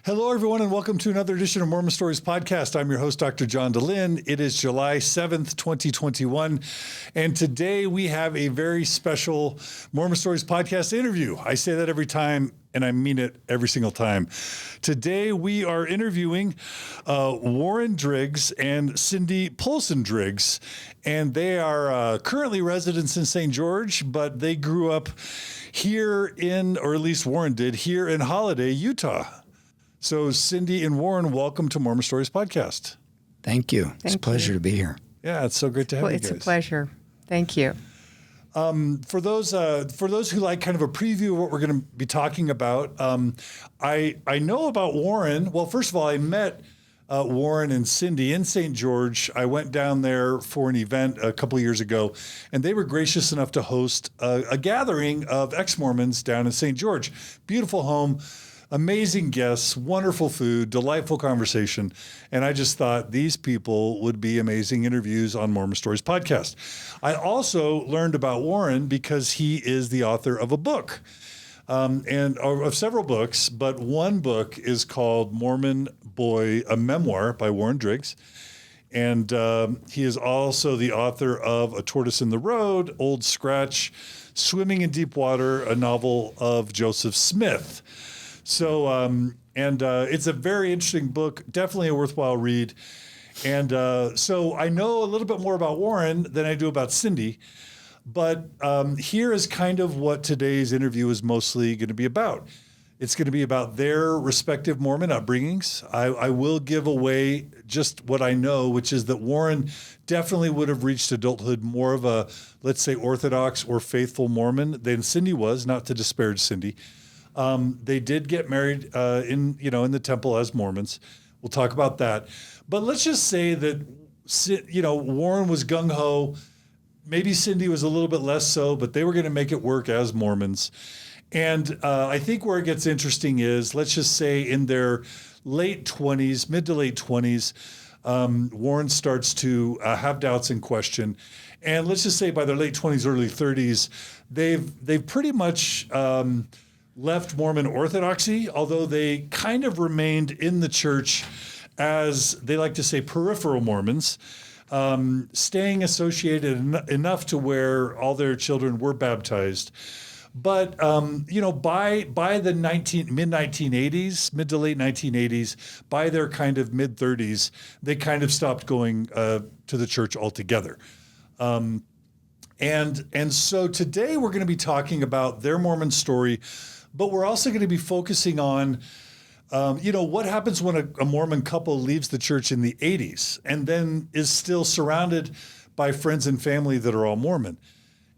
Hello, everyone, and welcome to another edition of Mormon Stories Podcast. I'm your host, Dr. John DeLynn. It is July 7th, 2021, and today we have a very special Mormon Stories Podcast interview. I say that every time, and I mean it every single time. Today we are interviewing Warren Driggs and Cindy Polson Driggs, and they are currently residents in St. George, but they grew up here in, or at least Warren did, here in Holiday, Utah. So Cindy and Warren, welcome to Mormon Stories Podcast. Thank you. It's a pleasure to be here. Yeah, it's so great to have you guys. It's a pleasure. Thank you. For those who like kind of a preview of what we're going to be talking about, I know about Warren. Well, first of all, I met Warren and Cindy in St. George. I went down there for an event a couple of years ago, and they were gracious enough to host a gathering of ex-Mormons down in St. George. Beautiful home. Amazing guests, wonderful food, delightful conversation. And I just thought these people would be amazing interviews on Mormon Stories Podcast. I also learned about Warren because he is the author of a book, and of several books, but one book is called Mormon Boy, a Memoir by Warren Driggs. And he is also the author of A Tortoise in the Road, Old Scratch, Swimming in Deep Water, a novel of Joseph Smith. So, it's a very interesting book, definitely a worthwhile read. And so I know a little bit more about Warren than I do about Cindy, but here is kind of what today's interview is mostly going to be about. It's going to be about their respective Mormon upbringings. I will give away just what I know, which is that Warren definitely would have reached adulthood more of a, let's say, orthodox or faithful Mormon than Cindy was, not to disparage Cindy. They did get married in the temple as Mormons. We'll talk about that. But let's just say that, Warren was gung-ho. Maybe Cindy was a little bit less so, but they were going to make it work as Mormons. And I think where it gets interesting is, let's just say in their late 20s, mid to late 20s, Warren starts to have doubts and question. And let's just say by their late 20s, early 30s, they've pretty much left Mormon orthodoxy, although they kind of remained in the church as, they like to say, peripheral Mormons, staying associated enough to where all their children were baptized. But, by the mid-1980s, mid to late 1980s, by their kind of mid-30s, they kind of stopped going to the church altogether. And so today we're going to be talking about their Mormon story, but we're also going to be focusing on, what happens when a Mormon couple leaves the church in the 80s and then is still surrounded by friends and family that are all Mormon.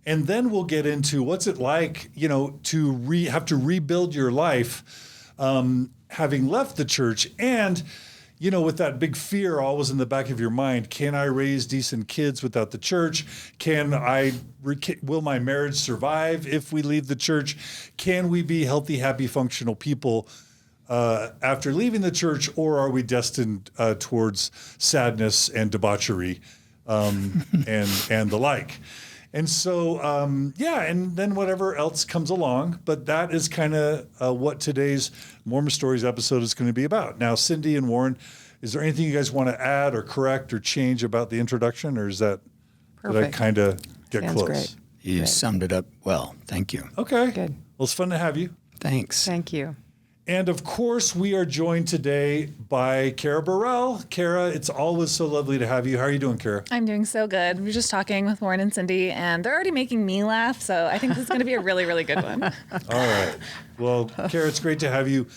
And then we'll get into what's it like, to have to rebuild your life, having left the church, and with that big fear always in the back of your mind, can I raise decent kids without the church? Will my marriage survive if we leave the church? Can we be healthy, happy, functional people after leaving the church, or are we destined towards sadness and debauchery and the like? And so, and then whatever else comes along. But that is kind of what today's Mormon Stories episode is going to be about. Now, Cindy and Warren, is there anything you guys want to add or correct or change about the introduction? Or is that, did I kind of get Sounds close? Great. You summed it up well. Thank you. Okay. Good. Well, it's fun to have you. Thanks. Thank you. And of course, we are joined today by Kara Burrell. Kara, it's always so lovely to have you. How are you doing, Kara? I'm doing so good. We were just talking with Warren and Cindy, and they're already making me laugh, so I think this is going to be a really, really good one. All right. Well, Kara, it's great to have you.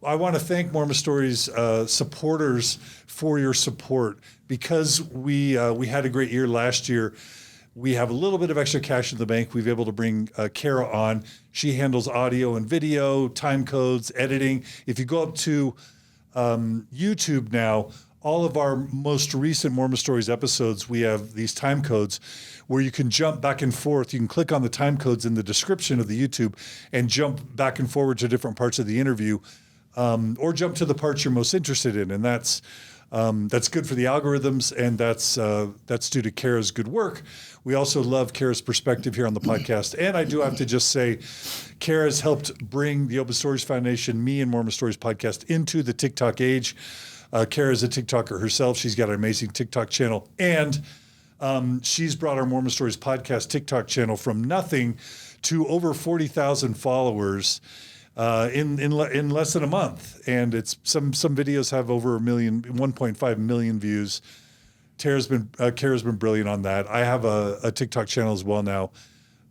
I want to thank Mormon Stories supporters for your support, because we had a great year last year. We have a little bit of extra cash in the bank. We've been able to bring Kara on. She handles audio and video, time codes, editing. If you go up to YouTube now, all of our most recent Mormon Stories episodes, we have these time codes where you can jump back and forth. You can click on the time codes in the description of the YouTube and jump back and forward to different parts of the interview, or jump to the parts you're most interested in. And that's That's good for the algorithms, and that's due to Kara's good work. We also love Kara's perspective here on the podcast. And I do have to just say, Kara's helped bring the Open Stories Foundation, me and Mormon Stories podcast into the TikTok age. Kara's a TikToker herself. She's got an amazing TikTok channel. And she's brought our Mormon Stories podcast TikTok channel from nothing to over 40,000 followers in less than a month. And it's some videos have over 1.5 million views. Kara's been brilliant on that. I have a TikTok channel as well now.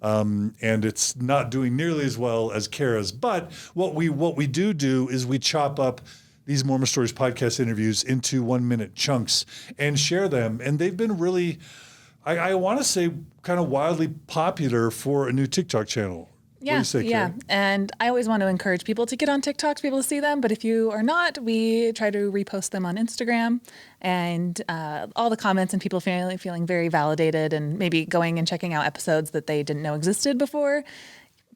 And it's not doing nearly as well as Kara's. But what we do is we chop up these Mormon Stories podcast interviews into 1-minute chunks and share them. And they've been really, I want to say, kind of wildly popular for a new TikTok channel. Yeah, what do you say, Kara? And I always want to encourage people to get on TikTok to be able to see them. But if you are not, we try to repost them on Instagram, and all the comments and people feeling very validated, and maybe going and checking out episodes that they didn't know existed before,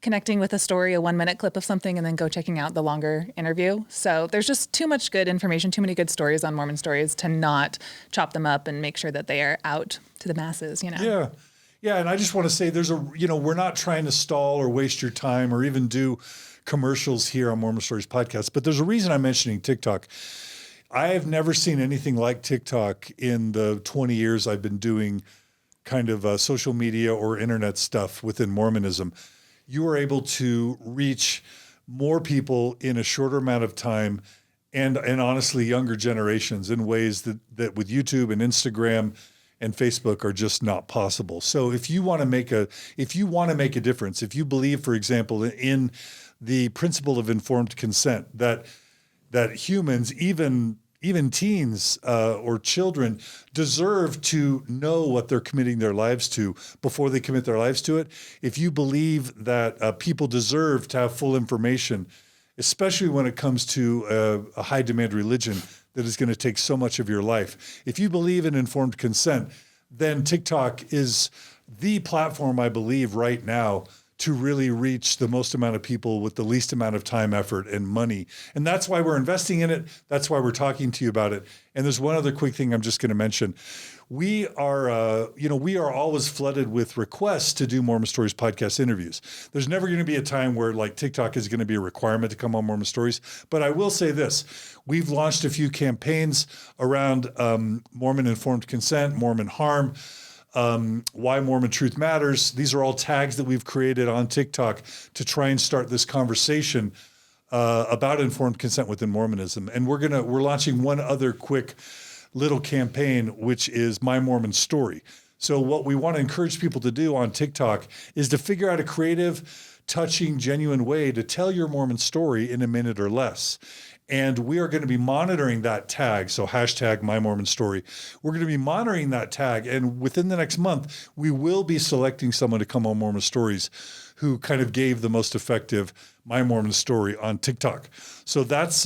connecting with a story, a 1-minute clip of something, and then go checking out the longer interview. So there's just too much good information, too many good stories on Mormon Stories to not chop them up and make sure that they are out to the masses, you know? Yeah. Yeah, and I just want to say we're not trying to stall or waste your time or even do commercials here on Mormon Stories podcast, but there's a reason I'm mentioning TikTok. I have never seen anything like TikTok in the 20 years I've been doing kind of social media or internet stuff within Mormonism. You are able to reach more people in a shorter amount of time, and honestly younger generations in ways that with YouTube and Instagram and Facebook are just not possible. So if you want to make a difference, if you believe, for example, in the principle of informed consent, that humans, even teens or children, deserve to know what they're committing their lives to before they commit their lives to it. If you believe that people deserve to have full information, especially when it comes to a high demand religion that is going to take so much of your life. If you believe in informed consent, then TikTok is the platform, I believe, right now to really reach the most amount of people with the least amount of time, effort, and money. And that's why we're investing in it. That's why we're talking to you about it. And there's one other quick thing I'm just going to mention. We are always flooded with requests to do Mormon Stories podcast interviews. There's never going to be a time where like TikTok is going to be a requirement to come on Mormon Stories. But I will say this: we've launched a few campaigns around Mormon informed consent, Mormon harm, why Mormon truth matters. These are all tags that we've created on TikTok to try and start this conversation about informed consent within Mormonism. And we're launching one other quick little campaign, which is My Mormon Story. So what we want to encourage people to do on TikTok is to figure out a creative, touching, genuine way to tell your Mormon story in a minute or less. And we are going to be monitoring that tag. So hashtag My Mormon Story. We're going to be monitoring that tag. And within the next month, we will be selecting someone to come on Mormon Stories who kind of gave the most effective My Mormon Story on TikTok. So that's,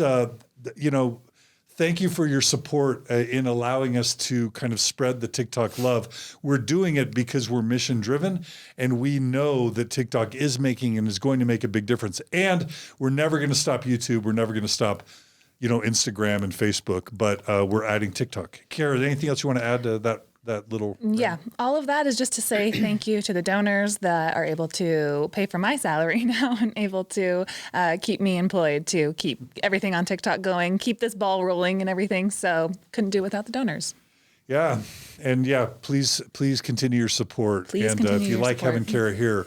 thank you for your support in allowing us to kind of spread the TikTok love. We're doing it because we're mission driven, and we know that TikTok is making and is going to make a big difference. And we're never going to stop YouTube. We're never going to stop, Instagram and Facebook, but we're adding TikTok. Kara, anything else you want to add to that little? Yeah, all of that is just to say thank you to the donors that are able to pay for my salary now and able to keep me employed, to keep everything on TikTok going, keep this ball rolling and everything. So couldn't do it without the donors. Yeah. And yeah, please continue your support. Please and continue if you your like support. having Kara here,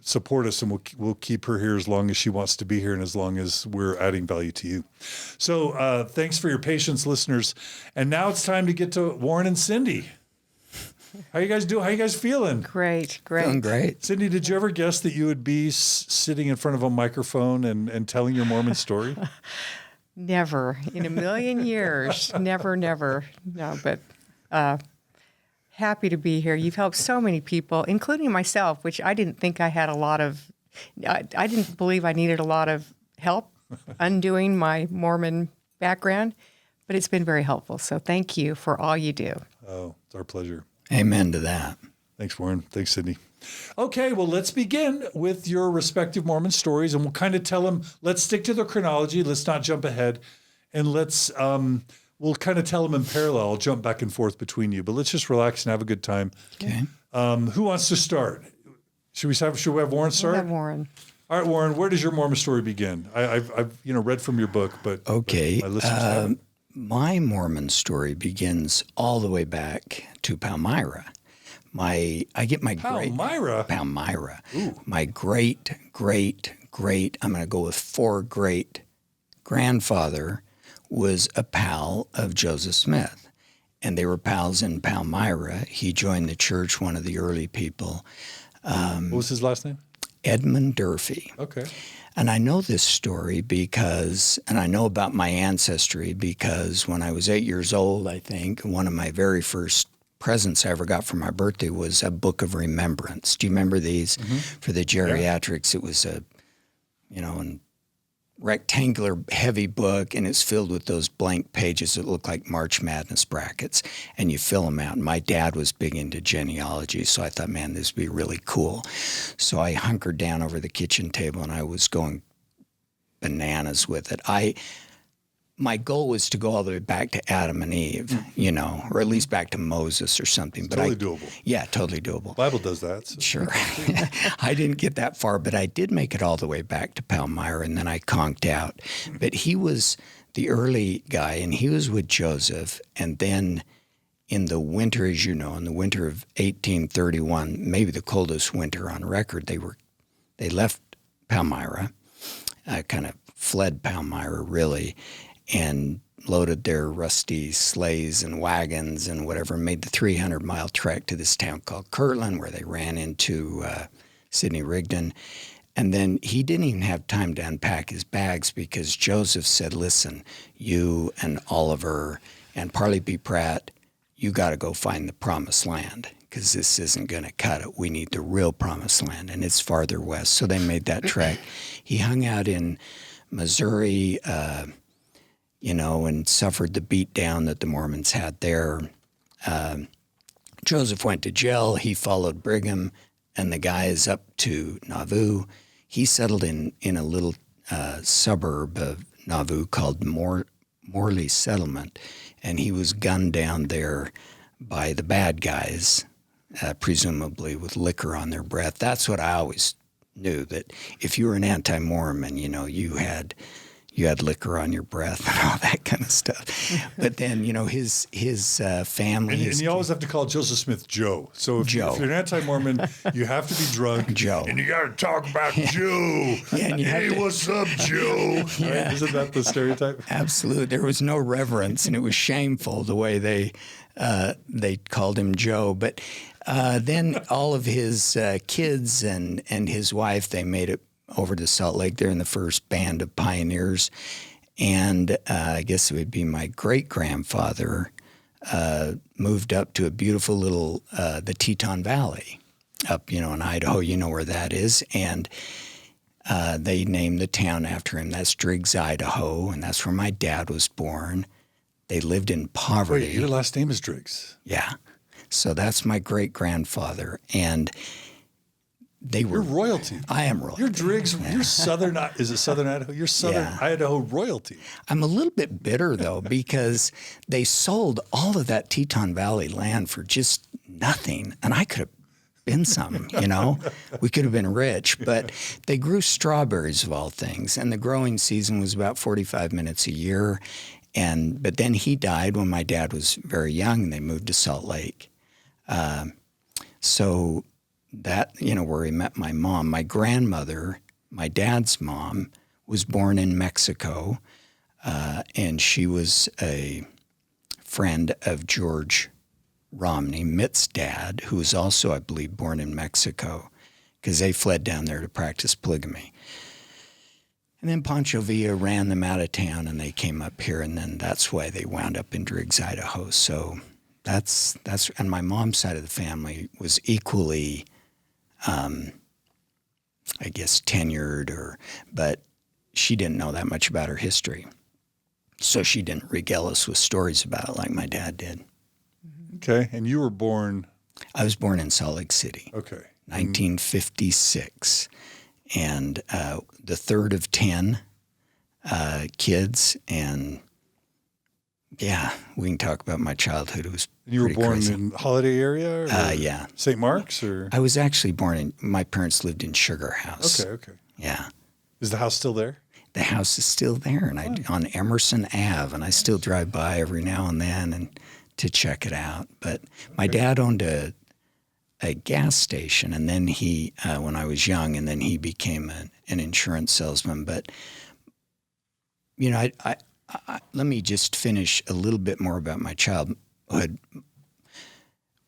support us, and we'll keep her here as long as she wants to be here and as long as we're adding value to you. So thanks for your patience, listeners. And now it's time to get to Warren and Cindy. How you guys doing? How you guys feeling? Great. Feeling great. Cindy, did you ever guess that you would be sitting in front of a microphone and telling your Mormon story? Never in a million years. Never. No, but happy to be here. You've helped so many people, including myself, which I didn't think I had a lot of, I didn't believe I needed a lot of help undoing my Mormon background, but it's been very helpful. So thank you for all you do. Oh, it's our pleasure. Amen to that. Thanks, Warren. Thanks, Sydney. Okay, well, let's begin with your respective Mormon stories, and we'll kind of tell them, let's stick to the chronology. Let's not jump ahead. And we'll we'll kind of tell them in parallel. I'll jump back and forth between you, but let's just relax and have a good time. Okay. Who wants to start? Should we have Warren start? We'll have Warren. All right, Warren, where does your Mormon story begin? I've read from your book, but Okay. but my listeners haven't. My Mormon story begins all the way back to Palmyra. I get my Palmyra? Palmyra. Ooh. My great, I'm going to go with 4 great grandfather was a pal of Joseph Smith. And they were pals in Palmyra. He joined the church, one of the early people. What was his last name? Edmund Durfee. Okay. And I know this story and I know about my ancestry because when I was 8 years old, I think, one of my very first presents I ever got for my birthday was a book of remembrance. Do you remember these? Mm-hmm. For the geriatrics, it was a, rectangular heavy book, and it's filled with those blank pages that look like March Madness brackets, and you fill them out. And my dad was big into genealogy, so I thought, man, this would be really cool. So I hunkered down over the kitchen table, and I was going bananas with it. My goal was to go all the way back to Adam and Eve, or at least back to Moses or something. It's totally doable. Yeah, totally doable. Bible does that. So. Sure. I didn't get that far, but I did make it all the way back to Palmyra, and then I conked out. But he was the early guy, and he was with Joseph. And then in the winter, as you know, in the winter of 1831, maybe the coldest winter on record, they left Palmyra, kind of fled Palmyra, really, and loaded their rusty sleighs and wagons and whatever, made the 300-mile trek to this town called Kirtland, where they ran into Sidney Rigdon. And then he didn't even have time to unpack his bags because Joseph said, listen, you and Oliver and Parley B. Pratt, you got to go find the promised land because this isn't going to cut it. We need the real promised land, and it's farther west. So they made that trek. He hung out in Missouri, and suffered the beat down that the Mormons had there. Joseph went to jail. He followed Brigham and the guys up to Nauvoo. He settled in a little suburb of Nauvoo called Morley Settlement, and he was gunned down there by the bad guys, presumably with liquor on their breath. That's what I always knew, that if you were an anti-Mormon, you had liquor on your breath and all that kind of stuff. But then, his family. And you always have to call Joseph Smith Joe. So if you're an anti-Mormon, you have to be drunk. Joe. And you got to talk about Joe. Yeah, and what's up, Joe? Yeah. Right? Isn't that the stereotype? Absolutely. There was no reverence, and it was shameful the way they called him Joe. But then all of his kids and his wife, they made it over to Salt Lake. They're in the first band of pioneers. And I guess it would be my great-grandfather moved up to a beautiful little, the Teton Valley up, in Idaho. You know where that is. And they named the town after him. That's Driggs, Idaho, and that's where my dad was born. They lived in poverty. Wait, your last name is Driggs? Yeah. So that's my great-grandfather. And you're royalty. I am royalty. You're Driggs. Yeah. You're Southern. Is it Southern Idaho? You're Southern Idaho royalty. I'm a little bit bitter though because they sold all of that Teton Valley land for just nothing, and I could have been some. We could have been rich. But they grew strawberries of all things, and the growing season was about 45 minutes a year. But then he died when my dad was very young, and they moved to Salt Lake. So that, where he met my mom. My grandmother, my dad's mom, was born in Mexico, and she was a friend of George Romney, Mitt's dad, who was also, I believe, born in Mexico, because they fled down there to practice polygamy. And then Pancho Villa ran them out of town, and they came up here, and then that's why they wound up in Driggs, Idaho. So that's and my mom's side of the family was equally, I guess, tenured, but she didn't know that much about her history. So she didn't regale us with stories about it like my dad did. Okay. And you were born? I was born in Salt Lake City. Okay. 1956. And the third of 10 kids, and Yeah, we can talk about my childhood. It was You were pretty born crazy. in Holiday area? Or Yeah. St. Mark's? Or? I was actually born in, my parents lived in Sugar House. Okay. Yeah. Is the house still there? The house is still there, and on Emerson Ave, and I still drive by every now and then and to check it out. But my dad owned a gas station, and then he, when I was young, and then he became an insurance salesman. But, you know, I let me just finish a little bit more about my childhood.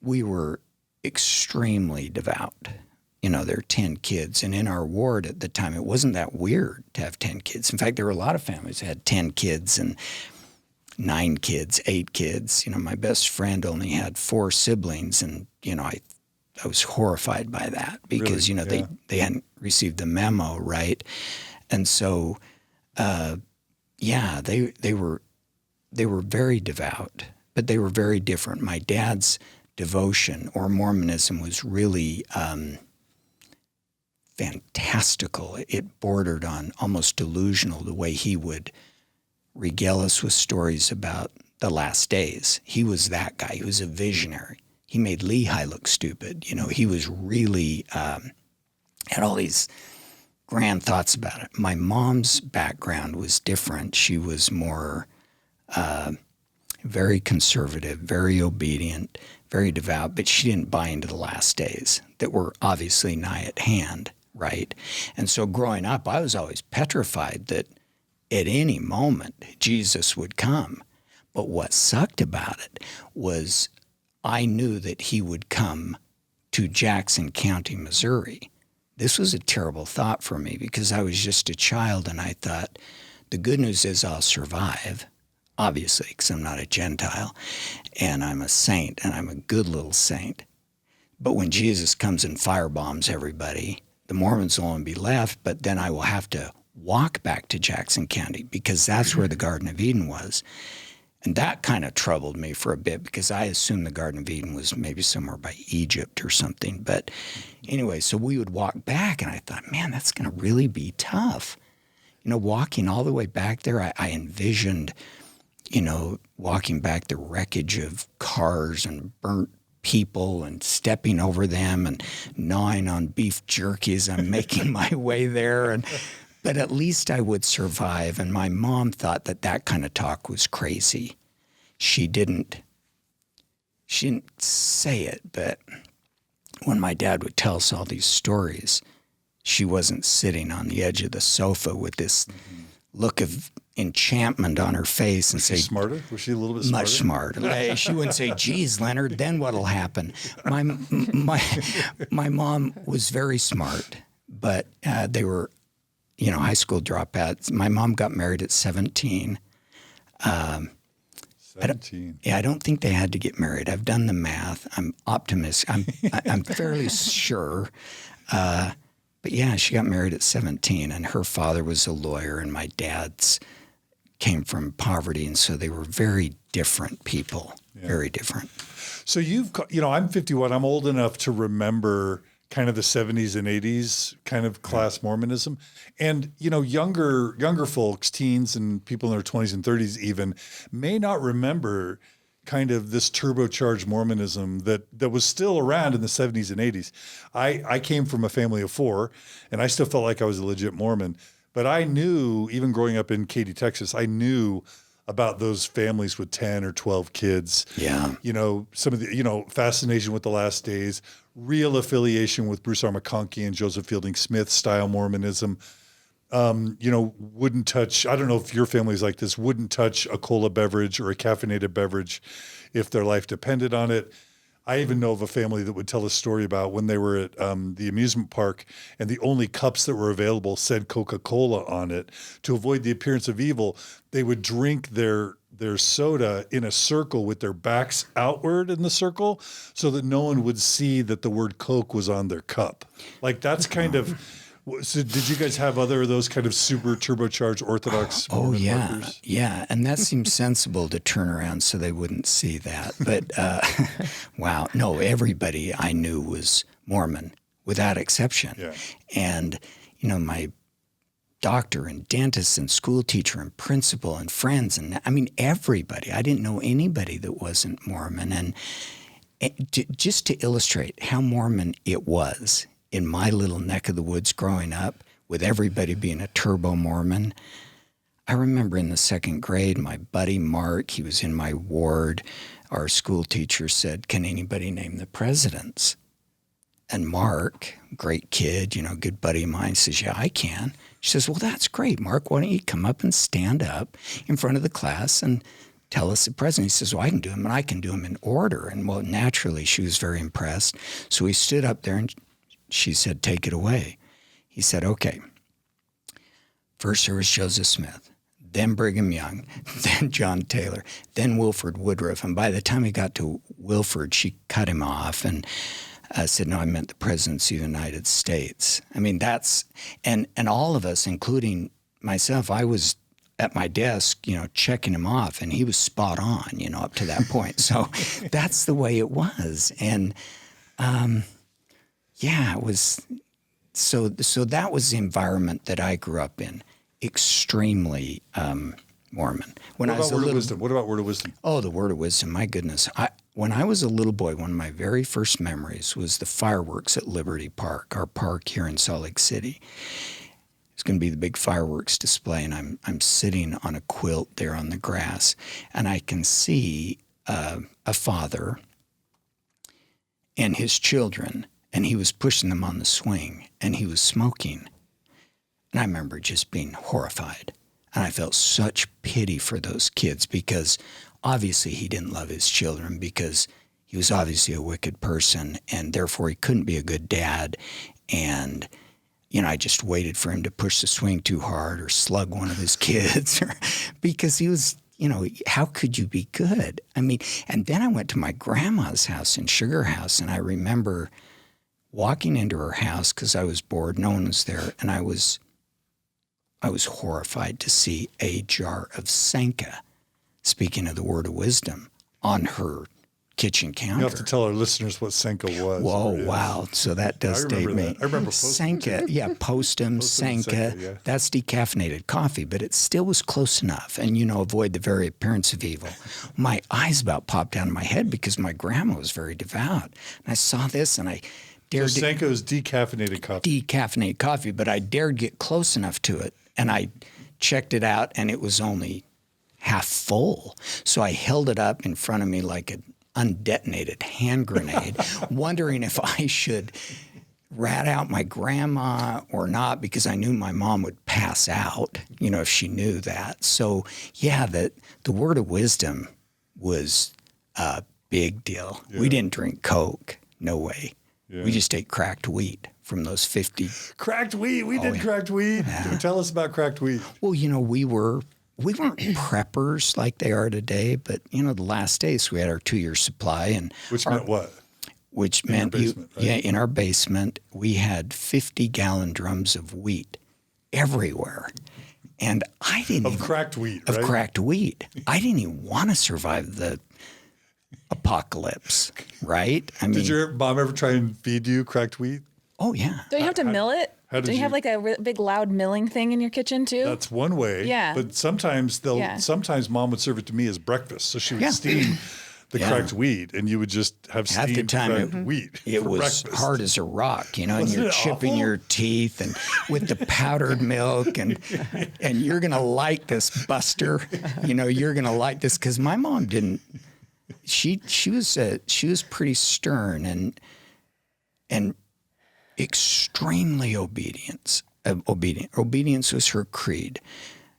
We were extremely devout. You know, there are 10 kids. And in our ward at the time, it wasn't that weird to have 10 kids. In fact, there were a lot of families that had 10 kids and 9 kids, 8 kids. You know, my best friend only had 4 siblings. And, you know, I was horrified by that because, Really? you know, they hadn't received the memo, right? And so, yeah, they were very devout, but they were very different. My dad's devotion or Mormonism was really fantastical. It bordered on almost delusional the way he would regale us with stories about the last days. He was that guy. He was a visionary. He made Lehi look stupid. You know, he was really had all these grand thoughts about it. My mom's background was different. She was more very conservative, very obedient, very devout, but she didn't buy into the last days that were obviously nigh at hand, right? And so growing up, I was always petrified that at any moment Jesus would come. But what sucked about it was I knew that he would come to Jackson County, Missouri. This was a terrible thought for me because I was just a child and I thought, the good news is I'll survive, obviously, because I'm not a Gentile, and I'm a saint, and I'm a good little saint. But when Jesus comes and firebombs everybody, the Mormons will only be left, but then I will have to walk back to Jackson County because that's where the Garden of Eden was. And that kind of troubled me for a bit because I assumed the Garden of Eden was maybe somewhere by Egypt or something. But anyway, so we would walk back, and I thought, man, that's going to really be tough. You know, walking all the way back there, I envisioned, you know, walking back the wreckage of cars and burnt people and stepping over them and gnawing on beef jerky as I'm making my way there. But at least I would survive. And my mom thought that kind of talk was crazy. She didn't say it, but when my dad would tell us all these stories, she wasn't sitting on the edge of the sofa with this look of enchantment on her face and say, smarter? Was she a little bit smarter? Much smarter. She wouldn't say, geez, Leonard, then what'll happen? My mom was very smart, but they were, you know, high school dropouts. My mom got married at 17. 17. I don't think they had to get married. I've done the math. I'm optimistic. I'm fairly sure. But yeah, she got married at 17, and her father was a lawyer, and my dad's came from poverty, and so they were very different people, very different. So I'm 51. I'm old enough to remember kind of the 70s and 80s kind of class Mormonism. And, you know, younger folks, teens and people in their 20s and 30s even, may not remember kind of this turbocharged Mormonism that was still around in the 70s and 80s. I came from a family of 4, and I still felt like I was a legit Mormon. But I knew, even growing up in Katy, Texas, I knew about those families with 10 or 12 kids. Yeah. You know, some of the, you know, fascination with the last days, real affiliation with Bruce R. McConkie and Joseph Fielding Smith style Mormonism. You know, wouldn't touch, I don't know if your family's like this, wouldn't touch a cola beverage or a caffeinated beverage if their life depended on it. I even know of a family that would tell a story about when they were at the amusement park and the only cups that were available said Coca-Cola on it. To avoid the appearance of evil, they would drink their soda in a circle with their backs outward in the circle so that no one would see that the word Coke was on their cup. Like that's kind of... So did you guys have other of those kind of super turbocharged Orthodox Mormon markers? Yeah. And that seems sensible to turn around so they wouldn't see that. But wow, no, everybody I knew was Mormon without exception. Yeah. And, you know, my doctor and dentist and school teacher and principal and friends. And I mean, everybody. I didn't know anybody that wasn't Mormon. And just to illustrate how Mormon it was in my little neck of the woods growing up, with everybody being a turbo Mormon, I remember in the second grade, my buddy Mark, he was in my ward, our school teacher said, "Can anybody name the presidents?" And Mark, great kid, good buddy of mine, says, "Yeah, I can." She says, "Well, that's great, Mark. Why don't you come up and stand up in front of the class and tell us the president?" He says, "Well, I can do them, and I can do them in order." And well, naturally, she was very impressed. So he stood up there, and she said, "Take it away." He said, "Okay. First there was Joseph Smith, then Brigham Young, then John Taylor, then Wilford Woodruff." And by the time he got to Wilford, she cut him off and said, "No, I meant the presidency of the United States." I mean, that's, and all of us, including myself, I was at my desk, checking him off, and he was spot on, up to that point. So that's the way it was. And it was, so that was the environment that I grew up in, extremely Mormon. When I was a little, What about word of wisdom? Oh, the word of wisdom, my goodness. When I was a little boy, one of my very first memories was the fireworks at Liberty Park, our park here in Salt Lake City. It's going to be the big fireworks display, and I'm sitting on a quilt there on the grass, and I can see a father and his children, and he was pushing them on the swing, and he was smoking. And I remember just being horrified. And I felt such pity for those kids because obviously he didn't love his children because he was obviously a wicked person and therefore he couldn't be a good dad. And, I just waited for him to push the swing too hard or slug one of his kids because he was, how could you be good? I mean, and then I went to my grandma's house in Sugar House, and I remember walking into her house because I was bored, no one was there, and I was horrified to see a jar of Sanka, speaking of the word of wisdom, on her kitchen counter. You have to tell our listeners what Sanka was. Whoa, wow. So that does date me. I remember Sanka, Postum, Sanka, yeah. That's decaffeinated coffee, but it still was close enough. And, avoid the very appearance of evil. My eyes about popped out of my head because my grandma was very devout. And I saw this and I dared So Sanka is decaffeinated coffee. Decaffeinated coffee, but I dared get close enough to it. And I checked it out, and it was only half full. So I held it up in front of me like an undetonated hand grenade, wondering if I should rat out my grandma or not, because I knew my mom would pass out, if she knew that. So, the word of wisdom was a big deal. Yeah. We didn't drink Coke. No way. Yeah. We just ate cracked wheat from those 50. Cracked wheat. We did cracked wheat. Yeah. Tell us about cracked wheat. Well, we weren't preppers like they are today, but the last days we had our 2-year supply, and which meant what? Which meant basement, right? In our basement we had 50-gallon drums of wheat everywhere, and I didn't cracked wheat. Of cracked wheat. I didn't even want to survive the apocalypse, right? I mean, did your mom ever try and feed you cracked wheat? Oh yeah. Don't you have to mill it? Do you have like a big loud milling thing in your kitchen too? That's one way. Yeah. But sometimes sometimes mom would serve it to me as breakfast. So she would steam the cracked wheat, and you would just have steamed cracked wheat. It was breakfast. Hard as a rock, and you're chipping your teeth and with the powdered milk, and you're gonna like this, Buster. You're gonna like this, because my mom didn't. She was pretty stern and extremely obedient. Obedience was her creed.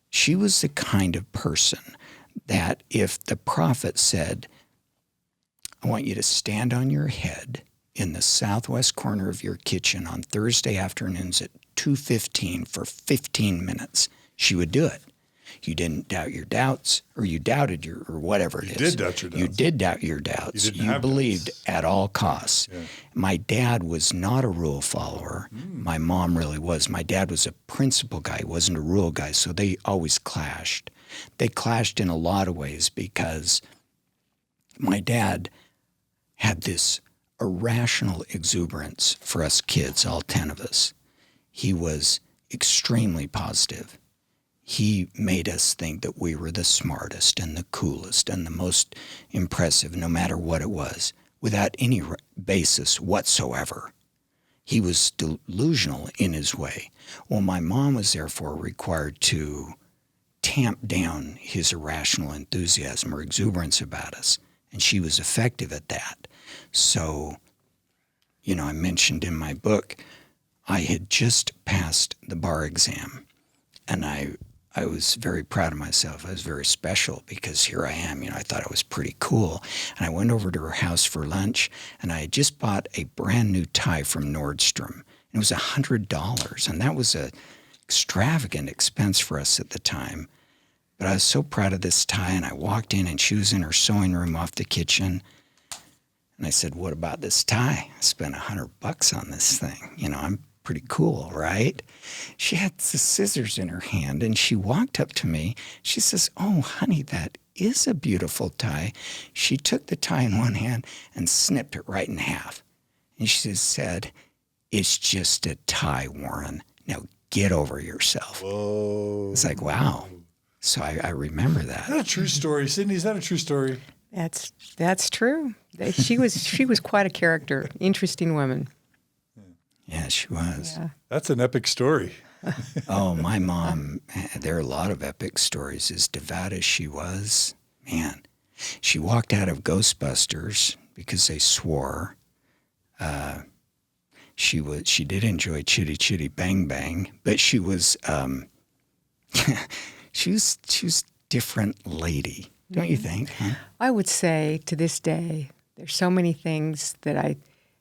She was the kind of person that if the prophet said, "I want you to stand on your head in the southwest corner of your kitchen on Thursday afternoons at 2:15 for 15 minutes," she would do it. You didn't doubt your doubts, or you doubted or whatever it is. You did doubt your doubts. You did doubt your doubts. You believed doubts. At all costs. Yeah. My dad was not a rule follower. My mom really was. My dad was a principle guy. He wasn't a rule guy, so they always clashed. They clashed in a lot of ways because my dad had this irrational exuberance for us kids, all 10 of us. He was extremely positive. He made us think that we were the smartest and the coolest and the most impressive, no matter what it was, without any basis whatsoever. He was delusional in his way. Well, my mom was therefore required to tamp down his irrational enthusiasm or exuberance about us, and she was effective at that. So, I mentioned in my book, I had just passed the bar exam, and I was very proud of myself. I was very special because here I am. I thought I was pretty cool. And I went over to her house for lunch, and I had just bought a brand new tie from Nordstrom. It was $100, and that was an extravagant expense for us at the time. But I was so proud of this tie, and I walked in, and she was in her sewing room off the kitchen. And I said, "What about this tie? I spent $100 on this thing. I'm pretty cool, right?" She had the scissors in her hand, and she walked up to me. She says, "Oh, honey, that is a beautiful tie." She took the tie in one hand and snipped it right in half. And she said, "It's just a tie, Warren. Now get over yourself." Whoa. It's like, wow. So I remember that. Is that a true story? Sydney, is that a true story? That's true. She was quite a character. Interesting woman. Yeah, she was. Yeah. That's an epic story. Oh, my mom, there are a lot of epic stories. As devout as she was, man, she walked out of Ghostbusters because they swore. She did enjoy Chitty Chitty Bang Bang, but she was she was different lady, don't you think? Huh? I would say to this day, there's so many things that I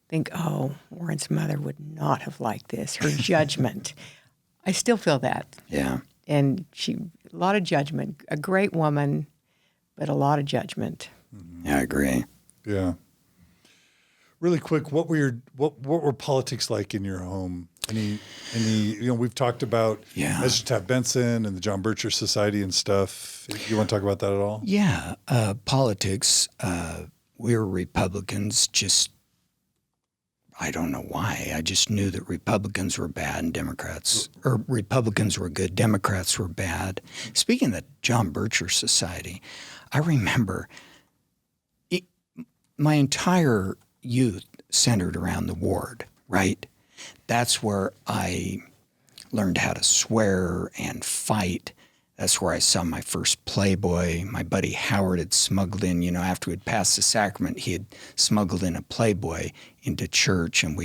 think, oh, Warren's mother would not have liked this. Her judgment. I still feel that. Yeah. And a lot of judgment. A great woman, but a lot of judgment. Yeah, I agree. Yeah. Really quick, what were politics like in your home? Any we've talked about Ezra Taft Benson and the John Bircher Society and stuff. You want to talk about that at all? Yeah, politics. We were Republicans. Just I don't know why. I just knew that Republicans were bad and Republicans were good. Democrats were bad. Speaking of the John Bircher Society, I remember my entire youth centered around the ward, right? That's where I learned how to swear and fight. That's where I saw my first Playboy. My buddy Howard had smuggled in, after we'd passed the sacrament, he had smuggled in a Playboy into church. And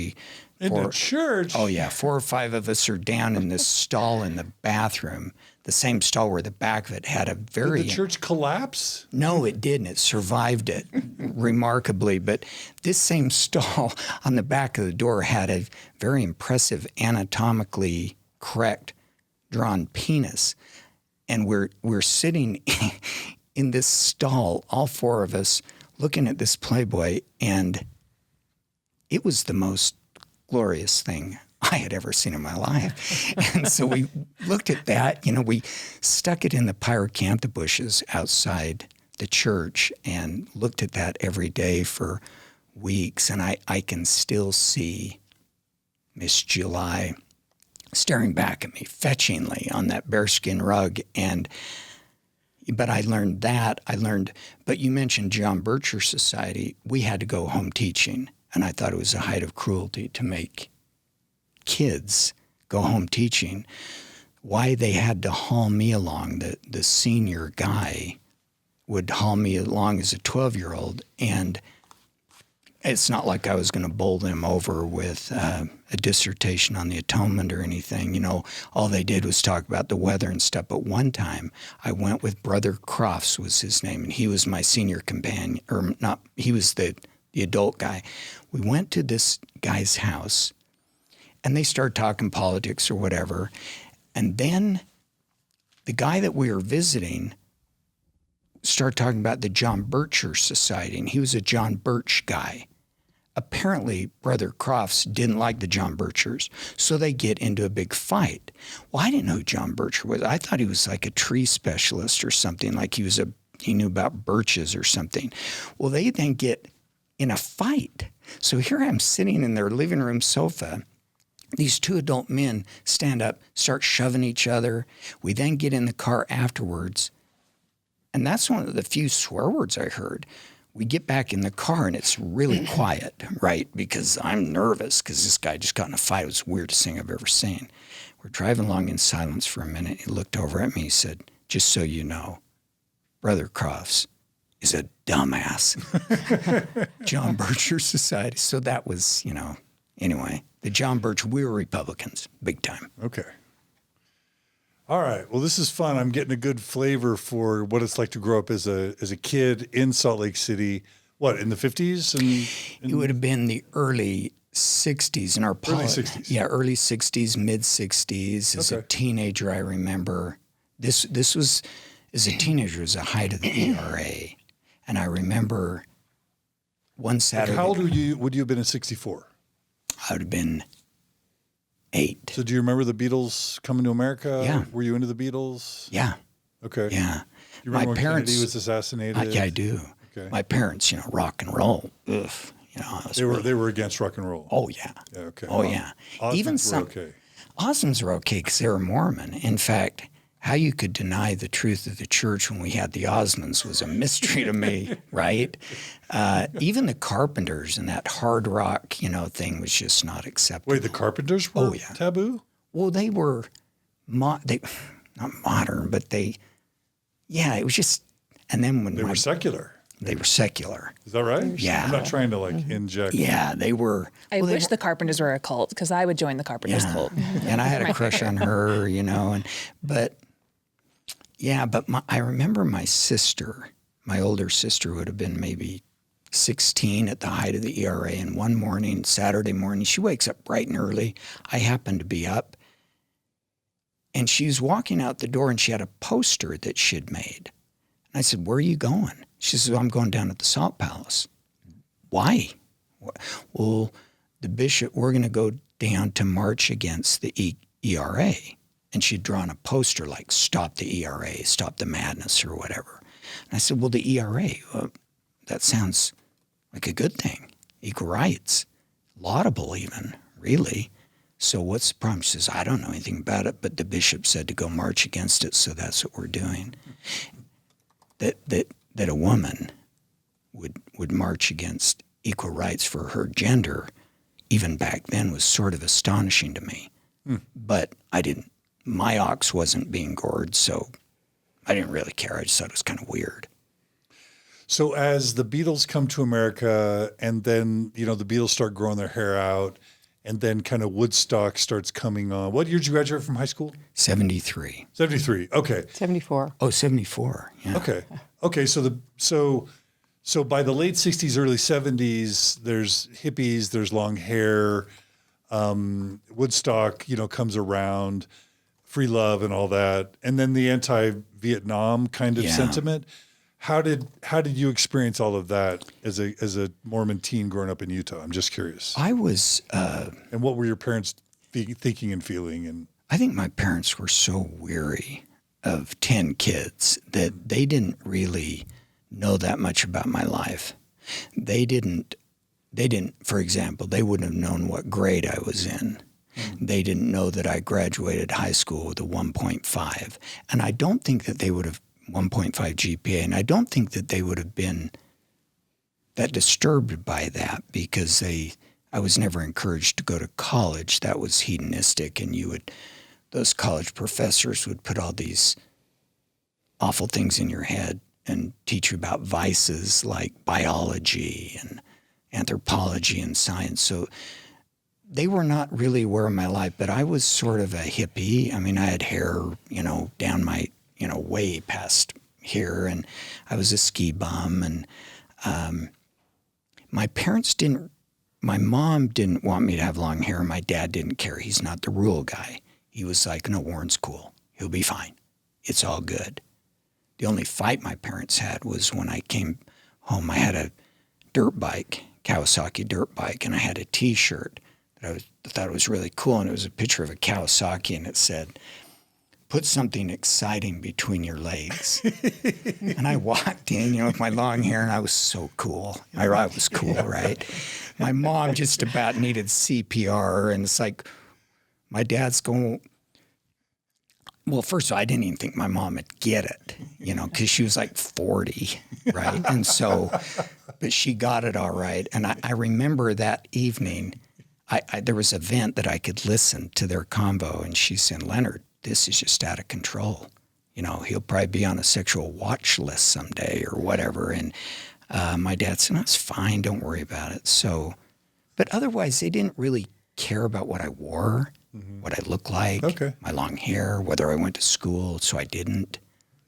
church? Oh, yeah. 4 or 5 of us are down in this stall in the bathroom, the same stall where the back of it had a very... Did the church collapse? No, it didn't. It survived it remarkably. But this same stall on the back of the door had a very impressive, anatomically correct drawn penis. And we're sitting in this stall, all 4 of us, looking at this Playboy, and it was the most glorious thing I had ever seen in my life. And so we looked at that, we stuck it in the pyracantha bushes outside the church and looked at that every day for weeks. And I can still see Miss July staring back at me fetchingly on that bearskin rug. But I learned that. But you mentioned John Bircher Society. We had to go home teaching. And I thought it was a height of cruelty to make kids go home teaching. Why they had to haul me along, the senior guy would haul me along as a 12-year-old, and it's not like I was going to bowl them over with a dissertation on the atonement or anything. All they did was talk about the weather and stuff. But one time I went with Brother Crofts was his name, and he was my senior companion, or not, he was the adult guy. We went to this guy's house, and they started talking politics or whatever. And then the guy that we were visiting started talking about the John Bircher Society, and he was a John Birch guy. Apparently, Brother Crofts didn't like the John Birchers, so they get into a big fight. Well, I didn't know who John Bircher was. I thought he was like a tree specialist or something, like he knew about birches or something. Well, they then get in a fight. So here I'm sitting in their living room sofa These two adult men stand up, start shoving each other. We then get in the car afterwards. And that's one of the few swear words I heard. We get back in the car and it's really quiet, right? Because I'm nervous because this guy just got in a fight. It was the weirdest thing I've ever seen. We're driving along in silence for a minute. He looked over at me. He said, just so you know, Brother Crofts is a dumbass. John Bircher Society. So that was, anyway, the John Birch, we were Republicans, big time. Okay. All right. Well, this is fun. I'm getting a good flavor for what it's like to grow up as a kid in Salt Lake City. What, in the 50s? It would have been the early 60s in our early 60s. Yeah, early 60s, mid 60s. As a teenager, I remember this was, as a teenager, was the height of the ERA. And I remember one Saturday. How old would you have been in 64? I would have been 8. So do you remember the Beatles coming to America? Yeah. Were you into the Beatles? Yeah. Okay. Yeah. Do you remember when Kennedy was assassinated? Yeah, I do. Okay. My parents, rock and roll. Ugh. They were against rock and roll. Oh, yeah. Yeah, okay. Oh, yeah. Even some. Okay. Osmonds were okay because they were Mormon. In fact, how you could deny the truth of the church when we had the Osmonds was a mystery to me, right? Even the Carpenters and that hard rock, thing was just not acceptable. Wait, the Carpenters were taboo? Well, they were, not modern, but it was just, and then when they were secular. They were secular. Is that right? Yeah. I'm not trying to inject. Yeah, they were. I wish the Carpenters were a cult because I would join the Carpenters cult. And I had a crush on her, I remember my sister, my older sister would have been maybe 16 at the height of the ERA. And one morning, Saturday morning, she wakes up bright and early. I happened to be up. And she was walking out the door and she had a poster that she'd made. And I said, where are you going? She says, I'm going down to the Salt Palace. Why? Well, the bishop, we're going to go down to march against the ERA. And she'd drawn a poster like, stop the ERA, stop the madness or whatever. And I said, well, the ERA, that sounds like a good thing. Equal rights, laudable even, really. So what's the problem? She says, I don't know anything about it, but the bishop said to go march against it, so that's what we're doing. That a woman would march against equal rights for her gender, even back then, was sort of astonishing to me. But my ox wasn't being gored, so I didn't really care. I just thought it was kind of weird. So as the Beatles come to America and then, the Beatles start growing their hair out and then kind of Woodstock starts coming on. What year did you graduate from high school? 73. 73. Okay. 74. Oh, 74. Yeah. Okay. Okay. So by the late 60s, early 70s, there's hippies, there's long hair. Woodstock, comes around, free love and all that. And then the anti-Vietnam kind of sentiment. How did you experience all of that as a Mormon teen growing up in Utah? I'm just curious. I was. And what were your parents thinking and feeling? And I think my parents were so weary of 10 kids that they didn't really know that much about my life. They didn't. For example, they wouldn't have known what grade I was in. They didn't know that I graduated high school with a 1.5, and I don't think that they would have. 1.5 GPA, and I don't think that they would have been that disturbed by that because I was never encouraged to go to college. That was hedonistic, and those college professors would put all these awful things in your head and teach you about vices like biology and anthropology and science. So they were not really aware of my life, but I was sort of a hippie. I mean, I had hair, down my way past here, and I was a ski bum, and my mom didn't want me to have long hair, and my dad didn't care. He's not the rule guy. He was like, no, Warren's cool. He'll be fine. It's all good. The only fight my parents had was when I came home. I had a dirt bike, Kawasaki dirt bike, and I had a T-shirt that I thought was really cool, and it was a picture of a Kawasaki, and it said, put something exciting between your legs. And I walked in, with my long hair, and I was so cool. I was cool, right? My mom just about needed CPR, and it's like, my dad's going, well, first of all, I didn't even think my mom would get it, because she was like 40, right? And so, but she got it all right. And I remember that evening, there was an event that I could listen to their convo, and she said, Leonard, this is just out of control. He'll probably be on a sexual watch list someday or whatever. And my dad said, no, it's fine. Don't worry about it. So, but otherwise, they didn't really care about what I wore, what I looked like, my long hair, whether I went to school. So I didn't.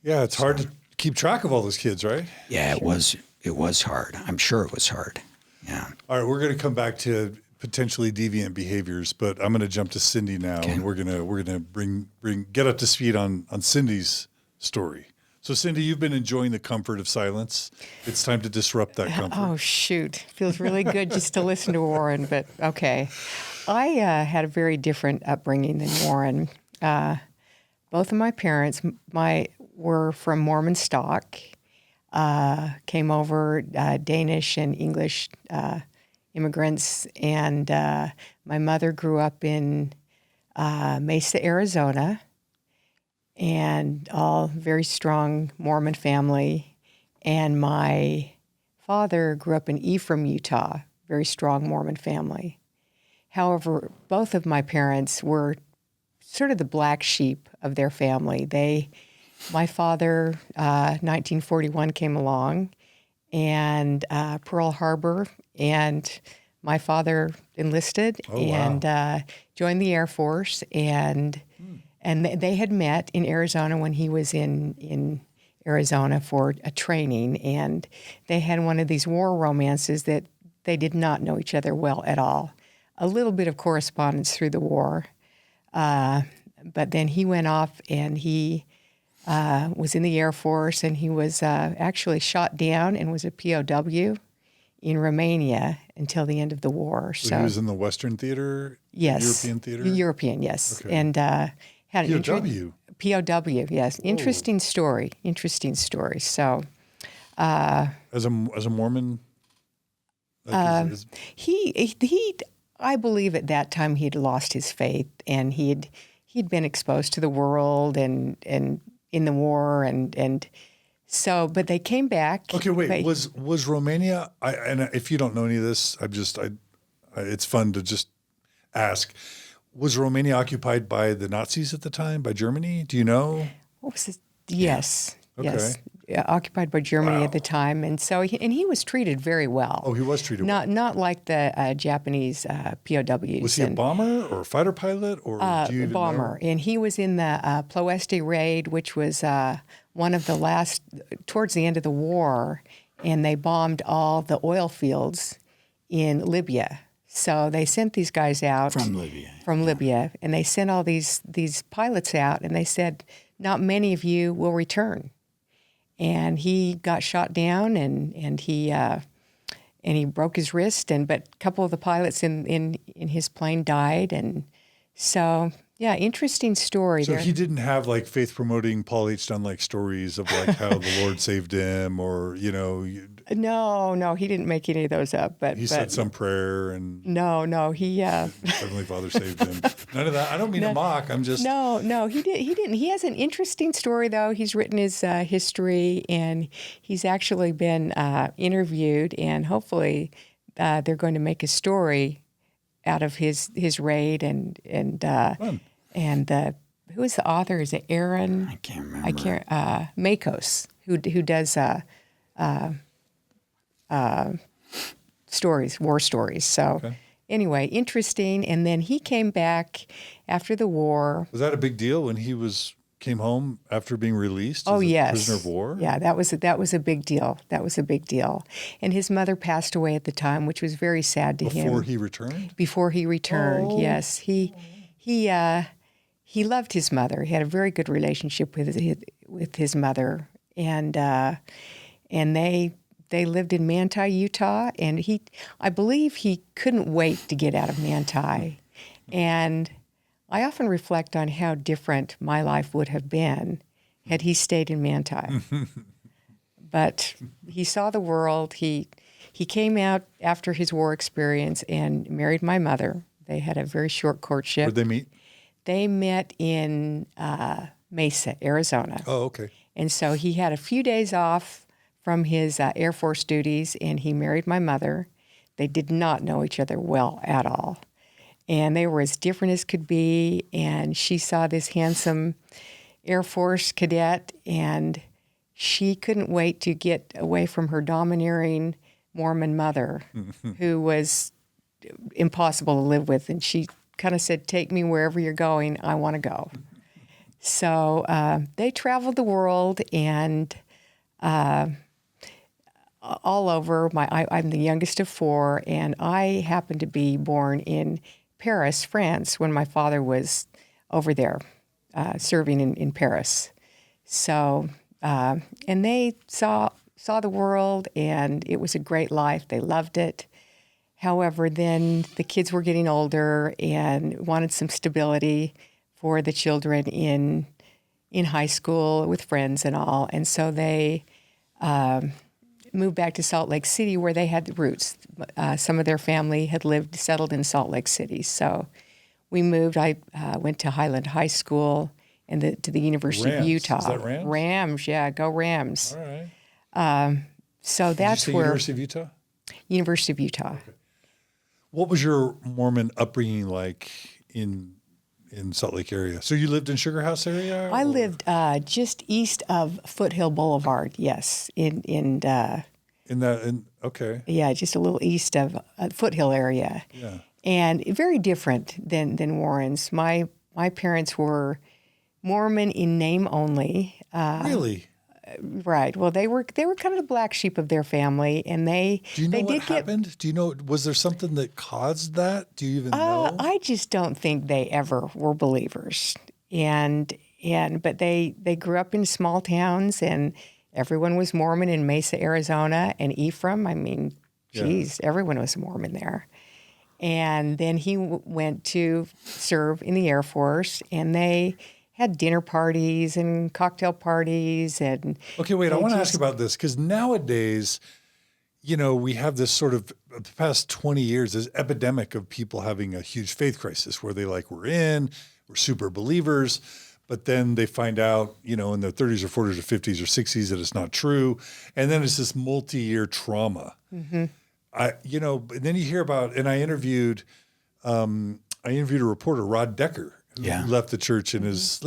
Yeah, it's hard to keep track of all those kids, right? Yeah, it was hard. I'm sure it was hard. Yeah. All right, we're going to come back to potentially deviant behaviors, but I'm going to jump to Cindy now, and we're gonna get up to speed on Cindy's story. So, Cindy, you've been enjoying the comfort of silence. It's time to disrupt that comfort. Oh, shoot. Feels really good just to listen to Warren, but okay. I had a very different upbringing than Warren. Both of my parents were from Mormon stock, came over, Danish and English immigrants, and my mother grew up in Mesa, Arizona, and all very strong Mormon family. And my father grew up in Ephraim, Utah, very strong Mormon family. However, both of my parents were sort of the black sheep of their family. My father, 1941 came along, and Pearl Harbor, and my father enlisted and joined the Air Force, and they had met in Arizona when he was in Arizona for a training, and they had one of these war romances that they did not know each other well at all. A little bit of correspondence through the war, but then he went off and he was in the Air Force, and he was actually shot down and was a POW in Romania until the end of the war. So he was in the Western theater? Yes. European theater? European, yes. Okay. And had an POW? POW, yes. Whoa. Interesting story. So as a Mormon? He I believe at that time he'd lost his faith, and he'd been exposed to the world and in the war, and so, but they came back. Okay, wait, was Romania, and if you don't know any of this, it's fun to just ask, was Romania occupied by the Nazis at the time, by Germany? Do you know? What was it? Yes. Okay. Yes. Yeah, occupied by Germany at the time, and so he was treated very well. Oh, he was treated well. Not like the Japanese POWs. Was he a bomber or a fighter pilot, or do you even bomber? know? And he was in the Ploeste raid, which was one of the last towards the end of the war, and they bombed all the oil fields in Libya. So they sent these guys out from Libya, and they sent all these pilots out, and they said, not many of you will return. And he got shot down, and he broke his wrist, but a couple of the pilots in his plane died, and so yeah, interesting story. So there. he didn't have like faith promoting Paul H. Dunn stories of like how the Lord saved him, or No, he didn't make any of those up. But he said some prayer and he Heavenly Father saved him. None of that. I don't mean to mock. I'm just no. He didn't. He has an interesting story though. He's written his history, and he's actually been interviewed, and hopefully they're going to make a story out of his raid and who is the author? Is it Aaron? I can't remember. Makos, who does stories, war stories. So anyway, interesting. And then he came back after the war. Was that a big deal when he came home after being released? Oh, as a yes. Prisoner of war? Yeah, that was a big deal. That was a big deal. And his mother passed away at the time, which was very sad to him. Before he returned? Before he returned, yes. He loved his mother. He had a very good relationship with his mother, and they lived in Manti, Utah, and I believe he couldn't wait to get out of Manti. And I often reflect on how different my life would have been had he stayed in Manti. But he saw the world. He came out after his war experience and married my mother. They had a very short courtship. Where'd they meet? They met in Mesa, Arizona. Oh, okay. And so he had a few days off from his Air Force duties, and he married my mother. They did not know each other well at all. And they were as different as could be. And she saw this handsome Air Force cadet, and she couldn't wait to get away from her domineering Mormon mother, who was impossible to live with. And she kind of said, take me wherever you're going. I want to go. So they traveled the world and all over. I'm the youngest of four, and I happened to be born in Paris, France, when my father was over there serving in Paris. So, and they saw the world, and it was a great life. They loved it. However, then the kids were getting older and wanted some stability for the children in high school with friends and all. And so they moved back to Salt Lake City, where they had roots. Some of their family had settled in Salt Lake City. So we moved. I went to Highland High School and to the University of Utah. Is that Rams? Rams, yeah, go Rams. All right. So that's where University of Utah? University of Utah. Okay. What was your Mormon upbringing like in Salt Lake area? So you lived in Sugar House area? I lived just east of Foothill Boulevard. Yes, Okay. yeah, just a little east of Foothill area. Yeah. And very different than Warren's. My parents were Mormon in name only. Really? Right. Well, they were kind of the black sheep of their family, and Do you know they what did happened? Do you know? Was there something that caused that? Do you even know? I just don't think they ever were believers, but they grew up in small towns, and everyone was Mormon in Mesa, Arizona, and Ephraim. I mean, geez, everyone was a Mormon there. And then he went to serve in the Air Force, and they had dinner parties and cocktail parties. And Okay, wait, I want to ask about this because nowadays, we have this sort of the past 20 years, this epidemic of people having a huge faith crisis where we're super believers, but then they find out, in their 30s or 40s or 50s or 60s that it's not true. And then it's this multi-year trauma. Mm-hmm. And then you hear about, and I interviewed a reporter, Rod Decker, who left the church in his,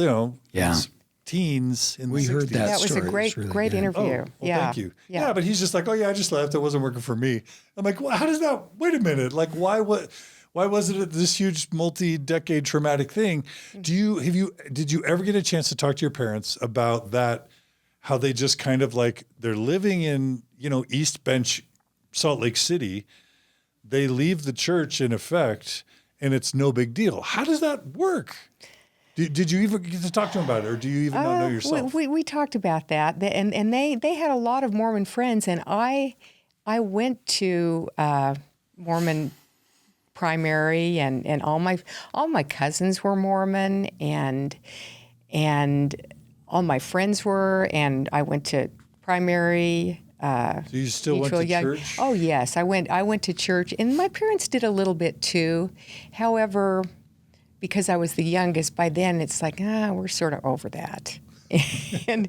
his teens in the 60s. Heard that was story. a great Really interview. Oh, well, thank you. Yeah, but he's just like, I just left. It wasn't working for me. I'm like, well, how does that? Wait a minute. Like, why wasn't it this huge multi-decade traumatic thing? Did you ever get a chance to talk to your parents about that? How they just kind of like they're living in East Bench, Salt Lake City. They leave the church in effect, and it's no big deal. How does that work? Did you even get to talk to them about it, or do you even not know yourself? We talked about that, and they had a lot of Mormon friends, and I went to Mormon primary, and all my cousins were Mormon, and all my friends were, and I went to primary. So you still went to church? Oh yes, I went to church, and my parents did a little bit too. However, because I was the youngest, by then it's like we're sort of over that. and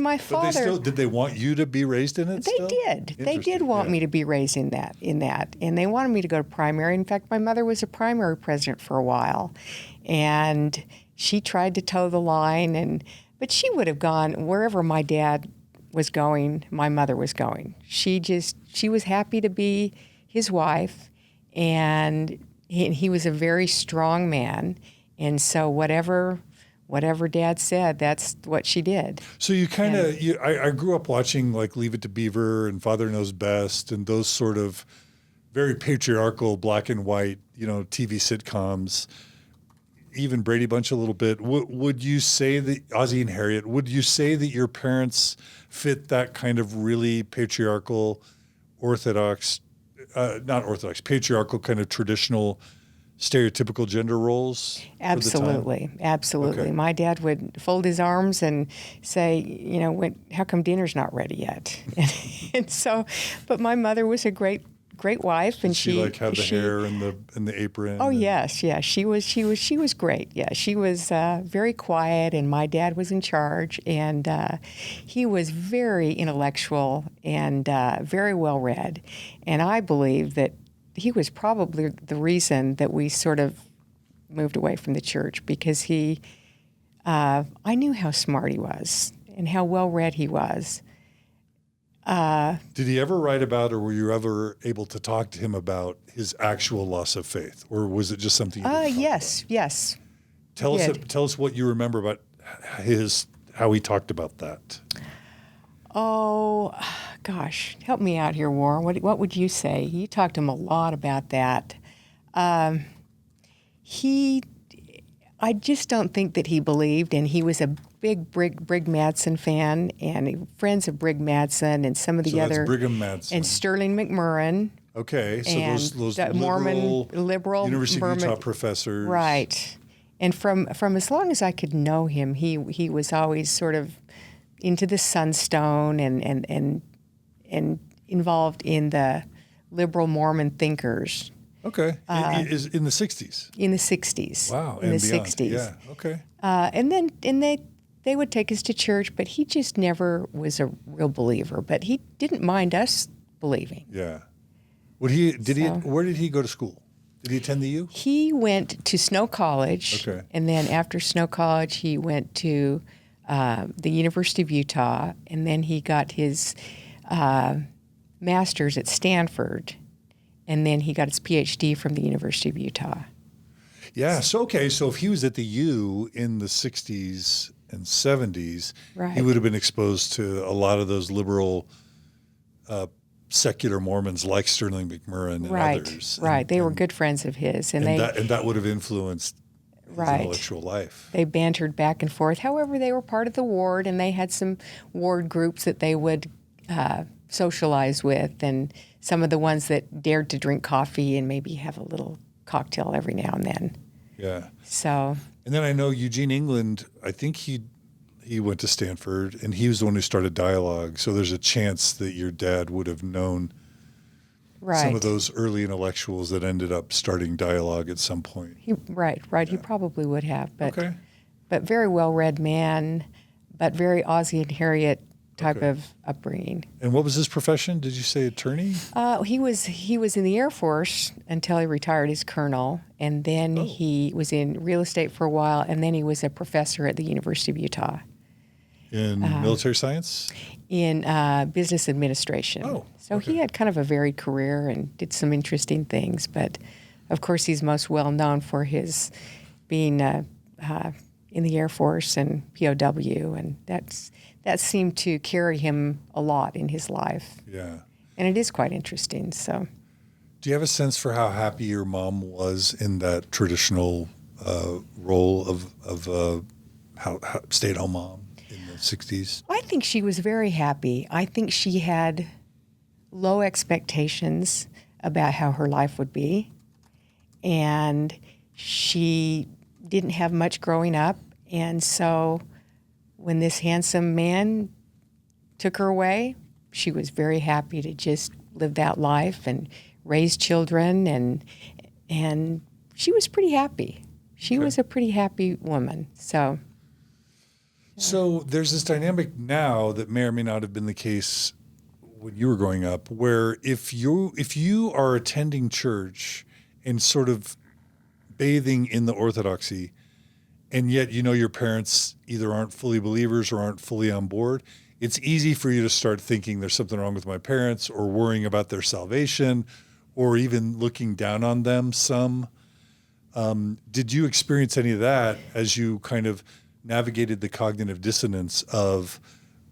my father. But did they want you to be raised in it? They did. They did want me to be raised in that, and they wanted me to go to primary. In fact, my mother was a primary president for a while, and she tried to toe the line, but she would have gone wherever my dad was going, my mother was going. She was happy to be his wife, and he was a very strong man, and so whatever Dad said, that's what she did. So you kind of, I grew up watching like Leave It to Beaver and Father Knows Best and those sort of very patriarchal black and white, TV sitcoms. Even Brady Bunch a little bit. Would you say that Ozzie and Harriet? Would you say that your parents fit that kind of really patriarchal, patriarchal kind of traditional, stereotypical gender roles? Absolutely. Okay. My dad would fold his arms and say, how come dinner's not ready yet? and so, but my mother was a great great wife, and Did she like have the hair and the apron? Oh yes, yeah. She was great. Yeah, she was very quiet, and my dad was in charge, and he was very intellectual and very well read, and I believe that he was probably the reason that we sort of moved away from the church, because I knew how smart he was and how well read he was. Did he ever write about, or were you ever able to talk to him about his actual loss of faith, or was it just something? Yes. Tell us what you remember about how he talked about that. Oh, gosh, help me out here, Warren. What would you say? You talked to him a lot about that. I just don't think that he believed, and he was a big Brig Madsen fan, and friends of Brig Madsen and some of the other. That's Brigham Madsen. And Sterling McMurrin. Okay, so and those liberal University Mormon, of Utah professors. Right. And from as long as I could know him, he was always sort of into the Sunstone and involved in the liberal Mormon thinkers. Okay. Is in the 60s. In the 60s. Wow. In and the beyond. 60s. Yeah. Okay. And they would take us to church, but he just never was a real believer. But he didn't mind us believing. Yeah. Where did he go to school? Did he attend the U? He went to Snow College. Okay. And then after Snow College, he went to the University of Utah, and then he got his master's at Stanford, and then he got his PhD from the University of Utah. Yeah. So if he was at the U in the 60s and 70s, Right. he would have been exposed to a lot of those liberal secular Mormons like Sterling McMurrin and others. Right. They were good friends of his, and that would have influenced his intellectual life. They bantered back and forth. However, they were part of the ward, and they had some ward groups that they would socialize with, and some of the ones that dared to drink coffee and maybe have a little cocktail every now and then. Yeah. So. And then I know Eugene England, I think he went to Stanford, and he was the one who started Dialogue. So there's a chance that your dad would have known some of those early intellectuals that ended up starting Dialogue at some point. Right. Yeah. He probably would have, but Okay. but very well-read man, but very Ozzie and Harriet type of upbringing. And what was his profession? Did you say attorney? He was in the Air Force until he retired as colonel, and then he was in real estate for a while, and then he was a professor at the University of Utah. In military science? In business administration. Oh, so okay. he had kind of a varied career and did some interesting things, but of course he's most well known for his being in the Air Force and POW, and that seemed to carry him a lot in his life. Yeah. And it is quite interesting. So, do you have a sense for how happy your mom was in that traditional role of how stay-at-home mom in the 60s? I think she was very happy. I think she had low expectations about how her life would be, and she didn't have much growing up, and so when this handsome man took her away, she was very happy to just live that life and raise children, and she was pretty happy. She was a pretty happy woman. So there's this dynamic now that may or may not have been the case when you were growing up, where if you are attending church and sort of bathing in the orthodoxy, and yet your parents either aren't fully believers or aren't fully on board, it's easy for you to start thinking there's something wrong with my parents, or worrying about their salvation, or even looking down on them some. Did you experience any of that as you kind of navigated the cognitive dissonance of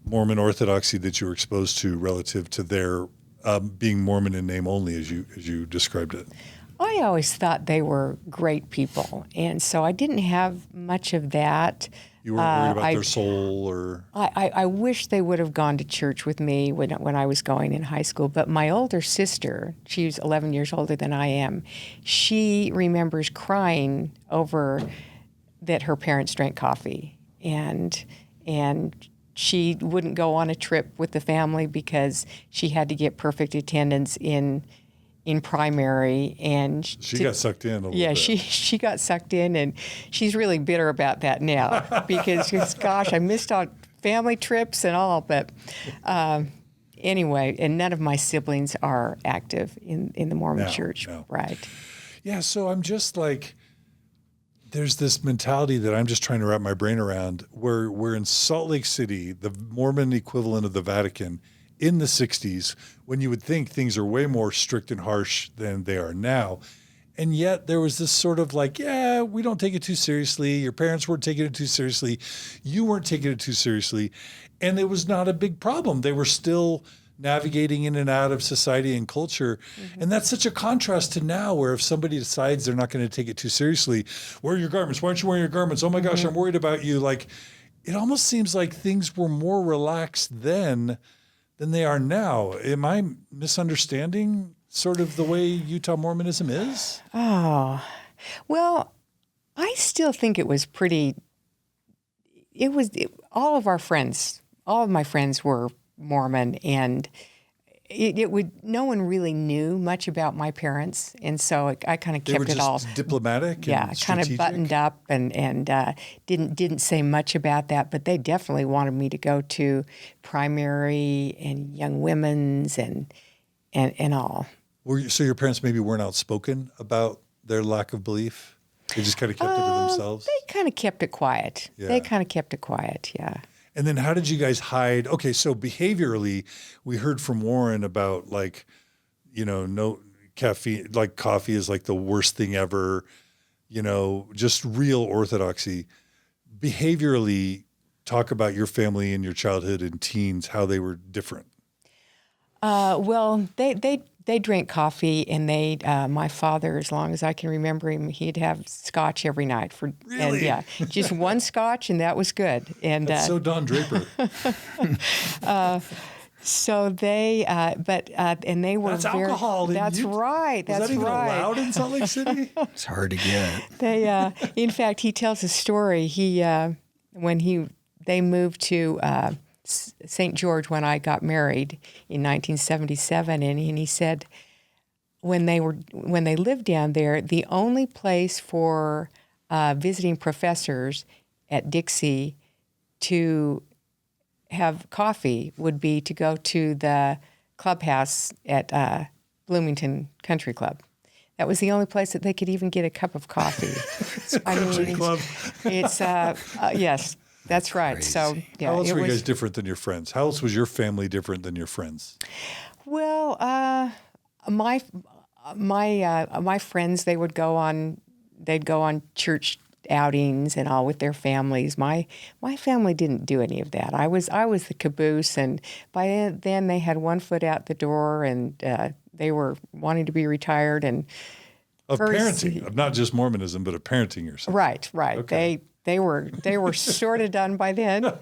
Mormon orthodoxy that you were exposed to relative to their being Mormon in name only, as you described it? I always thought they were great people, and so I didn't have much of that. You weren't worried about their soul, or? I wish they would have gone to church with me when I was going in high school, but my older sister, she's 11 years older than I am, she remembers crying over that her parents drank coffee, and she wouldn't go on a trip with the family because she had to get perfect attendance in in primary, and She got sucked in a little yeah, bit. she got sucked in, and she's really bitter about that now because gosh, I missed out family trips and all. But anyway, and none of my siblings are active in the Mormon No, Church, no. right? Yeah, so I'm just like, there's this mentality that I'm just trying to wrap my brain around. We're in Salt Lake City, the Mormon equivalent of the Vatican, in the 60s, when you would think things are way more strict and harsh than they are now. And yet there was this sort of like, yeah, we don't take it too seriously. Your parents weren't taking it too seriously. You weren't taking it too seriously. And it was not a big problem. They were still navigating in and out of society and culture. Mm-hmm. And that's such a contrast to now, where if somebody decides they're not going to take it too seriously, wear your garments. Why aren't you wearing your garments? Oh my gosh, I'm worried about you. Like, it almost seems like things were more relaxed then than they are now. Am I misunderstanding sort of the way Utah Mormonism is? Oh, well, I still think it was pretty. All of my friends were Mormon, and no one really knew much about my parents, and so I kind of They were kept it just all diplomatic. yeah, and kind of strategic? buttoned up, and didn't say much about that. But they definitely wanted me to go to primary and young women's and all. So your parents maybe weren't outspoken about their lack of belief? They just kind of kept it to themselves? They kind of kept it quiet. Yeah. They kind of kept it quiet. Yeah. And then how did you guys hide? Okay, so behaviorally, we heard from Warren about like, no caffeine, like coffee is like the worst thing ever, just real orthodoxy. Behaviorally, talk about your family and your childhood and teens, how they were different. Well, they drank coffee, and my father, as long as I can remember him, he'd have scotch every night and Really? yeah, just one scotch, and that was good. And That's so Don Draper. so they, and they were That's very. alcohol. That's right. Was That's that even right. allowed in Salt Lake City? It's hard to get. They, in fact, he tells a story. They moved to St. George when I got married in 1977, and he said when they lived down there, the only place for visiting professors at Dixie to have coffee would be to go to the clubhouse at Bloomington Country Club. That was the only place that they could even get a cup of coffee. Country club. It's yes, that's right. Crazy. So yeah, How else it were you was. guys different than your friends? How else was your family different than your friends? Well, my friends, they'd go on church outings and all with their families. My family didn't do any of that. I was the caboose, and by then they had one foot out the door, and they were wanting to be retired and Of very parenting, of not just Mormonism, but of parenting yourself. right. Okay. They were sort of done by then.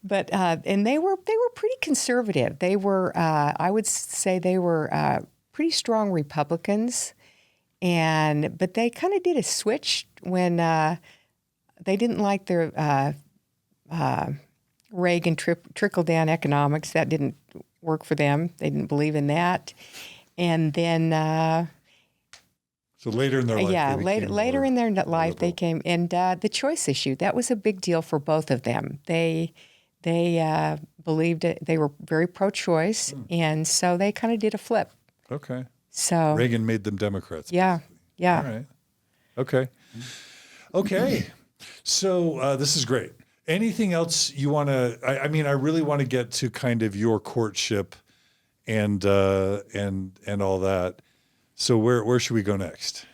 But and they were pretty conservative. They were I would say they were pretty strong Republicans, but they kind of did a switch when they didn't like their Reagan trickle down economics. That didn't work for them. They didn't believe in that, and then. So later in their life, Yeah, they became later more in their life liberal. they came, and the choice issue, that was a big deal for both of them. They believed it. They were very pro-choice, and so they kind of did a flip. Okay. So Reagan made them Democrats. yeah. All right. Okay. So this is great. Anything else you want to? I mean, I really want to get to kind of your courtship, and all that. So where should we go next?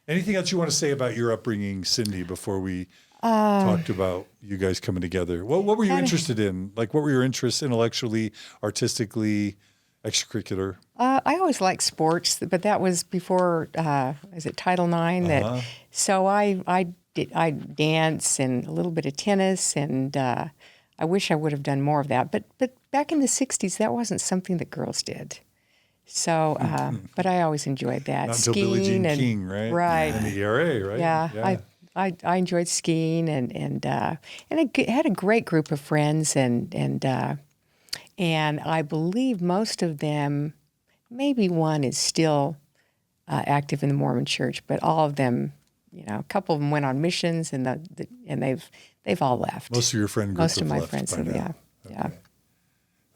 Anything else you want to say about your upbringing, Cindy, before we talked about you guys coming together? What were you interested in? Like, what were your interests intellectually, artistically, extracurricular? I always liked sports, but that was before is it Title IX? So I dance and a little bit of tennis, and I wish I would have done more of that. But back in the '60s, that wasn't something that girls did. So, but I always enjoyed that. Not until skiing Billie Jean and, King, right? Right. And the ERA, right? Yeah. I enjoyed skiing and I had a great group of friends and I believe most of them, maybe one is still active in the Mormon Church, but all of them, a couple of them went on missions, and they've all left. Most of your friend group Most have of my left friends by have, now. yeah.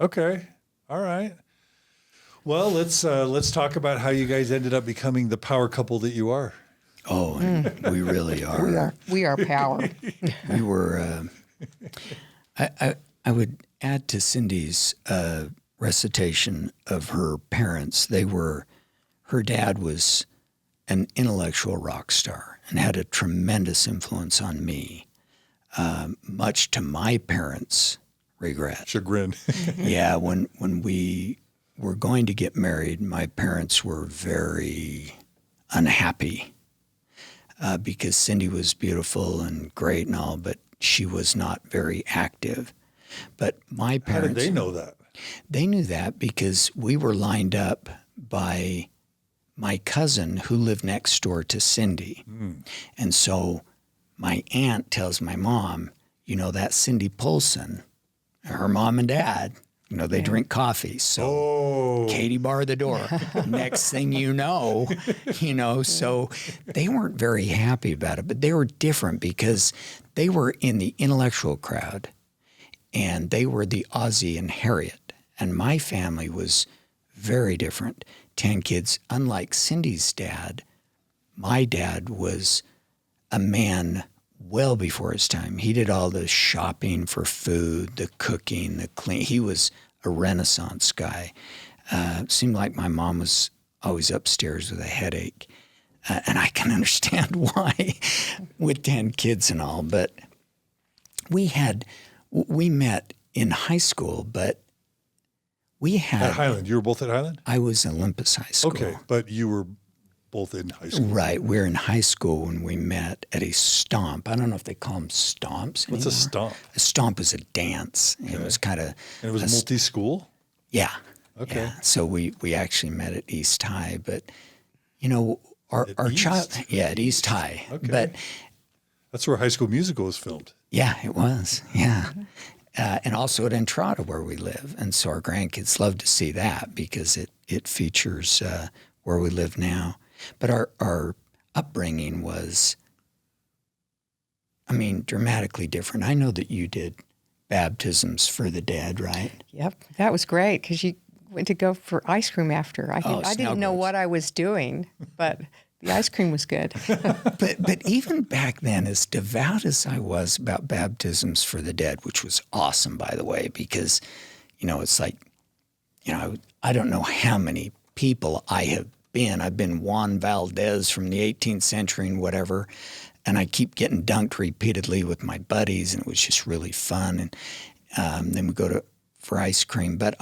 Okay. All right. Well, let's talk about how you guys ended up becoming the power couple that you are. Oh, and we really are. We are power. We were. I would add to Cindy's recitation of her parents. Her dad was an intellectual rock star and had a tremendous influence on me, much to my parents' regret. Chagrin. Yeah, when we were going to get married, my parents were very unhappy because Cindy was beautiful and great and all, but she was not very active. But my parents... How did they know that? They knew that because we were lined up by my cousin who lived next door to Cindy. And so my aunt tells my mom, that's Cindy Polson, her mom and dad, they drink coffee. So Katie barred the door. Next thing you know, so they weren't very happy about it, but they were different because they were in the intellectual crowd and they were the Ozzie and Harriet. And my family was very different. 10 kids. Unlike Cindy's dad, my dad was a man well before his time. He did all the shopping for food, the cooking, the clean. He was a Renaissance guy. Seemed like my mom was always upstairs with a headache. And I can understand why with 10 kids and all. But we met in high school, but we had... At Highland. You were both at Highland? I was in Olympus High School. Okay, but you were both in high school. Right. We were in high school when we met at a stomp. I don't know if they call them stomps anymore. What's a stomp? A stomp is a dance. Okay. It was kind of... And it was multi-school? Yeah. Okay. Yeah. So we actually met at East High, but, our child... Yeah, at East High. Okay. But... That's where High School Musical was filmed. Yeah, it was. Yeah. And also at Entrada where we live. And so our grandkids love to see that because it features where we live now. But our upbringing was, dramatically different. I know that you did baptisms for the dead, right? Yep, that was great because you went to go for ice cream after. I didn't know what I was doing, but the ice cream was good. But even back then, as devout as I was about baptisms for the dead, which was awesome, by the way, because, it's like, I don't know how many people I have been. I've been Juan Valdez from the 18th century and whatever, and I keep getting dunked repeatedly with my buddies, and it was just really fun. And then we go for ice cream. But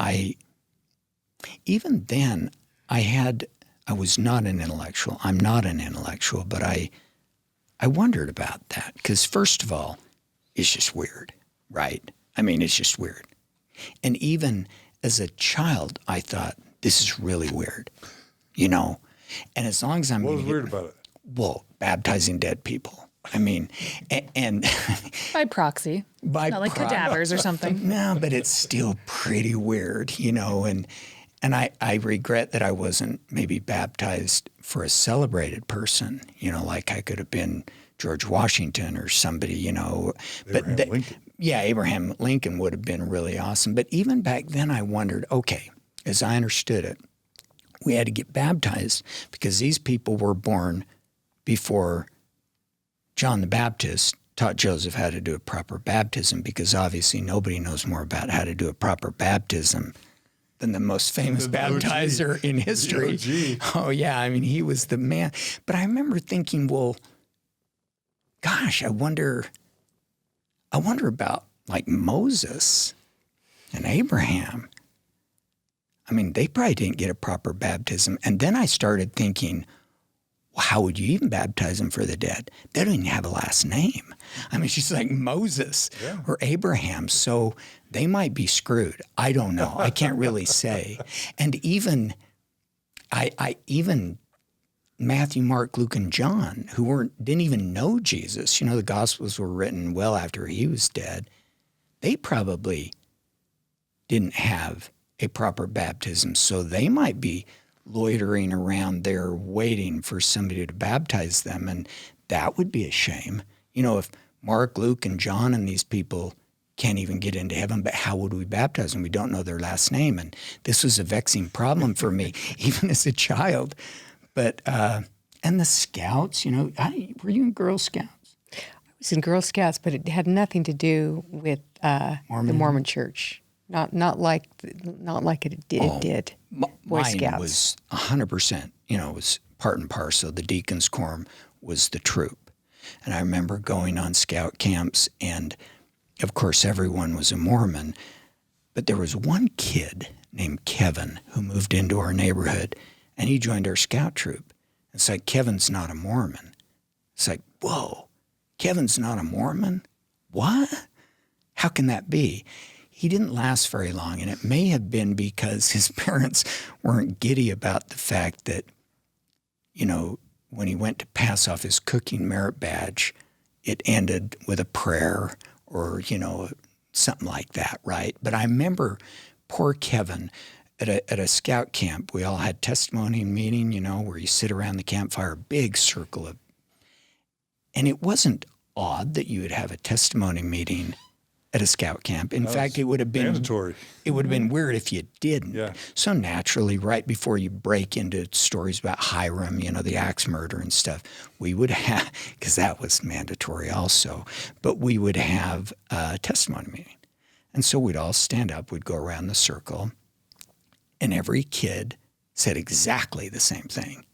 even then, I was not an intellectual. I'm not an intellectual, but I wondered about that because, first of all, it's just weird, right? It's just weird. And even as a child, I thought, this is really weird, And as long as I'm... What was weird about it? Well, baptizing dead people. And by proxy. Not like cadavers or something. No, but it's still pretty weird, And I regret that I wasn't maybe baptized for a celebrated person, like I could have been George Washington or somebody, Abraham Lincoln. Yeah, Abraham Lincoln would have been really awesome. But even back then I wondered, okay, as I understood it, we had to get baptized because these people were born before John the Baptist taught Joseph how to do a proper baptism because obviously nobody knows more about how to do a proper baptism than the most famous baptizer in history. Oh, yeah. He was the man. But I remember thinking, well, gosh, I wonder about like Moses and Abraham. They probably didn't get a proper baptism. And then I started thinking, well, how would you even baptize them for the dead? They don't even have a last name. It's just like Moses or Abraham. So they might be screwed. I don't know. I can't really say. And even Matthew, Mark, Luke, and John, who didn't even know Jesus, the Gospels were written well after he was dead. They probably didn't have a proper baptism. So they might be loitering around there waiting for somebody to baptize them. And that would be a shame. You know, if Mark, Luke, and John and these people can't even get into heaven, but how would we baptize them? We don't know their last name. And this was a vexing problem for me, even as a child. But, and the Scouts, you know, were you in Girl Scouts? I was in Girl Scouts, but it had nothing to do with the Mormon Church. Not like it did. Boy Mine Scouts was 100%, you know, it was part and parcel. The Deacon's Quorum was the troop. And I remember going on scout camps, and of course everyone was a Mormon, but there was one kid named Kevin who moved into our neighborhood, and he joined our scout troop. It's like, Kevin's not a Mormon. It's like, whoa, Kevin's not a Mormon? What? How can that be? He didn't last very long, and it may have been because his parents weren't giddy about the fact that, you know, when he went to pass off his cooking merit badge, it ended with a prayer or, you know, something like that, right? But I remember poor Kevin at a scout camp. We all had testimony meeting, you know, where you sit around the campfire, big circle of, and it wasn't odd that you would have a testimony meeting at a scout camp. In fact, it would have been mandatory. It would have been weird if you didn't. Yeah. So naturally, right before you break into stories about Hiram, you know, the axe murder and stuff, we would have, because that was mandatory also, but we would have a testimony meeting. And so we'd all stand up, we'd go around the circle, and every kid said exactly the same thing.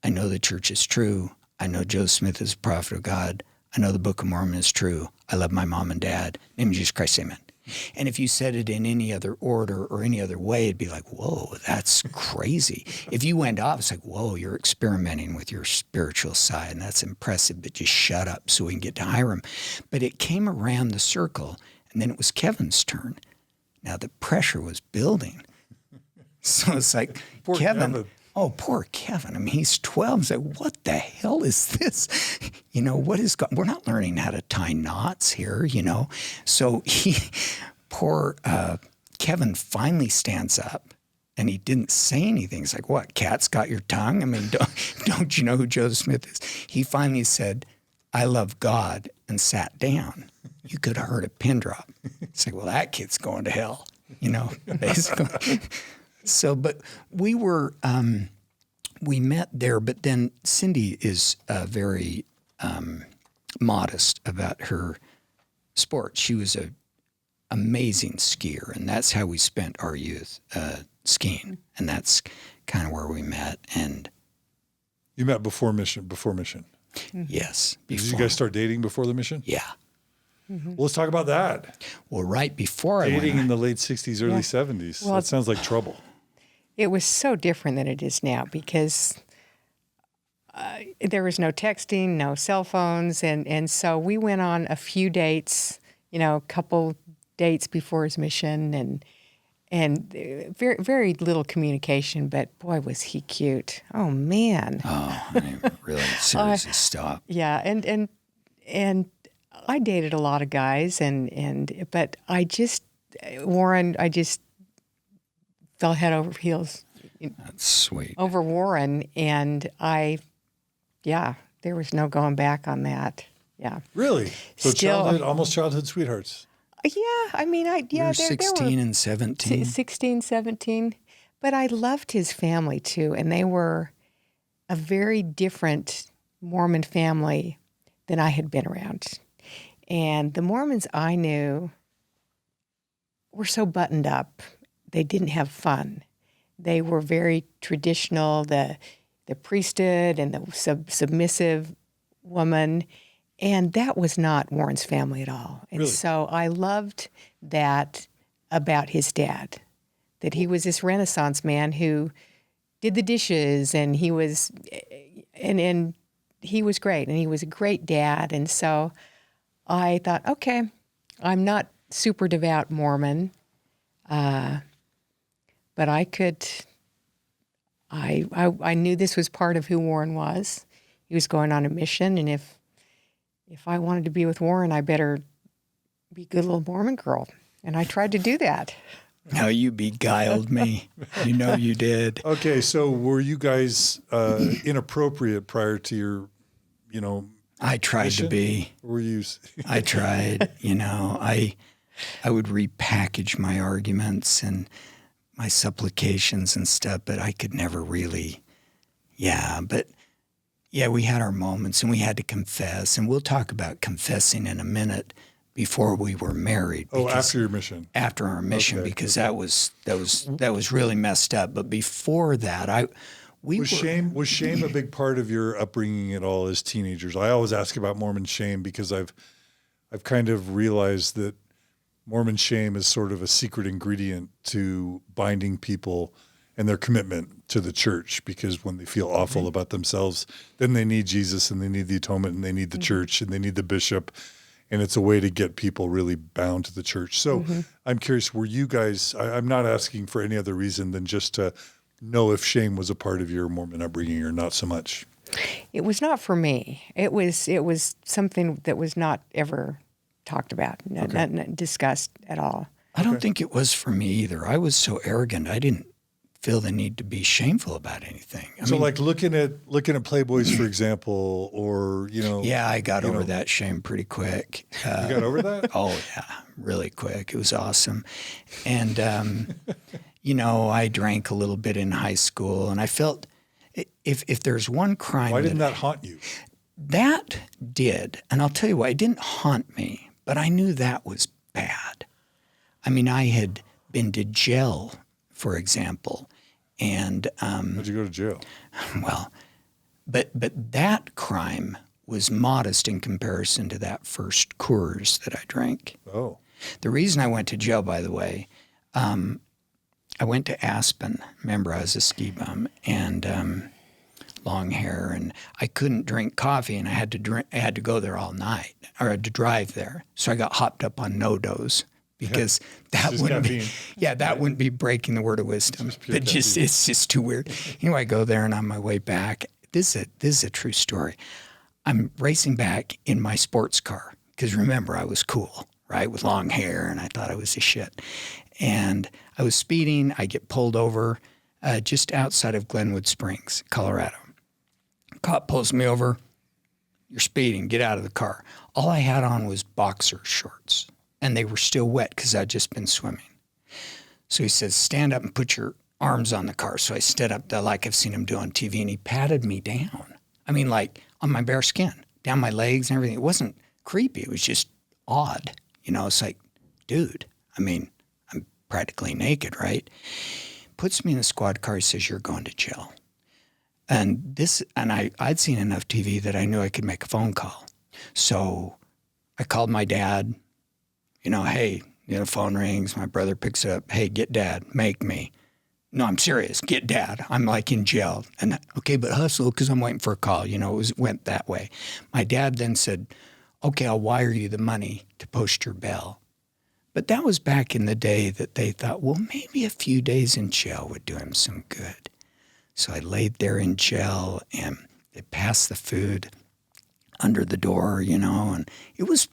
I know the church is true. I know Joseph Smith is a prophet of God. I know the Book of Mormon is true. I love my mom and dad. In the name of Jesus Christ, amen. And if you said it in any other order or any other way, it'd be like, whoa, that's crazy. If you went off, it's like, whoa, you're experimenting with your spiritual side, and that's impressive, but just shut up so we can get to Hiram. But it came around the circle, and then it was Kevin's turn. Now the pressure was building. So it's like, Poor Kevin. Oh, poor Kevin. I mean, he's 12. It's like, what the hell is this? You know, we're not learning how to tie knots here, you know? So poor Kevin finally stands up, and he didn't say anything. He's like, what, cat's got your tongue? I mean, don't you know who Joseph Smith is? He finally said, I love God, and sat down. You could have heard a pin drop. It's like, well, that kid's going to hell, you know, basically. So, but we were, we met there, but then Cindy is very modest about her sport. She was an amazing skier, and that's how we spent our youth, skiing. And that's kind of where we met. And You met before mission. yes. Did you guys start dating before the mission? Yeah. Well, let's talk about that. Well, right before I Dating went, in the late 60s, early 70s. Well, that sounds like trouble. It was so different than it is now because there was no texting, no cell phones, and so we went on a few dates, you know, a couple dates before his mission, and very very little communication. But boy, was he cute! Oh man! oh, I mean, really seriously stop. Yeah, and I dated a lot of guys, but Warren, I just fell head over heels That's sweet. over Warren, and there was no going back on that. Yeah. Really? So Still- almost childhood sweethearts. Yeah, I mean, We were there 16 were and 17. 16, 17, but I loved his family too, and they were a very different Mormon family than I had been around. And the Mormons I knew were so buttoned up. They didn't have fun. They were very traditional, the priesthood and the submissive woman. And that was not Warren's family at all. And Really? so I loved that about his dad, that he was this Renaissance man who did the dishes, and he was great, and he was a great dad. And so I thought, okay, I'm not super devout Mormon, but I knew this was part of who Warren was. He was going on a mission, and if I wanted to be with Warren, I better be a good little Mormon girl. And I tried to do that. How you beguiled me. You know you did. Okay, so were you guys inappropriate prior to your, I tried mission? to be. Were you? I tried, I would repackage my arguments and my supplications and stuff, but I could never really, we had our moments and we had to confess, and we'll talk about confessing in a minute before we were married. Oh, after your mission. After our mission, Okay, because okay. that was really messed up. But before that, Was shame a big part of your upbringing at all as teenagers? I always ask about Mormon shame because I've kind of realized that Mormon shame is sort of a secret ingredient to binding people and their commitment to the church, because when they feel awful about themselves, then they need Jesus and they need the atonement and they need the church and they need the bishop. And it's a way to get people really bound to the church. So I'm curious, were you guys, I'm not asking for any other reason than just to know if shame was a part of your Mormon upbringing or not so much. It was not for me. It was something that was not ever talked about, not discussed at all. I don't think it was for me either. I was so arrogant. I didn't feel the need to be shameful about anything. I mean, like looking at Playboys, for example, or, yeah, I got over that shame pretty quick. You got over that? Oh, yeah, really quick. It was awesome. And, I drank a little bit in high school, and I felt if there's one crime. Why didn't that haunt you? That did. And I'll tell you why. It didn't haunt me, but I knew that was bad. I mean, I had been to jail, for example. And How'd you go to jail? well, but that crime was modest in comparison to that first Coors that I drank. Oh. The reason I went to jail, by the way, I went to Aspen. Remember, I was a ski bum and long hair, and I couldn't drink coffee, and I had to go there all night, or I had to drive there. So I got hopped up on no-dos. Because that wouldn't be breaking the word of wisdom. It's just too weird. Anyway, I go there, and on my way back, this is a true story. I'm racing back in my sports car because remember I was cool, right, with long hair, and I thought I was the shit. And I was speeding. I get pulled over just outside of Glenwood Springs, Colorado. Cop pulls me over. You're speeding. Get out of the car. All I had on was boxer shorts. And they were still wet because I'd just been swimming. So he says, stand up and put your arms on the car. So I stood up like I've seen him do on TV, and he patted me down. I mean, like on my bare skin, down my legs and everything. It wasn't creepy. It was just odd. It's like, dude, I mean, I'm practically naked, right? Puts me in the squad car. He says, you're going to jail. And I'd seen enough TV that I knew I could make a phone call. So I called my dad. Hey, phone rings. My brother picks it up. Hey, get dad. Make me. No, I'm serious. Get dad. I'm like in jail. And okay, but hustle because I'm waiting for a call. It went that way. My dad then said, okay, I'll wire you the money to post your bail. But that was back in the day that they thought, well, maybe a few days in jail would do him some good. So I laid there in jail, and they passed the food under the door, and it was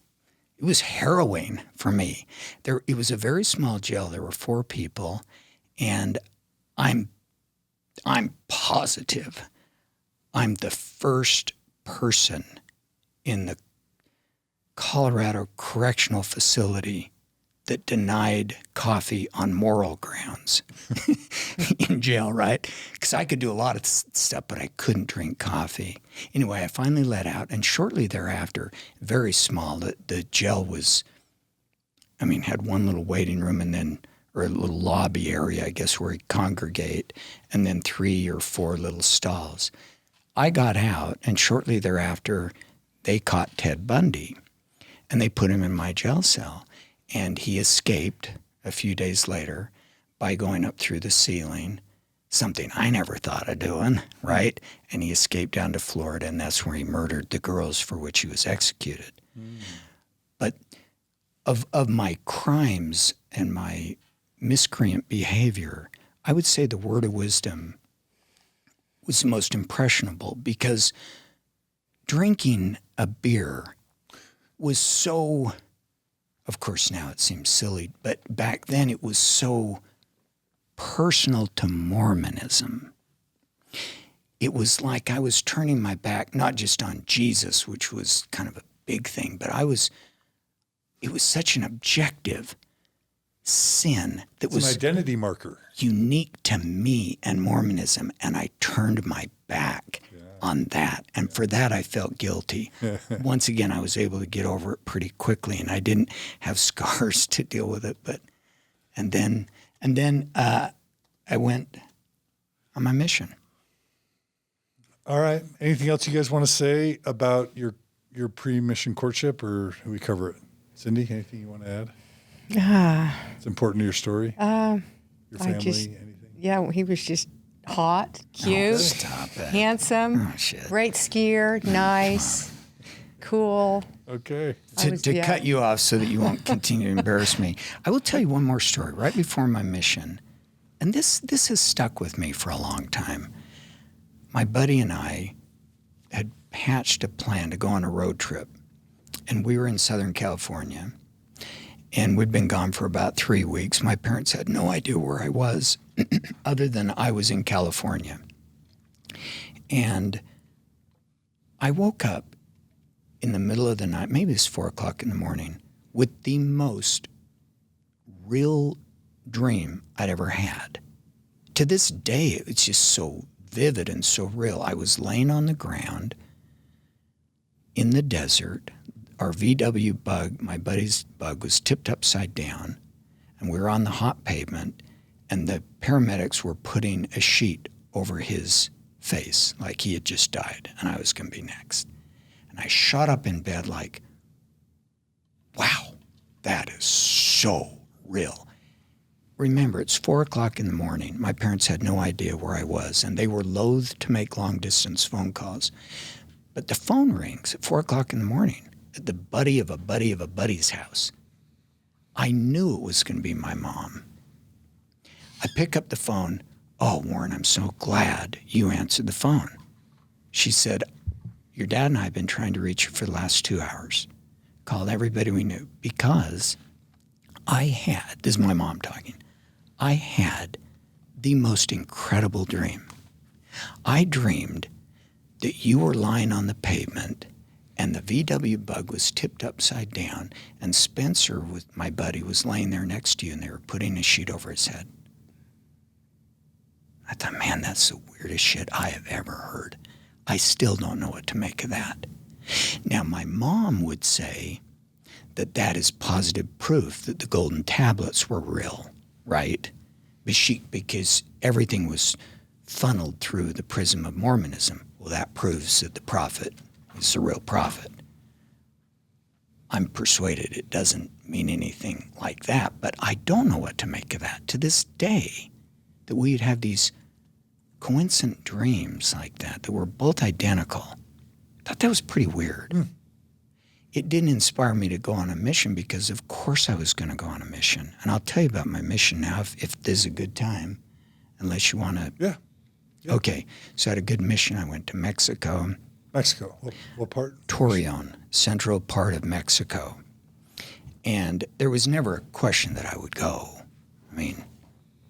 harrowing for me. It was a very small jail. There were 4 people, and I'm positive I'm the first person in the Colorado Correctional Facility that denied coffee on moral grounds in jail, right? Because I could do a lot of stuff, but I couldn't drink coffee. Anyway, I finally let out, and shortly thereafter, very small, the jail had one little waiting room or a little lobby area, I guess, where he'd congregate, and then 3 or 4 little stalls. I got out, and shortly thereafter, they caught Ted Bundy, and they put him in my jail cell. And he escaped a few days later by going up through the ceiling, something I never thought of doing, right? And he escaped down to Florida, and that's where he murdered the girls for which he was executed. But of my crimes and my miscreant behavior, I would say the word of wisdom was the most impressionable, because drinking a beer was so... Of course, now it seems silly, but back then it was so personal to Mormonism, it was like I was turning my back not just on Jesus, which was kind of a big thing, but it was such an objective sin that It's was an identity marker. unique to me and Mormonism, and I turned my back on that. And for that, I felt guilty. Once again, I was able to get over it pretty quickly, and I didn't have scars to deal with it. And then I went on my mission. All right. Anything else you guys want to say about your pre-mission courtship, or do we cover it? Cindy, anything you want to add? It's important to your story? Your family, anything? Yeah, he was just hot, cute, Stop it. handsome, Oh, shit. great skier, nice, cool. Okay. To cut you off so that you won't continue to embarrass me, I will tell you one more story right before my mission. And this has stuck with me for a long time. My buddy and I had hatched a plan to go on a road trip. And we were in Southern California. And we'd been gone for about 3 weeks. My parents had no idea where I was other than I was in California. And I woke up in the middle of the night, maybe it's 4 o'clock in the morning, with the most real dream I'd ever had. To this day, it's just so vivid and so real. I was laying on the ground in the desert. Our VW bug, my buddy's bug, was tipped upside down, and we were on the hot pavement, and the paramedics were putting a sheet over his face like he had just died, and I was going to be next. And I shot up in bed like, wow, that is so real. Remember, it's 4 o'clock in the morning. My parents had no idea where I was, and they were loath to make long-distance phone calls. But the phone rings at 4 o'clock in the morning at the buddy of a buddy of a buddy's house. I knew it was going to be my mom. I pick up the phone. Oh, Warren, I'm so glad you answered the phone. She said, your dad and I have been trying to reach you for the last 2 hours. Called everybody we knew because I had, this is my mom talking, I had the most incredible dream. I dreamed that you were lying on the pavement and the VW bug was tipped upside down and Spencer, with my buddy, was laying there next to you and they were putting a sheet over his head. I thought, man, that's the weirdest shit I have ever heard. I still don't know what to make of that. Now, my mom would say that that is positive proof that the golden tablets were real, right? Because everything was funneled through the prism of Mormonism. Well, that proves that the prophet is the real prophet. I'm persuaded it doesn't mean anything like that, but I don't know what to make of that. To this day, that we'd have these coincident dreams like that were both identical. I thought that was pretty weird. It didn't inspire me to go on a mission because, of course, I was going to go on a mission. And I'll tell you about my mission now if this is a good time, unless you want to. Yeah. Okay. So I had a good mission. I went to Mexico. Mexico. What part? Torreon, central part of Mexico. And there was never a question that I would go. I mean,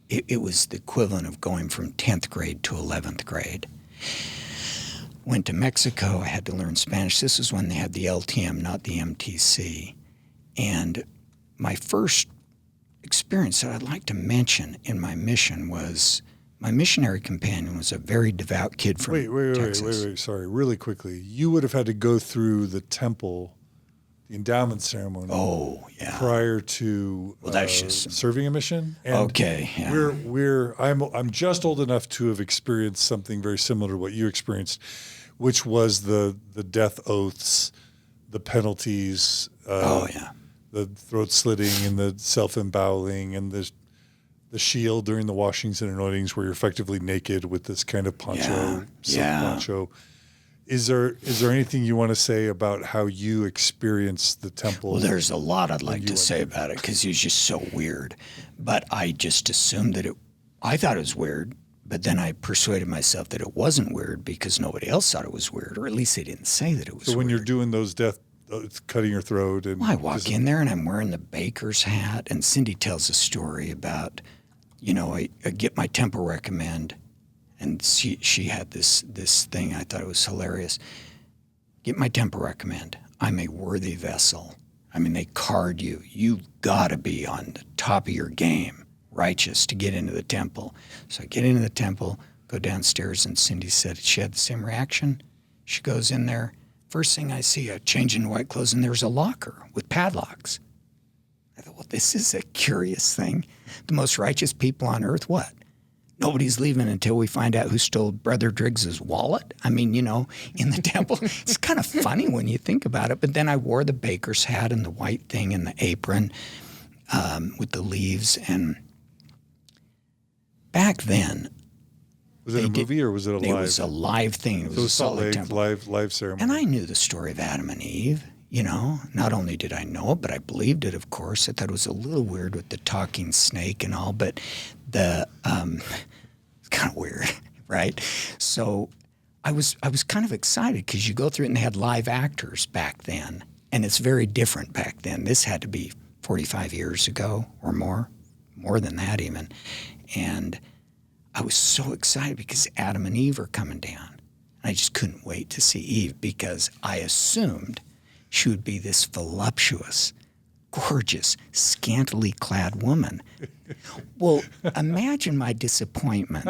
it was the equivalent of going from 10th grade to 11th grade. Went to Mexico. I had to learn Spanish. This is when they had the LTM, not the MTC. And my first experience that I'd like to mention in my mission was my missionary companion was a very devout kid from Texas. Wait. Sorry, really quickly. You would have had to go through the temple, the endowment ceremony. Oh, yeah. Prior to that's just serving a mission. And okay. Yeah. I'm just old enough to have experienced something very similar to what you experienced, which was the death oaths, the penalties. The throat slitting and the self-emboweling and the shield during the washings and anointings where you're effectively naked with this kind of poncho, silk poncho. Is there anything you want to say about how you experienced the temple? Well, there's a lot I'd like to say about it because it was just so weird. But I just assumed that I thought it was weird, but then I persuaded myself that it wasn't weird because nobody else thought it was weird, or at least they didn't say that it was weird. So when you're doing those cutting your throat. And I walk in there and I'm wearing the baker's hat, and Cindy tells a story about, I get my temple recommend, and she had this thing. I thought it was hilarious. Get my temple recommend. I'm a worthy vessel. I mean, they card you. You got to be on the top of your game, righteous, to get into the temple. So I get into the temple, go downstairs, and Cindy said she had the same reaction. She goes in there. First thing I see, I change into white clothes, and there's a locker with padlocks. I thought, well, this is a curious thing. The most righteous people on earth, what? Nobody's leaving until we find out who stole Brother Driggs's wallet. I mean, in the temple. It's kind of funny when you think about it. But then I wore the baker's hat and the white thing and the apron with the leaves. And back then, was it a movie or was it a live? It was a live thing. It was a Salt solid Lake temple. live ceremony. And I knew the story of Adam and Eve. Not only did I know it, but I believed it, of course. I thought it was a little weird with the talking snake and all, but it's kind of weird, right? So I was kind of excited because you go through it and they had live actors back then, and it's very different back then. This had to be 45 years ago or more than that even. And I was so excited because Adam and Eve are coming down. And I just couldn't wait to see Eve because I assumed she would be this voluptuous, gorgeous, scantily clad woman. Well, imagine my disappointment.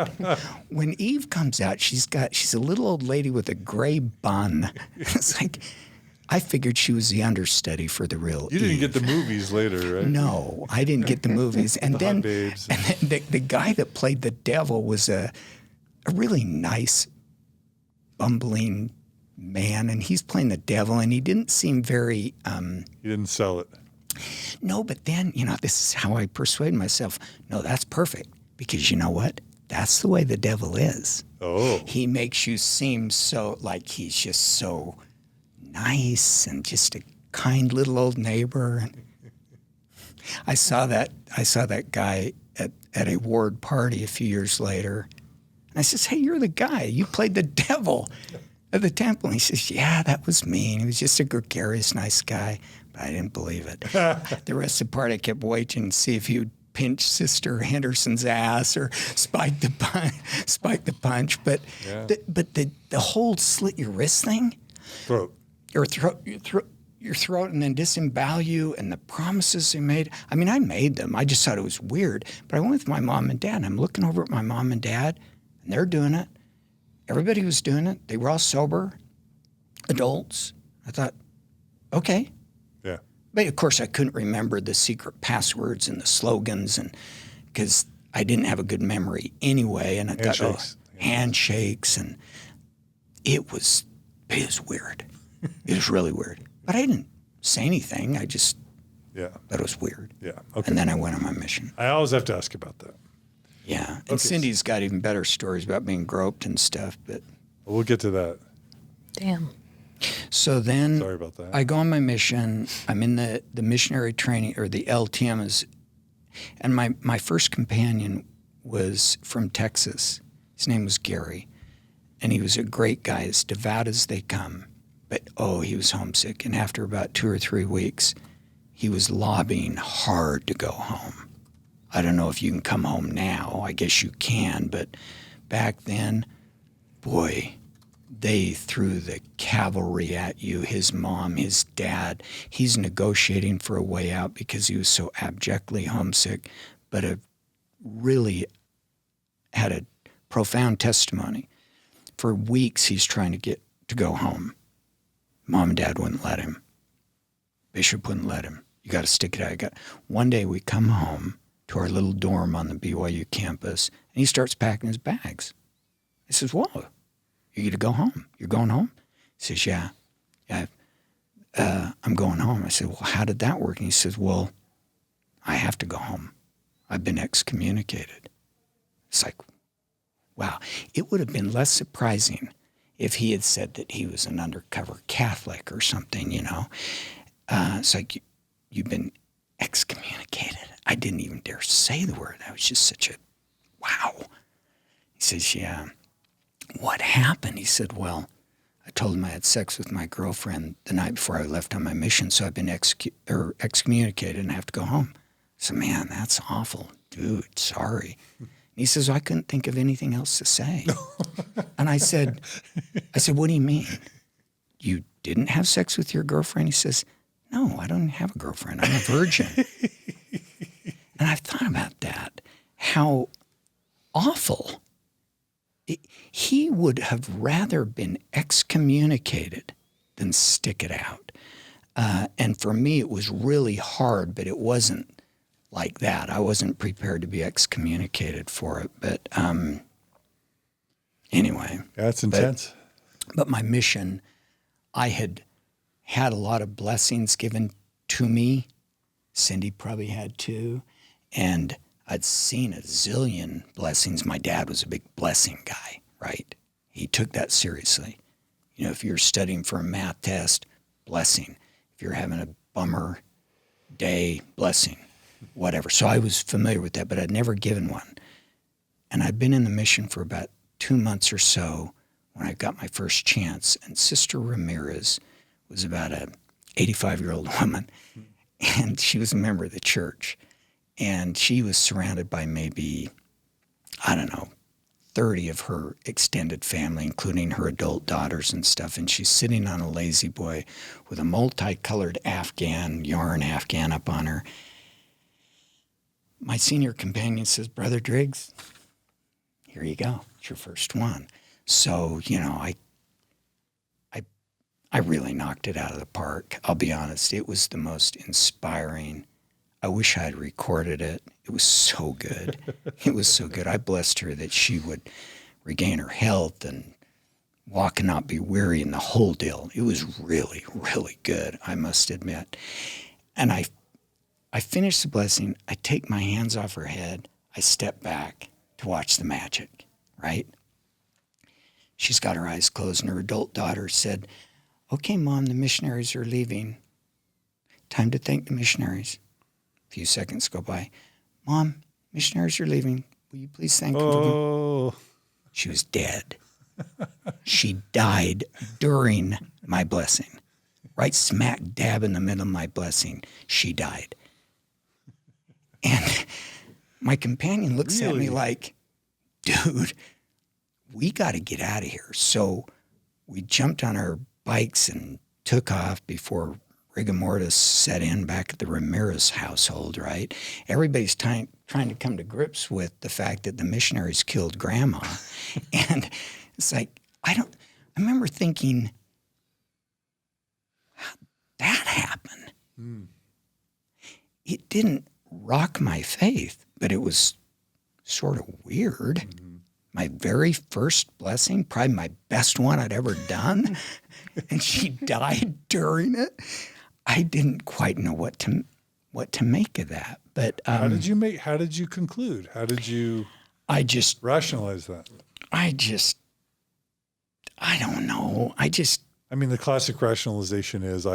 When Eve comes out, she's a little old lady with a gray bun. It's like, I figured she was the understudy for the real You didn't Eve. get the movies later, right? No, I didn't get the movies. And then, hot babes. and then the guy that played the devil was a really nice, bumbling man, and he's playing the devil, and he didn't seem very... You didn't sell it. No, but then, this is how I persuade myself. No, that's perfect, because you know what? That's the way the devil is. Oh. He makes you seem so like he's just so nice and just a kind little old neighbor. And I saw that guy at a ward party a few years later, and I says, "Hey, you're the guy. You played the devil at the temple." And he says, "Yeah, that was me." And he was just a gregarious, nice guy, but I didn't believe it. The rest of the party, I kept waiting to see if he would pinch Sister Henderson's ass or spike the punch. But Yeah. the whole slit your wrist thing, Throat. or your throat, and then disembowel you, and the promises they made. I mean, I made them. I just thought it was weird. But I went with my mom and dad, and I'm looking over at my mom and dad, and they're doing it. Everybody was doing it. They were all sober adults. I thought, okay. Yeah. But of course, I couldn't remember the secret passwords and the slogans, and because I didn't have a good memory anyway. And I thought, Handshakes. handshakes, and it was weird. It was really weird. But I didn't say anything. I just Yeah. thought it was weird. Yeah. Okay. And then I went on my mission. I always have to ask about that. Yeah. And Okay. Cindy's got even better stories about being groped and stuff. But We'll get to that. Damn. so then Sorry about that. I go on my mission. I'm in the missionary training, or the LTM and my first companion was from Texas. His name was Gary. And he was a great guy, as devout as they come. But, he was homesick. And after about 2 or 3 weeks, he was lobbying hard to go home. I don't know if you can come home now. I guess you can. But back then, boy, they threw the cavalry at you. His mom, his dad. He's negotiating for a way out because he was so abjectly homesick. But really had a profound testimony. For weeks, he's trying to get to go home. Mom and Dad wouldn't let him. Bishop wouldn't let him. You got to stick it out. One day we come home to our little dorm on the BYU campus, and he starts packing his bags. He says, "Whoa, you get to go home? You're going home?" He says, "Yeah, I'm going home." I said, "Well, how did that work?" And he says, "Well, I have to go home. I've been excommunicated." It's like, wow. It would have been less surprising if he had said that he was an undercover Catholic or something, It's like, you've been excommunicated. I didn't even dare say the word. That was just such a, wow. He says, "Yeah. What happened?" He said, "Well, I told him I had sex with my girlfriend the night before I left on my mission, so I've been excommunicated and I have to go home." I said, "Man, that's awful. dude, sorry. And he says, I couldn't think of anything else to say. And I said, what do you mean? You didn't have sex with your girlfriend? He says, no, I don't have a girlfriend. I'm a virgin. And I've thought about that, how awful. He would have rather been excommunicated than stick it out. And for me, it was really hard, but it wasn't like that. I wasn't prepared to be excommunicated for it. But anyway. That's intense. But my mission, I had a lot of blessings given to me. Cindy probably had too. And I'd seen a zillion blessings. My dad was a big blessing guy, right? He took that seriously. You know, if you're studying for a math test, blessing. If you're having a bummer day, blessing, whatever. So I was familiar with that, but I'd never given one. And I'd been in the mission for about 2 months or so when I got my first chance. And Sister Ramirez was about a 85-year-old woman, and she was a member of the church. And she was surrounded by maybe, 30 of her extended family, including her adult daughters and stuff. And she's sitting on a lazy boy with a multicolored yarn Afghan up on her. My senior companion says, Brother Driggs, here you go. It's your first one. So, I really knocked it out of the park. I'll be honest. It was the most inspiring. I wish I had recorded it. It was so good. It was so good. I blessed her that she would regain her health and walk and not be weary and the whole deal. It was really, really good, I must admit. And I finished the blessing. I take my hands off her head. I step back to watch the magic, right? She's got her eyes closed, and her adult daughter said, okay, Mom, the missionaries are leaving. Time to thank the missionaries. A few seconds go by. Mom, missionaries are leaving. Will you please thank them? Oh. She was dead. She died during my blessing. Right smack dab in the middle of my blessing, she died. And my companion looks at me like, dude, we got to get out of here. So we jumped on our bikes and took off before rigor mortis set in back at the Ramirez household, right? Everybody's trying to come to grips with the fact that the missionaries killed Grandma. And it's like, I remember thinking, how'd that happen? It didn't rock my faith, but it was sort of weird. Mm-hmm. My very first blessing, probably my best one I'd ever done, and she died during it. I didn't quite know what to make of that. But how did you conclude? How did you rationalize that? I don't know. I mean, the classic rationalization is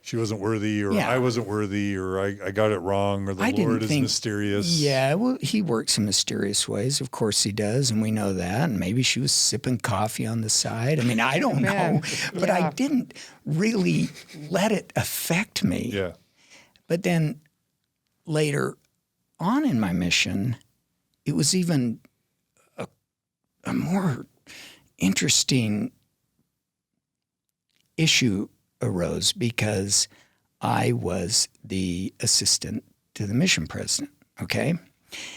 she wasn't worthy, or I wasn't worthy, or I got it wrong, or the Lord is mysterious. Yeah, well, he works in mysterious ways. Of course he does, and we know that. And maybe she was sipping coffee on the side. I mean, I don't know. But I didn't really let it affect me. Yeah. But then later on in my mission, it was even a more interesting issue arose because I was the assistant to the mission president, okay?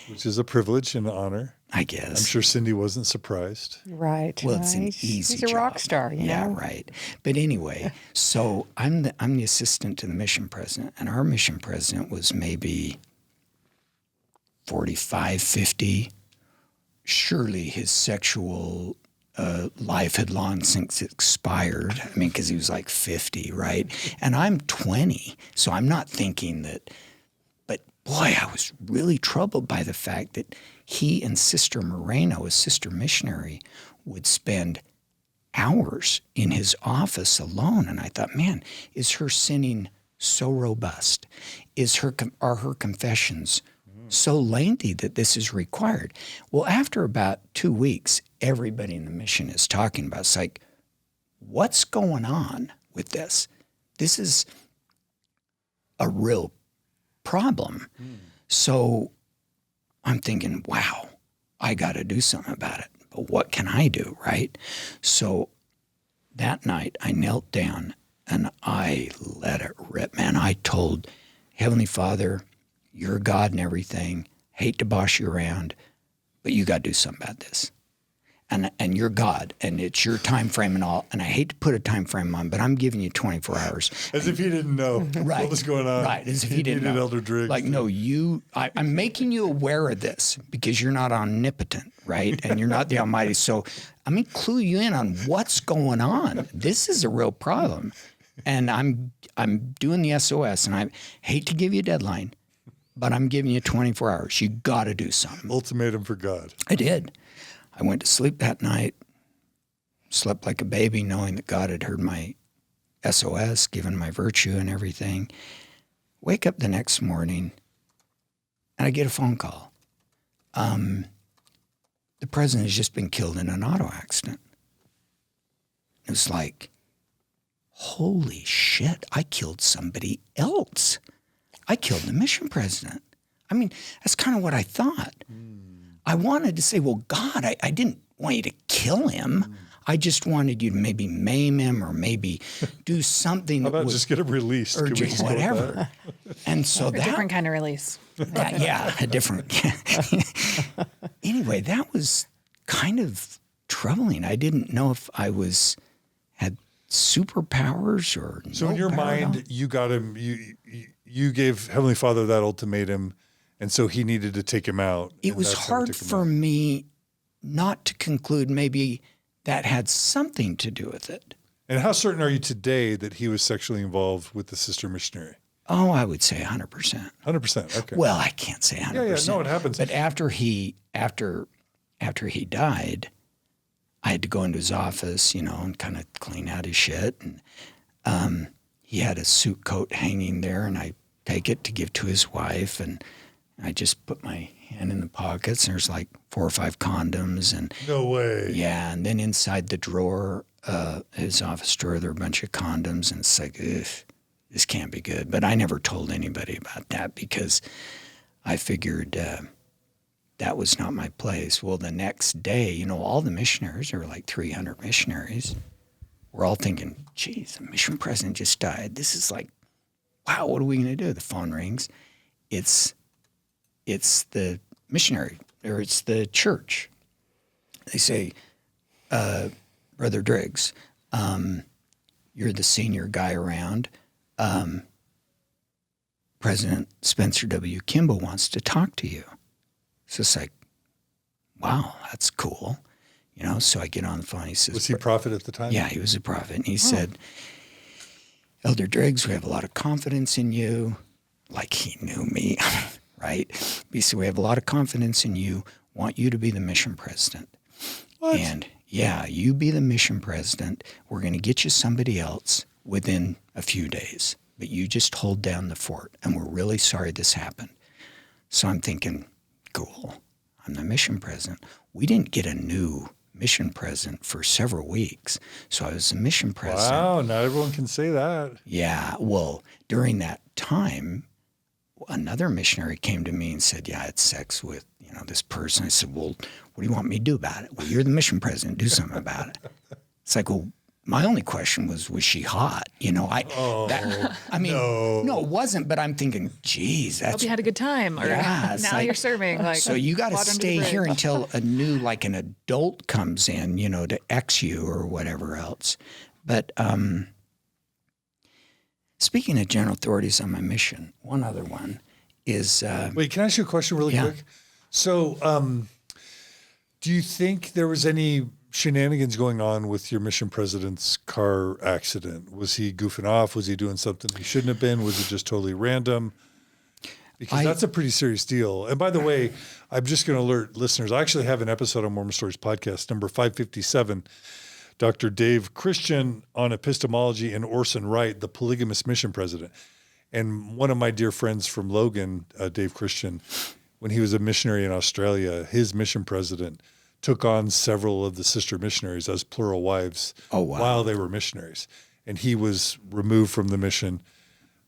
Which is a privilege and an honor. I guess. I'm sure Cindy wasn't surprised. Right. Well, it's an easy She's a job. rock star, you know? Right. But anyway, so I'm the assistant to the mission president, and our mission president was maybe 45, 50. Surely his sexual life had long since expired. I mean, because he was like 50, right? And I'm 20, so I'm not thinking that. But boy, I was really troubled by the fact that he and Sister Moreno, his sister missionary, would spend hours in his office alone. And I thought, man, is her sinning so robust? Are her confessions so lengthy that this is required? Well, after about 2 weeks, everybody in the mission is talking about it. It's like, what's going on with this? This is a real problem. So I'm thinking, wow, I got to do something about it. But what can I do, right? So that night I knelt down and I let it rip, man. I told Heavenly Father, you're God and everything. Hate to boss you around, but you got to do something about this. And you're God, and it's your time frame and all. And I hate to put a time frame on, but I'm giving you 24 hours. As if he didn't know Right. what was going on. Right, as if he didn't needed know. Elder Driggs. Like, no, I'm making you aware of this because you're not omnipotent, right? And you're not the Almighty. So I'm going to clue you in on what's going on. This is a real problem. And I'm doing the SOS, and I hate to give you a deadline, but I'm giving you 24 hours. You got to do something. Ultimatum for God. I did. I went to sleep that night, slept like a baby, knowing that God had heard my SOS, given my virtue and everything. Wake up the next morning, and I get a phone call. The president has just been killed in an auto accident. It was like, holy shit, I killed somebody else. I killed the mission president. I mean, that's kind of what I thought. I wanted to say, well, God, I didn't want you to kill him. I just wanted you to maybe maim him or maybe do something. How about just get him released? Or Can we just go with that? whatever. And so A different kind of release. a different. Anyway, that was kind of troubling. I didn't know if I had superpowers or So no in your power at all. mind, you got him. You gave Heavenly Father that ultimatum, and so he needed to take him out. It and was that's how he hard took him for out. me not to conclude maybe that had something to do with it. And how certain are you today that he was sexually involved with the sister missionary? Oh, I would say 100%. 100%. Okay. Well, I can't say 100%. Yeah. No, it happens. But after he died, I had to go into his office, and kind of clean out his shit. And he had a suit coat hanging there, and I take it to give to his wife, and I just put my hand in the pockets, and there's like 4 or 5 condoms, and No way. yeah, and then inside the drawer, his office drawer, there are a bunch of condoms, and it's like, ugh, this can't be good. But I never told anybody about that because I figured that was not my place. Well, the next day, all the missionaries, there were like 300 missionaries, we're all thinking, geez, the mission president just died. This is like, wow, what are we going to do? The phone rings. It's the missionary, or it's the church. They say, Brother Driggs, you're the senior guy around. President Spencer W. Kimball wants to talk to you. So it's like, wow, that's cool. So I get on the phone. He says, Was he a prophet at the time? yeah, he was a prophet. And he said, Elder Driggs, we have a lot of confidence in you. Like he knew me, right? He said, we have a lot of confidence in you, want you to be the mission president. What? And yeah, you be the mission president. We're going to get you somebody else within a few days. But you just hold down the fort. And we're really sorry this happened. So I'm thinking, cool, I'm the mission president. We didn't get a new mission president for several weeks. So I was the mission president. Wow, not everyone can say that. Yeah, well, during that time, another missionary came to me and said, yeah, I had sex with, this person. I said, well, what do you want me to do about it? Well, you're the mission president. Do something about it. It's like, well, my only question was she hot? No, it wasn't, but I'm thinking, geez, Hope that's, you had a good time. Or Yeah, it's now like- you're serving. Like, so you got to water under the stay here bridge. until an adult comes in, to X you or whatever else. But speaking of general authorities on my mission, one other one is Wait, can I ask you a question really Yeah. quick? So, do you think there was any shenanigans going on with your mission president's car accident? Was he goofing off? Was he doing something he shouldn't have been? Was it just totally random? Because that's a pretty serious deal. And by the way, I'm just going to alert listeners. I actually have an episode on Mormon Stories podcast, number 557, Dr. Dave Christian on epistemology and Orson Wright, the polygamous mission president. And one of my dear friends from Logan, Dave Christian, when he was a missionary in Australia, his mission president took on several of the sister missionaries as plural wives Oh, wow. while they were missionaries. And he was removed from the mission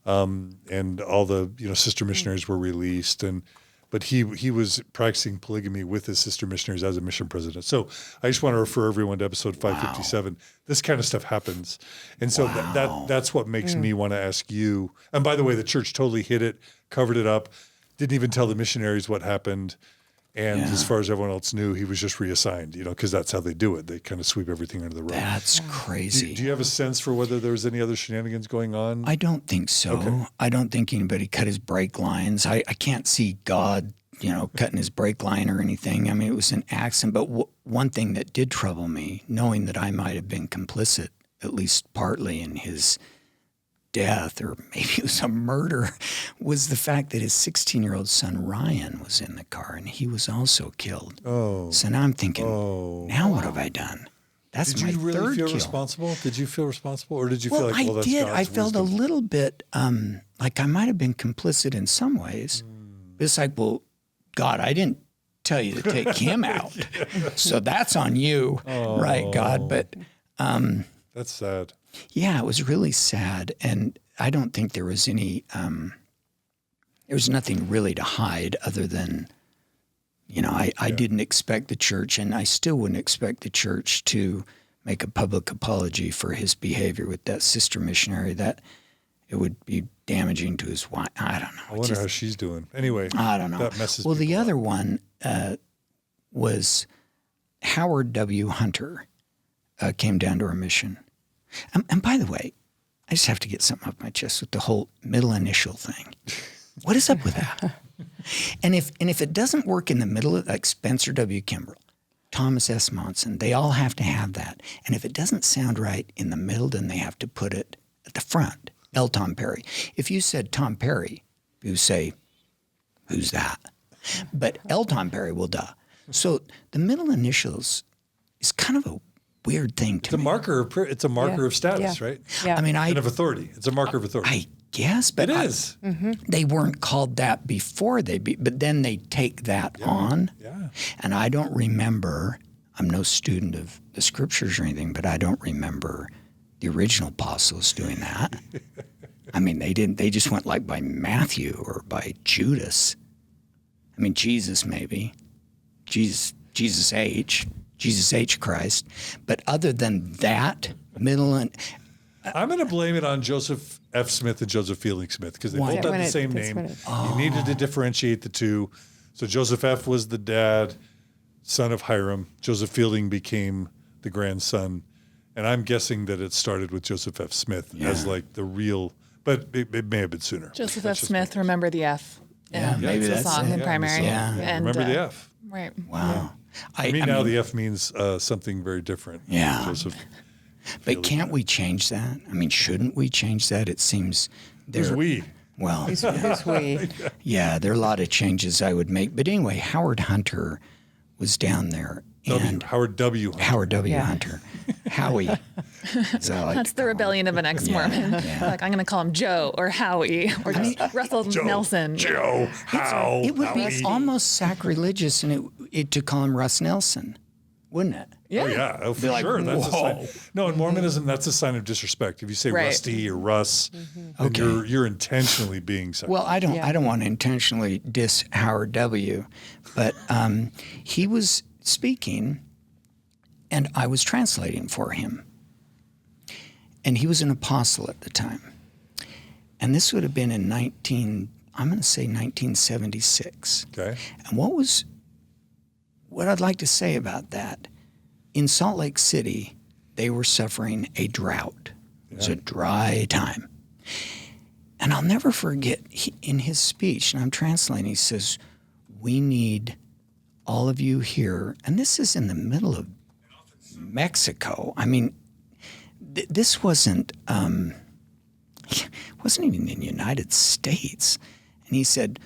and all the sister missionaries were released, but he was practicing polygamy with his sister missionaries as a mission president. So I just want to refer everyone to episode 557. Wow. This kind of stuff happens, and so that's what makes me want to ask you. And by the way, the church totally hid it, covered it up, didn't even tell the missionaries what happened. And as far as everyone else knew, he was just reassigned, because that's how they do it. They kind of sweep everything under the rug. That's crazy. Do you have a sense for whether there was any other shenanigans going on? I don't think so. Okay. I don't think anybody cut his brake lines. I can't see God, cutting his brake line or anything. I mean, it was an accident. But one thing that did trouble me, knowing that I might have been complicit, at least partly in his death, or maybe it was a murder, was the fact that his 16-year-old son Ryan was in the car and he was also killed. Oh. So now I'm thinking, now what have I done? That's my third kill. Did you really feel responsible? Did you feel responsible, or did you feel like, well, that's did. God's I felt wisdom? a little bit like I might have been complicit in some ways. But it's like, well, God, I didn't tell you to take him out. So that's on you, right, God? But that's sad. Yeah, it was really sad, and I don't think there was any. There was nothing really to hide other than, I didn't expect the church, and I still wouldn't expect the church to make a public apology for his behavior with that sister missionary. That it would be damaging to his wife. I don't know. I wonder how she's doing. Anyway, I don't know. That messes. Well, the up. other one was Howard W. Hunter came down to our mission. And by the way, I just have to get something off my chest with the whole middle initial thing. What is up with that? And if it doesn't work in the middle, like Spencer W. Kimbrell, Thomas S. Monson, they all have to have that. And if it doesn't sound right in the middle, then they have to put it at the front. L. Tom Perry. If you said Tom Perry, you say, who's that? But L. Tom Perry will duh. So the middle initials is kind of a weird thing to me. It's a marker of status, right? Yeah. I mean, and of authority. It's a marker of authority. I guess, but it is. They weren't called that before but then they take that on. Yeah. And I don't remember. I'm no student of the scriptures or anything, but I don't remember the original apostles doing that. I mean, they didn't. They just went like by Matthew or by Judas. I mean, Jesus maybe. Jesus H. Christ. But other than that, middle and... I'm going to blame it on Joseph F. Smith and Joseph Fielding Smith because they both had the same name. You needed to differentiate the two. So Joseph F. was the dad, son of Hiram. Joseph Fielding became the grandson. And I'm guessing that it started with Joseph F. Smith as like the real... But it may have been sooner. Joseph F. Smith, Remember the F. Maybe that's the song in primary. Yeah. And, Remember the F. Right. Wow. I mean, now the F means something very different. Yeah. Joseph But can't we change that? I mean, shouldn't we change that? It seems Who's we? Well, Who's we? Yeah, there are a lot of changes I would make. But anyway, Howard Hunter was down there. Howard W. Hunter. Howard W. Hunter. Howie. That's the rebellion of an ex-Mormon. Like, I'm going to call him Joe or Howie or Russel Nelson. Joe, How. It would be almost sacrilegious to call him Russ Nelson, wouldn't it? Yeah. Oh, yeah. Oh, for sure. That's a sign. No, in Mormonism, that's a sign of disrespect. If you say Rusty or Russ, then you're intentionally being sexist. Well, I don't want to intentionally diss Howard W., but he was speaking, and I was translating for him. And he was an apostle at the time. And this would have been in 1976. Okay. And what I'd like to say about that, in Salt Lake City, they were suffering a drought. It was a dry time. And I'll never forget, in his speech, and I'm translating, he says, we need all of you here. And this is in the middle of Mexico. I mean, this wasn't even in the United States. And he said,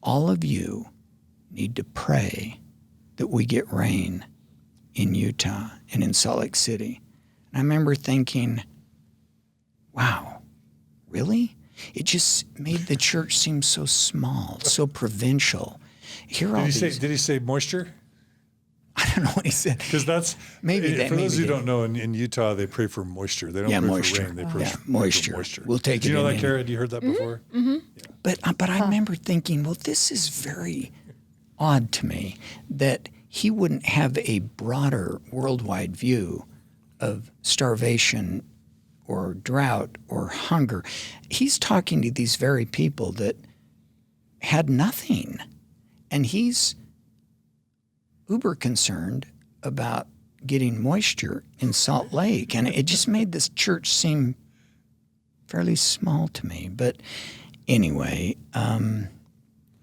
all of you need to pray that we get rain in Utah and in Salt Lake City. And I remember thinking, wow, really? It just made the church seem so small, so provincial. Did he say moisture? I don't know what he said. Because that's for those who don't know, in Utah they pray for moisture. They don't pray moisture. for rain. They pray moisture. for moisture. We'll take Do it. you know in that, Kara? Have you heard that before? Mm-hmm. Yeah. But I remember thinking, well, this is very odd to me that he wouldn't have a broader worldwide view of starvation or drought or hunger. He's talking to these very people that had nothing, and he's uber concerned about getting moisture in Salt Lake, and it just made this church seem fairly small to me. But anyway,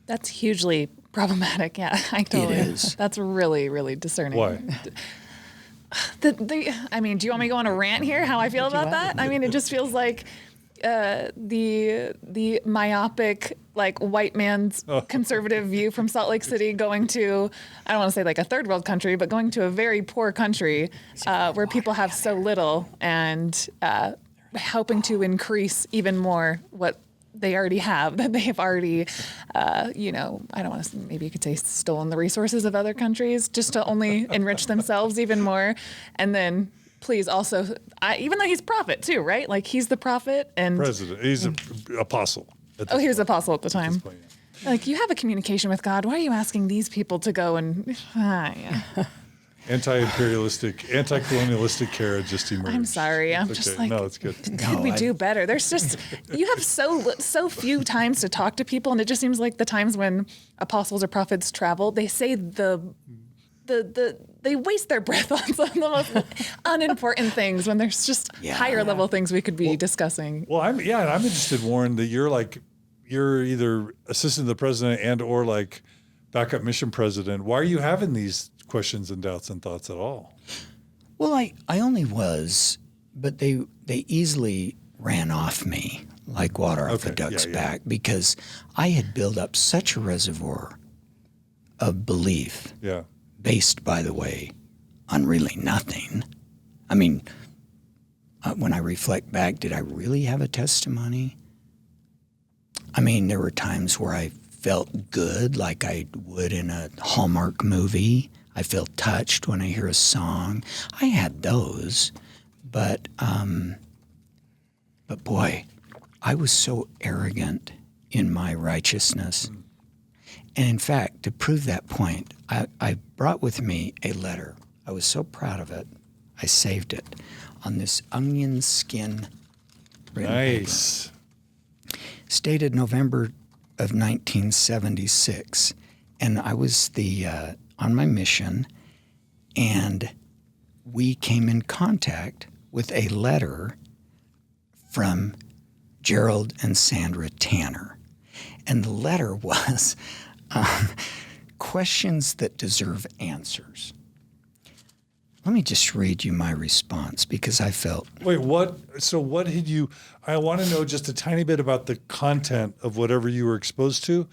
that's hugely problematic. Yeah, I totally. It is. That's really, really discerning. Why? I mean, do you want me to go on a rant here? How I feel about that? I mean, it just feels like the myopic, like white man's conservative view from Salt Lake City going to, I don't want to say like a third world country, but going to a very poor country where people have so little, and hoping to increase even more what they already have, that they have already, I don't want to, maybe you could say stolen the resources of other countries just to only enrich themselves even more. And then please also, even though he's prophet too, right? Like he's the prophet and president. He's an apostle. He was apostle at the time. Point, yeah. Like you have a communication with God. Why are you asking these people to go and, yeah. Anti-imperialistic, anti-colonialistic Kara just emerged. I'm sorry. I'm just like, no, it's good. Could we do better? There's just, you have so few times to talk to people, and it just seems like the times when apostles or prophets travel, they say they waste their breath on some of the most unimportant things when there's just higher level things we could be discussing. Well, I'm interested, Warren, that you're either assistant to the president and or like backup mission president. Why are you having these questions and doubts and thoughts at all? Well, I only was, but they easily ran off me like water off a duck's back, because I had built up such a reservoir of belief. Yeah. Based, by the way, on really nothing. I mean, when I reflect back, did I really have a testimony? I mean, there were times where I felt good like I would in a Hallmark movie. I feel touched when I hear a song. I had those, but boy, I was so arrogant in my righteousness. And in fact, to prove that point, I brought with me a letter. I was so proud of it. I saved it on this onion skin written Nice. paper. Stated November of 1976. And I was on my mission, and we came in contact with a letter from Gerald and Sandra Tanner. And the letter was questions that deserve answers. Let me just read you my response, because I felt... Wait, what? So what did you... I want to know just a tiny bit about the content of whatever you were exposed to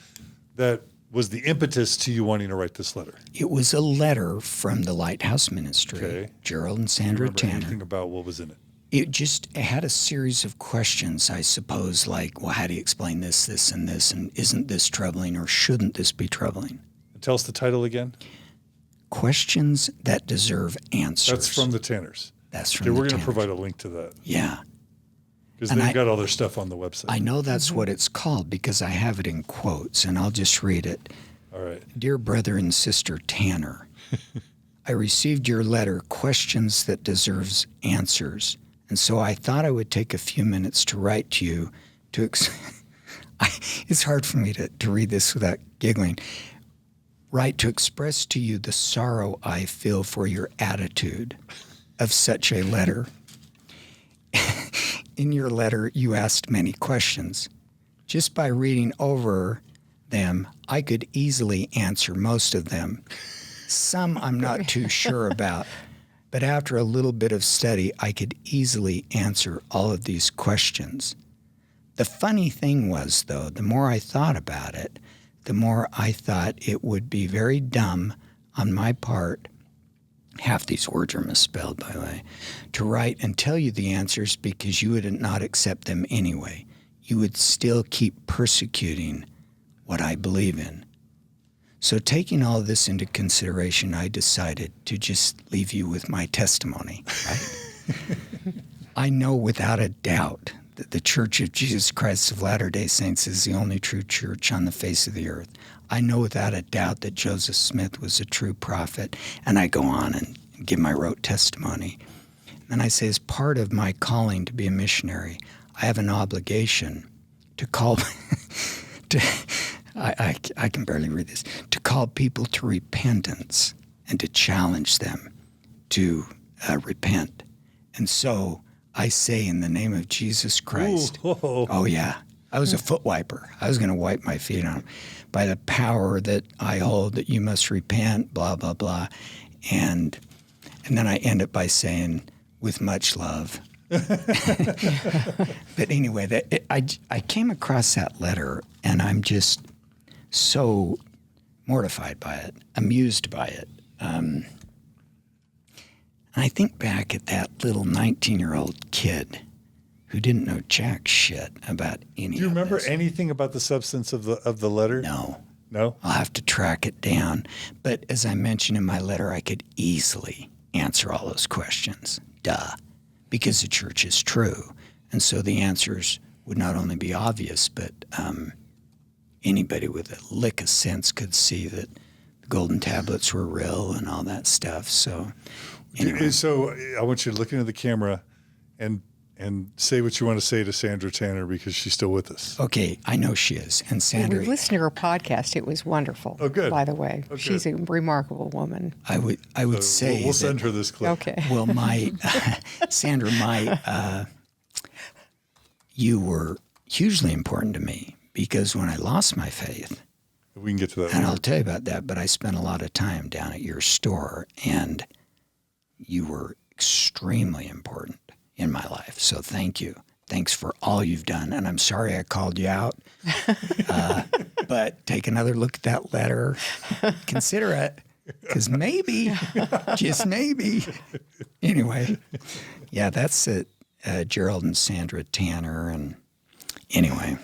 that was the impetus to you wanting to write this letter. It was a letter from the Lighthouse Ministry, Gerald and Sandra Tanner. Anything about what was in it? It had a series of questions, I suppose, like, well, how do you explain this, this, and this, and isn't this troubling, or shouldn't this be troubling? Tell us the title again. Questions that deserve answers. That's from the Tanners. That's from the We're going Tanners. to provide a link to that. Yeah. Because they've got all their stuff on the website. I know that's what it's called because I have it in quotes, and I'll just read it. All right. Dear brother and sister Tanner, I received your letter, Questions That Deserves Answers, and so I thought I would take a few minutes to write to you to it's hard for me to read this without giggling. Write to express to you the sorrow I feel for your attitude of such a letter. In your letter, you asked many questions. Just by reading over them, I could easily answer most of them. Some I'm not too sure about, but after a little bit of study, I could easily answer all of these questions. The funny thing was, though, the more I thought about it, the more I thought it would be very dumb on my part, half these words are misspelled, by the way, to write and tell you the answers because you would not accept them anyway. You would still keep persecuting what I believe in. So taking all of this into consideration, I decided to just leave you with my testimony. Right? I know without a doubt that the Church of Jesus Christ of Latter-day Saints is the only true church on the face of the earth. I know without a doubt that Joseph Smith was a true prophet, and I go on and give my rote testimony. And I say, as part of my calling to be a missionary, I have an obligation to call, I can barely read this, to call people to repentance and to challenge them to repent. And so I say, in the name of Jesus Christ, oh yeah, I was a foot wiper. I was going to wipe my feet on him. By the power that I hold, that you must repent, blah, blah, blah. And then I end it by saying, with much love. But anyway, I came across that letter, and I'm just so mortified by it, amused by it. And I think back at that little 19-year-old kid who didn't know jack shit about any of this. Do you remember anything about the substance of the letter? No. No? I'll have to track it down. But as I mentioned in my letter, I could easily answer all those questions. Duh. Because the church is true. And so the answers would not only be obvious, but anybody with a lick of sense could see that the golden tablets were real and all that stuff. So anyway. So I want you to look into the camera and say what you want to say to Sandra Tanner, because she's still with us. Okay, I know she is. And Sandra, We listened to her podcast. It was wonderful. Oh, good. By the way, Oh, she's a remarkable woman. I would say we'll send her this clip. Okay. Well, Sandra, you were hugely important to me, because when I lost my faith, We can get to that and later. I'll tell you about that, but I spent a lot of time down at your store, and you were extremely important in my life. So thank you. Thanks for all you've done. And I'm sorry I called you out, but take another look at that letter. Consider it, because maybe, just maybe. Anyway, yeah, that's it. Gerald and Sandra Tanner. And anyway.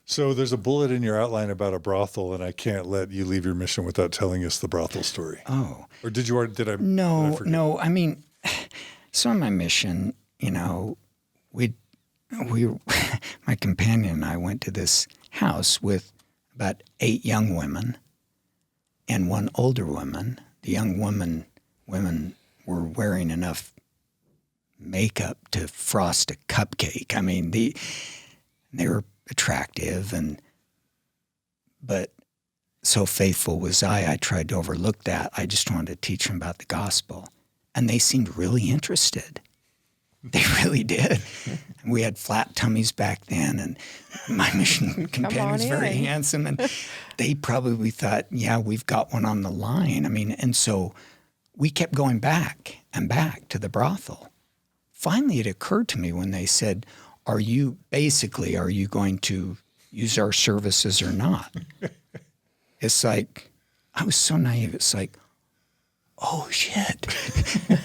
So there's a bullet in your outline about a brothel, and I can't let you leave your mission without telling us the brothel story. Oh. Or did you already, did I? No, did I forget? no. I mean, so on my mission, we my companion and I went to this house with about 8 young women and 1 older woman. The young women were wearing enough makeup to frost a cupcake. I mean, they were attractive, but so faithful was I tried to overlook that. I just wanted to teach them about the gospel. And they seemed really interested. They really did. We had flat tummies back then, and my mission companion was very handsome, and they probably thought, yeah, we've got one on the line. I mean, and so we kept going back and back to the brothel. Finally, it occurred to me when they said, are you going to use our services or not? It's like, I was so naive. It's like, oh shit,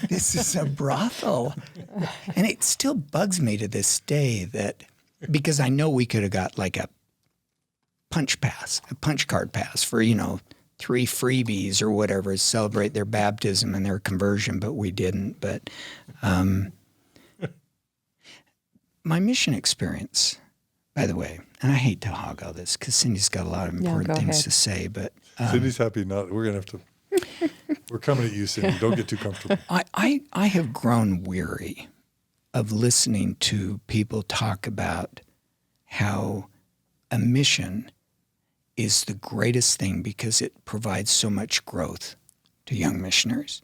this is a brothel. And it still bugs me to this day that, because I know we could have got like a punch card pass for, 3 freebies or whatever to celebrate their baptism and their conversion, but we didn't. But my mission experience, by the way, and I hate to hog all this because Cindy's got a lot of important things to say, but Cindy's happy not. We're going to have to. We're coming at you, Cindy. Don't get too comfortable. I have grown weary of listening to people talk about how a mission is the greatest thing because it provides so much growth to young missionaries.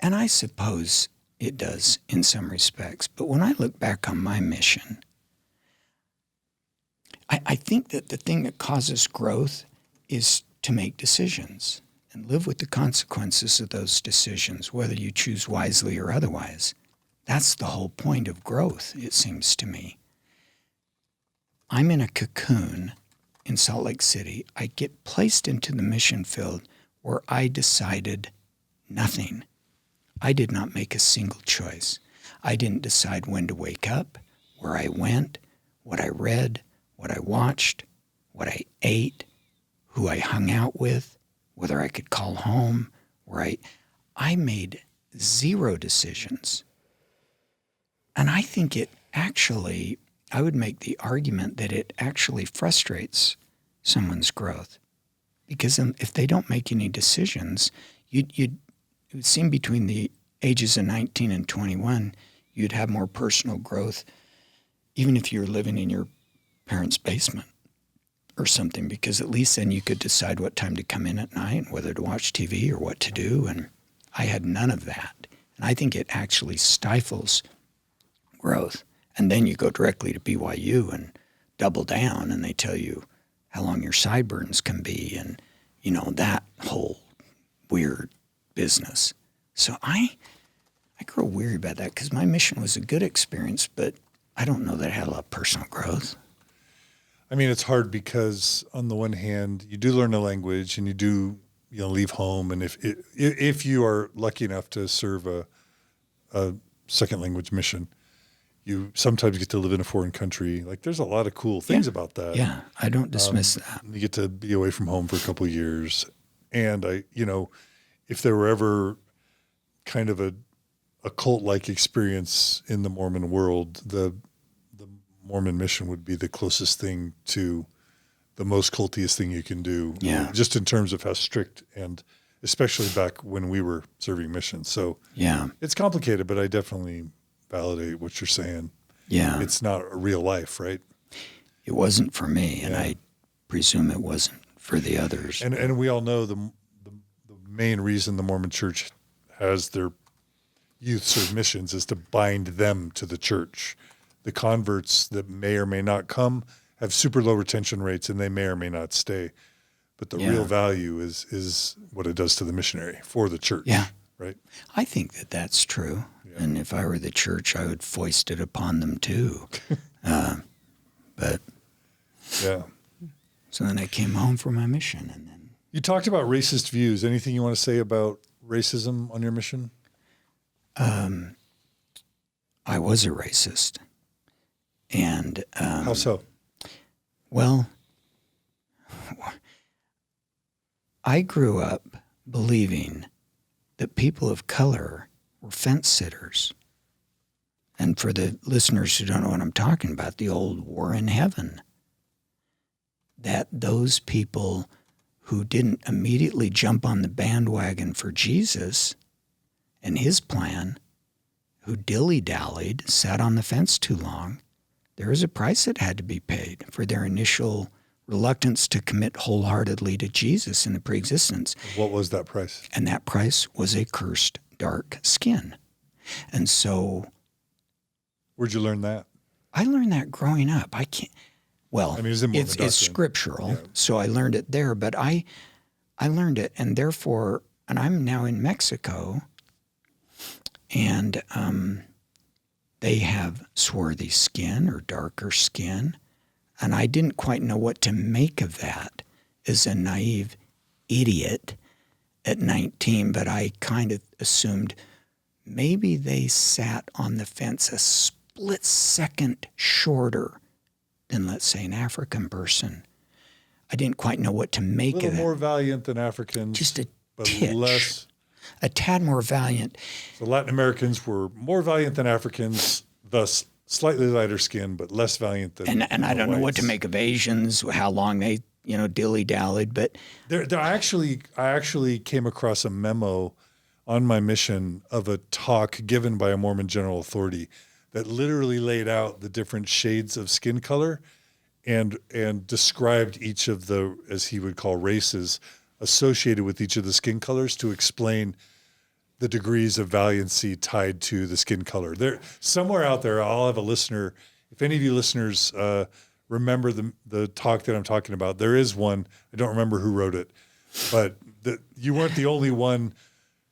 And I suppose it does in some respects. But when I look back on my mission, I think that the thing that causes growth is to make decisions and live with the consequences of those decisions, whether you choose wisely or otherwise. That's the whole point of growth, it seems to me. I'm in a cocoon in Salt Lake City. I get placed into the mission field where I decided nothing. I did not make a single choice. I didn't decide when to wake up, where I went, what I read, what I watched, what I ate, who I hung out with, whether I could call home, where I made 0 decisions. And I think it actually, I would make the argument that it actually frustrates someone's growth. Because if they don't make any decisions, it would seem between the ages of 19 and 21, you'd have more personal growth, even if you're living in your parents' basement or something, because at least then you could decide what time to come in at night and whether to watch TV or what to do. And I had none of that. And I think it actually stifles growth. And then you go directly to BYU and double down, and they tell you how long your sideburns can be and, that whole weird business. So I grew weary about that because my mission was a good experience, but I don't know that I had a lot of personal growth. I mean, it's hard because on the one hand, you do learn a language and you do, leave home. And if you are lucky enough to serve a second language mission, you sometimes get to live in a foreign country. Like, there's a lot of cool things about that. Yeah, I don't dismiss that. You get to be away from home for a couple of years. And if there were ever kind of a cult-like experience in the Mormon world, the Mormon mission would be the closest thing to the most cultiest thing you can do. Yeah. Just in terms of how strict, and especially back when we were serving missions. So yeah, it's complicated, but I definitely validate what you're saying. Yeah. It's not a real life, right? It wasn't for me, and I presume it wasn't for the others. And we all know the main reason the Mormon Church has their youth serve missions is to bind them to the church. The converts that may or may not come have super low retention rates, and they may or may not stay. But the real value is what it does to the missionary for the church. Yeah. Right? I think that that's true. Yeah. And if I were the church, I would foist it upon them too. But yeah. So then I came home for my mission, and then you talked about racist views. Anything you want to say about racism on your mission? I was a racist. And how so? Well, I grew up believing that people of color were fence sitters. And for the listeners who don't know what I'm talking about, the old war in heaven, that those people who didn't immediately jump on the bandwagon for Jesus and his plan, who dilly-dallied, sat on the fence too long, there was a price that had to be paid for their initial reluctance to commit wholeheartedly to Jesus in the preexistence. What was that price? And that price was a cursed dark skin. And so... Where'd you learn that? I learned that growing up. It's scriptural, so I learned it there. But I learned it, and therefore, and I'm now in Mexico, and they have swarthy skin or darker skin, and I didn't quite know what to make of that as a naive idiot at 19, but I kind of assumed maybe they sat on the fence a split second shorter than, let's say, an African person. I didn't quite know what to make of that. A little more valiant than Africans. Just a titch. Less. A tad more valiant. So Latin Americans were more valiant than Africans, thus slightly lighter skin, but less valiant than And I don't know what to make of Asians, how long they, dilly-dallied, but... I actually came across a memo on my mission of a talk given by a Mormon general authority that literally laid out the different shades of skin color and described each of the, as he would call, races associated with each of the skin colors to explain the degrees of valiancy tied to the skin color. There, somewhere out there, I'll have a listener. If any of you listeners remember the talk that I'm talking about, there is one. I don't remember who wrote it, but you weren't the only one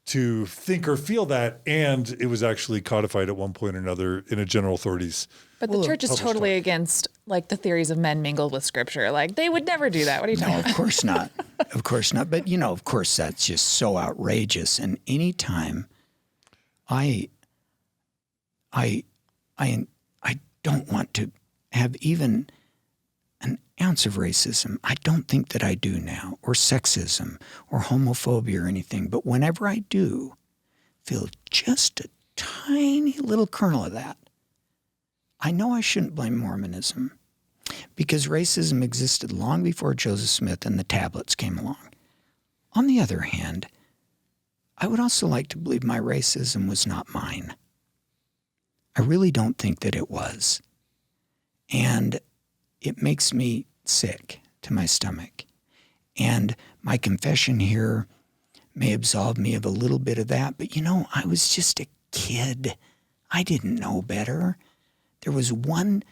to think or feel that, and it was actually codified at one point or another in a general authority's. But the church is totally against the theories of men mingled with scripture. They would never do that. What are you talking about? Of course not. Of course not. But of course that's just so outrageous. And any time I don't want to have even an ounce of racism. I don't think that I do now, or sexism, or homophobia or anything. But whenever I do feel just a tiny little kernel of that, I know I shouldn't blame Mormonism, because racism existed long before Joseph Smith and the tablets came along. On the other hand, I would also like to believe my racism was not mine. I really don't think that it was. And it makes me sick to my stomach. And my confession here may absolve me of a little bit of that, but I was just a kid. I didn't know better. There was one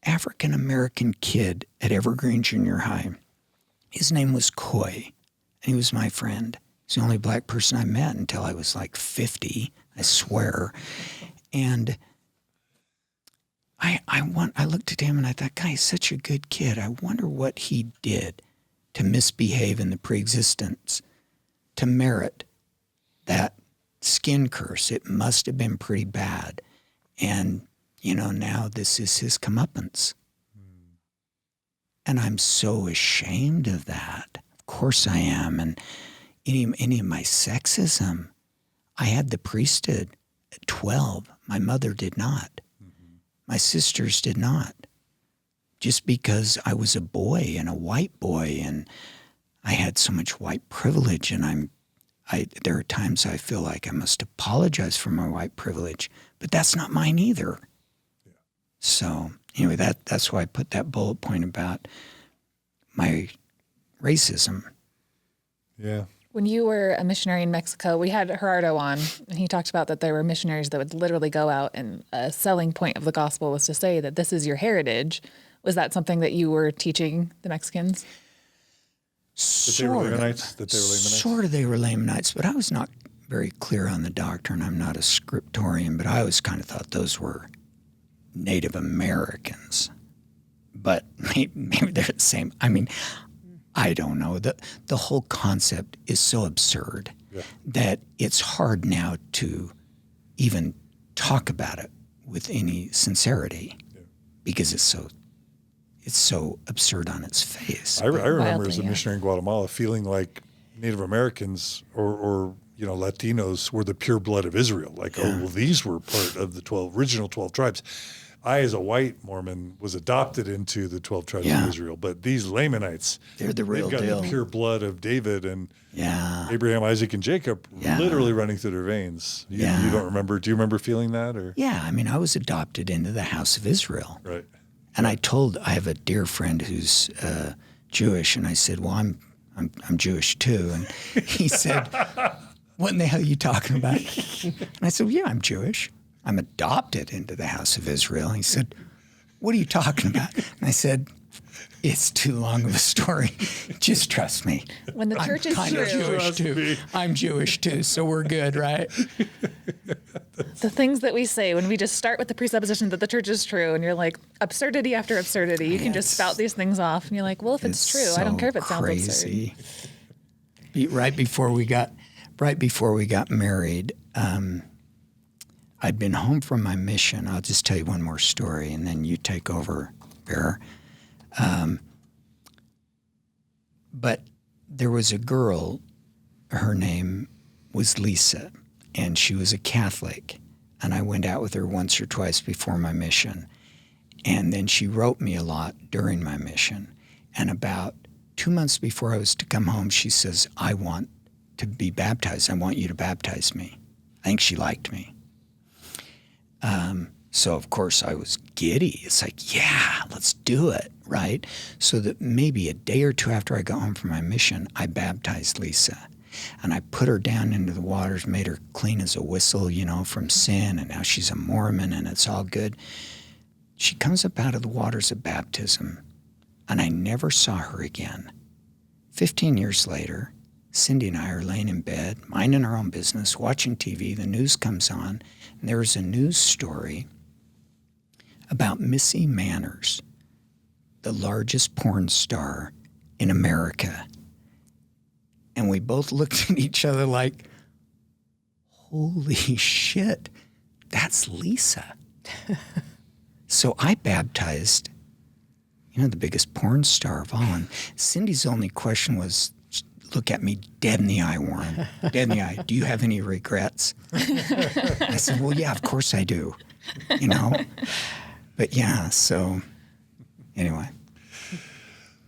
African-American kid at Evergreen Junior High. His name was Coy, and he was my friend. He's the only black person I met until I was like 50, I swear. And I looked at him and I thought, guy, he's such a good kid. I wonder what he did to misbehave in the preexistence to merit that skin curse. It must have been pretty bad. And, now this is his comeuppance. And I'm so ashamed of that. Of course I am. And any of my sexism, I had the priesthood at 12. My mother did not. My sisters did not. Just because I was a boy and a white boy, and I had so much white privilege, and there are times I feel like I must apologize for my white privilege, but that's not mine either. Yeah. So anyway, that's why I put that bullet point about my racism. Yeah. When you were a missionary in Mexico, we had Gerardo on, and he talked about that there were missionaries that would literally go out, and a selling point of the gospel was to say that this is your heritage. Was that something that you were teaching the Mexicans? They were Lamanites? Sort of, they were Lamanites, but I was not very clear on the doctrine. I'm not a scriptorian, but I always kind of thought those were Native Americans. But maybe they're the same. I mean, I don't know. The whole concept is so absurd that it's hard now to even talk about it with any sincerity because it's so absurd on its face. I remember as a missionary in Guatemala feeling like Native Americans or Latinos were the pure blood of Israel. Like, these were part of the original 12 tribes. I, as a white Mormon, was adopted into the 12 tribes of Israel. But these Lamanites, they're the real they've got deal. The pure blood of David and Abraham, Isaac, and Jacob literally running through their veins. You don't remember? Do you remember feeling that? Or yeah, I mean, I was adopted into the house of Israel. Right. And I have a dear friend who's Jewish, and I said, well, I'm Jewish too. And he said, what in the hell are you talking about? And I said, well, yeah, I'm Jewish. I'm adopted into the house of Israel. He said, what are you talking about? And I said, it's too long of a story. Just trust me. When the church is kind true. of Jewish too. I'm Jewish too, so we're good, right? The things that we say when we just start with the presupposition that the church is true, and you're like, absurdity after absurdity. You can just spout these things off, and you're like, well, if it's true, I don't care if it sounds crazy. Absurd. Right before we got married, I'd been home from my mission. I'll just tell you one more story, and then you take over, Bear. But there was a girl, her name was Lisa, and she was a Catholic, and I went out with her once or twice before my mission. And then she wrote me a lot during my mission. And about 2 months before I was to come home, she says, I want to be baptized. I want you to baptize me. I think she liked me. So, of course, I was giddy. It's like, yeah, let's do it, right? So that maybe a day or two after I got home from my mission, I baptized Lisa. And I put her down into the waters, made her clean as a whistle, from sin, and now she's a Mormon, and it's all good. She comes up out of the waters of baptism, and I never saw her again. 15 years later, Cindy and I are laying in bed, minding our own business, watching TV. The news comes on, and there's a news story about Missy Manners, the largest porn star in America. And we both looked at each other like, holy shit, that's Lisa. So I baptized the biggest porn star of all. And Cindy's only question was, look at me dead in the eye, Warren. Dead in the eye. Do you have any regrets? I said, well, yeah, of course I do. But yeah, so anyway.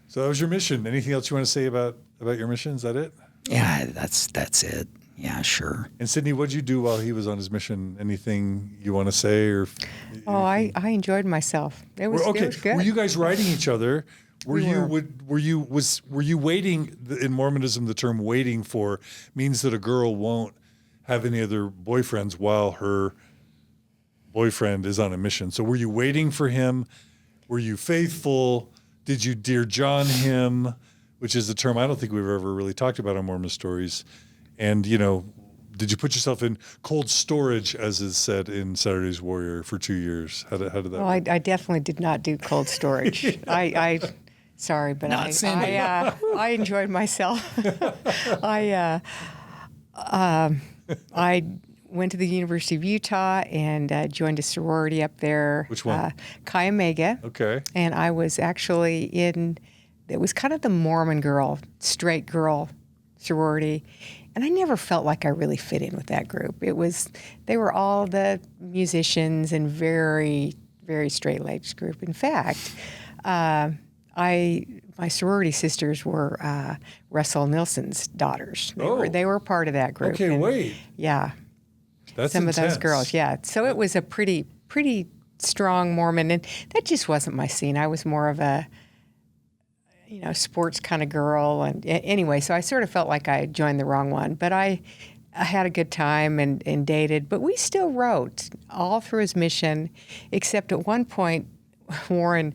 So that was your mission. Anything else you want to say about your mission? Is that it? Yeah, that's it. Yeah, sure. And Sydney, what did you do while he was on his mission? Anything you want to say? Or I enjoyed myself. It was good. Were you guys writing each other? Were We you waiting? In Mormonism, the term "waiting for" means that a girl won't have any other boyfriends while her boyfriend is on a mission. So were you waiting for him? Were you faithful? Did you Dear John him? Which is a term I don't think we've ever really talked about on Mormon Stories. And, did you put yourself in cold storage, as is said in Saturday's Warrior, for 2 years? How did that Well, work? I definitely did not do cold storage. Sorry, but Not Cindy. I enjoyed myself. I went to the University of Utah and joined a sorority up there. Which one? Chi Omega. Okay. And I was actually it was kind of the Mormon girl, straight girl sorority. And I never felt like I really fit in with that group. They were all the musicians and very, very straight-laced group. In fact, my sorority sisters were Russel Nelson's daughters. They were part of that group. Okay, and, wait. Yeah. That's Some intense. of those girls, yeah. So it was a pretty strong Mormon, and that just wasn't my scene. I was more of a sports kind of girl. And anyway, so I sort of felt like I joined the wrong one. But I had a good time and dated. But we still wrote all through his mission, except at one point, Warren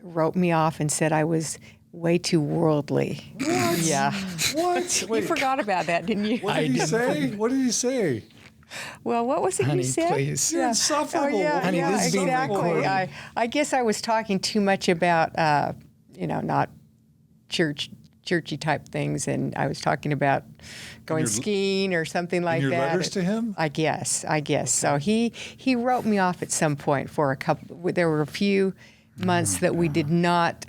wrote me off and said I was way too worldly. What? Yeah. What? You Wait, forgot about that, didn't you? what did he say? What did he say? Well, what was it Honey, you said? please. You're insufferable. Oh, yeah, Honey, yeah, this is being exactly. recorded. I guess I was talking too much about, not churchy type things, and I was talking about going your- skiing or something like your that. letters to him? I guess. So he wrote me off at some point for a couple. There were a few months that we did not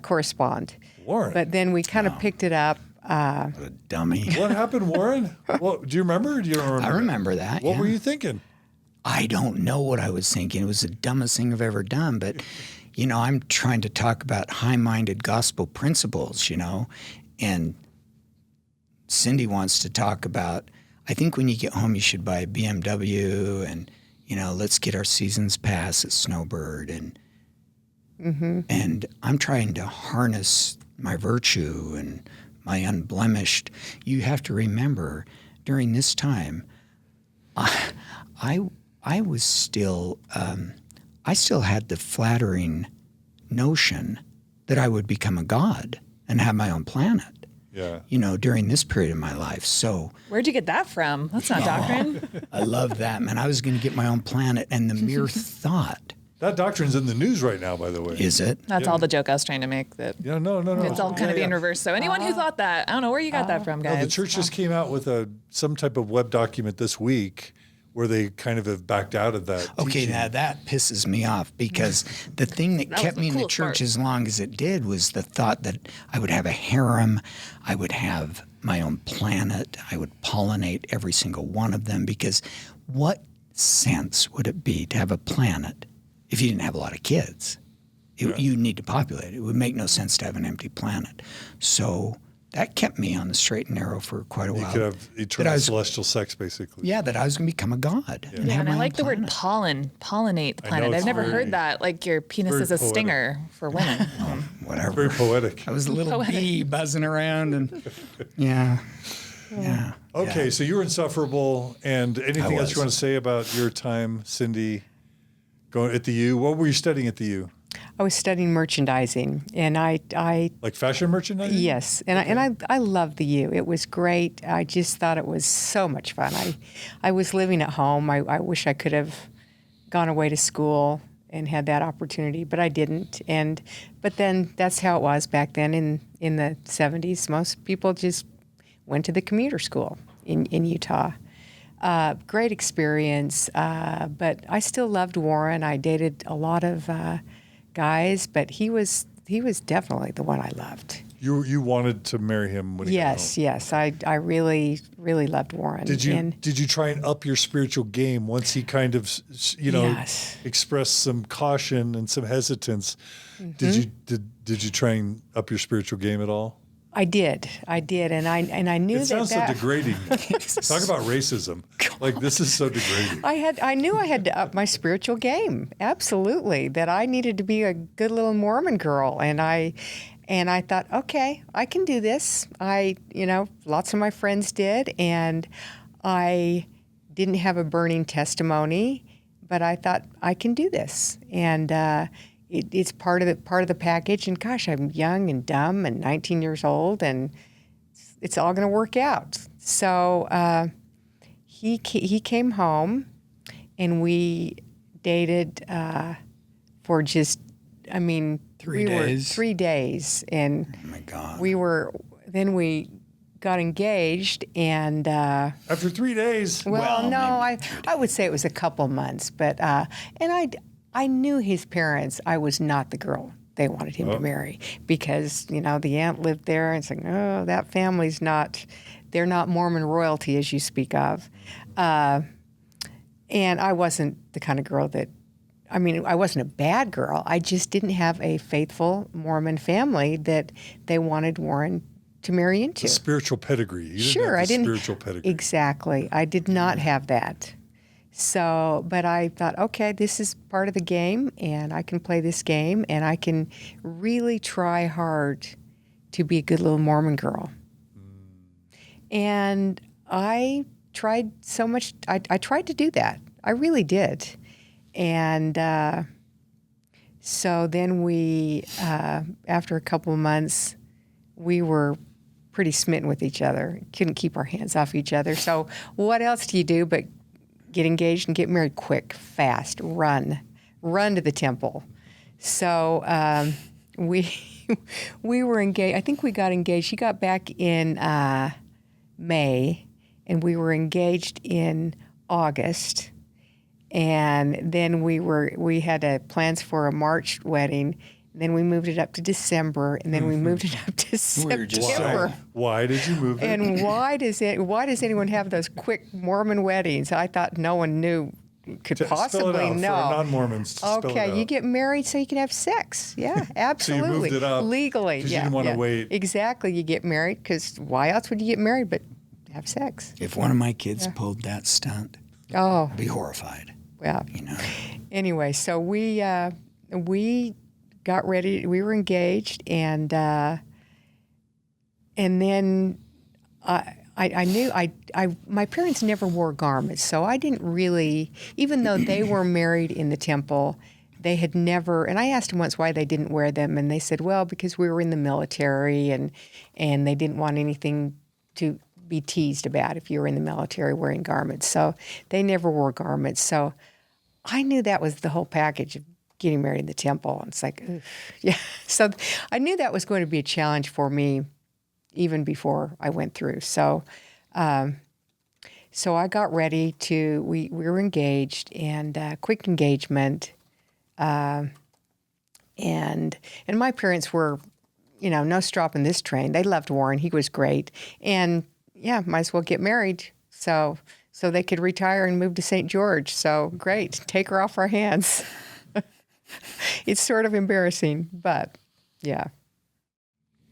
correspond. Warren. But then we kind of picked it up. What a dummy. What happened, Warren? Well, do you remember? Do you don't remember? I remember that. What yeah. were you thinking? I don't know what I was thinking. It was the dumbest thing I've ever done. But, I'm trying to talk about high-minded gospel principles, and Cindy wants to talk about, I think when you get home, you should buy a BMW and, let's get our season's pass at Snowbird. And I'm trying to harness my virtue and my unblemished. You have to remember, during this time, I was still, I still had the flattering notion that I would become a god and have my own planet, Yeah. during this period of my life. So Where'd you get that from? That's not doctrine. I love that, man. I was going to get my own planet, and the mere thought, That doctrine's in the news right now, by the way. is it? That's all the joke I was trying to make. That Yeah, no. it's all kind of in reverse. So anyone who thought that, I don't know where you got that from, guys. No, the church just came out with some type of web document this week where they kind of have backed out of that. Okay, teaching. now that pisses me off because the thing that was kept the me in the coolest church part. as long as it did was the thought that I would have a harem, I would have my own planet, I would pollinate every single one of them, because what sense would it be to have a planet if you didn't have a lot of kids? You need to populate it. It would make no sense to have an empty planet. So that kept me on the straight and narrow for quite a You while. could have eternal celestial sex, basically. Yeah, that I was going to become a god. And Yeah, have and I my like own the word planet. pollinate the I know, planet. it's I've never very- heard that. Like your penis very is a poetic. stinger for women. Whatever. Very poetic. I was a little Poetic. bee buzzing around, and yeah. Okay, so you were insufferable. And anything else was. you want to say about your time, Cindy, going at the U? What were you studying at the U? I was studying merchandising, and I Like fashion merchandising? yes, and I loved the U. It was great. I just thought it was so much fun. I was living at home. I wish I could have gone away to school and had that opportunity, but I didn't. But then that's how it was back then in the 70s. Most people just went to the commuter school in Utah. Great experience, but I still loved Warren. I dated a lot of guys, but he was definitely the one I loved. You wanted to marry him when he got home. Yes. I really loved Warren. Did you try and up your spiritual game once he kind of Yes. expressed some caution and some hesitance? Did you try and up your spiritual game at all? I did, and I knew It sounds so degrading. Talk about racism. Like, this is so degrading. I knew I had to up my spiritual game. Absolutely, that I needed to be a good little Mormon girl, and I thought, okay, I can do this. Lots of my friends did, and I didn't have a burning testimony, but I thought I can do this, and it's part of the package. And gosh, I'm young and dumb and 19 years old, and it's all going to work out. So he came home, and we dated for just, 3 days. 3 days, and Oh my God. we got engaged, and After 3 days. well, no, maybe I would say it was a couple months, but and I knew his parents. I was not the girl they wanted him to marry, because the aunt lived there, and it's like, oh, that family's not, they're not Mormon royalty as you speak of, and I wasn't the kind of girl that. I wasn't a bad girl. I just didn't have a faithful Mormon family that they wanted Warren to marry into. The spiritual pedigree. You didn't Sure, have I the didn't. spiritual pedigree. Exactly. I did not have that. So, but I thought, okay, this is part of the game, and I can play this game, and I can really try hard to be a good little Mormon girl. And I tried so much. I tried to do that. I really did. And so then we, after a couple of months, we were pretty smitten with each other. Couldn't keep our hands off each other. So what else do you do but get engaged and get married quick, fast, run to the temple. So we were engaged. I think we got engaged. She got back in May, and we were engaged in August. And then we had plans for a March wedding. And then we moved it up to December, and then we moved it up to September. Why did you move it? And why does anyone have those quick Mormon weddings? I thought no one could Spell it possibly out know. For non-Mormons. Spell it Okay, out. you get married so you can have sex. Yeah, absolutely. moved it up legally. 'cause you Yeah, didn't wanna yeah. wait. Exactly, you get married because why else would you get married but have sex? If one of my kids pulled that stunt, Oh, I'd be horrified. well. You know. Anyway, so we got ready. We were engaged, and then I knew my parents never wore garments, so I didn't really, even though they were married in the temple, they had never. And I asked them once why they didn't wear them, and they said, well, because we were in the military, and they didn't want anything to be teased about if you were in the military wearing garments. So they never wore garments. So I knew that was the whole package of getting married in the temple. And it's like, ugh. Yeah. So I knew that was going to be a challenge for me even before I went through. So so I got ready to, we were engaged, and quick engagement. And my parents were, no strop in this train. They loved Warren. He was great. And yeah, might as well get married. So they could retire and move to St. George. So great, take her off our hands. It's sort of embarrassing, but yeah.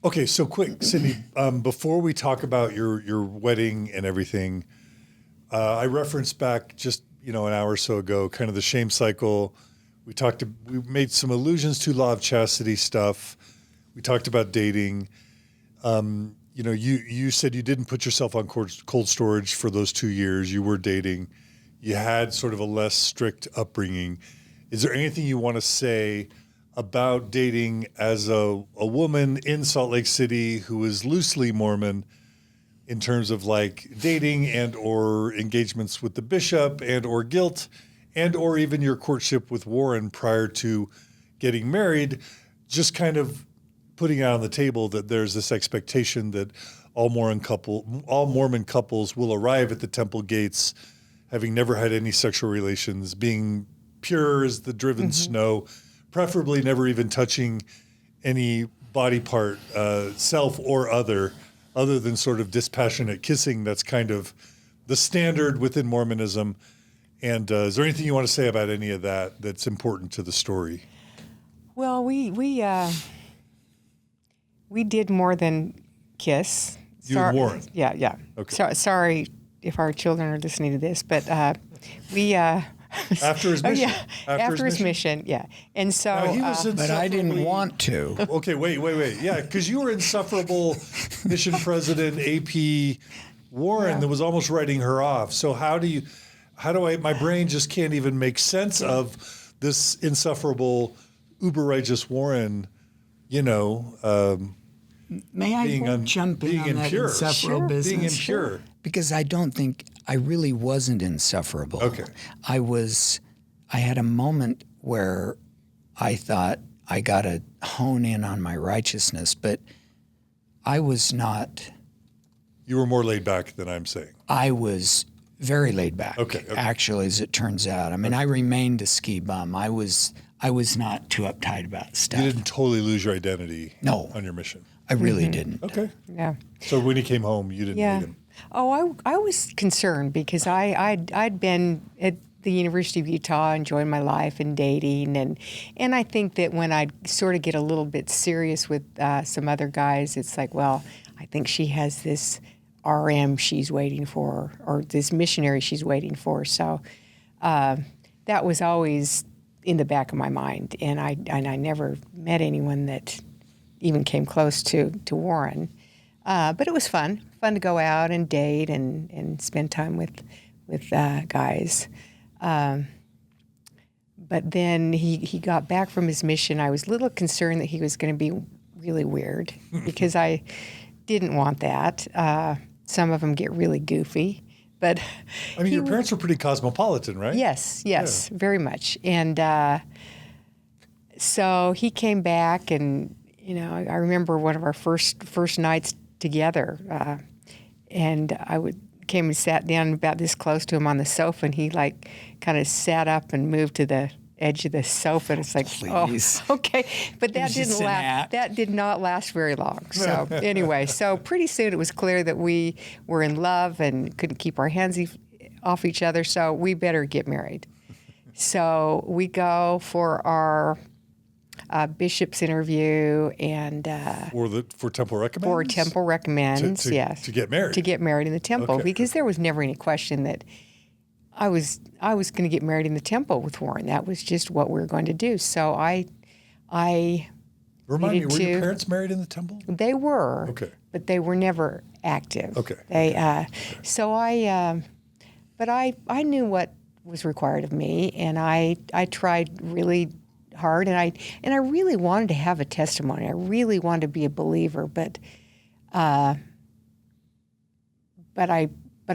Okay, so quick, Cindy, before we talk about your wedding and everything, I referenced back just, an hour or so ago, kind of the shame cycle. We made some allusions to law of chastity stuff. We talked about dating. You said you didn't put yourself on cold storage for those 2 years. You were dating. You had sort of a less strict upbringing. Is there anything you want to say about dating as a woman in Salt Lake City who is loosely Mormon in terms of like dating and or engagements with the bishop and or guilt and or even your courtship with Warren prior to getting married, just kind of putting out on the table that there's this expectation that all Mormon couples will arrive at the temple gates having never had any sexual relations, being pure as the driven snow, preferably never even touching any body part, self or other than sort of dispassionate kissing. That's kind of the standard within Mormonism. And is there anything you want to say about any of that that's important to the story? Well, we did more than kiss. You and Warren? Yeah. Okay. Sorry if our children are listening to this, but we After his mission? After his mission, yeah. And so Now, he was But I didn't insufferably- want to. Okay, wait. Yeah, because you were insufferable mission president AP Warren that was almost writing her off. So my brain just can't even make sense of this insufferable, uber righteous Warren, May I being jump in being on that impure. insufferable business? Being impure. Because I don't think I really wasn't insufferable. Okay. I had a moment where I thought I got to hone in on my righteousness, but I was not. You were more laid back than I'm saying. I was very laid back. Okay. Actually, as it turns out. I mean, I remained a ski bum. I was not too uptight about stuff. You didn't totally lose your identity No. on your mission. I really didn't. Okay. yeah. So when he came home, you didn't Yeah. hate him. Oh, I was concerned because I'd been at the University of Utah enjoying my life and dating, and I think that when I sort of get a little bit serious with some other guys, it's like, well, I think she has this RM she's waiting for, or this missionary she's waiting for. So that was always in the back of my mind, and I never met anyone that even came close to Warren. But it was fun to go out and date and spend time with guys. But then he got back from his mission. I was a little concerned that he was going to be really weird because I didn't want that. Some of them get really goofy. But I mean, your parents were pretty cosmopolitan, right? Yes, very much. And so he came back, and I remember one of our first nights together, and came and sat down about this close to him on the sofa, and he like kind of sat up and moved to the edge of the sofa, and it's like, Please. oh, okay. But that was just didn't an last. act. That did not last very long. So anyway, so pretty soon it was clear that we were in love and couldn't keep our hands off each other. So we better get married. So we go for our bishop's interview and For Temple Recommends? for Temple Recommends, yes. To get married? To get married in the temple, Okay. because there was never any question that I was going to get married in the temple with Warren. That was just what we were going to do. So I Remind me, needed were your to- parents married in the temple? They were, Okay. but they were never active. Okay. They so but I knew what was required of me, and I tried really hard, and I really wanted to have a testimony. I really wanted to be a believer, but I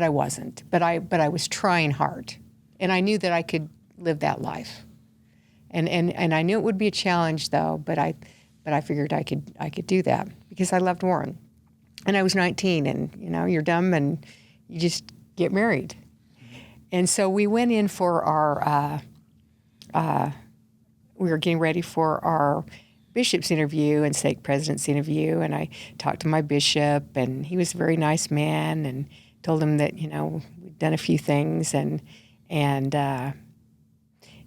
wasn't. But I was trying hard, and I knew that I could live that life. And I knew it would be a challenge, though. But I figured I could do that because I loved Warren, and I was 19, and you're dumb and you just get married. And so we went in for our. We were getting ready for our bishop's interview and stake president's interview, and I talked to my bishop, and he was a very nice man, and told him that we'd done a few things, and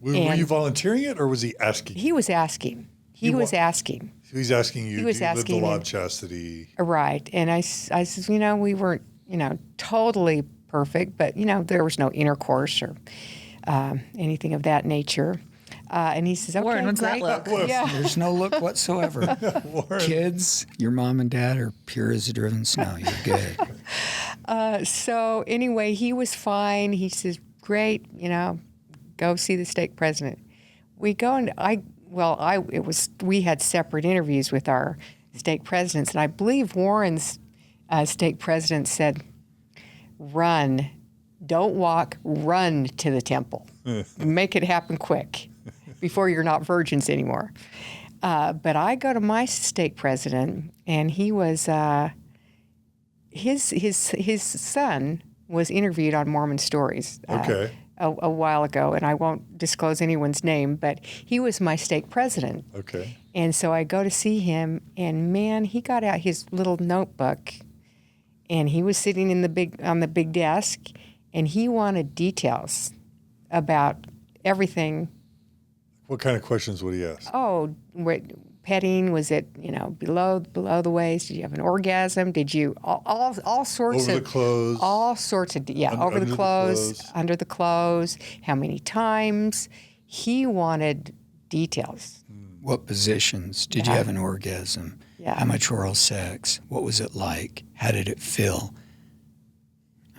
Were you volunteering it, or was he asking? he was asking. He was asking. He's asking you, He was do you live the asking law me. of chastity? Right. And I says, we weren't, totally perfect, but, there was no intercourse or anything of that nature. And he says, okay, Warren, what's that great. look? Yeah. There's no look whatsoever. Kids, your mom and dad are pure as the driven snow. You're good. So anyway, he was fine. He says, great, go see the stake president. We go and we had separate interviews with our stake presidents, and I believe Warren's stake president said, run, don't walk, run to the temple. Make it happen quick before you're not virgins anymore. But I go to my stake president, and he was his son was interviewed on Mormon Stories Okay. a while ago, and I won't disclose anyone's name, but he was my stake president. Okay. And so I go to see him, and man, he got out his little notebook, and he was sitting on the big desk, and he wanted details about everything. What kind of questions would he ask? Oh, petting, was it, below the waist? Did you have an orgasm? Did you all sorts Over of the clothes? all sorts of over under the the clothes, clothes? under the clothes, how many times? He wanted details. What positions? Did you have an orgasm? Yeah. How much oral sex? What was it like? How did it feel?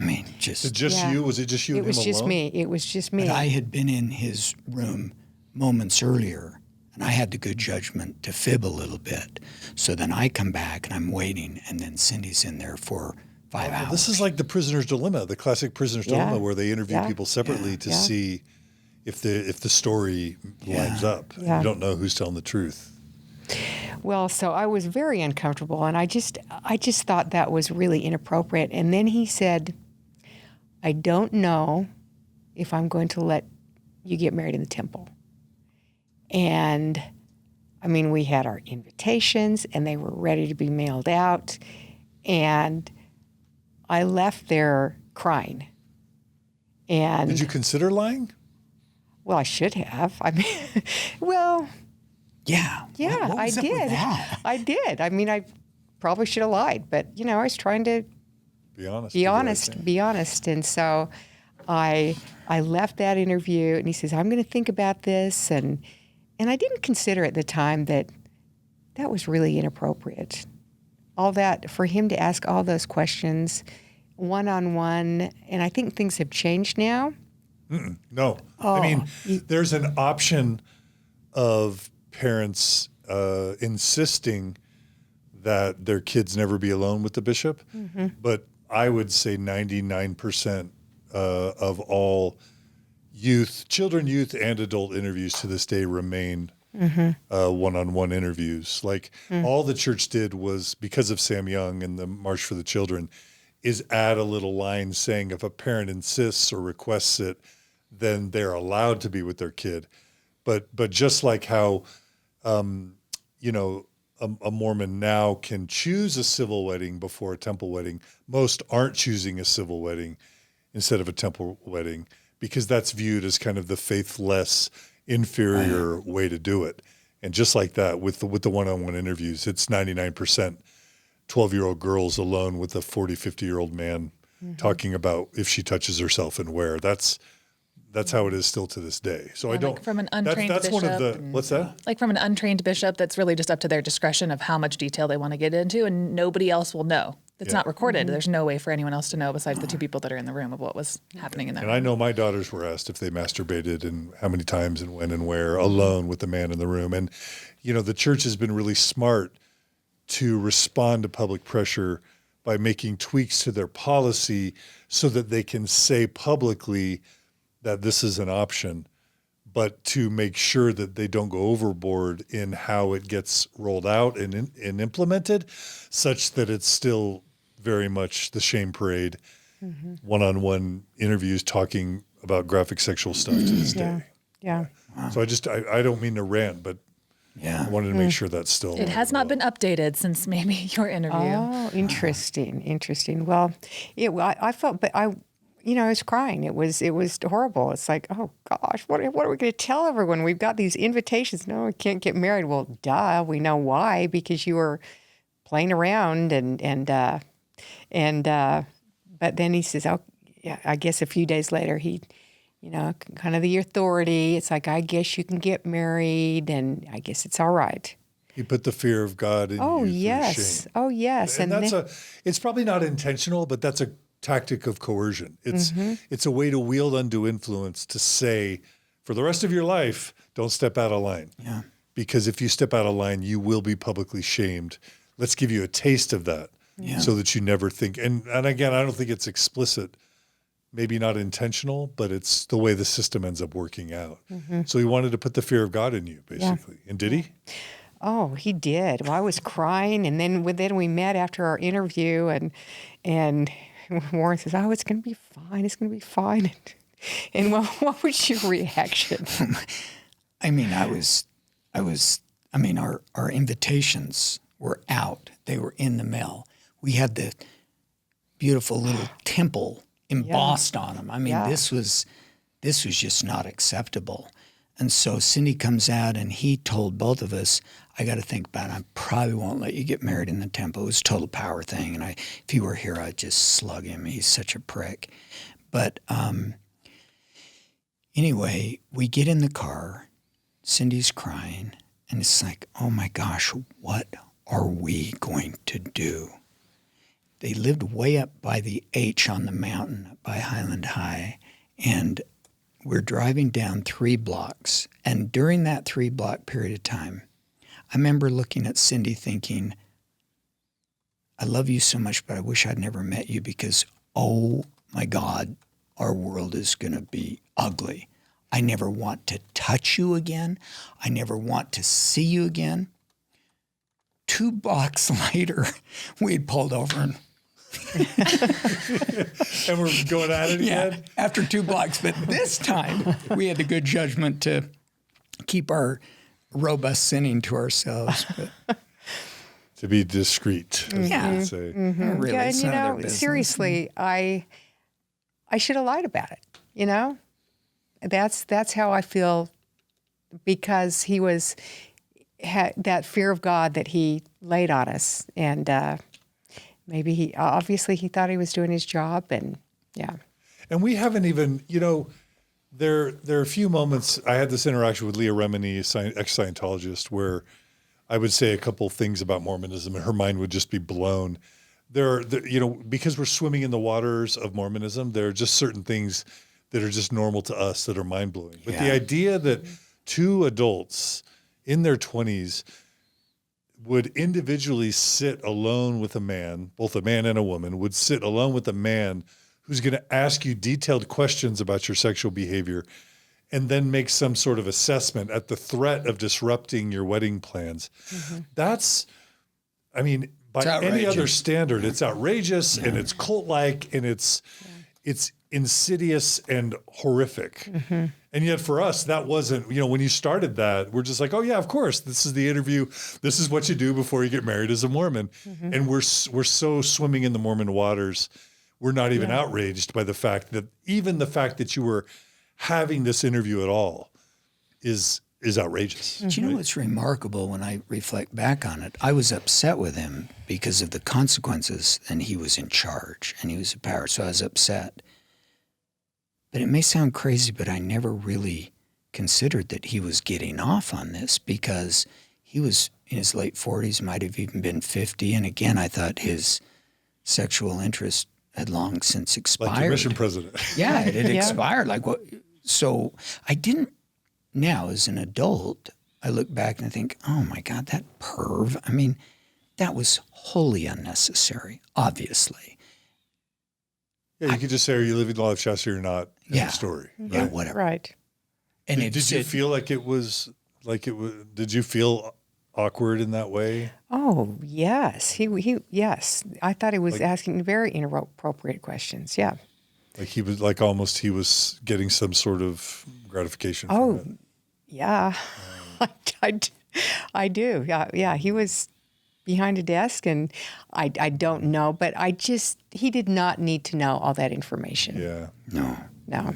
I mean, Was it just you? Was it just you It and was him just alone? me. It was just me. But I had been in his room moments earlier, and I had the good judgment to fib a little bit. So then I come back, and I'm waiting, and then Cindy's in there for 5 hours. This is like the prisoner's dilemma, the classic prisoner's dilemma, where they interview people separately to see if the story lines up. Yeah. You don't know who's telling the truth. Well, so I was very uncomfortable, and I just thought that was really inappropriate. And then he said, I don't know if I'm going to let you get married in the temple. And I mean, we had our invitations, and they were ready to be mailed out. And I left there crying. And Did you consider lying? well, I should have. I mean, well, Yeah. yeah, What I was up with did. that? I did. I mean, I probably should have lied, but I was trying to Be honest. be do the right honest, thing. be honest. And so I left that interview, and he says, I'm going to think about this. And I didn't consider at the time that was really inappropriate. All that, for him to ask all those questions one-on-one, and I think things have changed now. No. I mean, there's an option of parents insisting that their kids never be alone with the bishop. But I would say 99% of all children, youth, and adult interviews to this day remain one-on-one interviews. Like all the church did was, because of Sam Young and the March for the Children, is add a little line saying if a parent insists or requests it, then they're allowed to be with their kid. But just like how, a Mormon now can choose a civil wedding before a temple wedding, most aren't choosing a civil wedding instead of a temple wedding because that's viewed as kind of the faithless, inferior way to do it. And just like that, with the one-on-one interviews, it's 99% 12-year-old girls alone with a 40, 50-year-old man talking about if she touches herself and where. That's how it is still to this day. So I like don't. from an untrained that's one of the. bishop What's that? Like from an untrained bishop, that's really just up to their discretion of how much detail they want to get into, and nobody else will know. It's not recorded. There's no way for anyone else to know besides the two people that are in the room of what was happening in that And room. I know my daughters were asked if they masturbated and how many times and when and where alone with the man in the room. And, the church has been really smart to respond to public pressure by making tweaks to their policy so that they can say publicly that this is an option, but to make sure that they don't go overboard in how it gets rolled out and implemented, such that it's still very much the shame parade, one-on-one interviews talking about graphic sexual stuff to this day. Yeah. So I don't mean to rant, but I wanted to make sure that's still. It has not been updated since maybe your interview. Oh, interesting. Well, I felt, but I was crying. It was horrible. It's like, oh gosh, what are we going to tell everyone? We've got these invitations. No, we can't get married. Well, duh, we know why, because you were playing around but then he says, oh, yeah, I guess a few days later he, kind of the authority. It's like, I guess you can get married, and I guess it's all right. He put the fear of God in Oh you yes, through shame. oh yes, And it's probably not intentional, but that's a tactic of coercion. It's a way to wield undue influence to say, for the rest of your life, don't step out of line. Yeah. Because if you step out of line, you will be publicly shamed. Let's give you a taste of that so that you never think. And again, I don't think it's explicit, maybe not intentional, but it's the way the system ends up working out. So he wanted to put the fear of God in you, basically. And did he? Oh, he did. Well, I was crying, and then we met after our interview, and Warren says, "Oh, it's going to be fine. It's going to be fine." And what was your reaction? I mean, our invitations were out. They were in the mail. We had the beautiful little temple embossed on them. I mean, this was just not acceptable. And so Cindy comes out, and he told both of us, "I got to think about it. I probably won't let you get married in the temple." It was a total power thing. And if he were here, I'd just slug him. He's such a prick. But anyway, we get in the car. Cindy's crying. And it's like, oh my gosh, what are we going to do? They lived way up by the H on the mountain, by Highland High. And we're driving down 3 blocks. And during that 3-block period of time, I remember looking at Cindy thinking, I love you so much, but I wish I'd never met you because, oh my God, our world is going to be ugly. I never want to touch you again. I never want to see you again. 2 blocks later, we had pulled over and And we're going at it again? After 2 blocks. But this time, we had the good judgment to keep our robust sinning to ourselves. But To be discreet, as they would say. really, Yeah, it's and none of their business. seriously, I should have lied about it. That's how I feel, because he had that fear of God that he laid on us, and maybe he thought he was doing his job, and yeah. And we haven't even, there are a few moments. I had this interaction with Leah Remini, ex-Scientologist, where I would say a couple things about Mormonism, and her mind would just be blown. Because we're swimming in the waters of Mormonism, there are just certain things that are just normal to us that are mind-blowing. But the idea that 2 adults in their 20s would individually sit alone with a man, both a man and a woman, would sit alone with a man who's going to ask you detailed questions about your sexual behavior and then make some sort of assessment at the threat of disrupting your wedding plans. That's, by any other standard, it's outrageous and it's cult-like and it's insidious and horrific. And yet for us, that wasn't, when you started that, we're just like, oh yeah, of course, this is the interview. This is what you do before you get married as a Mormon. And we're so swimming in the Mormon waters, we're not even outraged by the fact that you were having this interview at all is outrageous. Do you know what's remarkable when I reflect back on it? I was upset with him because of the consequences, and he was in charge and he was in power, so I was upset. But it may sound crazy, but I never really considered that he was getting off on this, because he was in his late 40s, might have even been 50. And again, I thought his sexual interest had long since expired. Like your mission president. Yeah, it had expired. Like what? So I didn't. Now, as an adult, I look back and I think, oh my God, that perv. That was wholly unnecessary, obviously. Yeah, you could just say, are you living the life chastity or not? In the story. Yeah, whatever. Right. And did you feel like it was, did you feel awkward in that way? Oh, yes. Yes. I thought he was asking very inappropriate questions. Yeah. Like he was getting some sort of gratification from it. Yeah. I do. Yeah. He was behind a desk, and I don't know, but he did not need to know all that information. Yeah. No.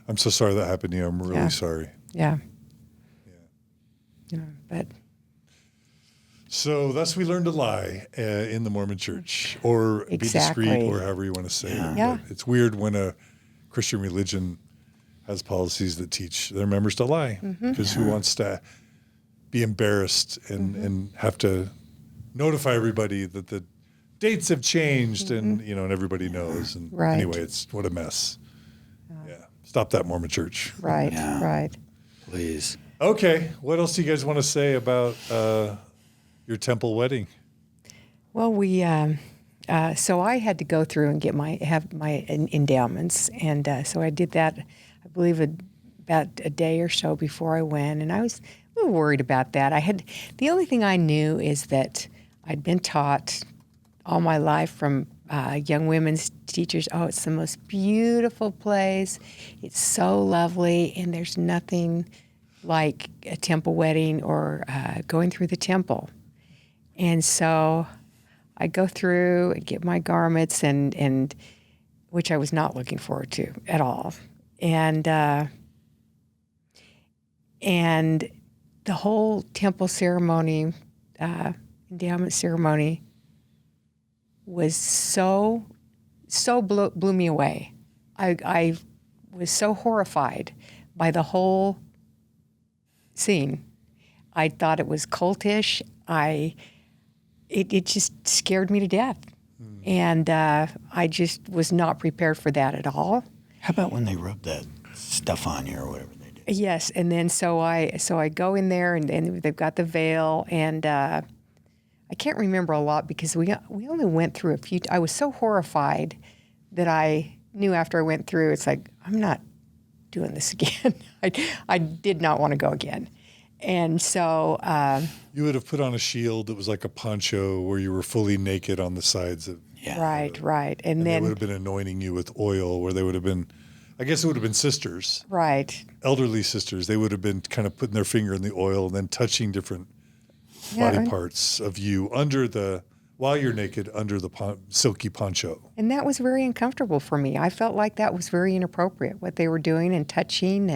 I'm so sorry that happened to you. I'm really sorry. Yeah. But so thus we learn to lie in the Mormon Church, or be discreet, or however you want to say it. Yeah. But it's weird when a Christian religion has policies that teach their members to lie, because who wants to be embarrassed and have to notify everybody that the dates have changed and everybody knows. And anyway, it's what a mess. Yeah. Stop that, Mormon Church. Right. Right. Please. Okay. What else do you guys want to say about your temple wedding? Well, so I had to go through and have my endowments, and so I did that. I believe about a day or so before I went, and I was a little worried about that. The only thing I knew is that I'd been taught all my life from young women's teachers, oh, it's the most beautiful place. It's so lovely, and there's nothing like a temple wedding or going through the temple. And so I go through and get my garments, and which I was not looking forward to at all. And the whole temple ceremony, endowment ceremony, was so blew me away. I was so horrified by the whole scene. I thought it was cultish. It just scared me to death. And I just was not prepared for that at all. How about when they rub that stuff on you or whatever they do? Yes, and then so I go in there, and they've got the veil, and I can't remember a lot because we only went through a few. I was so horrified that I knew after I went through, it's like, I'm not doing this again. I did not want to go again. And so You would have put on a shield that was like a poncho where you were fully naked on the sides of. Yeah. right, and And then they would have been anointing you with oil, where they would have been, I guess it would have been sisters, right. elderly sisters. They would have been kind of putting their finger in the oil and then touching different Yeah, body and- parts of you while you're naked under the silky poncho. And that was very uncomfortable for me. I felt like that was very inappropriate, what they were doing and touching,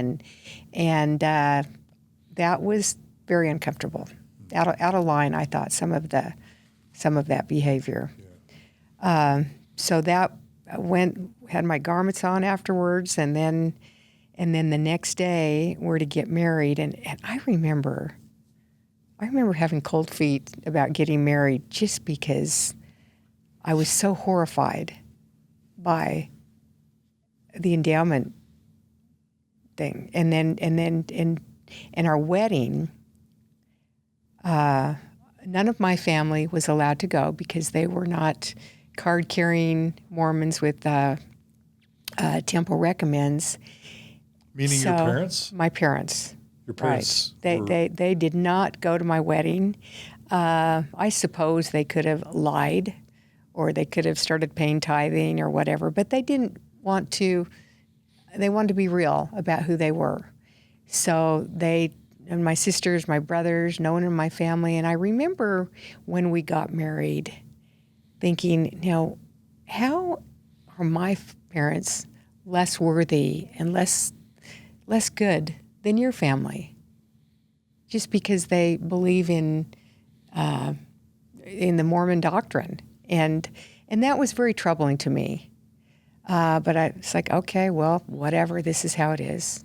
and that was very uncomfortable. Out of line, I thought, some of that behavior. So that had my garments on afterwards, and then the next day we're to get married, and I remember having cold feet about getting married just because I was so horrified by the endowment thing. And then our wedding, none of my family was allowed to go because they were not card-carrying Mormons with temple recommends. Meaning your parents? My parents. Your parents Right. They did not go to my wedding. I suppose they could have lied, or they could have started paying tithing or whatever, but they didn't want to. They wanted to be real about who they were. So and my sisters, my brothers, no one in my family. And I remember when we got married thinking, how are my parents less worthy and less good than your family, just because they believe in the Mormon doctrine, and that was very troubling to me. But it's like, okay, well, whatever. This is how it is.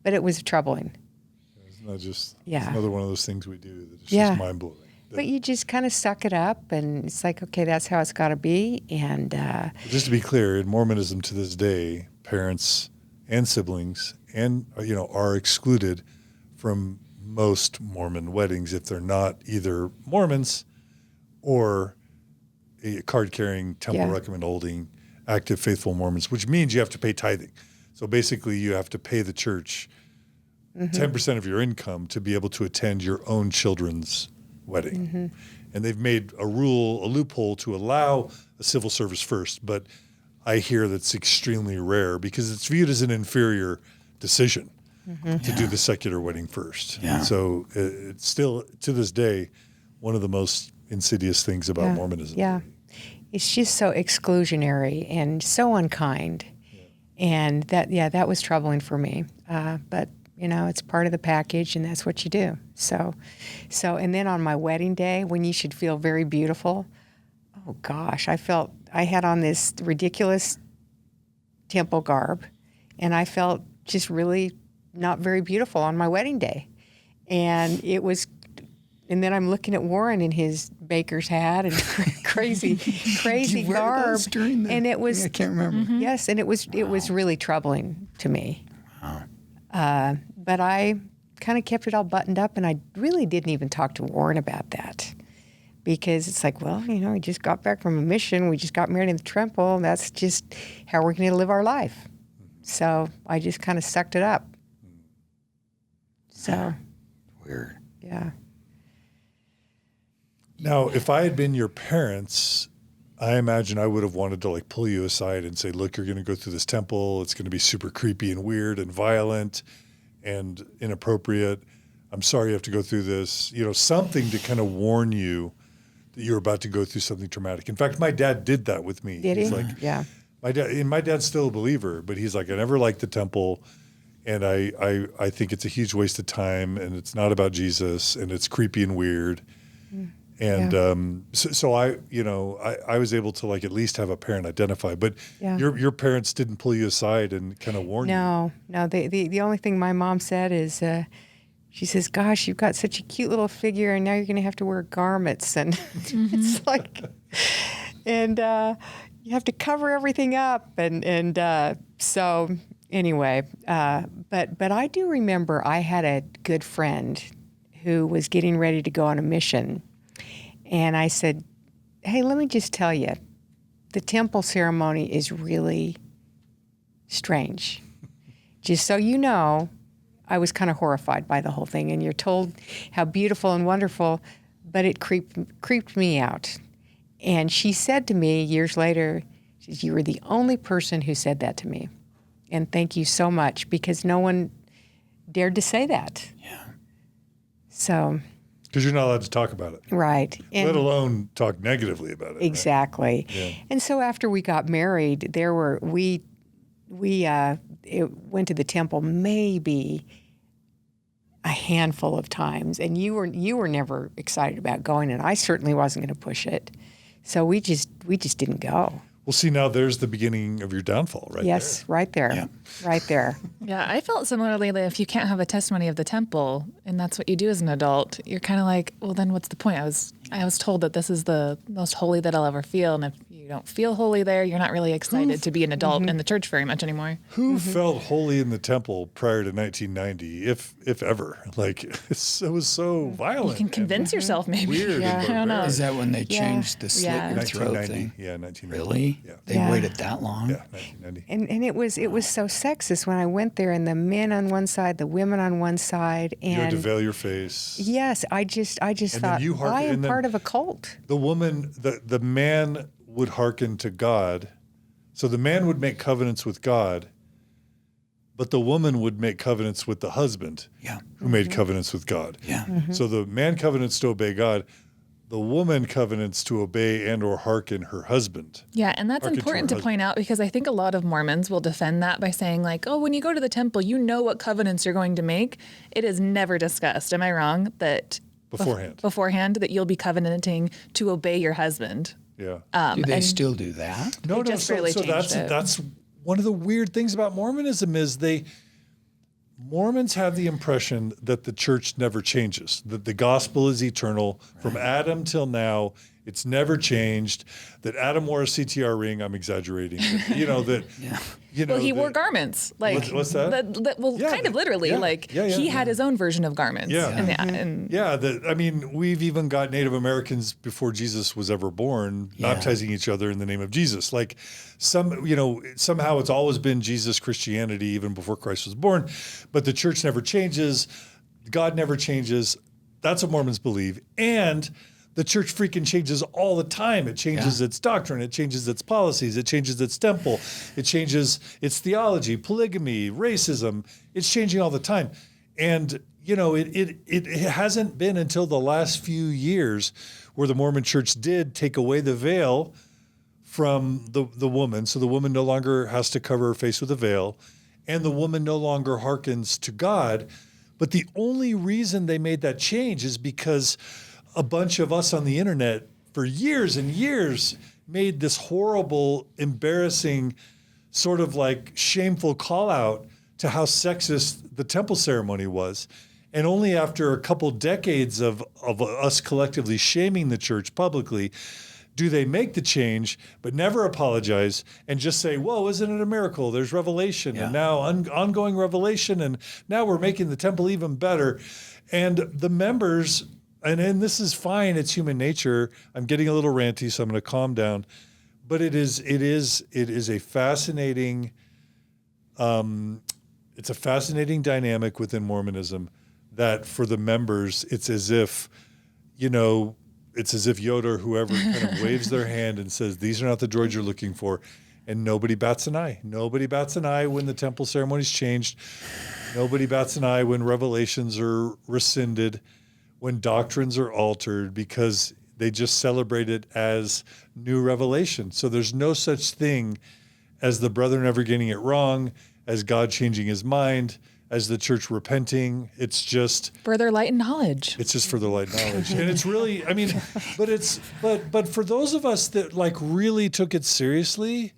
But it was troubling. It's not just Yeah. it's another one of those things we do that is Yeah. just mind blowing. But you just kind of suck it up, and it's like, okay, that's how it's got to be. And Just to be clear, in Mormonism to this day, parents and siblings are excluded from most Mormon weddings if they're not either Mormons or a card-carrying, temple Yeah. recommend holding, active faithful Mormons, which means you have to pay tithing. So basically, you have to pay the church 10% of your income to be able to attend your own children's wedding. And they've made a loophole to allow a civil service first, but I hear that's extremely rare because it's viewed as an inferior decision to do the secular wedding first. Yeah. So it's still, to this day, one of the most insidious things about Mormonism. Yeah. It's just so exclusionary and so unkind. And that was troubling for me. But, it's part of the package, and that's what you do. So, and then on my wedding day, when you should feel very beautiful, oh gosh, I had on this ridiculous temple garb, and I felt just really not very beautiful on my wedding day. And then I'm looking at Warren in his baker's hat and crazy You wear garb. those during the- And it was, I can't remember. yes, and it was really troubling to me. But I kind of kept it all buttoned up, and I really didn't even talk to Warren about that. Because it's like, well, we just got back from a mission. We just got married in the temple. That's just how we're going to live our life. So I just kind of sucked it up. So, Weird. yeah. Now, if I had been your parents, I imagine I would have wanted to like pull you aside and say, look, you're going to go through this temple. It's going to be super creepy and weird and violent and inappropriate. I'm sorry you have to go through this, something to kind of warn you that you're about to go through something traumatic. In fact, my dad did that with me. Did he? He's like, Yeah. My dad's still a believer, but he's like, I never liked the temple. And I think it's a huge waste of time, and it's not about Jesus, and it's creepy and weird. And so I was able to like at least have a parent identify, but your parents didn't pull you aside and kind of warn you. No. The only thing my mom said is, she says, "Gosh, you've got such a cute little figure, and now you're going to have to wear garments, and it's like, and you have to cover everything up, and so anyway, but I do remember I had a good friend who was getting ready to go on a mission." And I said, "Hey, let me just tell you, the temple ceremony is really strange. Just so you know, I was kind of horrified by the whole thing. And you're told how beautiful and wonderful, but it creeped me out." And she said to me years later, she said, "You were the only person who said that to me. And thank you so much, because no one dared to say that." Yeah. So... Because you're not allowed to talk about it. Right. And let alone talk negatively about it. exactly. Right? Yeah. And so after we got married, we went to the temple maybe a handful of times, and you were never excited about going, and I certainly wasn't going to push it. So we just didn't go. Well, see, now there's the beginning of your downfall, right? Yes, right there. Yeah. Right there. Yeah, I felt similarly that if you can't have a testimony of the temple and that's what you do as an adult, you're kind of like, well, then what's the point? I was told that this is the most holy that I'll ever feel, and if you don't feel holy there, you're not really excited to be an adult in the church very much anymore. Who felt holy in the temple prior to 1990, if ever? Like, it was so violent. You can convince yourself, maybe. Weird. Yeah. And I don't know. Is that when they changed the slit Yeah. your throat 1990. thing? Yeah, 1990. Really? Yeah. They Yeah. waited that long? Yeah, 1990. And it was so sexist when I went there, and the men on one side, the women on one side, and You had to veil your face. yes, I just then thought, you I am and then- part of a cult. The woman, the man would hearken to God. So the man would make covenants with God, but the woman would make covenants with the husband, Yeah. who made covenants with God. Yeah. So the man covenants to obey God, the woman covenants to obey and or hearken her husband. Yeah, and that's Hearken to important her to point out, because I think a lot of Mormons will defend that by saying like, oh, when you go to the temple, you know what covenants you're going to make. It is never discussed. Am I wrong? That beforehand that you'll be covenanting to obey your husband. Yeah. Do they and- still do that? No, just so barely changed it. that's one of the weird things about Mormonism is Mormons have the impression that the church never changes, that the gospel is eternal from Adam till now. It's never changed. That Adam wore a CTR ring. I'm exaggerating. Well, he wore garments. Like What's that? Yeah, kind of literally. yeah, Like yeah, he had his own version of garments. Yeah. And Yeah, we've even got Native Americans before Jesus was ever born baptizing each other in the name of Jesus. Like somehow it's always been Jesus Christianity even before Christ was born, but the church never changes. God never changes. That's what Mormons believe. And the church freaking changes all the time. It changes its doctrine. It changes its policies. It changes its temple. It changes its theology, polygamy, racism. It's changing all the time. And, it hasn't been until the last few years where the Mormon church did take away the veil from the woman. So the woman no longer has to cover her face with a veil, and the woman no longer hearkens to God. But the only reason they made that change is because a bunch of us on the internet for years and years made this horrible, embarrassing, sort of like shameful call out to how sexist the temple ceremony was. And only after a couple decades of us collectively shaming the church publicly do they make the change, but never apologize and just say, whoa, isn't it a miracle? There's revelation and now ongoing revelation. And now we're making the temple even better. And the members, and this is fine. It's human nature. I'm getting a little ranty, so I'm going to calm down. But it is a fascinating, it's a fascinating dynamic within Mormonism that for the members, it's as if, it's as if Yoda or whoever kind of waves their hand and says, these are not the droids you're looking for. And nobody bats an eye. Nobody bats an eye when the temple ceremony's changed. Nobody bats an eye when revelations are rescinded, when doctrines are altered, because they just celebrate it as new revelation. So there's no such thing as the brethren ever getting it wrong, as God changing his mind, as the church repenting. It's just further light and knowledge. It's just further light knowledge. And it's really, I mean, but for those of us that like really took it seriously,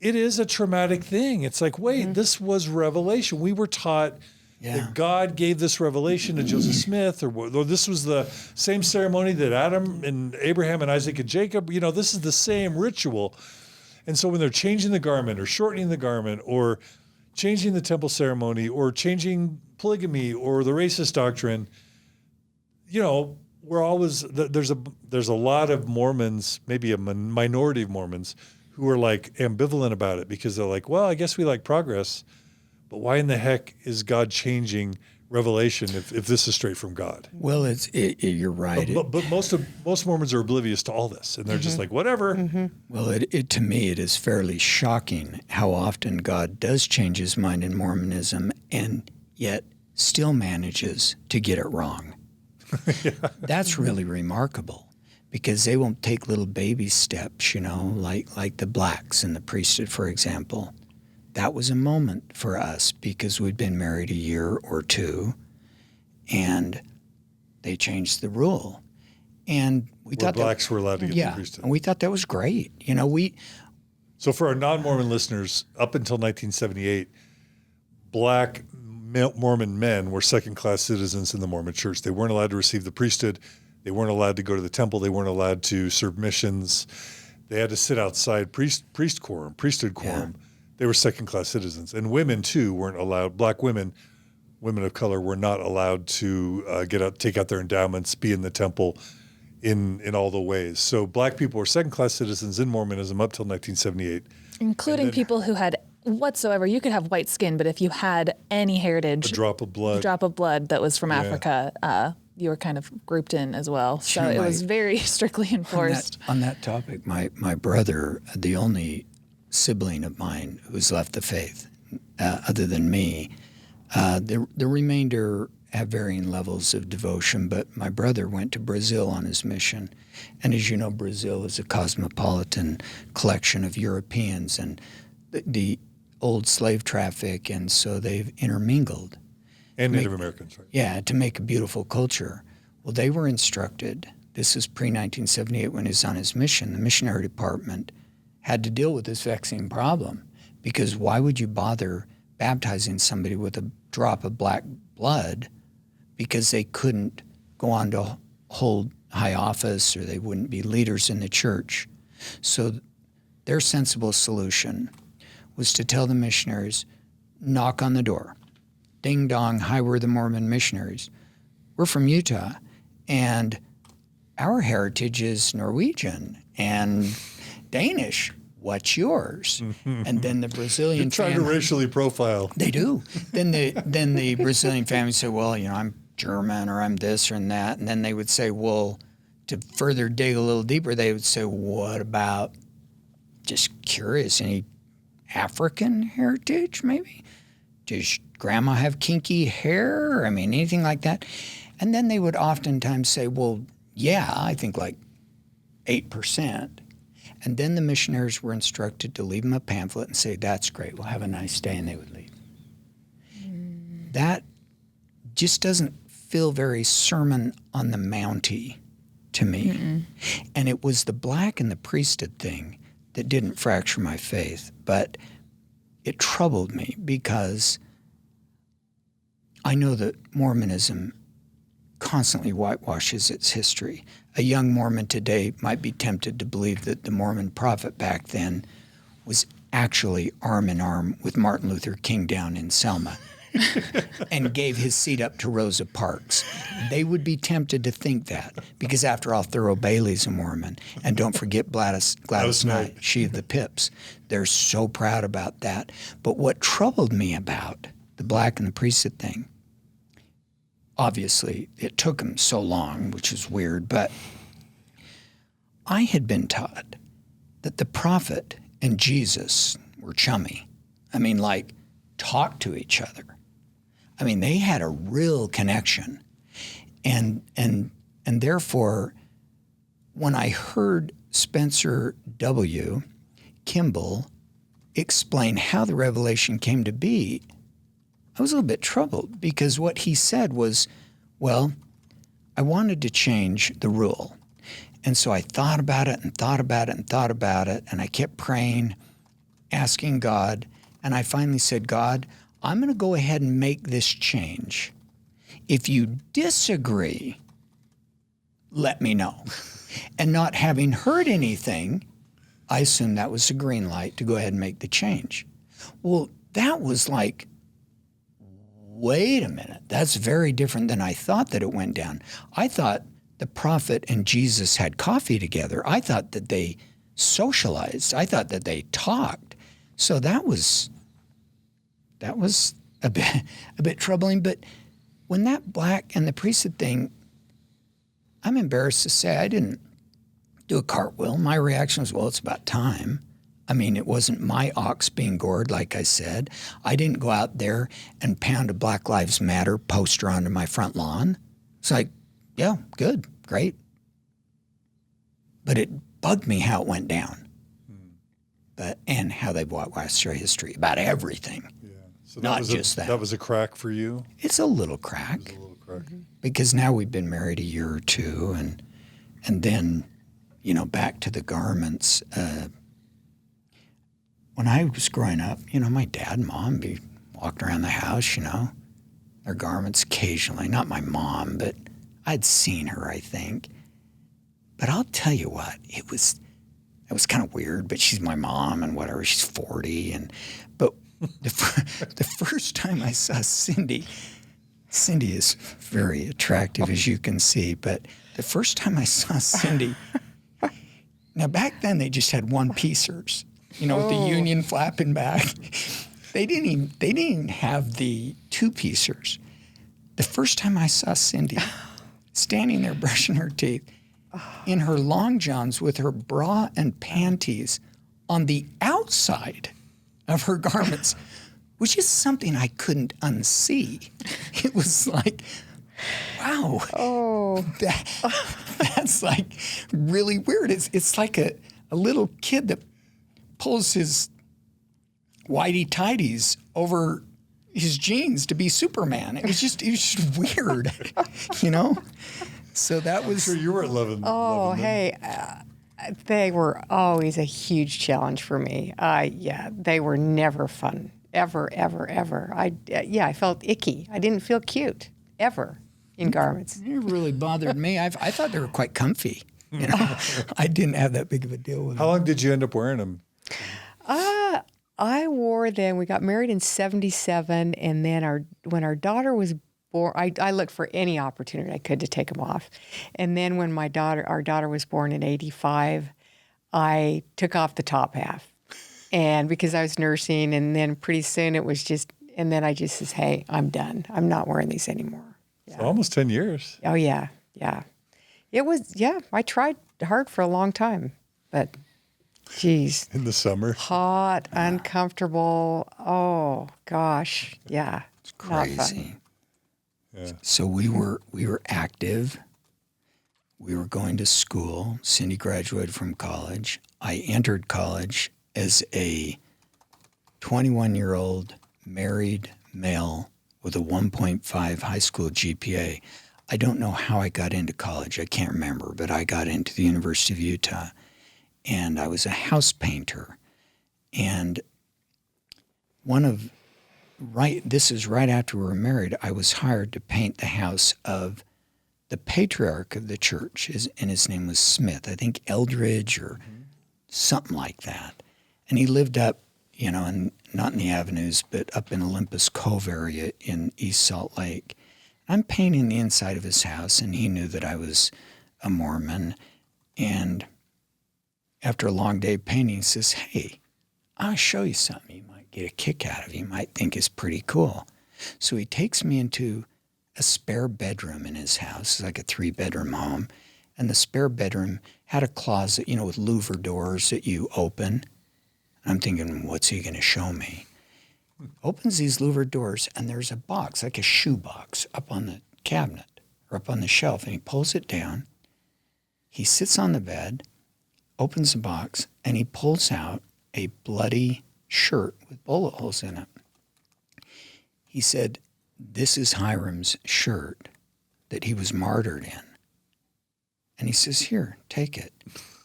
it is a traumatic thing. It's like, wait, this was revelation. We were taught that God gave this revelation to Joseph Smith, or this was the same ceremony that Adam and Abraham and Isaac and Jacob, this is the same ritual. And so when they're changing the garment or shortening the garment or changing the temple ceremony or changing polygamy or the racist doctrine, we're always, there's a lot of Mormons, maybe a minority of Mormons, who are like ambivalent about it because they're like, well, I guess we like progress, but why in the heck is God changing revelation if this is straight from God? Well, you're right. But most Mormons are oblivious to all this, and they're just like, whatever. Well, to me, it is fairly shocking how often God does change his mind in Mormonism and yet still manages to get it wrong. That's really remarkable. Because they won't take little baby steps, like the blacks in the priesthood, for example. That was a moment for us because we'd been married a year or two, and they changed the rule. And we thought blacks were allowed to get the priesthood. And we thought that was great. So for our non-Mormon listeners, up until 1978, black Mormon men were second-class citizens in the Mormon church. They weren't allowed to receive the priesthood. They weren't allowed to go to the temple. They weren't allowed to serve missions. They had to sit outside priesthood quorum. Yeah. They were second-class citizens. And women, too, weren't allowed. Black women of color, were not allowed to take out their endowments, be in the temple in all the ways. So black people were second-class citizens in Mormonism up till 1978. Including people who had whatsoever. You could have white skin, but if you had any heritage. A drop of blood that was from Africa, you were kind of grouped in as well. So it was very strictly enforced. On that topic, my brother, the only sibling of mine who's left the faith, other than me, the remainder have varying levels of devotion, but my brother went to Brazil on his mission. And as you know, Brazil is a cosmopolitan collection of Europeans and the old slave traffic, and so they've intermingled. And Native Americans, right? Yeah, to make a beautiful culture. Well, they were instructed, this is pre-1978 when he was on his mission, the missionary department had to deal with this vexing problem because why would you bother baptizing somebody with a drop of black blood because they couldn't go on to hold high office or they wouldn't be leaders in the church. So their sensible solution was to tell the missionaries, knock on the door. Ding dong, hi, we're the Mormon missionaries. We're from Utah, and our heritage is Norwegian and Danish. What's yours? And then the Brazilian trying to racially profile. They do. Then the Brazilian family say, well, I'm German or I'm this or that. And then they would say, well, to further dig a little deeper, they would say, what about, just curious, any African heritage maybe? Does grandma have kinky hair? I mean, anything like that? And then they would oftentimes say, well, yeah, I think like 8%. And then the missionaries were instructed to leave them a pamphlet and say, that's great, well, have a nice day, and they would leave. That just doesn't feel very Sermon on the Mounty to me. And it was the black and the priesthood thing that didn't fracture my faith, but it troubled me because I know that Mormonism constantly whitewashes its history. A young Mormon today might be tempted to believe that the Mormon prophet back then was actually arm in arm with Martin Luther King down in Selma and gave his seat up to Rosa Parks. They would be tempted to think that because, after all, Thurl Bailey's a Mormon. And don't forget Gladys Knight, she of the Pips. They're so proud about that. But what troubled me about the black and the priesthood thing, obviously, it took them so long, which is weird, but I had been taught that the prophet and Jesus were chummy. I mean, like, talk to each other. I mean, they had a real connection. And therefore, when I heard Spencer W. Kimball explain how the revelation came to be, I was a little bit troubled, because what he said was, well, I wanted to change the rule. And so I thought about it and thought about it and thought about it, and I kept praying, asking God, and I finally said, God, I'm going to go ahead and make this change. If you disagree, let me know. And not having heard anything, I assumed that was a green light to go ahead and make the change. Well, that was like, wait a minute, that's very different than I thought that it went down. I thought the prophet and Jesus had coffee together. I thought that they socialized. I thought that they talked. So that was a bit troubling. But when that black and the priesthood thing, I'm embarrassed to say I didn't do a cartwheel. My reaction was, well, it's about time. I mean, it wasn't my ox being gored, like I said. I didn't go out there and pound a Black Lives Matter poster onto my front lawn. It's like, yeah, good, great. But it bugged me how it went down. And how they whitewashed our history about everything. Yeah. So not just that. That was a crack for you? It's a little crack. It was a little crack. Because now we've been married a year or two, and then, back to the garments. When I was growing up, my dad and mom be walking around the house, their garments occasionally. Not my mom, but I'd seen her, I think. But I'll tell you what, it was kind of weird, but she's my mom and whatever, she's 40. But the first time I saw Cindy is very attractive, as you can see, but the first time I saw Cindy, now back then they just had one-piecers, with the union flapping back. They didn't even have the two-piecers. The first time I saw Cindy standing there brushing her teeth, in her long johns with her bra and panties on the outside of her garments, which is something I couldn't unsee. It was like, wow, that's like really weird. It's like a little kid that pulls his whitey-tighties over his jeans to be Superman. It was just weird, So that was. I'm sure you were loving. Hey, they were always a huge challenge for me. They were never fun, ever. I felt icky. I didn't feel cute ever in garments. It really bothered me. I thought they were quite comfy. I didn't have that big of a deal with them. How long did you end up wearing them? I wore them. We got married in '77, and then when our daughter was born, I looked for any opportunity I could to take them off. And then when our daughter was born in '85, I took off the top half, and because I was nursing, and then pretty soon it was just, and then I just says, hey, I'm done. I'm not wearing these anymore. Yeah. So almost 10 years. Oh yeah. It was, I tried hard for a long time, but geez. In the summer. Hot, uncomfortable. Oh gosh. Yeah. It's crazy. Yeah. So we were active. We were going to school. Cindy graduated from college. I entered college as a 21-year-old married male with a 1.5 high school GPA. I don't know how I got into college. I can't remember, but I got into the University of Utah, and I was a house painter. And this is right after we were married, I was hired to paint the house of the patriarch of the church, and his name was Smith, I think Eldridge or something like that. And he lived up, not in the avenues, but up in Olympus Cove area in East Salt Lake. I'm painting the inside of his house, and he knew that I was a Mormon. And after a long day of painting, he says, hey, I'll show you something you might get a kick out of. You might think is pretty cool. So he takes me into a spare bedroom in his house. It's like a 3-bedroom home. And the spare bedroom had a closet, with louver doors that you open. I'm thinking, what's he going to show me? Opens these louver doors, and there's a box, like a shoe box, up on the cabinet or up on the shelf, and he pulls it down. He sits on the bed, opens the box, and he pulls out a bloody shirt with bullet holes in it. He said, this is Hiram's shirt that he was martyred in. And he says, here, take it.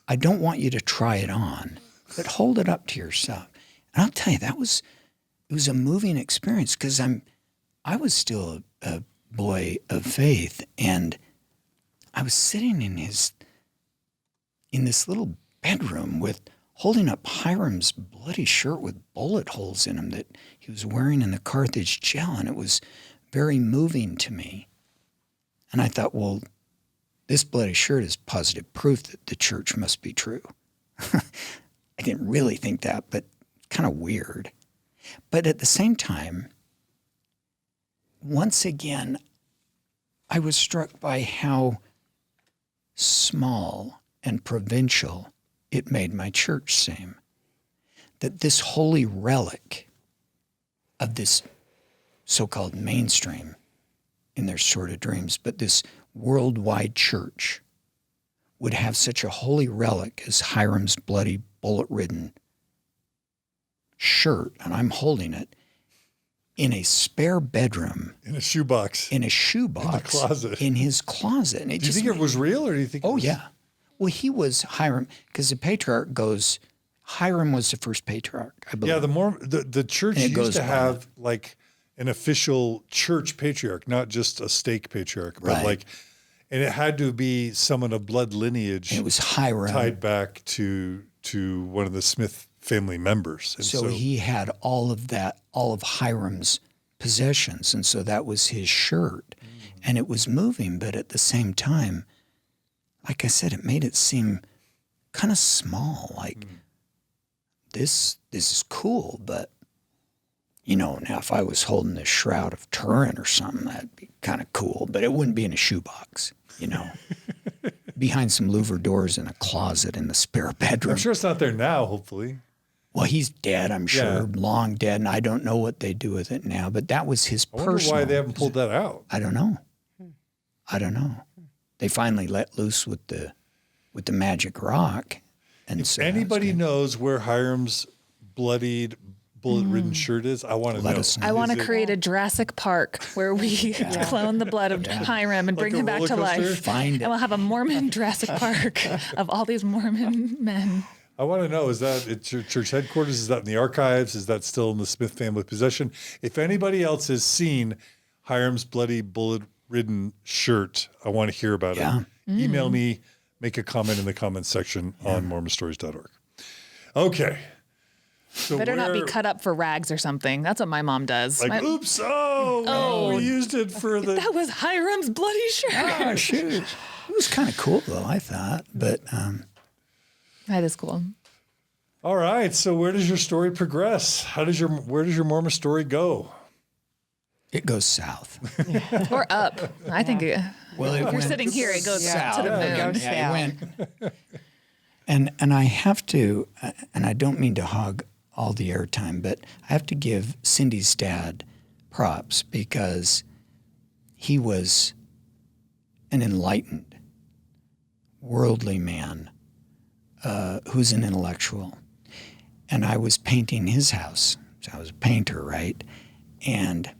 I don't want you to try it on, but hold it up to yourself. And I'll tell you, it was a moving experience because I was still a boy of faith, and I was sitting in this little bedroom holding up Hiram's bloody shirt with bullet holes in him that he was wearing in the Carthage jail, and it was very moving to me. And I thought, well, this bloody shirt is positive proof that the church must be true. I didn't really think that, but kind of weird. But at the same time, once again, I was struck by how small and provincial it made my church seem. That this holy relic of this so-called mainstream in their sordid dreams, but this worldwide church would have such a holy relic as Hiram's bloody bullet-ridden shirt, and I'm holding it, in a spare bedroom. In a shoebox. In a shoebox. In the closet. In his closet. And do you think it was real, or do you think yeah. Well, he was Hiram, because the patriarch goes, Hiram was the first patriarch, I believe. Yeah, the church used to have like an official church patriarch, not just a stake patriarch, but and it had to be someone of blood lineage. And it was Hiram. Tied back to one of the Smith family members. And so he had all of Hiram's possessions, and so that was his shirt. Mm-hmm. And it was moving, but at the same time, like I said, it made it seem kind of small, like this is cool, but now if I was holding this Shroud of Turin or something, that'd be kind of cool, but it wouldn't be in a shoebox, behind some louver doors in a closet in the spare bedroom. I'm sure it's not there now, hopefully. Well, he's dead, I'm sure, long dead, and I don't know what they do with it now, but that was his personal. I wonder why they haven't pulled that out. I don't know. They finally let loose with the magic rock. And if anybody knows where Hiram's bloodied, bullet-ridden shirt is, I want to know. I want to create a Jurassic Park where we clone the blood of Hiram and bring him back to life. Find it. And we'll have a Mormon Jurassic Park of all these Mormon men. I want to know, is that at your church headquarters? Is that in the archives? Is that still in the Smith family possession? If anybody else has seen Hiram's bloody, bullet-ridden shirt, I want to hear about it. Email me, make a comment in the comments section on mormonstories.org. Okay. So better not be cut up for rags or something. That's what my mom does. Oops, we used it for the... That was Hiram's bloody shirt. Oh, shoot. It was kind of cool, though, I thought. But that is cool. All right. So where does your story progress? Where does your Mormon story go? It goes south. Or up. I think if you're sitting here, it goes south. To the moon. Yeah, it went. And I have to, and I don't mean to hog all the airtime, but I have to give Cindy's dad props because he was an enlightened, worldly man who's an intellectual. And I was painting his house. So I was a painter, right? And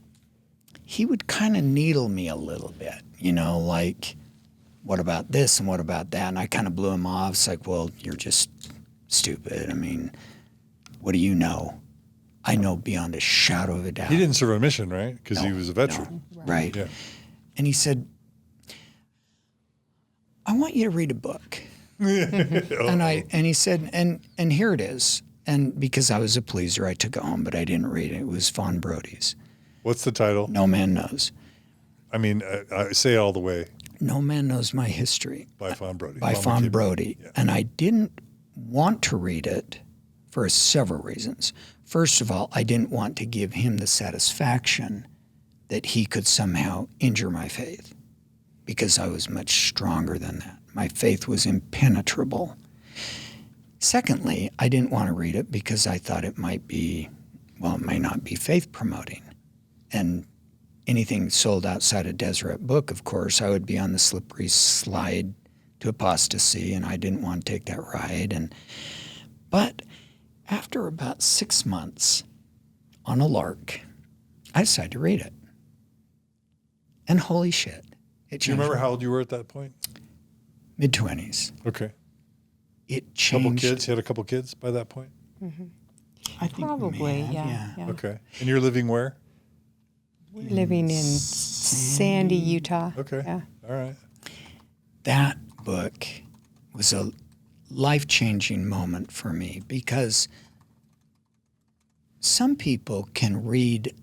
he would kind of needle me a little bit, like, what about this and what about that? And I kind of blew him off. It's like, well, you're just stupid. I mean, what do you know? I know beyond a shadow of a doubt. He didn't serve a mission, right? Because he was a veteran. No. Right. Yeah. And he said, I want you to read a book. And he said, and here it is. And because I was a pleaser, I took it home, but I didn't read it. It was Fawn Brodie's. What's the title? No Man Knows. I mean, I say it all the way. No Man Knows My History. By Fawn Brodie. By Fawn Brodie. Yeah. And I didn't want to read it for several reasons. First of all, I didn't want to give him the satisfaction that he could somehow injure my faith because I was much stronger than that, My faith was impenetrable. Secondly, I didn't want to read it because I thought it might not be faith promoting. And anything sold outside of Deseret Book, of course, I would be on the slippery slide to apostasy, and I didn't want to take that ride. But after about 6 months on a lark, I decided to read it. And holy shit, it changed. Do you remember how old you were at that point? Mid-20s. Okay. It changed. Couple kids? You had a couple kids by that point? I think Probably, we yeah. Okay. And you're living where? We're living in Sandy, Utah. Okay. Yeah. All right. That book was a life-changing moment for me because some people can read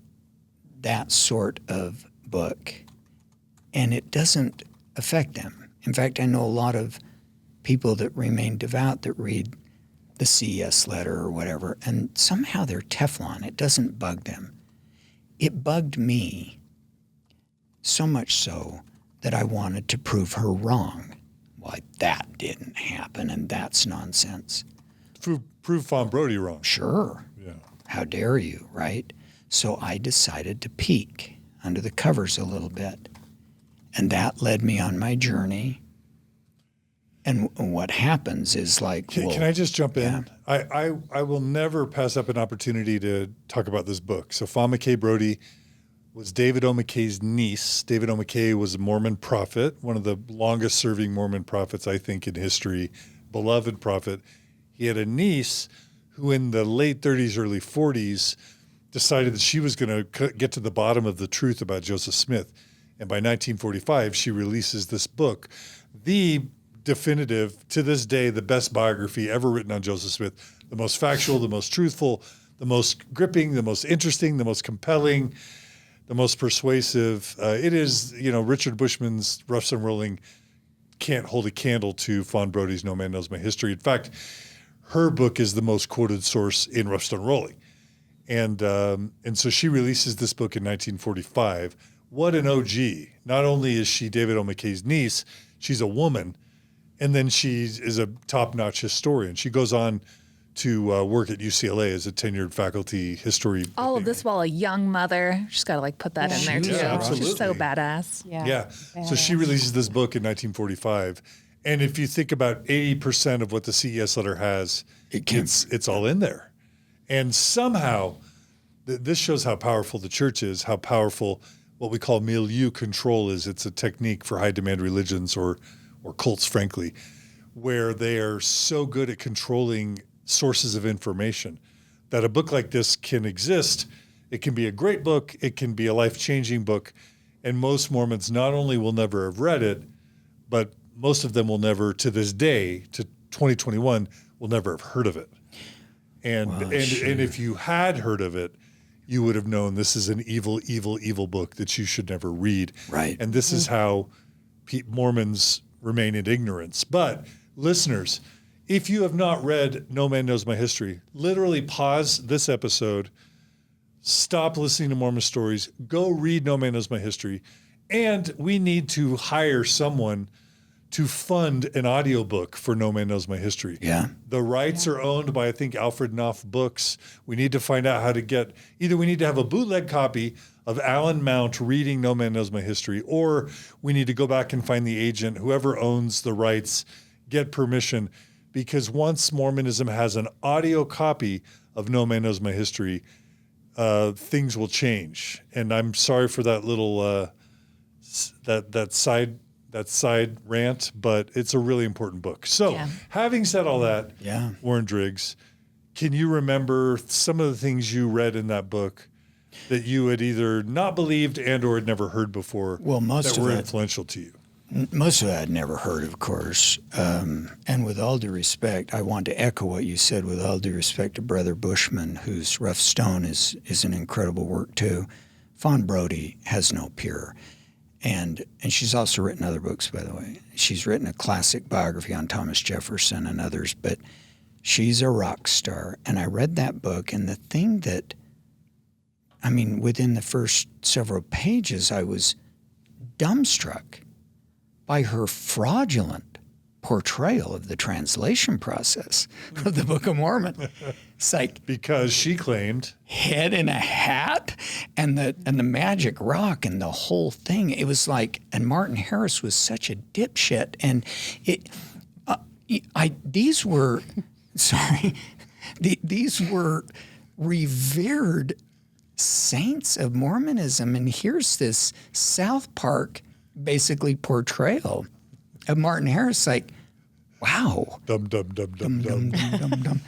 that sort of book and it doesn't affect them. In fact, I know a lot of people that remain devout that read the CES letter or whatever, and somehow they're Teflon. It doesn't bug them. It bugged me so much so that I wanted to prove her wrong. Why, that didn't happen, and that's nonsense. Prove Fawn Brodie wrong. Sure. Yeah. How dare you, right? So I decided to peek under the covers a little bit. And that led me on my journey. And what happens is like, Can I just jump in? Yeah. I will never pass up an opportunity to talk about this book. So Fawn McKay Brodie was David O. McKay's niece. David O. McKay was a Mormon prophet, one of the longest serving Mormon prophets, I think, in history, beloved prophet. He had a niece who in the late 30s, early 40s, decided that she was going to get to the bottom of the truth about Joseph Smith. And by 1945, she releases this book, the definitive, to this day, the best biography ever written on Joseph Smith, the most factual, the most truthful, the most gripping, the most interesting, the most compelling, the most persuasive. It is, Richard Bushman's Roughs and Rolling can't hold a candle to Fawn Brodie's No Man Knows My History. In fact, her book is the most quoted source in Roughs and Rolling. And so she releases this book in 1945. What an OG. Not only is she David O. McKay's niece, she's a woman, and then she is a top-notch historian. She goes on to work at UCLA as a tenured faculty history. All of this while a young mother. Just got to put that in there too. Yeah, absolutely. She's so badass. Yeah. So she releases this book in 1945. And if you think about 80% of what the CES letter has, it's all in there. And somehow, this shows how powerful the church is, how powerful what we call milieu control is. It's a technique for high-demand religions or cults, frankly, where they are so good at controlling sources of information that a book like this can exist. It can be a great book. It can be a life-changing book. And most Mormons not only will never have read it, but most of them will never, to this day, to 2021, will never have heard of it. And if you had heard of it, you would have known this is an evil, evil, evil book that you should never read. Right. And this is how Mormons remain in ignorance. But listeners, if you have not read No Man Knows My History, literally pause this episode, stop listening to Mormon stories, go read No Man Knows My History, and we need to hire someone to fund an audiobook for No Man Knows My History. Yeah. The rights are owned by, I think, Alfred Knopf Books. We need to find out how to get, either we need to have a bootleg copy of Alan Mount reading No Man Knows My History, or we need to go back and find the agent, whoever owns the rights, get permission. Because once Mormonism has an audio copy of No Man Knows My History, things will change. And I'm sorry for that little, that side rant, but it's a really important book. So having said all that, Warren Driggs, can you remember some of the things you read in that book that you had either not believed and or had never heard before that were influential to you? Most of it I'd never heard, of course. And with all due respect, I want to echo what you said with all due respect to Brother Bushman, whose Rough Stone is an incredible work too. Fawn Brodie has no peer. And she's also written other books, by the way. She's written a classic biography on Thomas Jefferson and others, but she's a rock star. And I read that book, and the thing that, within the first several pages, I was dumbstruck by her fraudulent portrayal of the translation process of the Book of Mormon. It's like Because she claimed. head in a hat and the magic rock and the whole thing. It was like, and Martin Harris was such a dipshit. And these were revered saints of Mormonism. And here's this South Park basically portrayal of Martin Harris, like, wow. Dum, dum, dum, dum, dum. Dum.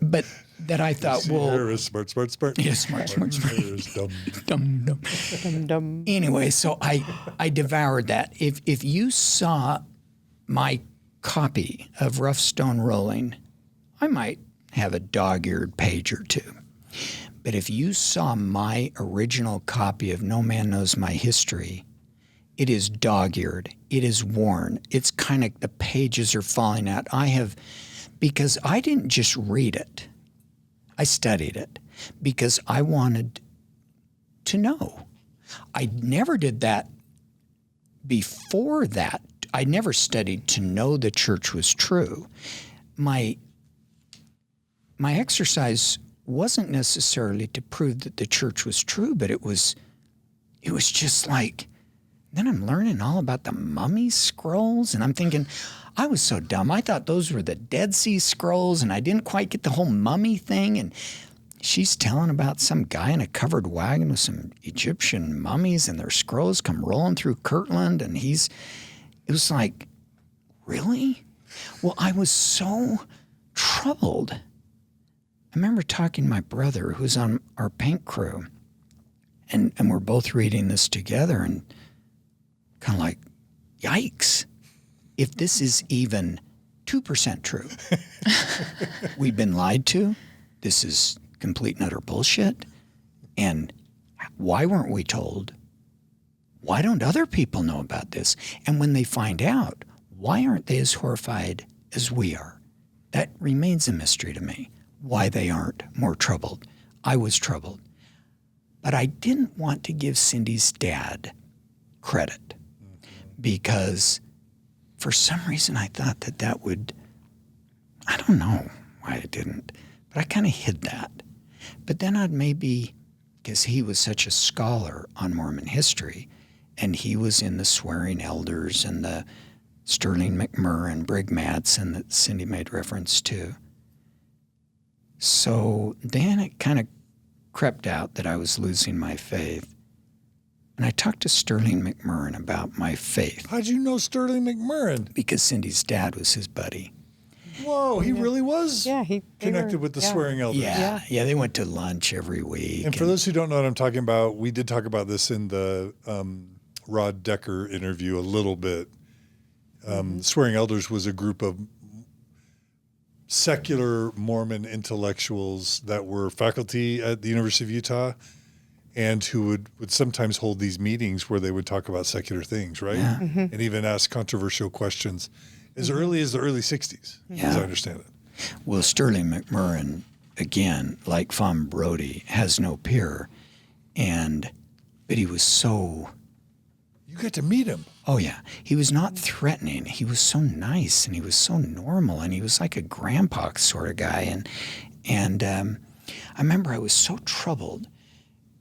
But that I thought, well, Harris, smart. yeah, smart. Harris, dumb. Dum. Dum dum. Anyway, so I devoured that. If you saw my copy of Rough Stone Rolling, I might have a dog-eared page or two. But if you saw my original copy of No Man Knows My History, it is dog-eared. It is worn. It's kind of, the pages are falling out. Because I didn't just read it. I studied it because I wanted to know. I never did that before that. I never studied to know the church was true. My exercise wasn't necessarily to prove that the church was true, but it was just like, then I'm learning all about the mummy scrolls, and I'm thinking, I was so dumb. I thought those were the Dead Sea Scrolls, and I didn't quite get the whole mummy thing. And she's telling about some guy in a covered wagon with some Egyptian mummies, and their scrolls come rolling through Kirtland, and it was like, really? Well, I was so troubled. I remember talking to my brother, who's on our paint crew, and we're both reading this together, and kind of like, yikes. If this is even 2% true, we've been lied to. This is complete and utter bullshit. And why weren't we told? Why don't other people know about this? And when they find out, why aren't they as horrified as we are? That remains a mystery to me, why they aren't more troubled. I was troubled. But I didn't want to give Cindy's dad credit because for some reason I thought that would, I don't know why I didn't, but I kind of hid that. But then I'd maybe, because he was such a scholar on Mormon history, and he was in the Swearing Elders and the Sterling McMurray and Brig Madsen that Cindy made reference to. So then it kind of crept out that I was losing my faith. And I talked to Sterling McMurray about my faith. How'd you know Sterling McMurray? Because Cindy's dad was his buddy. Whoa, he really was connected with the Swearing Elders. Yeah, they went to lunch every week. And for those who don't know what I'm talking about, we did talk about this in the Rod Decker interview a little bit. Swearing Elders was a group of secular Mormon intellectuals that were faculty at the University of Utah and who would sometimes hold these meetings where they would talk about secular things, right? Yeah. And even ask controversial questions as early as the early 60s, as I understand it. Well, Sterling McMurray, again, like Fawn Brodie, has no peer. But he was so... You got to meet him. Oh, yeah. He was not threatening. He was so nice, and he was so normal, and he was like a grandpa sort of guy. And I remember I was so troubled.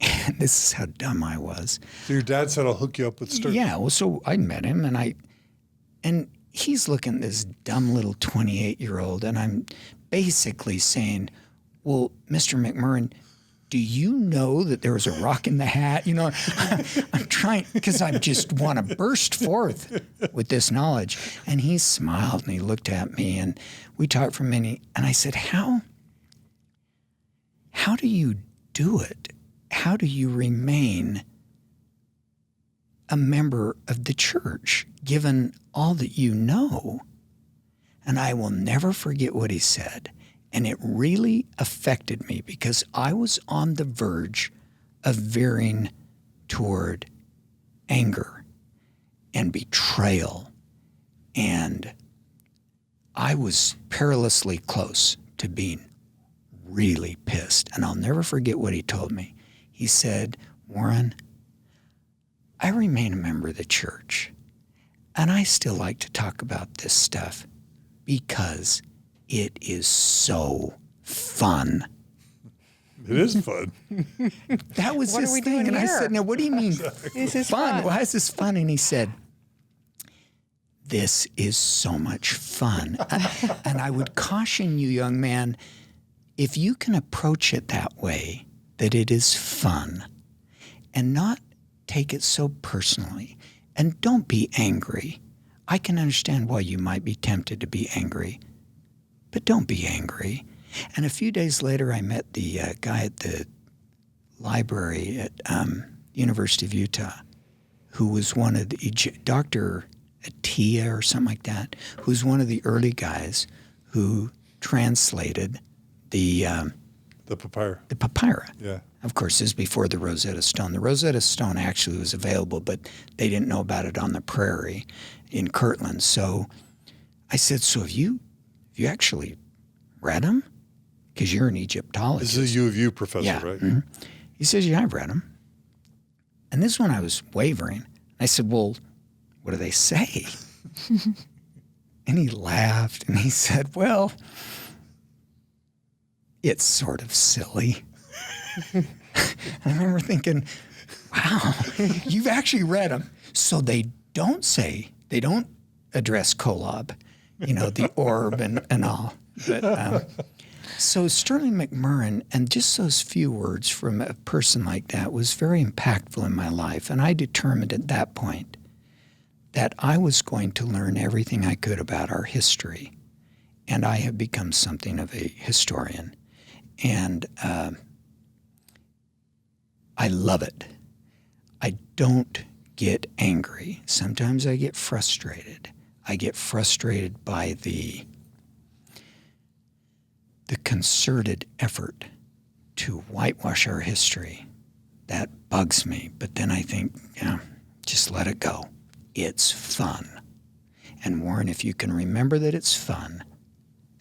And this is how dumb I was. So your dad said, I'll hook you up with Sterling. Yeah, well, so I met him, and he's looking at this dumb little 28-year-old, and I'm basically saying, well, Mr. McMurray, do you know that there was a rock in the hat? You know, I'm trying, because I just want to burst forth with this knowledge. And he smiled, and he looked at me, and we talked for a minute, and I said, how do you do it? How do you remain a member of the church, given all that you know? And I will never forget what he said. And it really affected me because I was on the verge of veering toward anger and betrayal. And I was perilously close to being really pissed. And I'll never forget what he told me. He said, Warren, I remain a member of the church, And I still like to talk about this stuff because it is so fun. It is fun. That was What his are we thing. doing And I here? said, now, what do you mean This is fun? fun. Why is this fun? And he said, this is so much fun. And I would caution you, young man, if you can approach it that way, that it is fun, and not take it so personally, and don't be angry. I can understand why you might be tempted to be angry, but don't be angry. And a few days later, I met the guy at the library at University of Utah, who was one of the Dr. Atia or something like that, who's one of the early guys who translated the papyrus. The papyrus. Yeah. Of course, this is before the Rosetta Stone. The Rosetta Stone actually was available, but they didn't know about it on the prairie in Kirtland. So I said, so have you actually read them? Because you're an Egyptologist. This is a U of U professor, Yeah. right? Mhm. He says, yeah, I've read them. And this one I was wavering. I said, well, what do they say? And he laughed and he said, well, it's sort of silly. And I remember thinking, wow, you've actually read them. So they don't address Kolob, the orb and all. But so Sterling McMurrin, and just those few words from a person like that was very impactful in my life. And I determined at that point that I was going to learn everything I could about our history. And I have become something of a historian. And I love it. I don't get angry. Sometimes I get frustrated. I get frustrated by the concerted effort to whitewash our history. That bugs me. But then I think, just let it go. It's fun. And Warren, if you can remember that it's fun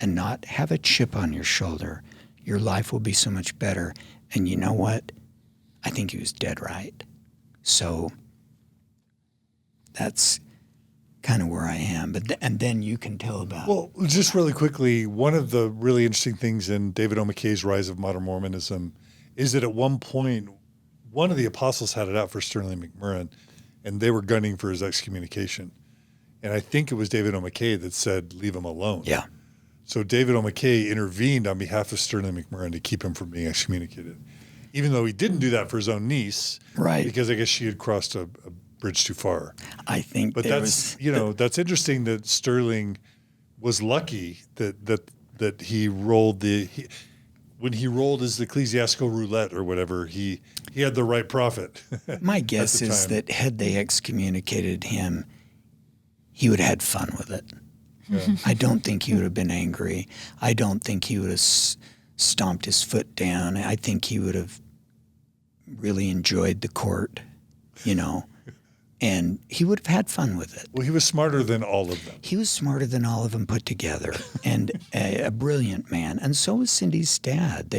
and not have a chip on your shoulder, your life will be so much better. And you know what? I think he was dead right. So that's kind of where I am. And then you can tell about. Well, just really quickly, one of the really interesting things in David O. McKay's Rise of Modern Mormonism is that at one point, one of the apostles had it out for Sterling McMurrin, and they were gunning for his excommunication. And I think it was David O. McKay that said, leave him alone. Yeah. So David O. McKay intervened on behalf of Sterling McMurrin to keep him from being excommunicated, even though he didn't do that for his own niece. Right. Because I guess she had crossed a bridge too far. I think But that's that's interesting that Sterling was lucky that he rolled when he rolled his ecclesiastical roulette or whatever, he had the right prophet. My guess is that had they excommunicated him, he would have had fun with it. Yeah. I don't think he would have been angry. I don't think he would have stomped his foot down. I think he would have really enjoyed the court, and he would have had fun with it. Well, he was smarter than all of them. He was smarter than all of them put together, and a brilliant man. And so was Cindy's dad.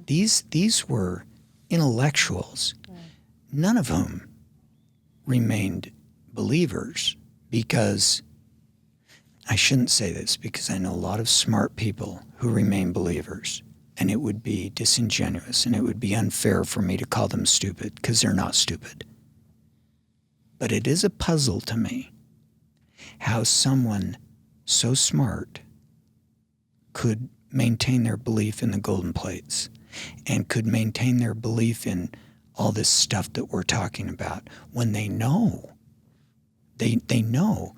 These were intellectuals, none of whom remained believers, because I shouldn't say this, because I know a lot of smart people who remain believers, and it would be disingenuous and it would be unfair for me to call them stupid, because they're not stupid. But it is a puzzle to me how someone so smart could maintain their belief in the golden plates and could maintain their belief in all this stuff that we're talking about when they know. They know.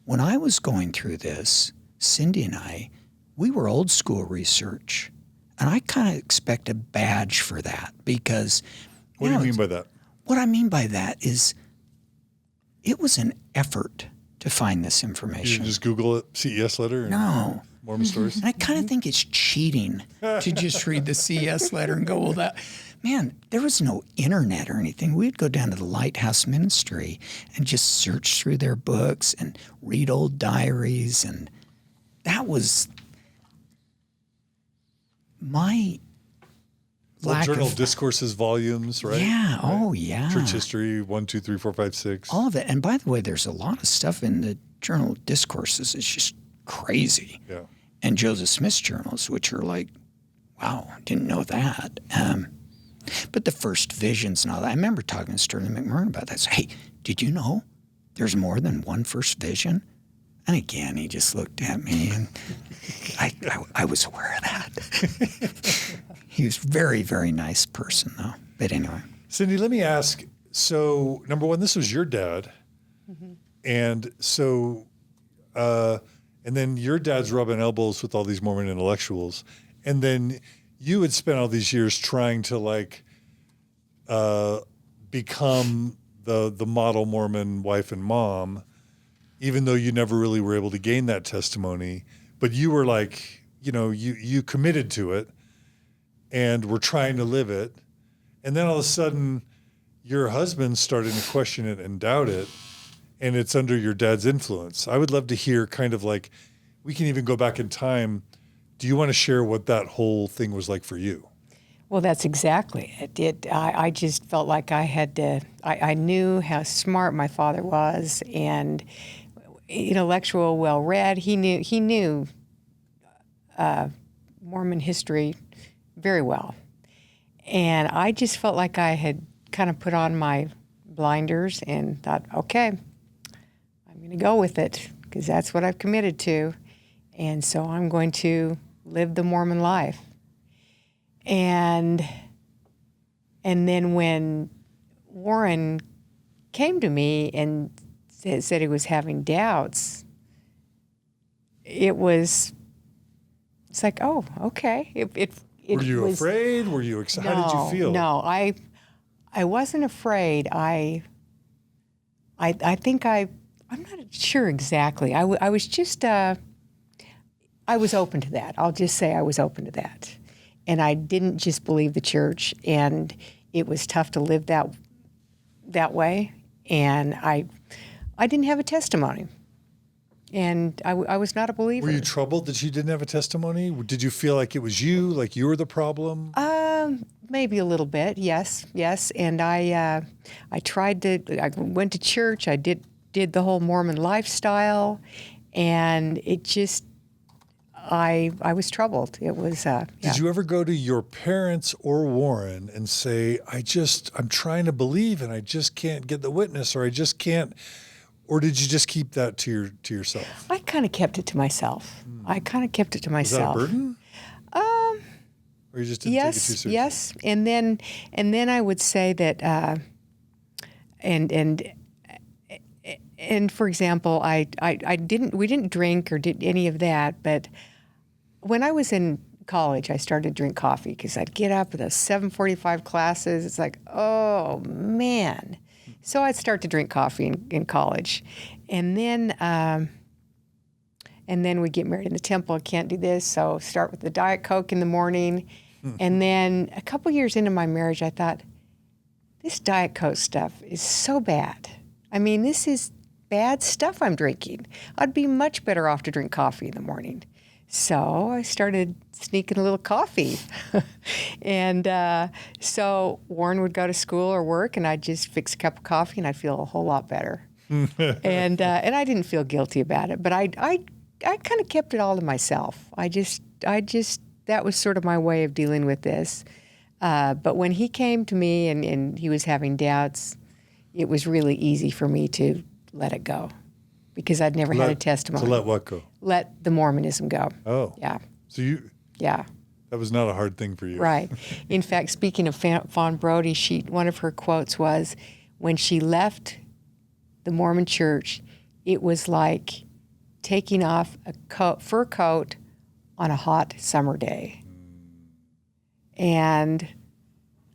When I was going through this, Cindy and I, we were old school research. And I kind of expect a badge for that, because... What do you mean by that? What I mean by that is it was an effort to find this information. You can just Google it, CES letter? No. Mormon stories? And I kind of think it's cheating to just read the CES letter and go, well, that... Man, there was no internet or anything. We'd go down to the Lighthouse Ministry and just search through their books and read old diaries. And that was my lack Journal of Discourses volumes, right? Yeah. Right. Oh, yeah. Church history, 1, 2, 3, 4, 5, 6. All of it. And by the way, there's a lot of stuff in the Journal Discourses. It's just crazy. Yeah. And Joseph Smith's journals, which are like, wow, didn't know that. But the first visions and all that. I remember talking to Sterling McMurray about that. Hey, did you know there's more than one first vision? And again, he just looked at me, and I was aware of that. He was a very, very nice person, though. But anyway. Cindy, let me ask. So, number one, this was your dad. Mm-hmm. And so, and then your dad's rubbing elbows with all these Mormon intellectuals. And then you had spent all these years trying to become the model Mormon wife and mom, even though you never really were able to gain that testimony. But you were like, you committed to it and were trying to live it. And then all of a sudden, your husband started to question it and doubt it, and it's under your dad's influence. I would love to hear kind of like, we can even go back in time. Do you want to share what that whole thing was like for you? Well, that's exactly it. I just felt like I had to, I knew how smart my father was and intellectual, well-read. He knew Mormon history very well. And I just felt like I had kind of put on my blinders and thought, okay, I'm going to go with it because that's what I've committed to. And so I'm going to live the Mormon life. And then when Warren came to me and said he was having doubts, it's like, oh, okay. Were you afraid? Were you excited? How did you feel? No, I wasn't afraid. I think I'm not sure exactly. I was just, I was open to that. I'll just say I was open to that. And I didn't just believe the church, and it was tough to live that way. And I didn't have a testimony. And I was not a believer. Were you troubled that you didn't have a testimony? Did you feel like it was you, like you were the problem? Maybe a little bit, yes. And I went to church. I did the whole Mormon lifestyle, and it just, I was troubled. It was. Did you ever go to your parents or Warren and say, I'm trying to believe and I just can't get the witness, or I just can't? Or did you just keep that to yourself? I kind of kept it to myself. Was that a burden? Or you just didn't take it too seriously? Yes. And then I would say that, and for example, we didn't drink or did any of that, but when I was in college, I started to drink coffee because I'd get up at the 7:45 classes. It's like, oh man. So I'd start to drink coffee in college. And then we get married in the temple. I can't do this, so start with the Diet Coke in the morning. And then a couple years into my marriage, I thought, this Diet Coke stuff is so bad. I mean, this is bad stuff I'm drinking. I'd be much better off to drink coffee in the morning. So I started sneaking a little coffee. And so Warren would go to school or work, and I'd just fix a cup of coffee, and I'd feel a whole lot better. And I didn't feel guilty about it, but I kind of kept it all to myself. I just that was sort of my way of dealing with this. But when he came to me and he was having doubts, it was really easy for me to let it go because I'd never had a testimony. To let what go? Let the Mormonism go. Oh. Yeah. So Yeah. That was not a hard thing for you. Right. In fact, speaking of Fawn Brodie, one of her quotes was, when she left the Mormon church, it was like taking off a fur coat on a hot summer day. And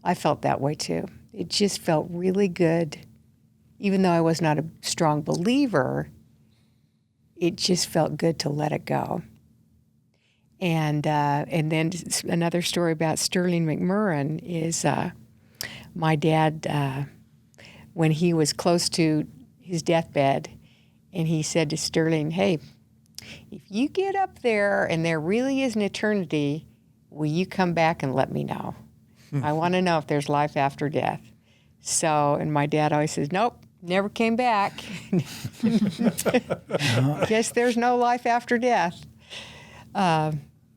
I felt that way too. It just felt really good. Even though I was not a strong believer, it just felt good to let it go. And then another story about Sterling McMurray is my dad, when he was close to his deathbed, and he said to Sterling, hey, if you get up there and there really is an eternity, will you come back and let me know? I want to know if there's life after death. So, and my dad always says, nope, never came back. Guess there's no life after death.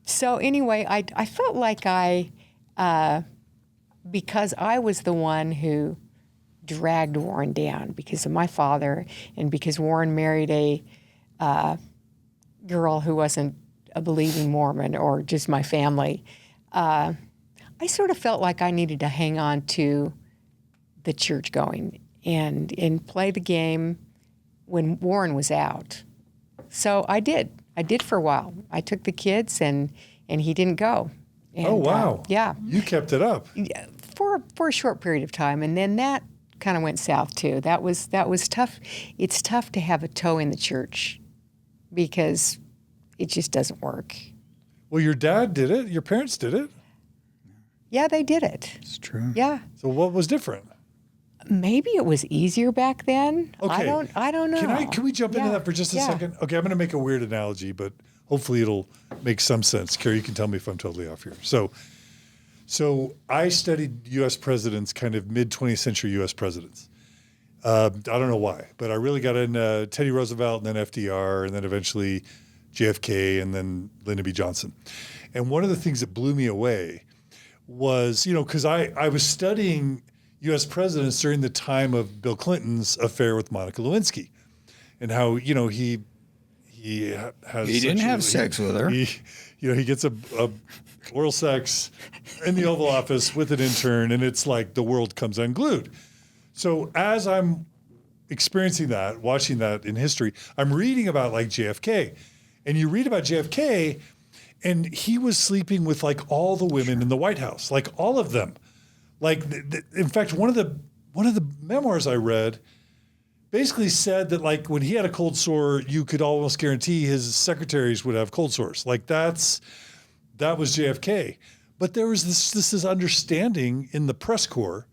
So anyway, I felt like because I was the one who dragged Warren down because of my father and because Warren married a girl who wasn't a believing Mormon or just my family, I sort of felt like I needed to hang on to the church going and play the game when Warren was out. So I did. I did for a while. I took the kids and he didn't go. And, oh, wow. Yeah. You kept it up. For a short period of time. And then that kind of went south too. That was tough. It's tough to have a toe in the church because it just doesn't work. Well, your dad did it. Your parents did it. Yeah, they did it. It's true. Yeah. So what was different? Maybe it was easier back then. Okay. I don't know. Can we jump into that for just a second? Okay, I'm going to make a weird analogy, but hopefully it'll make some sense. Carrie, you can tell me if I'm totally off here. So I studied U.S. presidents, kind of mid-20th century U.S. presidents. I don't know why, but I really got into Teddy Roosevelt and then FDR and then eventually JFK and then Lyndon B. Johnson. And one of the things that blew me away was, because I was studying U.S. presidents during the time of Bill Clinton's affair with Monica Lewinsky and how, he has... He didn't have sex with her. He gets a oral sex in the Oval Office with an intern, and it's like the world comes unglued. So as I'm experiencing that, watching that in history, I'm reading about like JFK, and you read about JFK, and he was sleeping with like all the women in the White House, like all of them. Like, in fact, one of the memoirs I read basically said that like when he had a cold sore, you could almost guarantee his secretaries would have cold sores. Like that was JFK. But there was this understanding in the press corps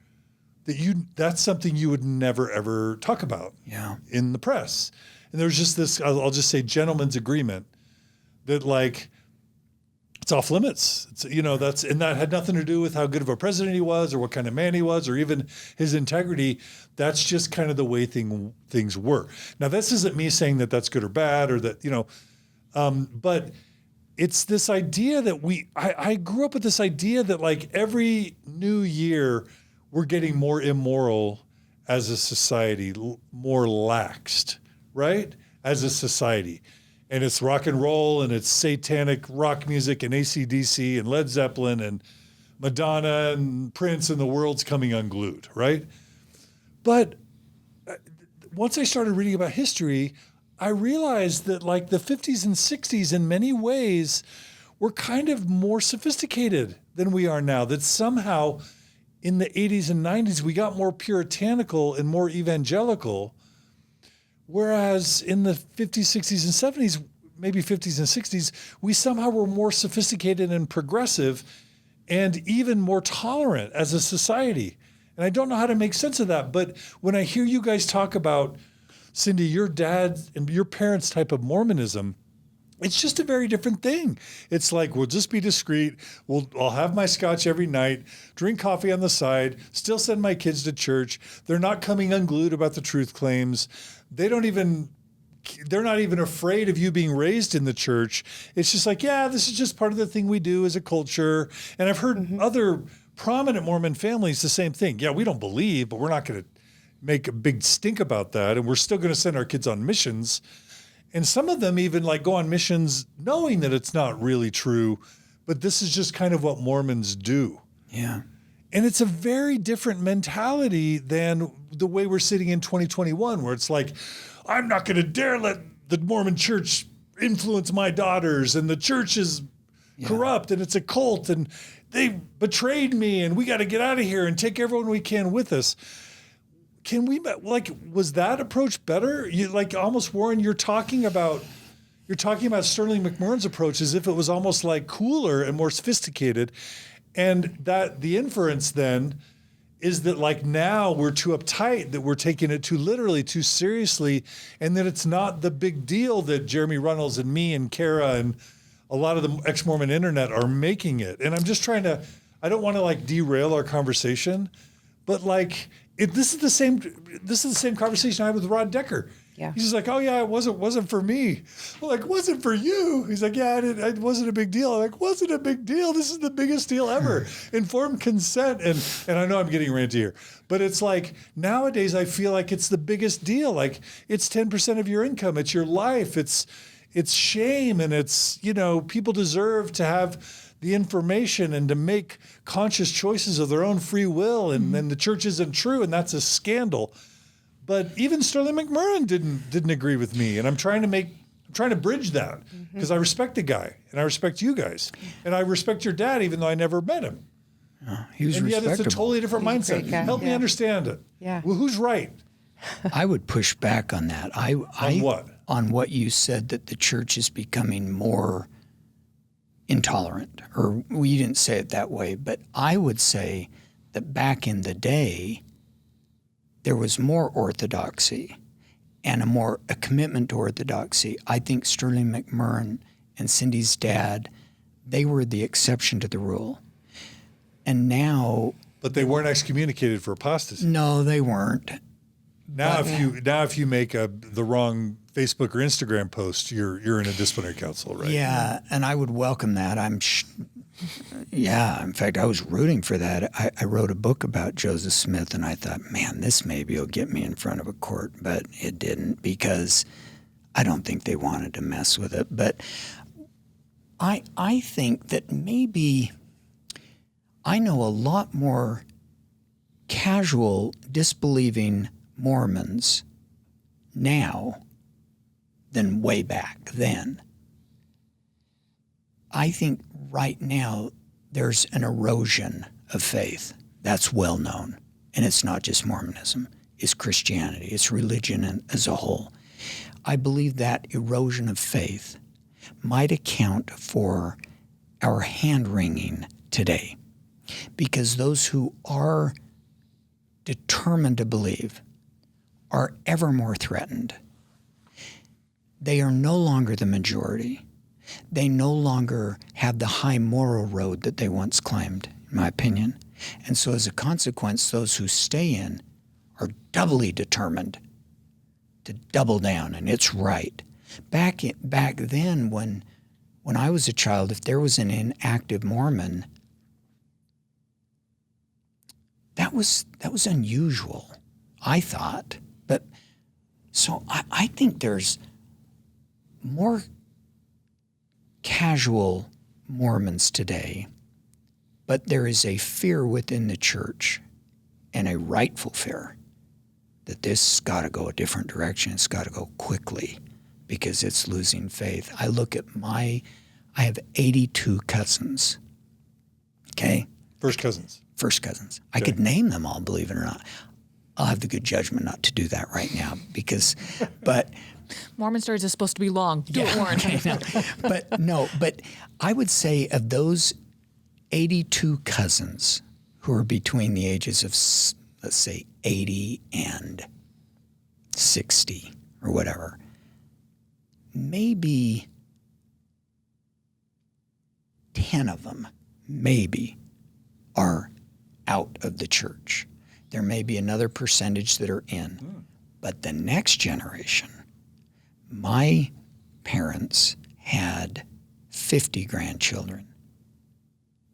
that that's something you would never ever talk about in the press. And there was just this, I'll just say, gentleman's agreement that like it's off limits. It's, and that had nothing to do with how good of a president he was or what kind of man he was or even his integrity. That's just kind of the way things were. Now, this isn't me saying that that's good or bad or that, but it's this idea that I grew up with this idea that like every new year we're getting more immoral as a society, more laxed, right? As a society. And it's rock and roll and it's satanic rock music and AC/DC and Led Zeppelin and Madonna and Prince and the world's coming unglued, right? But once I started reading about history, I realized that like the 50s and 60s in many ways were kind of more sophisticated than we are now, that somehow in the 80s and 90s we got more puritanical and more evangelical. Whereas in the 50s, 60s, and 70s, maybe 50s and 60s, we somehow were more sophisticated and progressive and even more tolerant as a society. And I don't know how to make sense of that. But when I hear you guys talk about, Cindy, your dad and your parents' type of Mormonism, it's just a very different thing. It's like, we'll just be discreet. I'll have my scotch every night, drink coffee on the side, still send my kids to church. They're not coming unglued about the truth claims. They're not even afraid of you being raised in the church. It's just like, yeah, this is just part of the thing we do as a culture. And I've heard other prominent Mormon families, the same thing. Yeah, we don't believe, but we're not going to make a big stink about that. And we're still going to send our kids on missions. And some of them even like go on missions knowing that it's not really true, but this is just kind of what Mormons do. Yeah. And it's a very different mentality than the way we're sitting in 2021, where it's like, I'm not going to dare let the Mormon church influence my daughters, and the church is corrupt and it's a cult and they betrayed me and we got to get out of here and take everyone we can with us. Can we, like, was that approach better? You like almost, Warren, you're talking about Sterling McMurrin's approach as if it was almost like cooler and more sophisticated. And that the inference then is that like now we're too uptight, that we're taking it too literally, too seriously, and that it's not the big deal that Jeremy Runnels and me and Kara and a lot of the ex-Mormon internet are making it. And I'm just trying to I don't want to like derail our conversation, but like this is the same conversation I had with Rod Decker. Yeah. He's just like, oh yeah, it wasn't for me. I'm like, wasn't for you? He's like, yeah, it wasn't a big deal. I'm like, wasn't a big deal. This is the biggest deal ever. Informed consent. And I know I'm getting ranty here, but it's like nowadays I feel like it's the biggest deal. Like it's 10% of your income. It's your life. It's shame. And it's, people deserve to have the information and to make conscious choices of their own free will. And then the church isn't true. And that's a scandal. But even Sterling McMurrin didn't agree with me, and I'm trying to bridge that because I respect the guy, and I respect you guys, and I respect your dad, even though I never met him. He was and respectable. yet it's a totally different He's a mindset. great guy. Help me understand it. Yeah. Well, who's right? I would push back on that. On what? On what you said, that the church is becoming more intolerant, or well, you didn't say it that way, but I would say that back in the day, there was more orthodoxy and a commitment to orthodoxy. I think Sterling McMurrin and Cindy's dad, they were the exception to the rule. And now... But they weren't excommunicated for apostasy. No, they weren't. Now, if you make the wrong Facebook or Instagram post, you're in a disciplinary council, right? Yeah, and I would welcome that. In fact, I was rooting for that. I wrote a book about Joseph Smith, and I thought, man, this maybe will get me in front of a court, but it didn't, because I don't think they wanted to mess with it. But I think that maybe I know a lot more casual, disbelieving Mormons now than way back then. I think right now there's an erosion of faith. That's well known. And it's not just Mormonism. It's Christianity. It's religion as a whole. I believe that erosion of faith might account for our hand-wringing today, because those who are determined to believe are ever more threatened. They are no longer the majority. They no longer have the high moral road that they once claimed, in my opinion. And so as a consequence, those who stay in are doubly determined to double down, and it's right. Back then, when I was a child, if there was an inactive Mormon, that was unusual, I thought. But so I think there's more casual Mormons today, but there is a fear within the church, and a rightful fear, that this has got to go a different direction. It's got to go quickly because it's losing faith. I look at I have 82 cousins, okay? First cousins. I could name them all, believe it or not. I'll have the good judgment not to do that right now but Mormon Stories is supposed to be long. Do it, Warren. Okay, but I would say of those 82 cousins who are between the ages of, let's say, 80 and 60 or whatever, maybe 10 of them, maybe, are out of the church. There may be another percentage that are in. But the next generation, my parents had 50 grandchildren.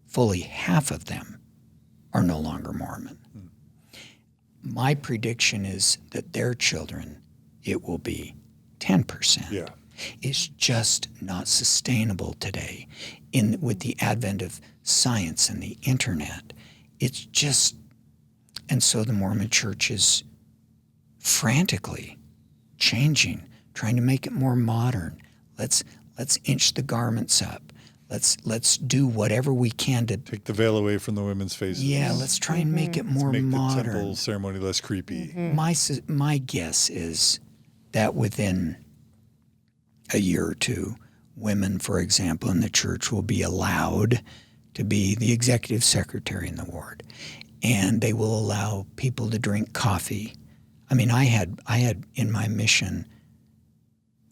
Fully half of them are no longer Mormon. My prediction is that their children, it will be 10%. Yeah. It's just not sustainable today. With the advent of science and the internet, it's just, and so the Mormon Church is frantically changing, trying to make it more modern. Let's inch the garments up. Let's do whatever we can to take the veil away from the women's faces. Yeah, let's try and make it more make modern. the temple ceremony less creepy. My guess is that within a year or two, women, for example, in the church will be allowed to be the executive secretary in the ward, and they will allow people to drink coffee. I mean, I had in my mission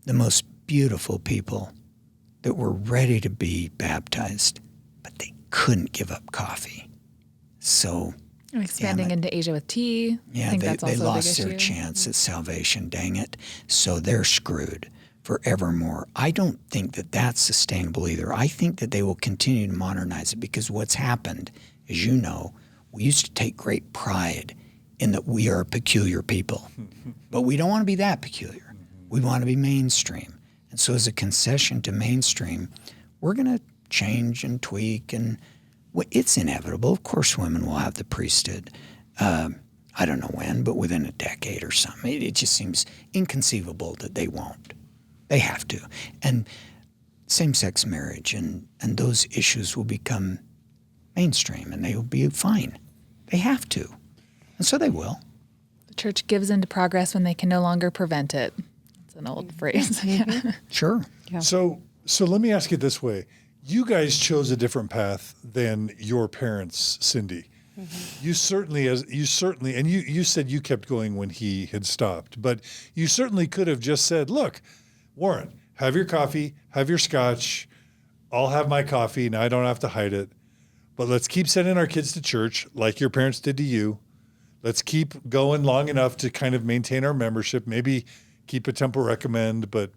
the most beautiful people that were ready to be baptized, but they couldn't give up coffee. So And expanding into Asia with tea. yeah, I think they that's also lost a their big issue. chance at salvation, dang it. So they're screwed forevermore. I don't think that that's sustainable either. I think that they will continue to modernize it because what's happened, as you know, we used to take great pride in that we are a peculiar people. But we don't want to be that peculiar. We want to be mainstream. And so as a concession to mainstream, we're going to change and tweak, and it's inevitable. Of course women will have the priesthood. I don't know when, but within a decade or something. It just seems inconceivable that they won't. They have to. And same-sex marriage and those issues will become mainstream, and they will be fine. They have to. And so they will. The church gives into progress when they can no longer prevent it. It's an old phrase. Yeah. Sure. So let me ask it this way. You guys chose a different path than your parents, Cindy. Mm-hmm. You certainly, and you said you kept going when he had stopped, but you certainly could have just said, look, Warren, have your coffee, have your scotch. I'll have my coffee. Now I don't have to hide it, but let's keep sending our kids to church like your parents did to you. Let's keep going long enough to kind of maintain our membership, maybe keep a temple recommend, but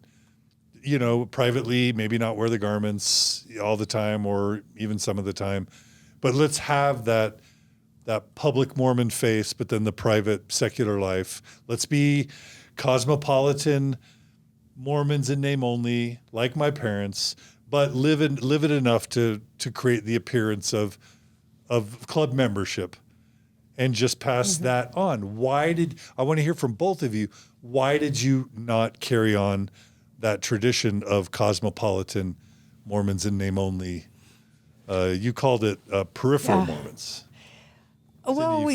privately, maybe not wear the garments all the time or even some of the time, but let's have that public Mormon face, but then the private secular life. Let's be cosmopolitan Mormons in name only, like my parents, but live it enough to create the appearance of club membership and just pass that on. I want to hear from both of you, why did you not carry on that tradition of cosmopolitan Mormons in name only? You called it peripheral Mormons. Well,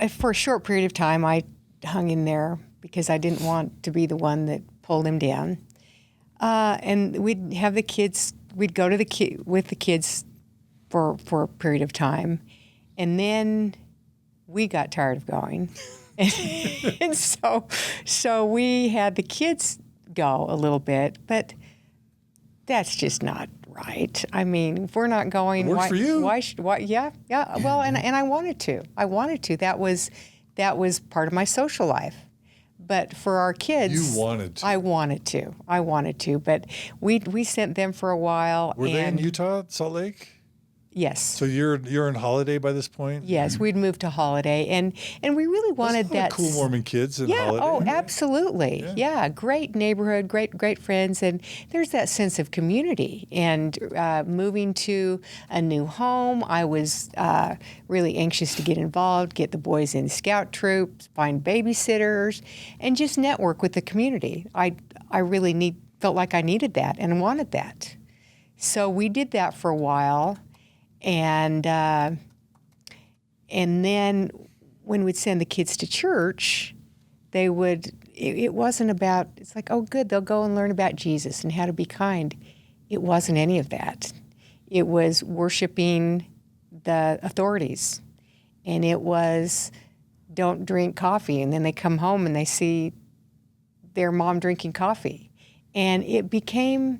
for a short period of time, I hung in there because I didn't want to be the one that pulled him down. And we'd have the kids. We'd go to with the kids for a period of time, and then we got tired of going, and so we had the kids go a little bit, but that's just not right. I mean, if we're not going, it works for you. Yeah. Well, and I wanted to. That was part of my social life. But for our kids, you wanted to. I wanted to. But we sent them for a while. Were they in Utah, Salt Lake? Yes. So you're in Holiday by this point? Yes, we'd moved to Holiday, and we really wanted that. Cool Mormon kids in Holiday. Oh, absolutely. Yeah, great neighborhood, great friends, and there's that sense of community. And moving to a new home, I was really anxious to get involved, get the boys in scout troops, find babysitters, and just network with the community. I really felt like I needed that and wanted that. So we did that for a while. And then when we'd send the kids to church, it wasn't about, it's like, oh, good, they'll go and learn about Jesus and how to be kind. It wasn't any of that. It was worshiping the authorities. And it was, don't drink coffee. And then they come home and they see their mom drinking coffee. And it became,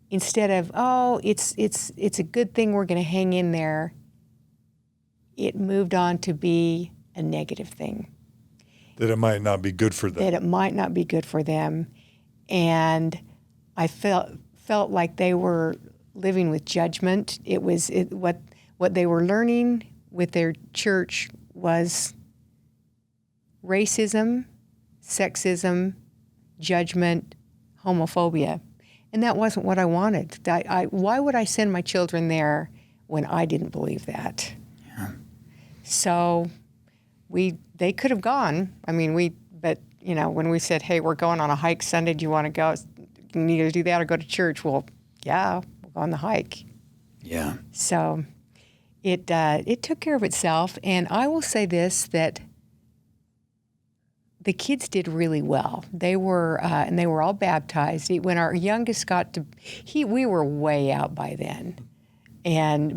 instead of, oh, it's a good thing we're going to hang in there, it moved on to be a negative thing. That it might not be good for them. And I felt like they were living with judgment. What they were learning with their church was racism, sexism, judgment, homophobia. And that wasn't what I wanted. Why would I send my children there when I didn't believe that? Yeah. So they could have gone. I mean, but when we said, hey, we're going on a hike Sunday, do you want to go? You need to do that or go to church. Well, yeah, we'll go on the hike. Yeah. So it took care of itself. And I will say this, that the kids did really well. They were, and they were all baptized. When our youngest got to, we were way out by then.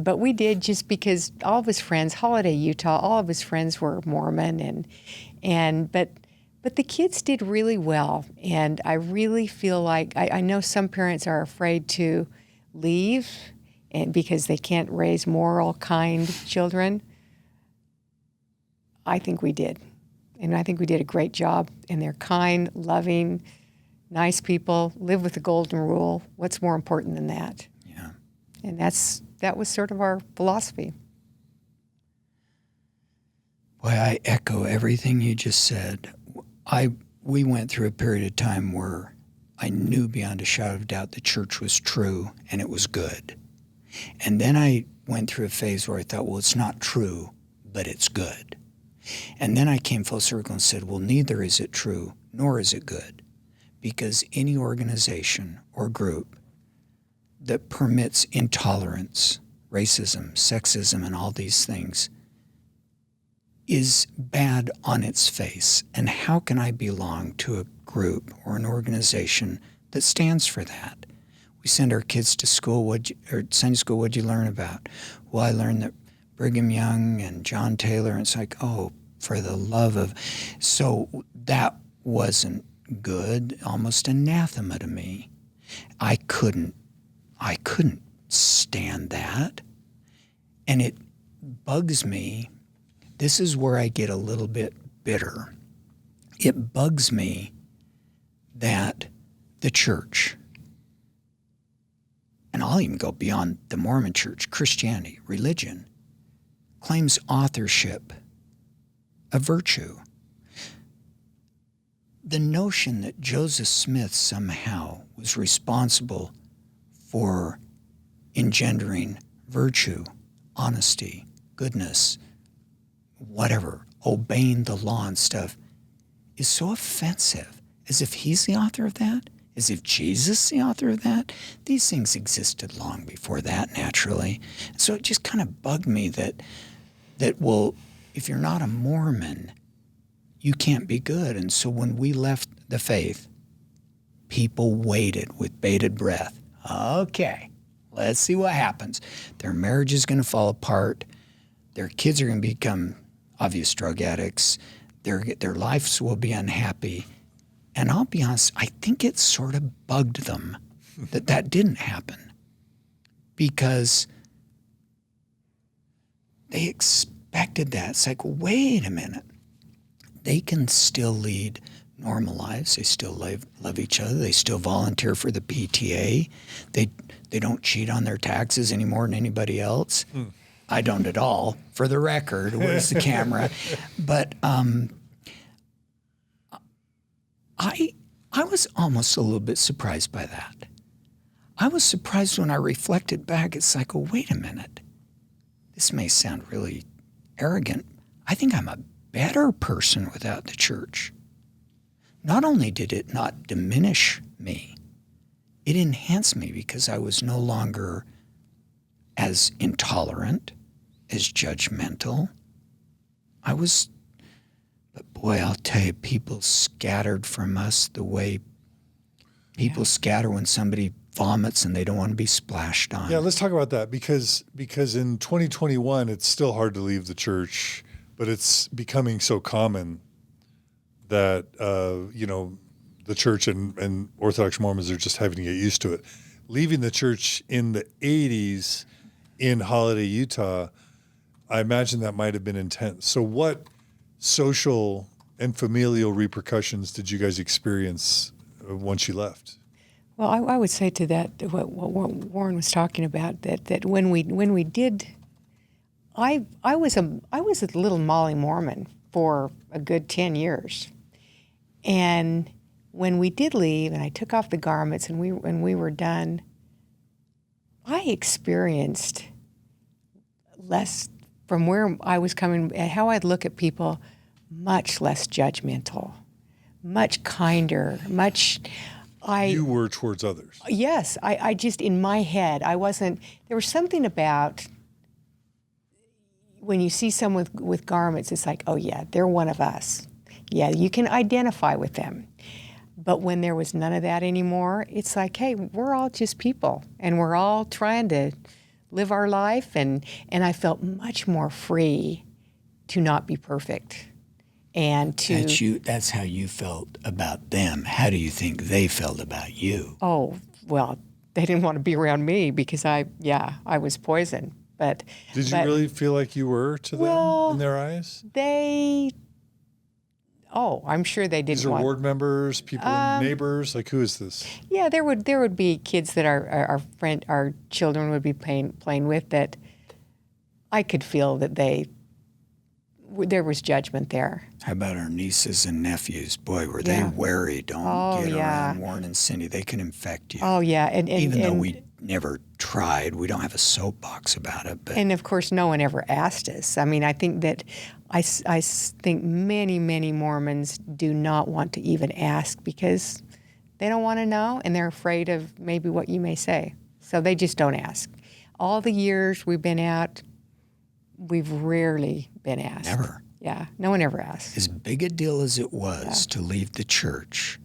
But we did, just because all of his friends, Holiday, Utah, all of his friends were Mormon, but the kids did really well. And I really feel like, I know some parents are afraid to leave and because they can't raise moral, kind children. I think we did. And I think we did a great job. And they're kind, loving, nice people, live with the golden rule. What's more important than that? Yeah. And that was sort of our philosophy. Boy, I echo everything you just said. We went through a period of time where I knew beyond a shadow of doubt the church was true and it was good. And then I went through a phase where I thought, well, it's not true, but it's good. And then I came full circle and said, well, neither is it true, nor is it good. Because any organization or group that permits intolerance, racism, sexism, and all these things is bad on its face. And how can I belong to a group or an organization that stands for that? We send our kids to school, or Sunday school, what'd you learn about? Well, I learned that Brigham Young and John Taylor, and it's like, oh, for the love of... So that wasn't good, almost anathema to me. I couldn't stand that. And it bugs me. This is where I get a little bit bitter. It bugs me that the church, and I'll even go beyond the Mormon church, Christianity, religion, claims authorship of virtue. The notion that Joseph Smith somehow was responsible for engendering virtue, honesty, goodness, whatever, obeying the law and stuff, is so offensive. As if he's the author of that? As if Jesus is the author of that? These things existed long before that, naturally. So it just kind of bugged me that well, if you're not a Mormon, you can't be good. And so when we left the faith, people waited with bated breath. Okay, let's see what happens. Their marriage is going to fall apart. Their kids are going to become obvious drug addicts. Their lives will be unhappy. And I'll be honest, I think it sort of bugged them that didn't happen, because they expected that. It's like, wait a minute. They can still lead normal lives. They still love each other. They still volunteer for the PTA. They don't cheat on their taxes any more than anybody else. I don't at all, for the record. Where's the camera? But I was almost a little bit surprised by that. I was surprised when I reflected back. It's like, oh, wait a minute. This may sound really arrogant. I think I'm a better person without the church. Not only did it not diminish me, it enhanced me, because I was no longer as intolerant, as judgmental. But boy, I'll tell you, people scattered from us the way people scatter when somebody vomits and they don't want to be splashed on. Yeah, let's talk about that, because in 2021, it's still hard to leave the church, but it's becoming so common that, the church and Orthodox Mormons are just having to get used to it. Leaving the church in the 80s in Holiday, Utah, I imagine that might have been intense. So what social and familial repercussions did you guys experience once you left? Well, I would say to that what Warren was talking about, that when we did, I was a little Molly Mormon for a good 10 years, and when we did leave and I took off the garments and we were done, I experienced less from where I was coming, how I'd look at people, much less judgmental, much kinder, you were towards others. Yes, I just, in my head, I wasn't, there was something about when you see someone with garments, it's like, oh yeah, they're one of us. Yeah, you can identify with them. But when there was none of that anymore, it's like, hey, we're all just people, and we're all trying to live our life, and I felt much more free to not be perfect. And That's how you felt about them. How do you think they felt about you? Oh, well, they didn't want to be around me because I was poison. But did you really feel like you were to them in their eyes? I'm sure they didn't These are want. ward members, people, neighbors. Like, who is this? Yeah, there would be kids that our children would be playing with that I could feel that there was judgment there. How about our nieces and nephews? Boy, were they wary. Don't get around Warren and Cindy. They can infect you. Oh, yeah. And even though we never tried, we don't have a soapbox about it. But. And, of course, no one ever asked us. I mean, I think that I think many, many Mormons do not want to even ask because they don't want to know, and they're afraid of maybe what you may say. So they just don't ask. All the years we've been out, we've rarely been asked. Never. Yeah, no one ever asked. As big a deal as it was to leave the church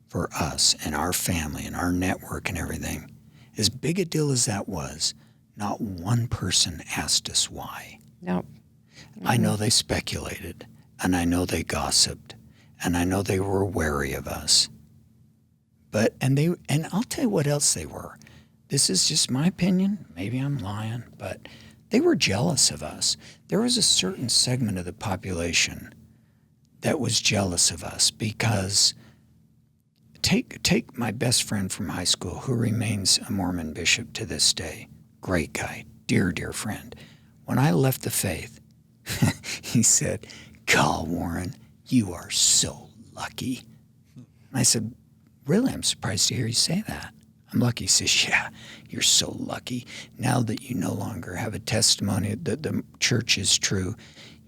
for us and our family and our network and everything, as big a deal as that was, not one person asked us why. No. I know they speculated, and I know they gossiped, and I know they were wary of us. And I'll tell you what else they were. This is just my opinion. Maybe I'm lying, but they were jealous of us. There was a certain segment of the population that was jealous of us because take my best friend from high school who remains a Mormon bishop to this day. Great guy, dear, dear friend. When I left the faith, he said, "God, Warren, you are so lucky." And I said, "Really? I'm surprised to hear you say that." I'm lucky. He says, "Yeah, you're so lucky. Now that you no longer have a testimony that the church is true,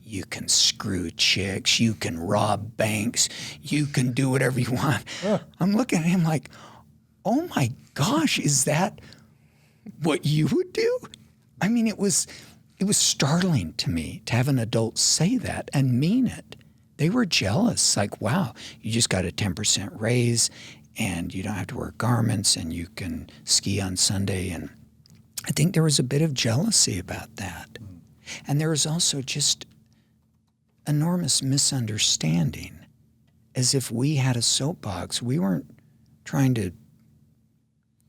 you can screw chicks, you can rob banks, you can do whatever you want." I'm looking at him like, oh my gosh, is that what you would do? I mean, it was startling to me to have an adult say that and mean it. They were jealous, like, wow, you just got a 10% raise and you don't have to wear garments and you can ski on Sunday. And I think there was a bit of jealousy about that. And there was also just enormous misunderstanding, as if we had a soapbox. We weren't trying to,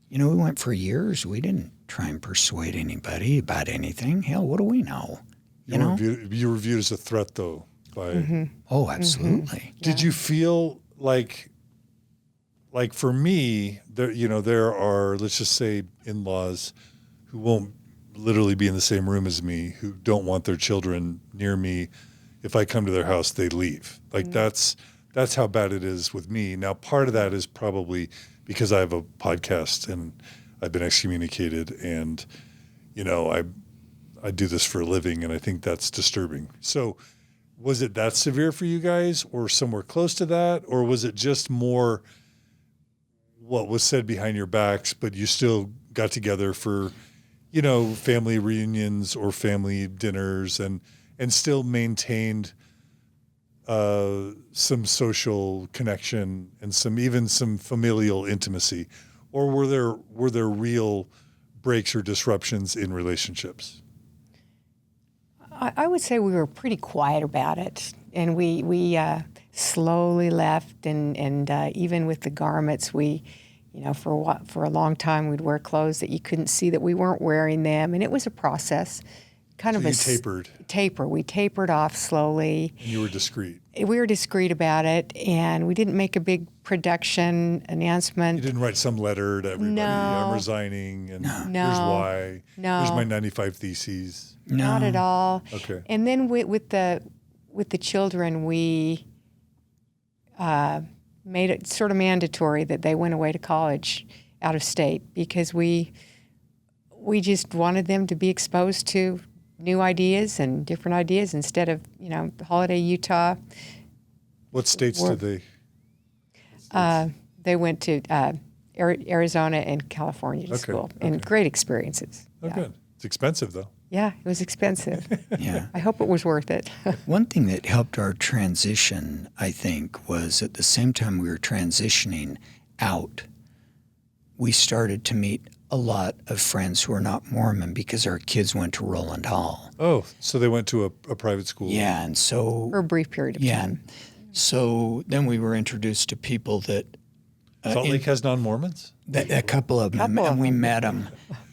we went for years. We didn't try and persuade anybody about anything. Hell, what do we know? You were viewed as a threat, though. Oh, absolutely. Mm-hmm. Did you feel like for me, there are, let's just say, in-laws who won't literally be in the same room as me, who don't want their children near me. If I come to their house, they leave. Like that's how bad it is with me. Now, part of that is probably because I have a podcast and I've been excommunicated, and I do this for a living, and I think that's disturbing. So, was it that severe for you guys, or somewhere close to that, or was it just more what was said behind your backs, but you still got together for, family reunions or family dinners and still maintained some social connection and some familial intimacy? Or were there real breaks or disruptions in relationships? I would say we were pretty quiet about it, and we slowly left, and even with the garments, we, for a long time we'd wear clothes that you couldn't see that we weren't wearing them, and it was a process. You tapered. We tapered off slowly. And you were discreet. We were discreet about it, and we didn't make a big production announcement. You didn't write some letter to everybody, No. I'm resigning, and here's why. No. Here's my 95 theses. No. Not at all. Okay. And then with the children, we made it sort of mandatory that they went away to college out of state, because we just wanted them to be exposed to new ideas and different ideas instead of, Holiday, Utah. What states did they? They went to Arizona and California to school, and great experiences. Oh, Yeah. good. It's expensive, though. Yeah, it was expensive. Yeah. I hope it was worth it. One thing that helped our transition, I think, was at the same time we were transitioning out, we started to meet a lot of friends who are not Mormon because our kids went to Roland Hall. Oh, so they went to a private school. Yeah, and so... For a brief period of time. So then we were introduced to people that Salt Lake has non-Mormons? A couple of them, and we met them.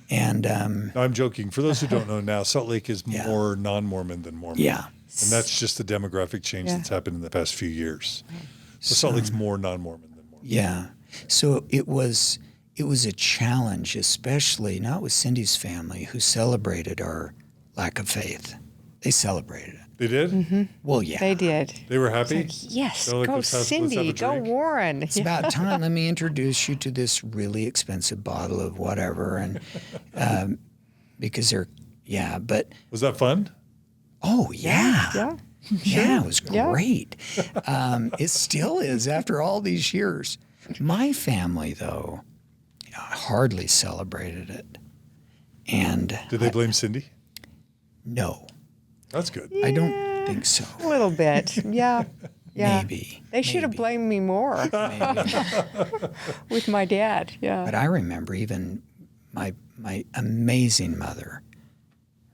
And No, I'm joking. For those who don't know now, Salt Lake is more non-Mormon than Mormon. yeah, And that's just the demographic change that's happened in the past few years. So Salt Lake's more non-Mormon than Mormon. yeah. So it was a challenge, especially not with Cindy's family, who celebrated our lack of faith. They celebrated it. They did? Mm-hmm. Well, yeah. They did. They were happy? Yes, They're like, go let's have a Cindy, go drink." Warren. It's about time. Let me introduce you to this really expensive bottle of whatever, and because they're but Was that fun? oh yeah, Yeah. yeah, it was Yeah. great. It still is after all these years. My family, though, hardly celebrated it, and Did they blame Cindy? no, That's good. I don't think so. A little bit. Yeah. Yeah. Maybe They should have maybe. blamed me more with my dad. Yeah. But I remember even my amazing mother,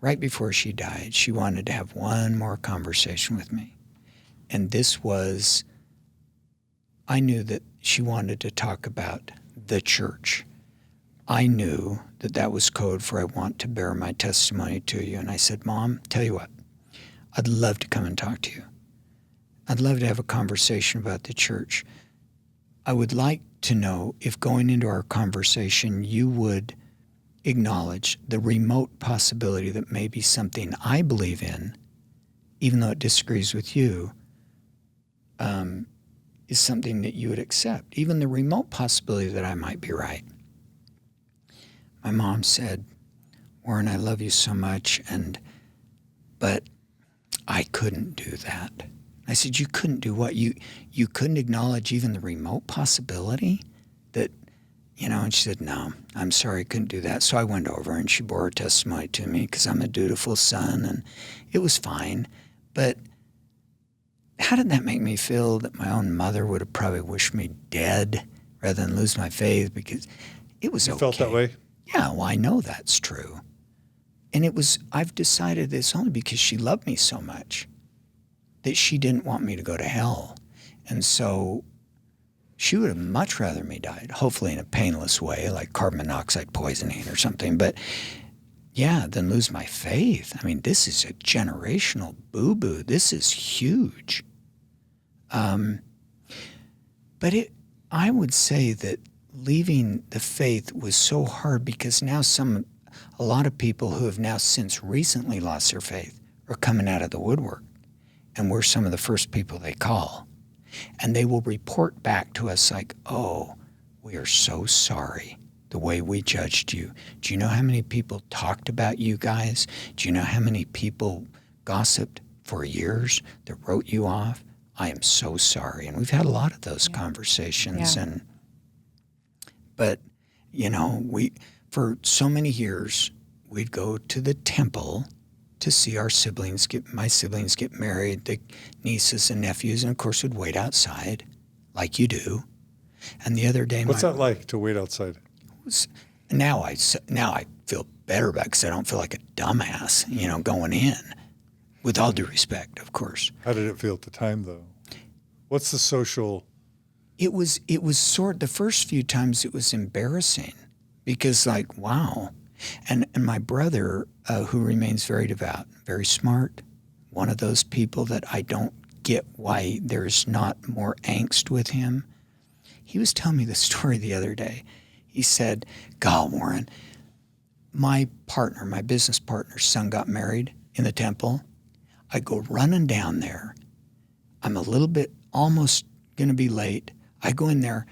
right before she died, she wanted to have one more conversation with me. And this was, I knew that she wanted to talk about the church. I knew that that was code for I want to bear my testimony to you. And I said, Mom, tell you what, I'd love to come and talk to you. I'd love to have a conversation about the church. I would like to know if going into our conversation you would acknowledge the remote possibility that maybe something I believe in, even though it disagrees with you, is something that you would accept, even the remote possibility that I might be right. My mom said, Warren, I love you so much, but I couldn't do that. I said, you couldn't do what? You couldn't acknowledge even the remote possibility that, and she said, no, I'm sorry, I couldn't do that. So I went over and she bore her testimony to me because I'm a dutiful son, and it was fine. But how did that make me feel that my own mother would have probably wished me dead rather than lose my faith? Because it was You okay. felt that way? Yeah, well, I know that's true. And I've decided this only because she loved me so much that she didn't want me to go to hell. And so she would have much rather me died, hopefully in a painless way, like carbon monoxide poisoning or something. But yeah, than lose my faith. I mean, this is a generational boo-boo. This is huge. But I would say that leaving the faith was so hard because now a lot of people who have now since recently lost their faith are coming out of the woodwork, and we're some of the first people they call. And they will report back to us like, oh, we are so sorry the way we judged you. Do you know how many people talked about you guys? Do you know how many people gossiped for years that wrote you off? I am so sorry. And we've had a lot of those conversations. Yeah. But, for so many years, we'd go to the temple to see my siblings get married, the nieces and nephews, and of course we'd wait outside like you do. And the other day, What's that like to wait outside? now I feel better about it because I don't feel like a dumbass, going in. With all due respect, of course. How did it feel at the time, though? What's the social? It was the first few times it was embarrassing because wow. And my brother, who remains very devout, very smart, one of those people that I don't get why there's not more angst with him. He was telling me the story the other day. He said, God, Warren, my business partner's son got married in the temple. I go running down there. I'm a little bit almost going to be late. I go in there,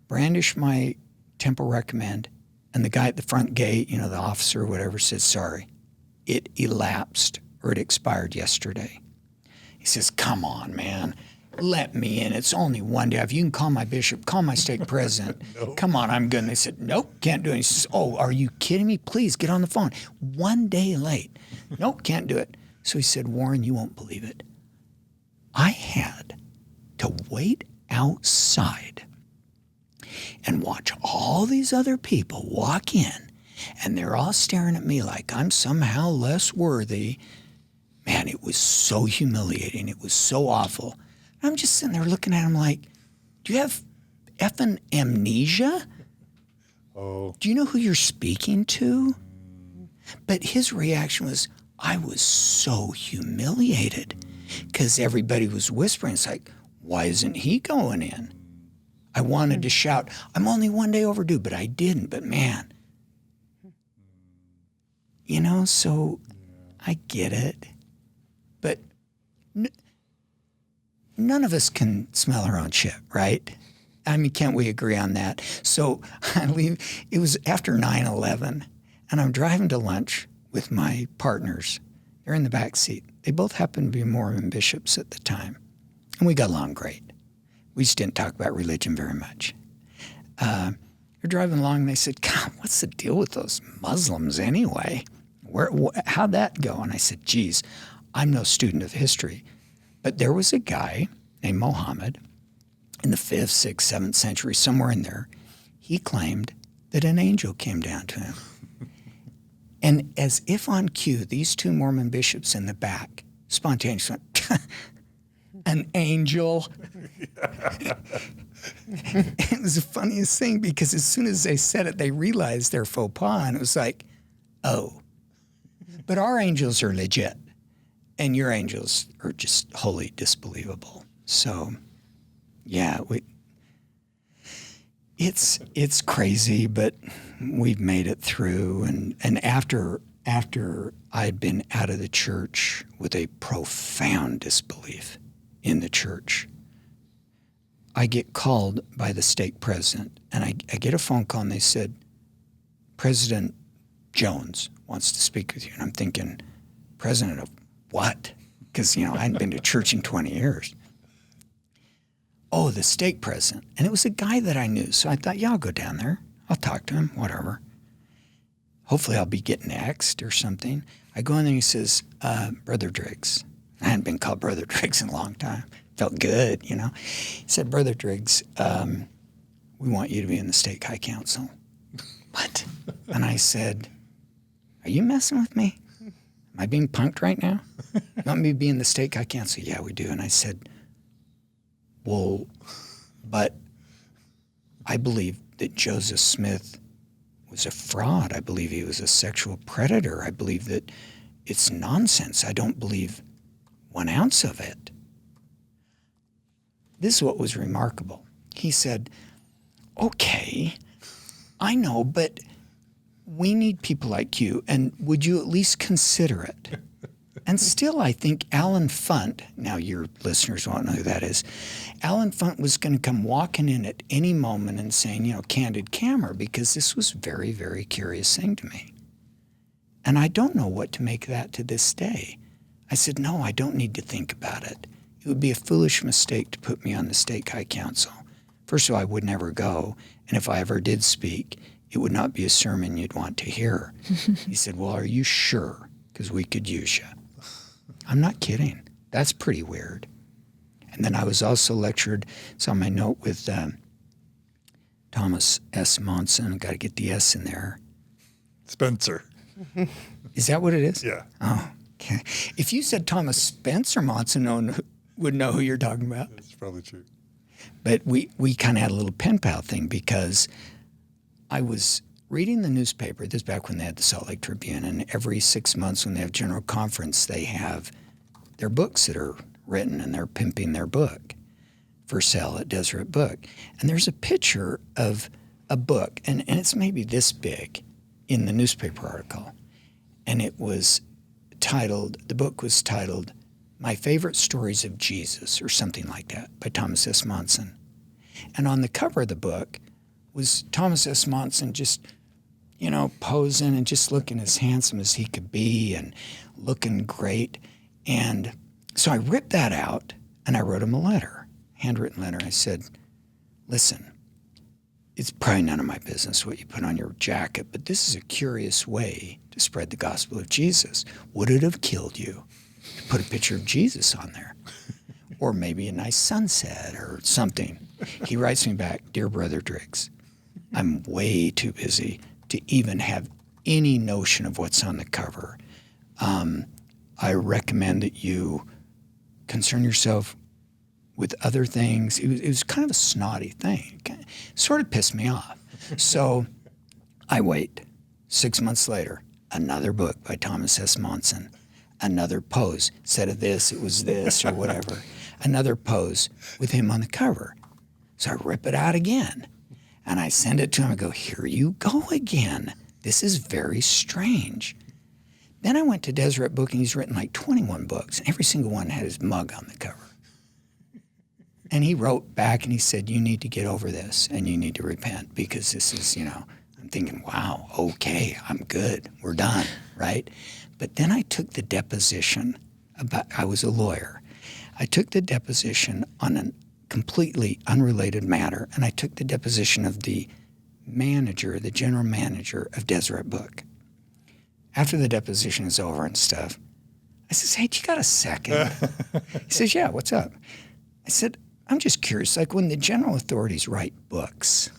brandish my temple recommend, and the guy at the front gate, the officer or whatever, says, sorry, it elapsed or it expired yesterday. He says, come on, man, let me in. It's only one day. If you can call my bishop, call my stake president. Nope. Come on, I'm good. And they said, nope, can't do it. He says, oh, are you kidding me? Please get on the phone. 1 day late. Nope, can't do it. So he said, Warren, you won't believe it. I had to wait outside and watch all these other people walk in, and they're all staring at me like I'm somehow less worthy. Man, it was so humiliating. It was so awful. I'm just sitting there looking at them like, do you have effing amnesia? Oh. Do you know who you're speaking to? But his reaction was, I was so humiliated because everybody was whispering. It's like, why isn't he going in? I wanted to shout, I'm only one day overdue, but I didn't. But man, you know, so I get it. But none of us can smell our own shit, right? I mean, can't we agree on that? So I leave. It was after 9/11, and I'm driving to lunch with my partners. They're in the back seat. They both happened to be Mormon bishops at the time, and we got along great. We just didn't talk about religion very much. They're driving along, and they said, God, what's the deal with those Muslims anyway? How'd that go? And I said, geez, I'm no student of history, but there was a guy named Muhammad in the 5th, 6th, 7th century, somewhere in there. He claimed that an angel came down to him. And as if on cue, these two Mormon bishops in the back spontaneously went, an angel? It was the funniest thing because as soon as they said it, they realized their faux pas, and it was like, oh. But our angels are legit, and your angels are just wholly disbelievable. So, yeah, it's crazy, but we've made it through. And after I'd been out of the church with a profound disbelief in the church, I get called by the stake president, and I get a phone call, and they said, President Jones wants to speak with you. And I'm thinking, president of what? Because, I hadn't been to church in 20 years. Oh, the stake president. And it was a guy that I knew. So I thought, yeah, I'll go down there. I'll talk to him, whatever. Hopefully I'll be getting X'd or something. I go in there and he says, Brother Driggs. I hadn't been called Brother Driggs in a long time. Felt good, He said, Brother Driggs, we want you to be in the Stake High Council. What? And I said, are you messing with me? Am I being punked right now? You want me to be in the Stake High Council? Yeah, we do. And I said, well, but I believe that Joseph Smith was a fraud. I believe he was a sexual predator. I believe that it's nonsense. I don't believe 1 ounce of it. This is what was remarkable. He said, okay, I know, but we need people like you, and would you at least consider it? And still, I think Alan Funt, now your listeners won't know who that is, Alan Funt was going to come walking in at any moment and saying, candid camera, because this was a very, very curious thing to me. And I don't know what to make of that to this day. I said, no, I don't need to think about it. It would be a foolish mistake to put me on the Stake High Council. First of all, I would never go, and if I ever did speak, it would not be a sermon you'd want to hear. He said, well, are you sure? Because we could use you. I'm not kidding. That's pretty weird. And then I was also lectured, it's on my note with Thomas S. Monson. I've got to get the S in there. Spencer. Is that what it is? Yeah. Oh, okay. If you said Thomas Spencer Monson, no one would know who you're talking about. That's probably true. But we kind of had a little pen pal thing because I was reading the newspaper. This is back when they had the Salt Lake Tribune, and every 6 months when they have general conference, they have their books that are written, and they're pimping their book for sale at Deseret Book. And there's a picture of a book, and it's maybe this big in the newspaper article. And it was titled, the book was titled, My Favorite Stories of Jesus, or something like that, by Thomas S. Monson. And on the cover of the book was Thomas S. Monson just, posing and just looking as handsome as he could be and looking great. And so I ripped that out and I wrote him a letter, handwritten letter. I said, listen, it's probably none of my business what you put on your jacket, but this is a curious way to spread the gospel of Jesus. Would it have killed you to put a picture of Jesus on there? Or maybe a nice sunset or something. He writes me back, Dear Brother Driggs, I'm way too busy to even have any notion of what's on the cover. I recommend that you concern yourself with other things. It was kind of a snotty thing. It sort of pissed me off. So I wait. 6 months later, another book by Thomas S. Monson. Another pose. Instead of this, it was this or whatever. Another pose with him on the cover. So I rip it out again. And I send it to him. I go, here you go again. This is very strange. Then I went to Deseret Book, and he's written like 21 books. And every single one had his mug on the cover. And he wrote back and he said, you need to get over this and you need to repent because this is, I'm thinking, wow, okay, I'm good. We're done, right? But then I took the deposition I was a lawyer. I took the deposition on a completely unrelated matter, and I took the deposition of the general manager of Deseret Book. After the deposition is over and stuff, I says, hey, do you got a second? He says, yeah, what's up? I said, I'm just curious, like when the general authorities write books,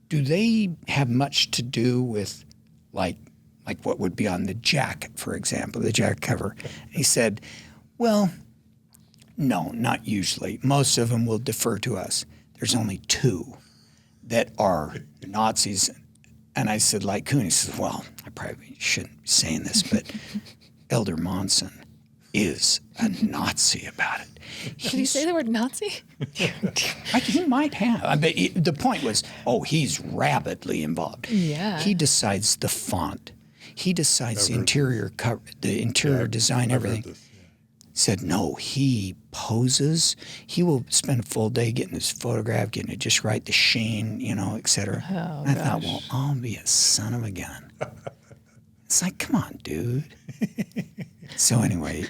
do they have much to do with like what would be on the jacket, for example, the jacket cover? And he said, well, no, not usually. Most of them will defer to us. There's only 2 that are Nazis. And I said, like Coon. He says, well, I probably shouldn't be saying this, but Elder Monson is a Nazi about it. Did he say the word Nazi? He might have. I mean, the point was, he's rabidly involved. Yeah. He decides the font. He decides the interior cover, the interior design, everything. Said no, he poses. He will spend a full day getting his photograph, getting it just right, the sheen, et cetera. Oh, and I thought, well, I'll be a son of a gun. It's like, come on, dude. So anyway,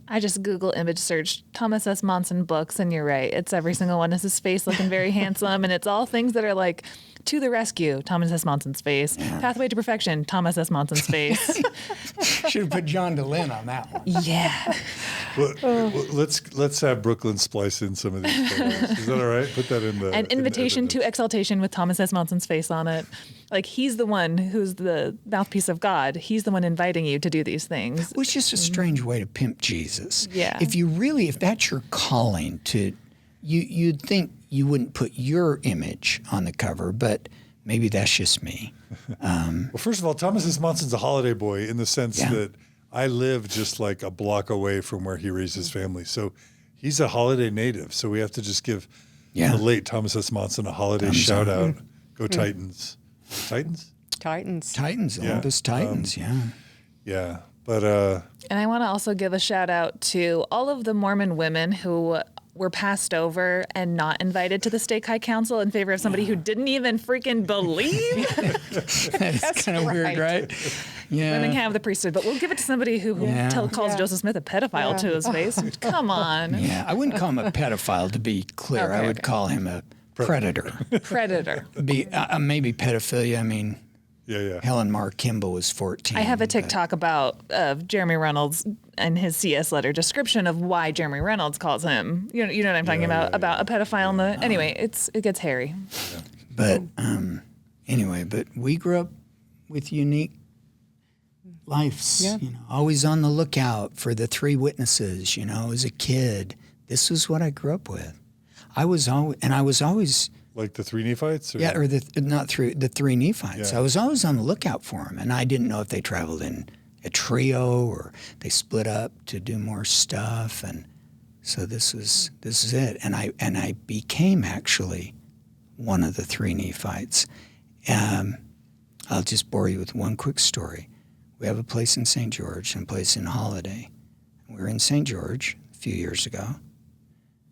I just Google image searched Thomas S. Monson books, and you're right. It's every single one is his face looking very handsome, and it's all things that are like, to the rescue, Thomas S. Monson's face. Yeah. Pathway to perfection, Thomas S. Monson's face. Should have put John DeLynn on that one. Yeah. Well, let's have Brooklyn splice in some of these photos. Is that all right? Put that in the An invitation to exaltation with Thomas S. Monson's face on it. Like, he's the one who's the mouthpiece of God. He's the one inviting you to do these things. It was just a strange way to pimp Jesus. Yeah. If that's your calling you'd think you wouldn't put your image on the cover, but maybe that's just me. Well, first of all, Thomas S. Monson's a holiday boy in the sense that I live just like a block away from where he raised his family. So he's a holiday native. So we have to just give the late Thomas S. Monson a holiday shout out. Go Titans. Titans? Titans. Oldest Titans, Yeah. But and I want to also give a shout out to all of the Mormon women who were passed over and not invited to the Stake High Council in favor of somebody who didn't even freaking believe. That's kind of weird, right? Yeah. Women can have the priesthood, but we'll give it to somebody who calls Joseph Smith a pedophile to his face. Come on. Yeah, I wouldn't call him a pedophile, to be clear. I would call him a predator. Predator. Maybe pedophilia. I mean, Helen Mar Kimball was 14. I have a TikTok about Jeremy Reynolds and his CS letter description of why Jeremy Reynolds calls him. You know what I'm talking about a pedophile in the. Anyway, it gets hairy. Yeah. But anyway, but we grew up with unique lives. Yeah. Always on the lookout for the 3 witnesses. As a kid, this was what I grew up with. I was always. Like the 3 Nephites? Or? Yeah, or the 3 Nephites. Yeah. I was always on the lookout for them, and I didn't know if they traveled in a trio or they split up to do more stuff, and so this is it. And I became actually one of the 3 Nephites. I'll just bore you with one quick story. We have a place in St. George and a place in Holiday. We were in St. George a few years ago,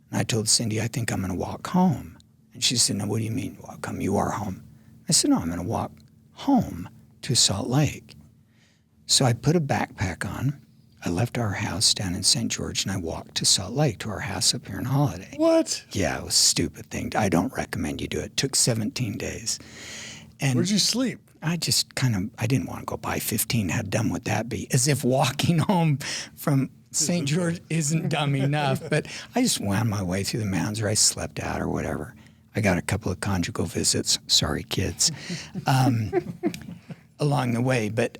and I told Cindy, I think I'm going to walk home. And she said, no, what do you mean walk home? You are home. I said, no, I'm going to walk home to Salt Lake. So I put a backpack on. I left our house down in St. George, and I walked to Salt Lake, to our house up here in Holiday. What? Yeah, it was a stupid thing. I don't recommend you do it. It took 17 days. And where'd you sleep? I just I didn't want to go buy 15. How dumb would that be? As if walking home from St. George isn't dumb enough. But I just wound my way through the mountains, or I slept out or whatever. I got a couple of conjugal visits. Sorry, kids. Along the way. But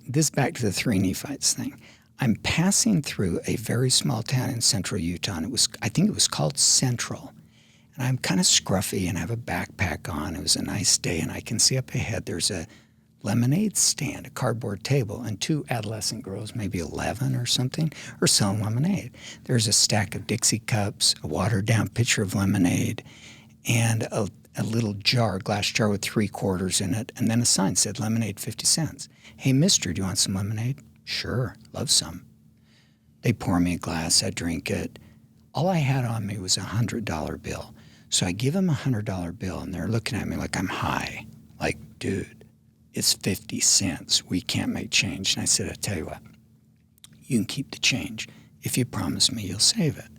this back to the 3 Nephites thing. I'm passing through a very small town in central Utah, and I think it was called Central. And I'm kind of scruffy and I have a backpack on. It was a nice day, and I can see up ahead there's a lemonade stand, a cardboard table, and 2 adolescent girls, maybe 11 or something, are selling lemonade. There's a stack of Dixie cups, a watered-down pitcher of lemonade, and a little jar, glass jar with 3 quarters in it, and then a sign said lemonade 50 cents. Hey, mister, do you want some lemonade? Sure, love some. They pour me a glass, I drink it. All I had on me was a $100 bill. So I give them a $100 bill, and they're looking at me like I'm high. Like, dude, it's 50 cents. We can't make change. And I said, I tell you what, you can keep the change if you promise me you'll save it.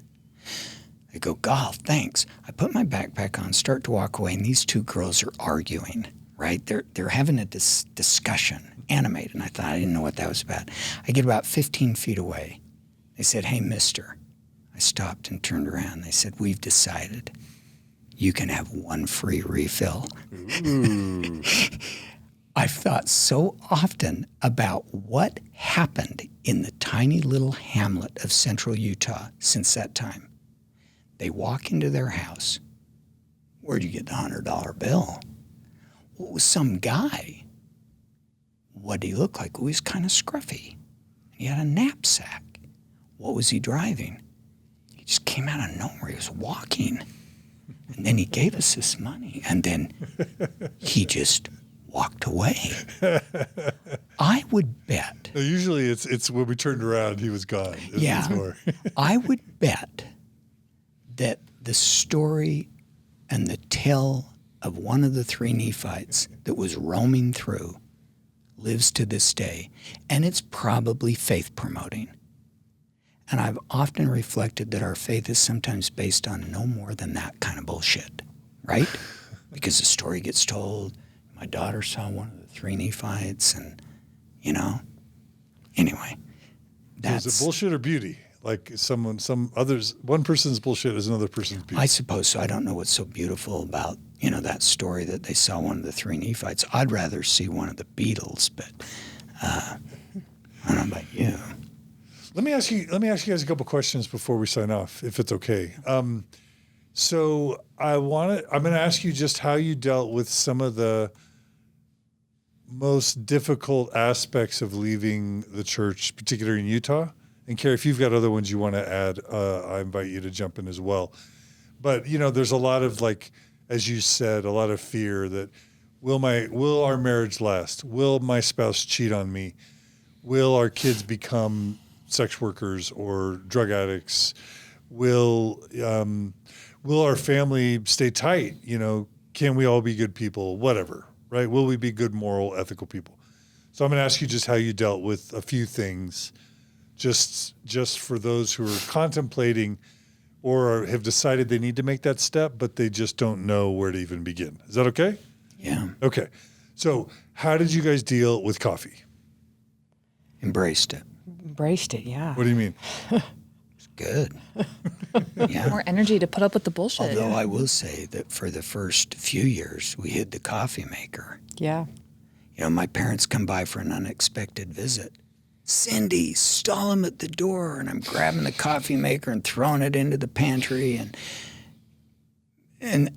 They go, God, thanks. I put my backpack on, start to walk away, and these 2 girls are arguing, right? They're having a discussion, animated, and I thought, I didn't know what that was about. I get about 15 feet away. They said, hey, mister. I stopped and turned around. They said, we've decided you can have 1 free refill. I've thought so often about what happened in the tiny little hamlet of central Utah since that time. They walk into their house. Where'd you get the $100 bill? Well, it was some guy. What did he look like? Well, he was kind of scruffy. He had a knapsack. What was he driving? He just came out of nowhere. He was walking. And then he gave us this money. And then he just walked away. I would bet. Usually it's when we turned around, he was gone. Yeah. I would bet that the story and the tale of one of the 3 Nephites that was roaming through lives to this day. And it's probably faith promoting. And I've often reflected that our faith is sometimes based on no more than that kind of bullshit, right? Because the story gets told. My daughter saw one of the 3 Nephites, and, anyway. Is it bullshit or beauty? Like one person's bullshit is another person's beauty. I suppose so. I don't know what's so beautiful about, that story that they saw one of the 3 Nephites. I'd rather see one of the Beatles, but I don't know about you. Let me ask you guys a couple questions before we sign off, if it's okay. So I'm going to ask you just how you dealt with some of the most difficult aspects of leaving the church, particularly in Utah. And Carrie, if you've got other ones you want to add, I invite you to jump in as well. But there's a lot of, like, as you said, a lot of fear that will our marriage last? Will my spouse cheat on me? Will our kids become sex workers or drug addicts? Will our family stay tight? Can we all be good people? Whatever, right? Will we be good, moral, ethical people? So I'm going to ask you just how you dealt with a few things, just for those who are contemplating or have decided they need to make that step, but they just don't know where to even begin. Is that okay? Yeah. Okay. So how did you guys deal with coffee? Embraced it. Embraced it, yeah. What do you mean? It's good. Yeah. More energy to put up with the bullshit. Although I will say that for the first few years, we hid the coffee maker. Yeah. My parents come by for an unexpected visit. Cindy, stall him at the door, and I'm grabbing the coffee maker and throwing it into the pantry, and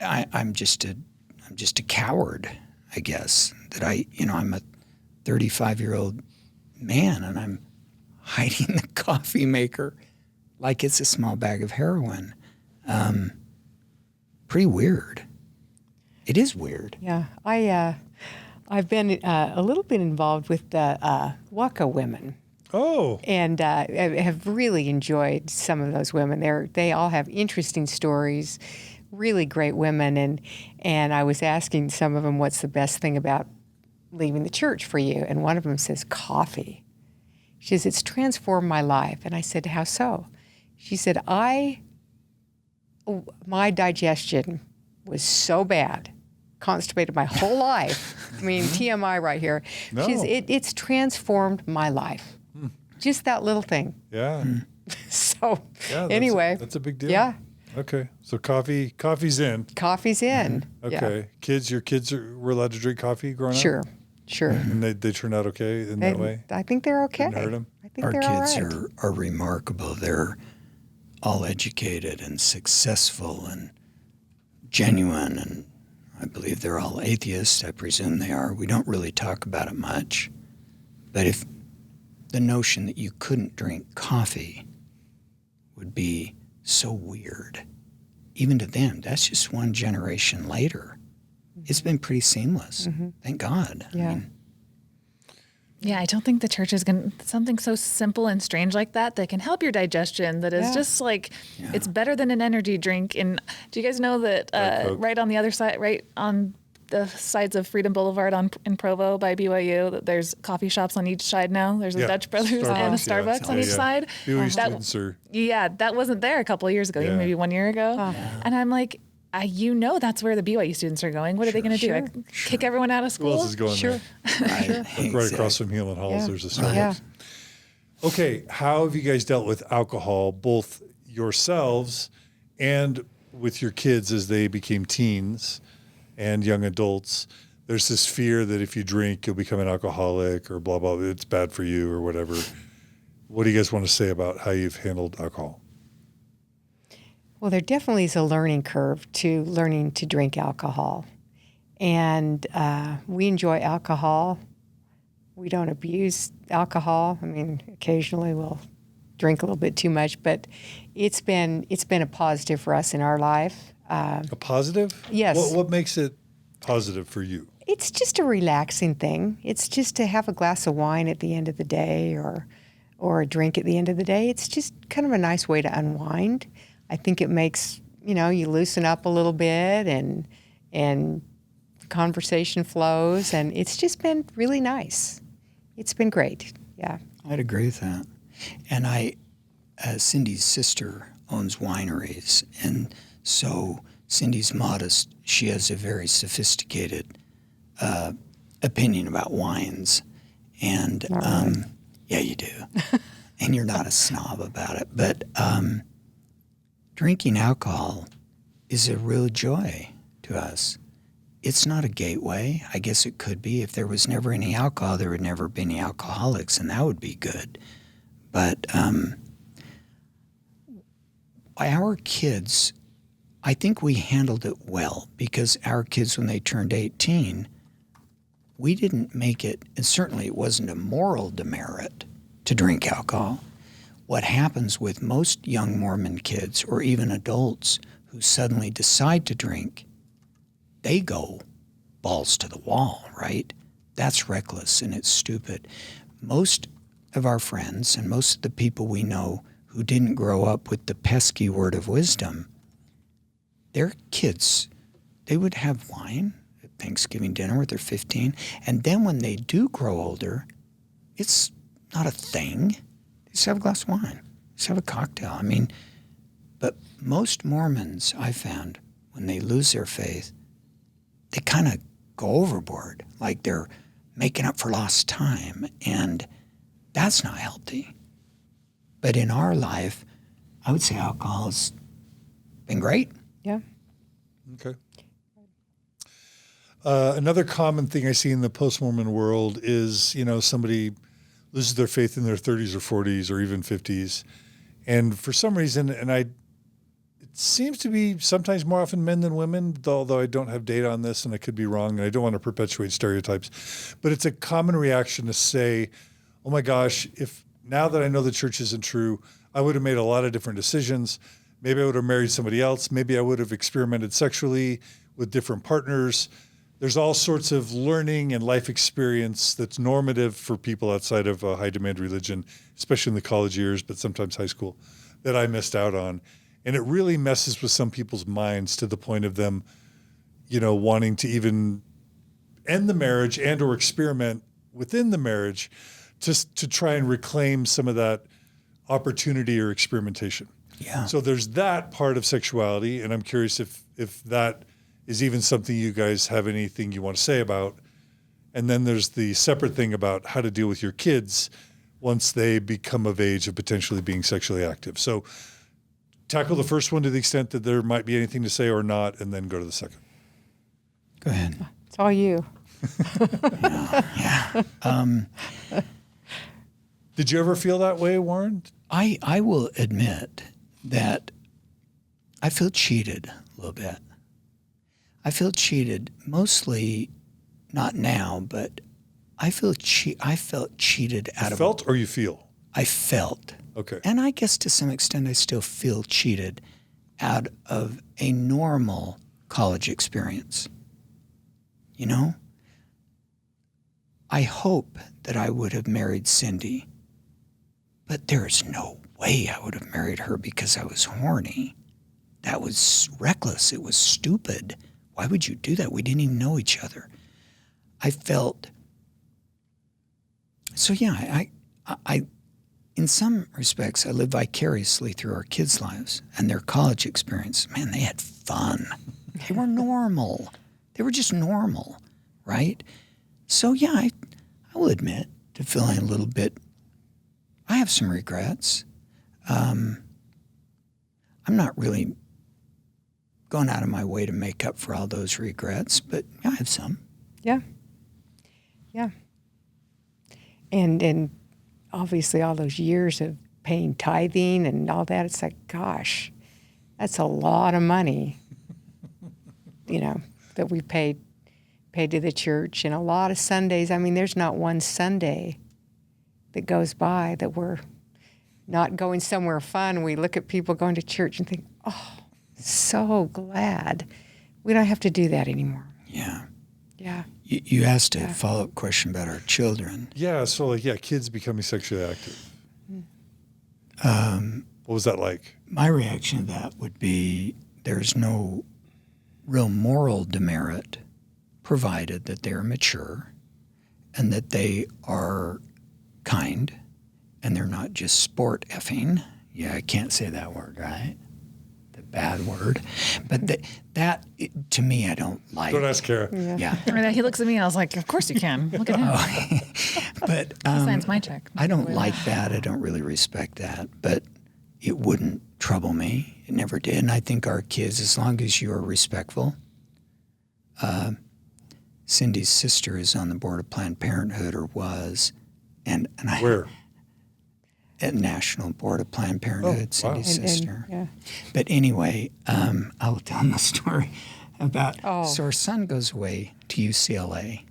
I'm just a coward, I guess. That I'm a 35-year-old man, and I'm hiding the coffee maker like it's a small bag of heroin. Pretty weird. It is weird. Yeah. I've been a little bit involved with the Waka women. Oh. And I have really enjoyed some of those women. They all have interesting stories, really great women. And I was asking some of them, what's the best thing about leaving the church for you? And one of them says, coffee. She says, it's transformed my life. And I said, how so? She said, my digestion was so bad, constipated my whole life. I mean, TMI right here. No. She says, it's transformed my life. Just that little thing. Yeah. So Yeah, anyway. That's a big deal. Yeah. Okay. So coffee's in. Coffee's in. Okay. Yeah. Kids, your kids we're allowed to drink coffee growing up? Sure. Sure. And they turn out okay in that way? I think they're okay. Didn't hurt 'em? I think Our they're kids all right. are remarkable. They're all educated and successful and genuine, and I believe they're all atheists. I presume they are. We don't really talk about it much. But if the notion that you couldn't drink coffee would be so weird, even to them, that's just one generation later. It's been pretty seamless. Thank God. Yeah. Yeah, I don't think the church is going to, something so simple and strange like that can help your digestion that is just like, it's better than an energy drink. And do you guys know that right on the other side, right on the sides of Freedom Boulevard in Provo by BYU, that there's coffee shops on each side now? There's a Dutch Brothers and a Starbucks on each side. BYU students are... Yeah, that wasn't there a couple of years ago, even maybe 1 year ago. And I'm like, that's where the BYU students are going. What are they going to do? Kick everyone out of school? Who else is going there? Right across from Healing Halls, there's a Starbucks. Yeah. Okay, how have you guys dealt with alcohol, both yourselves and with your kids as they became teens and young adults? There's this fear that if you drink, you'll become an alcoholic or blah, blah, it's bad for you or whatever. What do you guys want to say about how you've handled alcohol? Well, there definitely is a learning curve to learning to drink alcohol. And we enjoy alcohol. We don't abuse alcohol. I mean, occasionally we'll drink a little bit too much, but it's been a positive for us in our life. A positive? Yes. What makes it positive for you? It's just a relaxing thing. It's just to have a glass of wine at the end of the day or a drink at the end of the day. It's just kind of a nice way to unwind. I think it makes, you loosen up a little bit and conversation flows, and it's just been really nice. It's been great. Yeah. I'd agree with that. And Cindy's sister owns wineries, and so Cindy's modest. She has a very sophisticated opinion about wines, and yeah, you do. And you're not a snob about it, but drinking alcohol is a real joy to us. It's not a gateway. I guess it could be. If there was never any alcohol, there would never be any alcoholics, and that would be good. But our kids, I think we handled it well, because our kids, when they turned 18, we didn't make it, and certainly it wasn't a moral demerit to drink alcohol. What happens with most young Mormon kids or even adults who suddenly decide to drink, they go balls to the wall, right? That's reckless and it's stupid. Most of our friends and most of the people we know who didn't grow up with the pesky word of wisdom, their kids, they would have wine at Thanksgiving dinner when they're 15, and then when they do grow older, it's not a thing. Just have a glass of wine. Just have a cocktail. I mean, but most Mormons, I found, when they lose their faith, they kind of go overboard, like they're making up for lost time, and that's not healthy. But in our life, I would say alcohol has been great. Yeah. Okay. Another common thing I see in the post-Mormon world is, somebody loses their faith in their 30s or 40s or even 50s. And for some reason, it seems to be sometimes more often men than women, although I don't have data on this and I could be wrong and I don't want to perpetuate stereotypes. But it's a common reaction to say, oh my gosh, if now that I know the church isn't true, I would have made a lot of different decisions. Maybe I would have married somebody else. Maybe I would have experimented sexually with different partners. There's all sorts of learning and life experience that's normative for people outside of a high demand religion, especially in the college years, but sometimes high school, that I missed out on. And it really messes with some people's minds to the point of them, wanting to even end the marriage and or experiment within the marriage just to try and reclaim some of that opportunity or experimentation. Yeah. So there's that part of sexuality, and I'm curious if that is even something you guys have anything you want to say about. And then there's the separate thing about how to deal with your kids once they become of age of potentially being sexually active. So tackle the first one to the extent that there might be anything to say or not, and then go to the second. Go ahead. It's all you. Did you ever feel that way, Warren? I will admit that I feel cheated a little bit. I feel cheated mostly, not now, but I felt cheated out of. Felt or you feel? I felt. Okay. And I guess to some extent I still feel cheated out of a normal college experience. You know? I hope that I would have married Cindy, but there's no way I would have married her because I was horny. That was reckless. It was stupid. Why would you do that? We didn't even know each other. I felt. So yeah, I in some respects, I live vicariously through our kids' lives and their college experience. Man, they had fun. They were normal. They were just normal, right? So yeah, I will admit to feeling a little bit. I have some regrets. I'm not really going out of my way to make up for all those regrets, but yeah, I have some. Yeah. Yeah. And obviously all those years of paying tithing and all that, it's like, gosh, that's a lot of money, that we paid to the church. And a lot of Sundays, I mean, there's not one Sunday that goes by that we're not going somewhere fun. We look at people going to church and think, oh, so glad we don't have to do that anymore. Yeah. Yeah. You asked a follow-up question about our children. Yeah, so kids becoming sexually active. What was that like? My reaction to that would be there's no real moral demerit provided that they're mature and that they are kind and they're not just sport effing. Yeah, I can't say that word, right? The bad word. But that to me, I don't like. Don't ask Kara. Yeah. And then he looks at me and I was like, of course you can. Look at him. But He signs my check. I don't like that. I don't really respect that. But it wouldn't trouble me. It never did. And I think our kids, as long as you're respectful, Cindy's sister is on the board of Planned Parenthood, or was. And I, Where? At National Board of Planned Parenthood, wow. Cindy's sister. Yeah. But anyway, I will tell them a story about. Oh. So our son goes away to UCLA,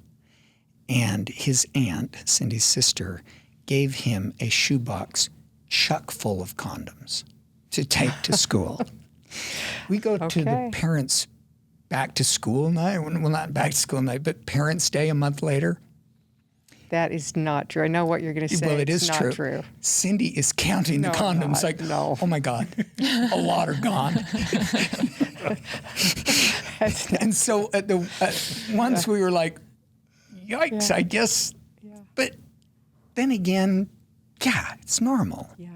and his aunt, Cindy's sister, gave him a shoebox chock full of condoms to take to school. We go to the Okay. parents' back to school night. Well, not back to school night, but Parents' Day a month later. That is not true. I know what you're going to say. Well, it It's is not true. Cindy is counting the No, condoms not. No. oh my God, a lot are gone. And so once we were like, yikes, Yeah. I guess. Yeah. But then again, yeah, it's normal. Yeah.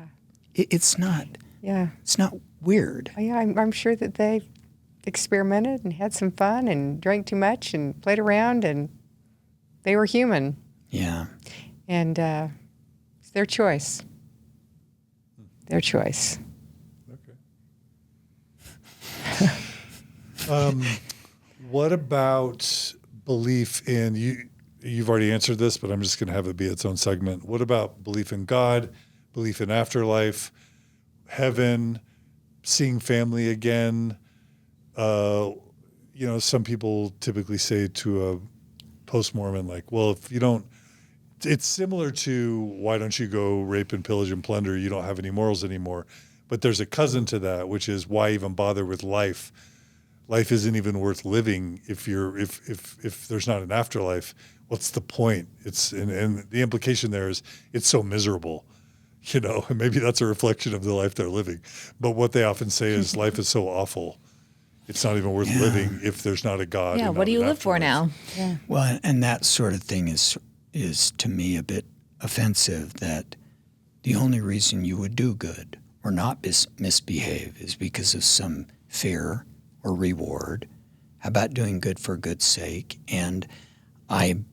It's not weird. Yeah, I'm sure that they experimented and had some fun and drank too much and played around, and they were human. Yeah. And it's their choice. Their choice. Okay. What about belief in you? You've already answered this, but I'm just going to have it be its own segment. What about belief in God, belief in afterlife, heaven, seeing family again? Some people typically say to a post-Mormon, like, well, if you don't, it's similar to why don't you go rape and pillage and plunder? You don't have any morals anymore. But there's a cousin to that, which is why even bother with life? Life isn't even worth living if there's not an afterlife. What's the point? And the implication there is it's so miserable, and maybe that's a reflection of the life they're living. But what they often say is life is so awful. It's not even worth living if there's not a God. Yeah, and what not do you an live for afterlife. now? Yeah. Well, and that sort of thing is to me a bit offensive, that the only reason you would do good or not misbehave is because of some fear or reward. How about doing good for good's sake? And I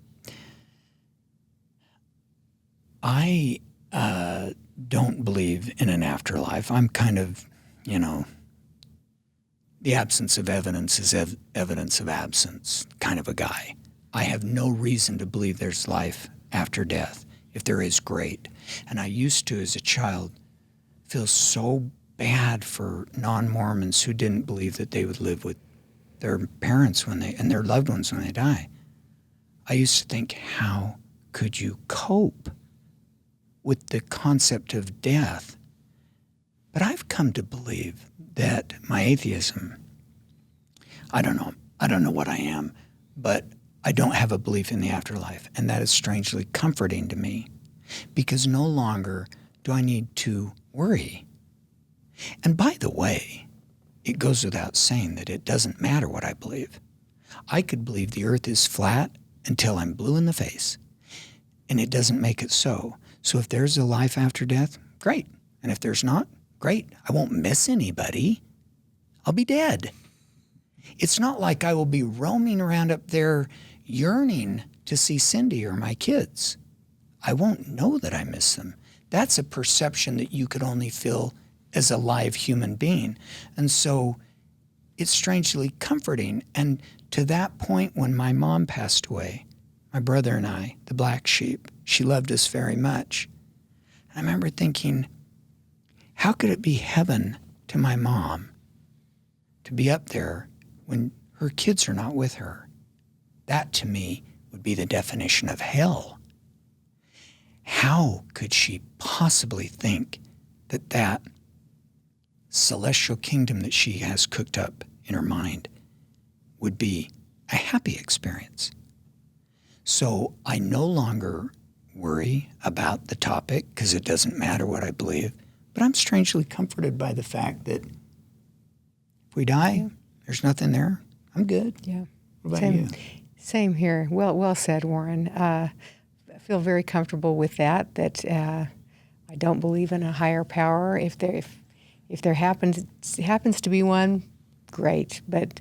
don't believe in an afterlife. I'm kind of, the absence of evidence is evidence of absence kind of a guy. I have no reason to believe there's life after death. If there is, great. And I used to, as a child, feel so bad for non-Mormons who didn't believe that they would live with their parents and their loved ones when they die. I used to think, how could you cope with the concept of death? But I've come to believe that my atheism, I don't know what I am, but I don't have a belief in the afterlife. And that is strangely comforting to me, because no longer do I need to worry. And by the way, it goes without saying that it doesn't matter what I believe. I could believe the earth is flat until I'm blue in the face, and it doesn't make it so. So if there's a life after death, great. And if there's not, great. I won't miss anybody. I'll be dead. It's not like I will be roaming around up there yearning to see Cindy or my kids. I won't know that I miss them. That's a perception that you could only feel as a live human being. And so it's strangely comforting. And to that point, when my mom passed away, my brother and I, the black sheep, she loved us very much. And I remember thinking, how could it be heaven to my mom to be up there when her kids are not with her? That to me would be the definition of hell. How could she possibly think that that celestial kingdom that she has cooked up in her mind would be a happy experience? So I no longer worry about the topic because it doesn't matter what I believe, but I'm strangely comforted by the fact that if we die, there's nothing there. I'm good. Yeah. What about you? Same here. Well said, Warren. I feel very comfortable with that I don't believe in a higher power. If there happens to be one, great. But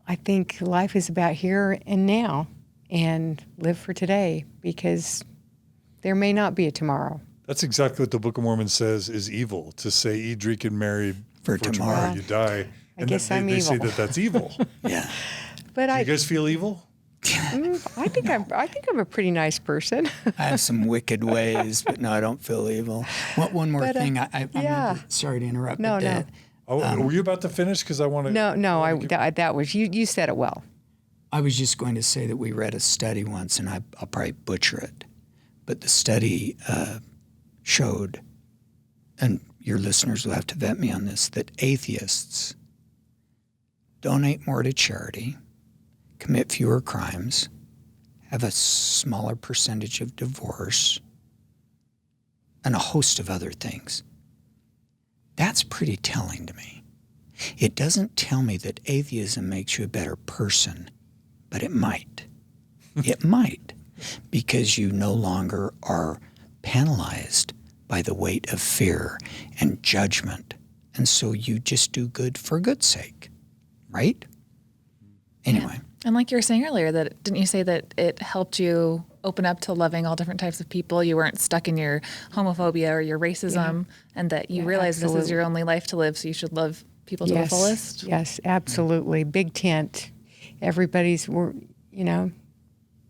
I think life is about here and now, and live for today, because there may not be a tomorrow. That's exactly what the Book of Mormon says is evil, to say eat, drink, and marry for tomorrow you die. I guess I'm evil. They say that that's evil. Yeah. But Do you guys feel evil? I think I'm a pretty nice person. I have some wicked ways, but no, I don't feel evil. One more thing. Sorry to interrupt. No. Were you about to finish? Because I want to. No. That was you said it well. I was just going to say that we read a study once, and I'll probably butcher it, but the study showed, and your listeners will have to vet me on this, that atheists donate more to charity, commit fewer crimes, have a smaller percentage of divorce, and a host of other things. That's pretty telling to me. It doesn't tell me that atheism makes you a better person, but it might. It might, because you no longer are penalized by the weight of fear and judgment, and so you just do good for good's sake, right? Anyway. Yeah. And like you were saying earlier, didn't you say that it helped you open up to loving all different types of people? You weren't stuck in your homophobia or your racism, and that you realized this is your only life to live, so you should love people to the fullest? Yes, absolutely. Big tent. Everybody's,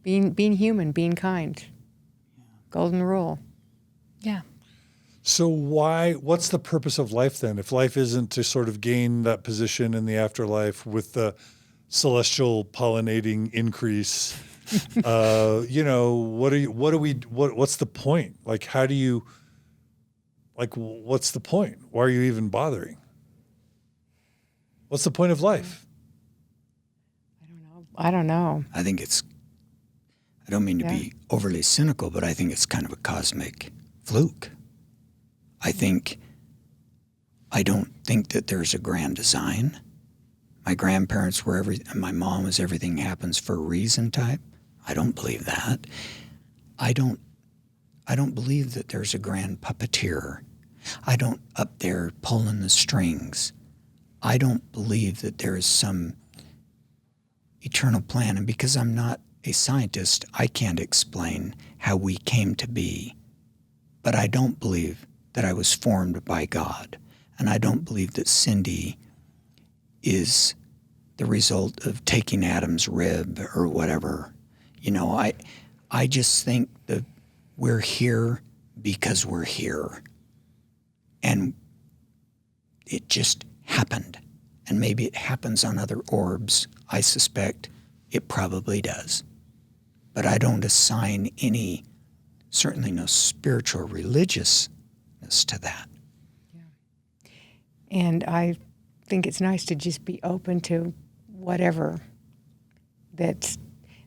being human, being kind. Golden rule. Yeah. So what's the purpose of life then? If life isn't to sort of gain that position in the afterlife with the celestial pollinating increase, what's the point? Like, what's the point? Why are you even bothering? What's the point of life? I don't know. I don't mean to be overly cynical, but I think it's kind of a cosmic fluke. I don't think that there's a grand design. My grandparents were my mom was everything happens for a reason type. I don't believe that. I don't believe that there's a grand puppeteer. I don't up there pulling the strings. I don't believe that there is some eternal plan. And because I'm not a scientist, I can't explain how we came to be. But I don't believe that I was formed by God. And I don't believe that Cindy is the result of taking Adam's rib or whatever. I just think that we're here because we're here. And it just happened. And maybe it happens on other orbs. I suspect it probably does. But I don't assign certainly no spiritual religiousness to that. Yeah. And I think it's nice to just be open to whatever. That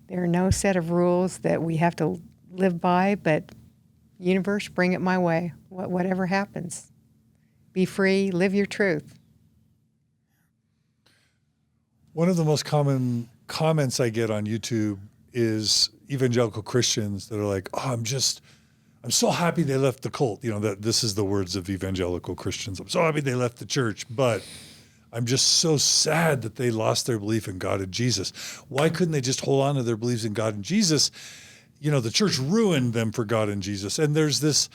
there are no set of rules that we have to live by, but universe, bring it my way. Whatever happens. Be free, live your truth. One of the most common comments I get on YouTube is evangelical Christians that are like, "Oh, I'm so happy they left the cult." This is the words of evangelical Christians. "I'm so happy they left the church, but I'm just so sad that they lost their belief in God and Jesus. Why couldn't they just hold on to their beliefs in God and Jesus? The church ruined them for God and Jesus." And there's this,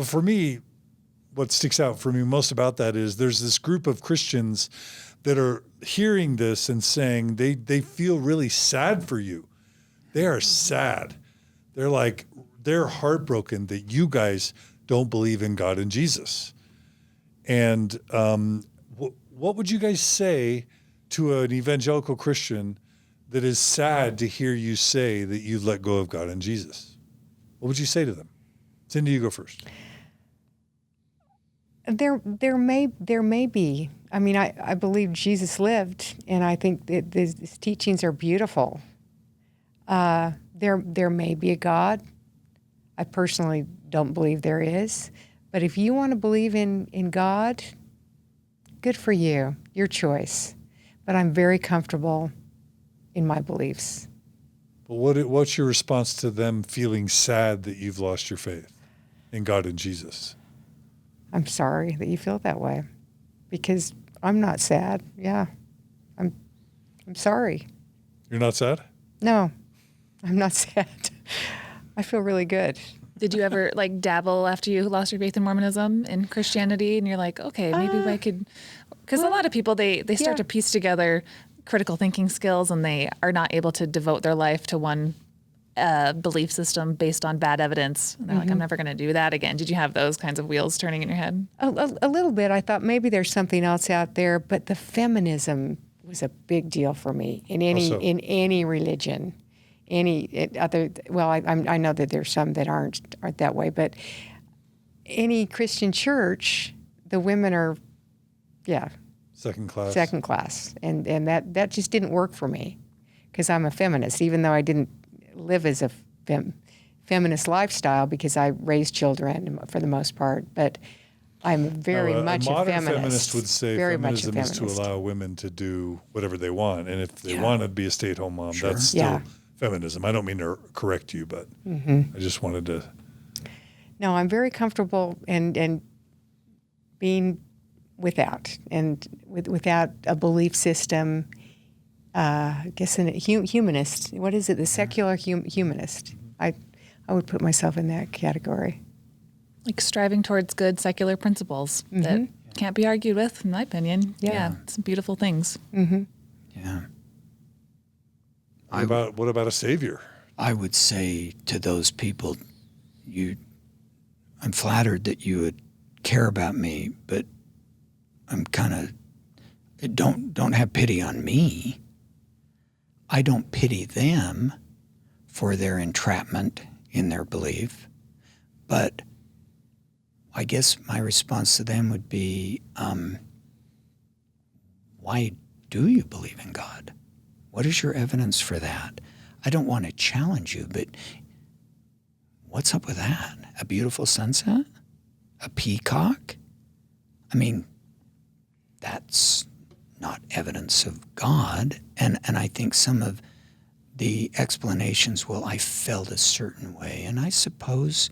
for me, what sticks out for me most about that is there's this group of Christians that are hearing this and saying they feel really sad for you. They are sad. They're heartbroken that you guys don't believe in God and Jesus. And what would you guys say to an evangelical Christian that is sad to hear you say that you've let go of God and Jesus? What would you say to them? Cindy, you go first. There may be. I mean, I believe Jesus lived, and I think that his teachings are beautiful. There may be a God. I personally don't believe there is. But if you want to believe in God, good for you, your choice. But I'm very comfortable in my beliefs. But what's your response to them feeling sad that you've lost your faith in God and Jesus? I'm sorry that you feel that way, because I'm not sad. Yeah, I'm sorry. You're not sad? No, I'm not sad. I feel really good. Did you ever dabble after you lost your faith in Mormonism in Christianity, and you're like, okay, maybe I could? Because a lot of people they start to piece together critical thinking skills, and they are not able to devote their life to one belief system based on bad evidence. And they're like, I'm never going to do that again. Did you have those kinds of wheels turning in your head? A little bit. I thought maybe there's something else out there, but the feminism was a big deal for me in any religion. I know that there's some that aren't that way, but any Christian church, the women are, second class, and that just didn't work for me, because I'm a feminist, even though I didn't live as a feminist lifestyle, because I raised children for the most part, but I'm very much a feminist. A modern feminist would say very feminism much a is to feminist. allow women to do whatever they want, and if they want to be a stay-at-home mom, that's still feminism. I don't mean to correct you, but I just wanted to. No, I'm very comfortable and being without a belief system. I guess a humanist. What is it? The secular humanist. I would put myself in that category. Like striving towards good secular principles that can't be argued with, in my opinion. Yeah, some beautiful things. Yeah. What about a savior? I would say to those people, I'm flattered that you would care about me, but I'm kind of, don't have pity on me. I don't pity them for their entrapment in their belief, but I guess my response to them would be, why do you believe in God? What is your evidence for that? I don't want to challenge you, but what's up with that? A beautiful sunset? A peacock? I mean, that's not evidence of God. And I think some of the explanations, well, I felt a certain way. And I suppose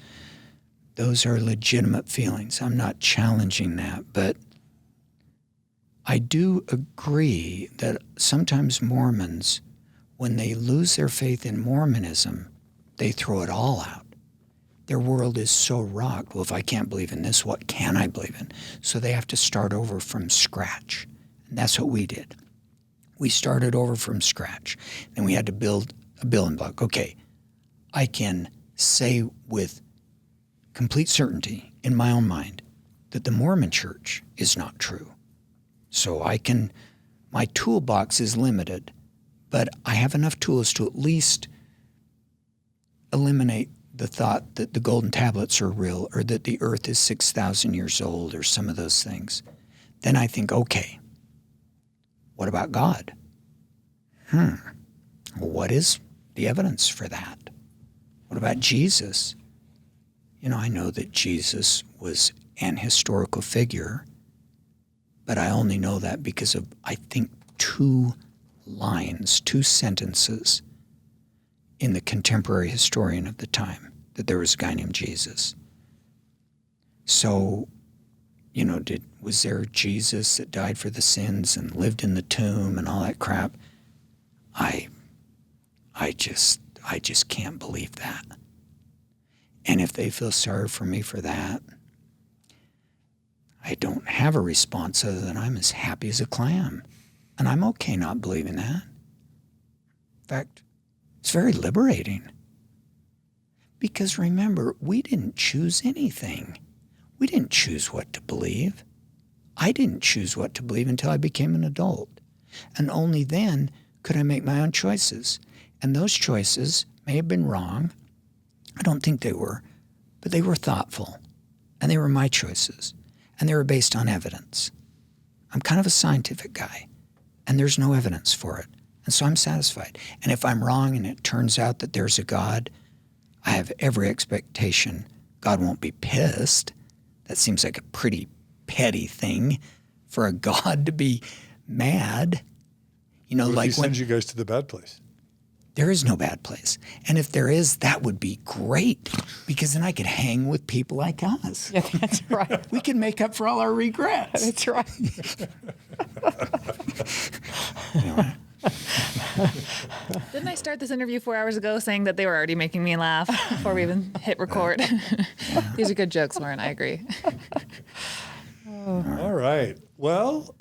those are legitimate feelings. I'm not challenging that. But I do agree that sometimes Mormons, when they lose their faith in Mormonism, they throw it all out. Their world is so rocked. Well, if I can't believe in this, what can I believe in? So they have to start over from scratch. And that's what we did. We started over from scratch. Then we had to build a building block. Okay, I can say with complete certainty in my own mind that the Mormon church is not true. So my toolbox is limited, but I have enough tools to at least eliminate the thought that the golden tablets are real or that the earth is 6,000 years old or some of those things. Then I think, okay, what about God? What is the evidence for that? What about Jesus? I know that Jesus was an historical figure, but I only know that because of, I think, 2 sentences in the contemporary historian of the time, that there was a guy named Jesus. So, was there Jesus that died for the sins and lived in the tomb and all that crap? I just can't believe that. And if they feel sorry for me for that, I don't have a response other than I'm as happy as a clam. And I'm okay not believing that. In fact, it's very liberating. Because remember, we didn't choose anything. We didn't choose what to believe. I didn't choose what to believe until I became an adult. And only then could I make my own choices. And those choices may have been wrong. I don't think they were, but they were thoughtful. And they were my choices. And they were based on evidence. I'm kind of a scientific guy, and there's no evidence for it. And so I'm satisfied. And if I'm wrong and it turns out that there's a God, I have every expectation God won't be pissed. That seems like a pretty petty thing for a God to be mad. What like if he sends you guys to the bad place? There is no bad place. And if there is, that would be great, because then I could hang with people like us. Yeah, that's right. We can make up for all our regrets. That's right. Didn't I start this interview 4 hours ago saying that they were already making me laugh before we even hit record? These are good jokes, Lauren. I agree. All right. Well,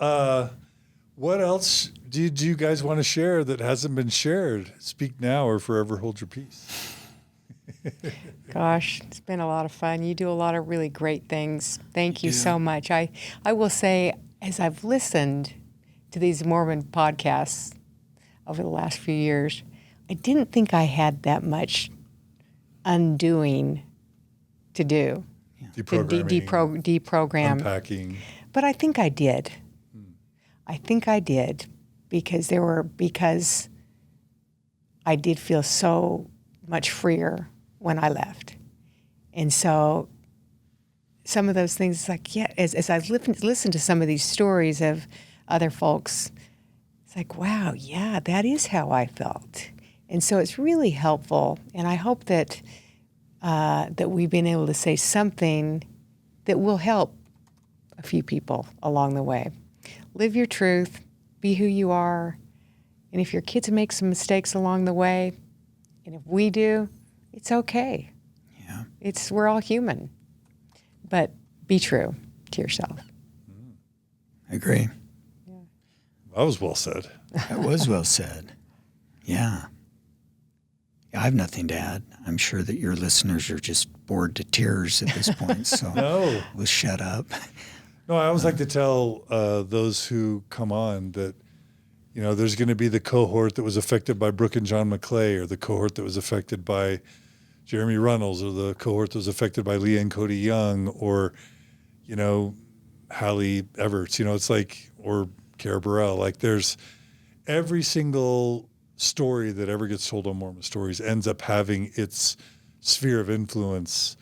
what else do you guys want to share that hasn't been shared? Speak now or forever hold your peace. Gosh, it's been a lot of fun. You do a lot of really great things. Thank you so much. I will say, as I've listened to these Mormon podcasts over the last few years, I didn't think I had that much undoing to do. Deprogramming, deprogram. unpacking. But I think I did. I think I did because I did feel so much freer when I left. And so some of those things, like, yeah, as I listen to some of these stories of other folks, it's like, wow, yeah, that is how I felt. And so it's really helpful. And I hope that that we've been able to say something that will help a few people along the way. Live your truth, be who you are. And if your kids make some mistakes along the way, and if we do, it's okay. Yeah. We're all human. But be true to yourself. I agree. That was well said. That was well said. Yeah. I have nothing to add. I'm sure that your listeners are just bored to tears at this point, so No. we'll shut up. No, I always like to tell those who come on that, there's going to be the cohort that was affected by Brooke and John McClay, or the cohort that was affected by Jeremy Runnels, or the cohort that was affected by Leah and Cody Young, or, Hallie Everts, it's like, or Cara Burrell. Like, there's every single story that ever gets told on Mormon Stories ends up having its sphere of influence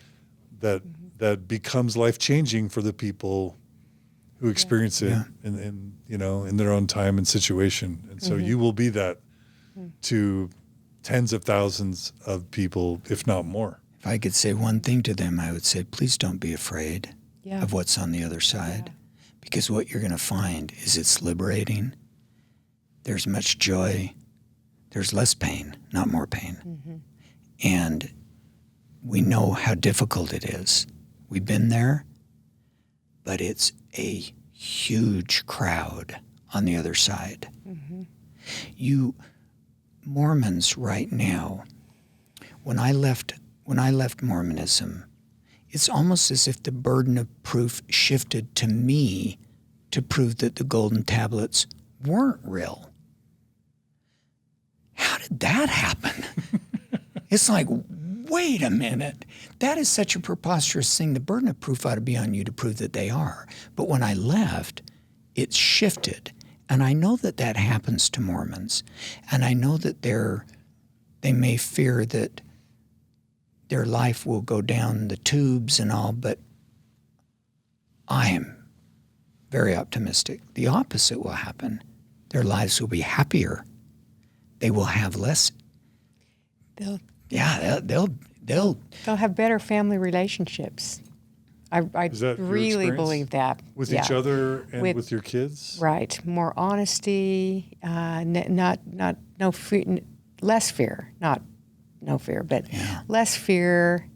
that becomes life-changing for the people who experience it in their own time and situation. And so you will be that to tens of thousands of people, if not more. If I could say one thing to them, I would say, please don't be afraid of what's on the other side, because what you're going to find is it's liberating. There's much joy. There's less pain, not more pain. And we know how difficult it is. We've been there, but it's a huge crowd on the other side. Mormons right now, when I left Mormonism, it's almost as if the burden of proof shifted to me to prove that the golden tablets weren't real. How did that happen? It's like, wait a minute. That is such a preposterous thing. The burden of proof ought to be on you to prove that they are. But when I left, it shifted. And I know that that happens to Mormons. And I know that they may fear that their life will go down the tubes and all, but I am very optimistic. The opposite will happen. Their lives will be happier. They will have less. They'll have better family relationships. I that your really experience? Believe that. With each other and with your kids? Right. More honesty, no fear, less fear, not no fear, but less fear,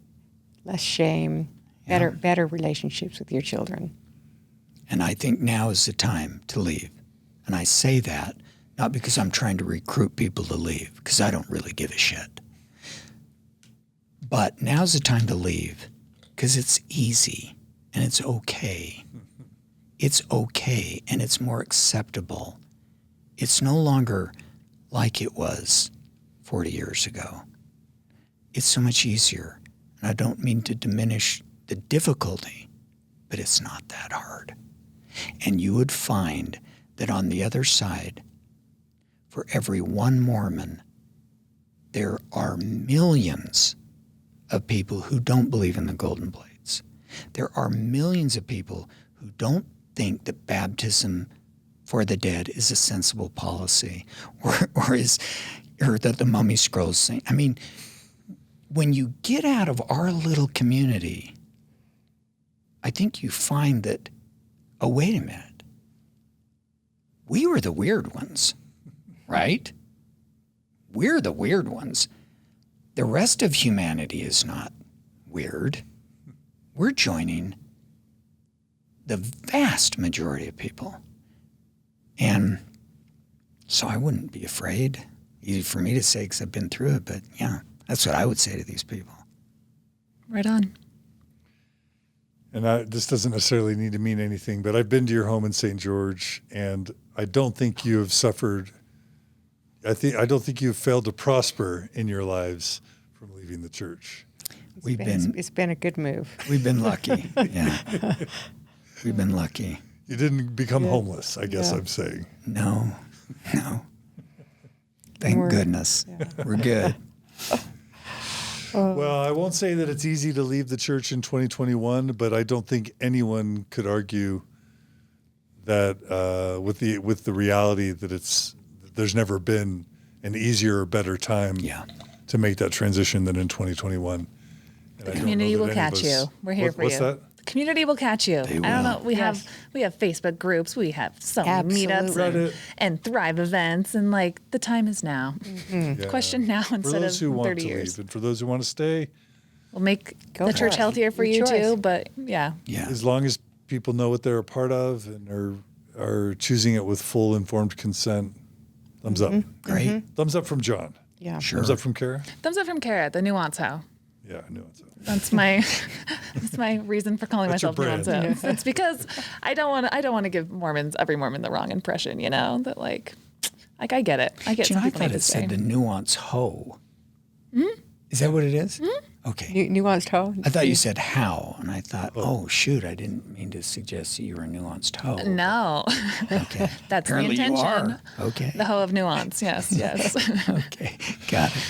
less shame, better relationships with your children. And I think now is the time to leave. And I say that not because I'm trying to recruit people to leave, because I don't really give a shit. But now's the time to leave, because it's easy and it's okay. It's okay and it's more acceptable. It's no longer like it was 40 years ago. It's so much easier. And I don't mean to diminish the difficulty, but it's not that hard. And you would find that on the other side, for every one Mormon, there are millions of people who don't believe in the golden blades. There are millions of people who don't think that baptism for the dead is a sensible policy or that the mummy scrolls thing. I mean, when you get out of our little community, I think you find that, oh, wait a minute. We were the weird ones, right? We're the weird ones. The rest of humanity is not weird. We're joining the vast majority of people. And so I wouldn't be afraid. Easy for me to say because I've been through it, but yeah, that's what I would say to these people. Right on. And this doesn't necessarily need to mean anything, but I've been to your home in St. George, and I don't think you have suffered. I don't think you have failed to prosper in your lives from leaving the church. It's been a good move. We've been lucky. Yeah, we've been lucky. You didn't become homeless, I guess I'm saying. No. Thank goodness. We're good. Well, I won't say that it's easy to leave the church in 2021, but I don't think anyone could argue that with the reality that there's never been an easier or better time to make that transition than in 2021. The community will catch you. We're here for you. What's that? The community will catch you. They will. I don't know. We have Facebook groups. We have so many meetups and Thrive events, and like the time is now. Mm-hmm. Yeah. Question now instead of 30 years. For those who want to leave, and for those who want to stay, we'll make the church healthier for you too. But yeah, as long as people know what they're a part of and are choosing it with full informed consent, thumbs up. Great. Mm-hmm. Thumbs up from John. Yeah. Sure. Thumbs up from Kara. thumbs up from Kara, the Nuance Hoe. Yeah, I knew it. That's my reason for calling That's myself your Nuance brand. Hoe. It's because I don't want to give every Mormon the wrong impression. You know that like I get it. I get. You know, I some people thought need it to said say. the nuance hoe. Is that what it is? Okay. Nuanced hoe? I thought you said how, and I thought, oh shoot, I didn't mean to suggest that you were a nuanced hoe. No, Okay. that's Apparently the intention. you are. Okay. The hoe of nuance. Yes, yes. Okay. Got it.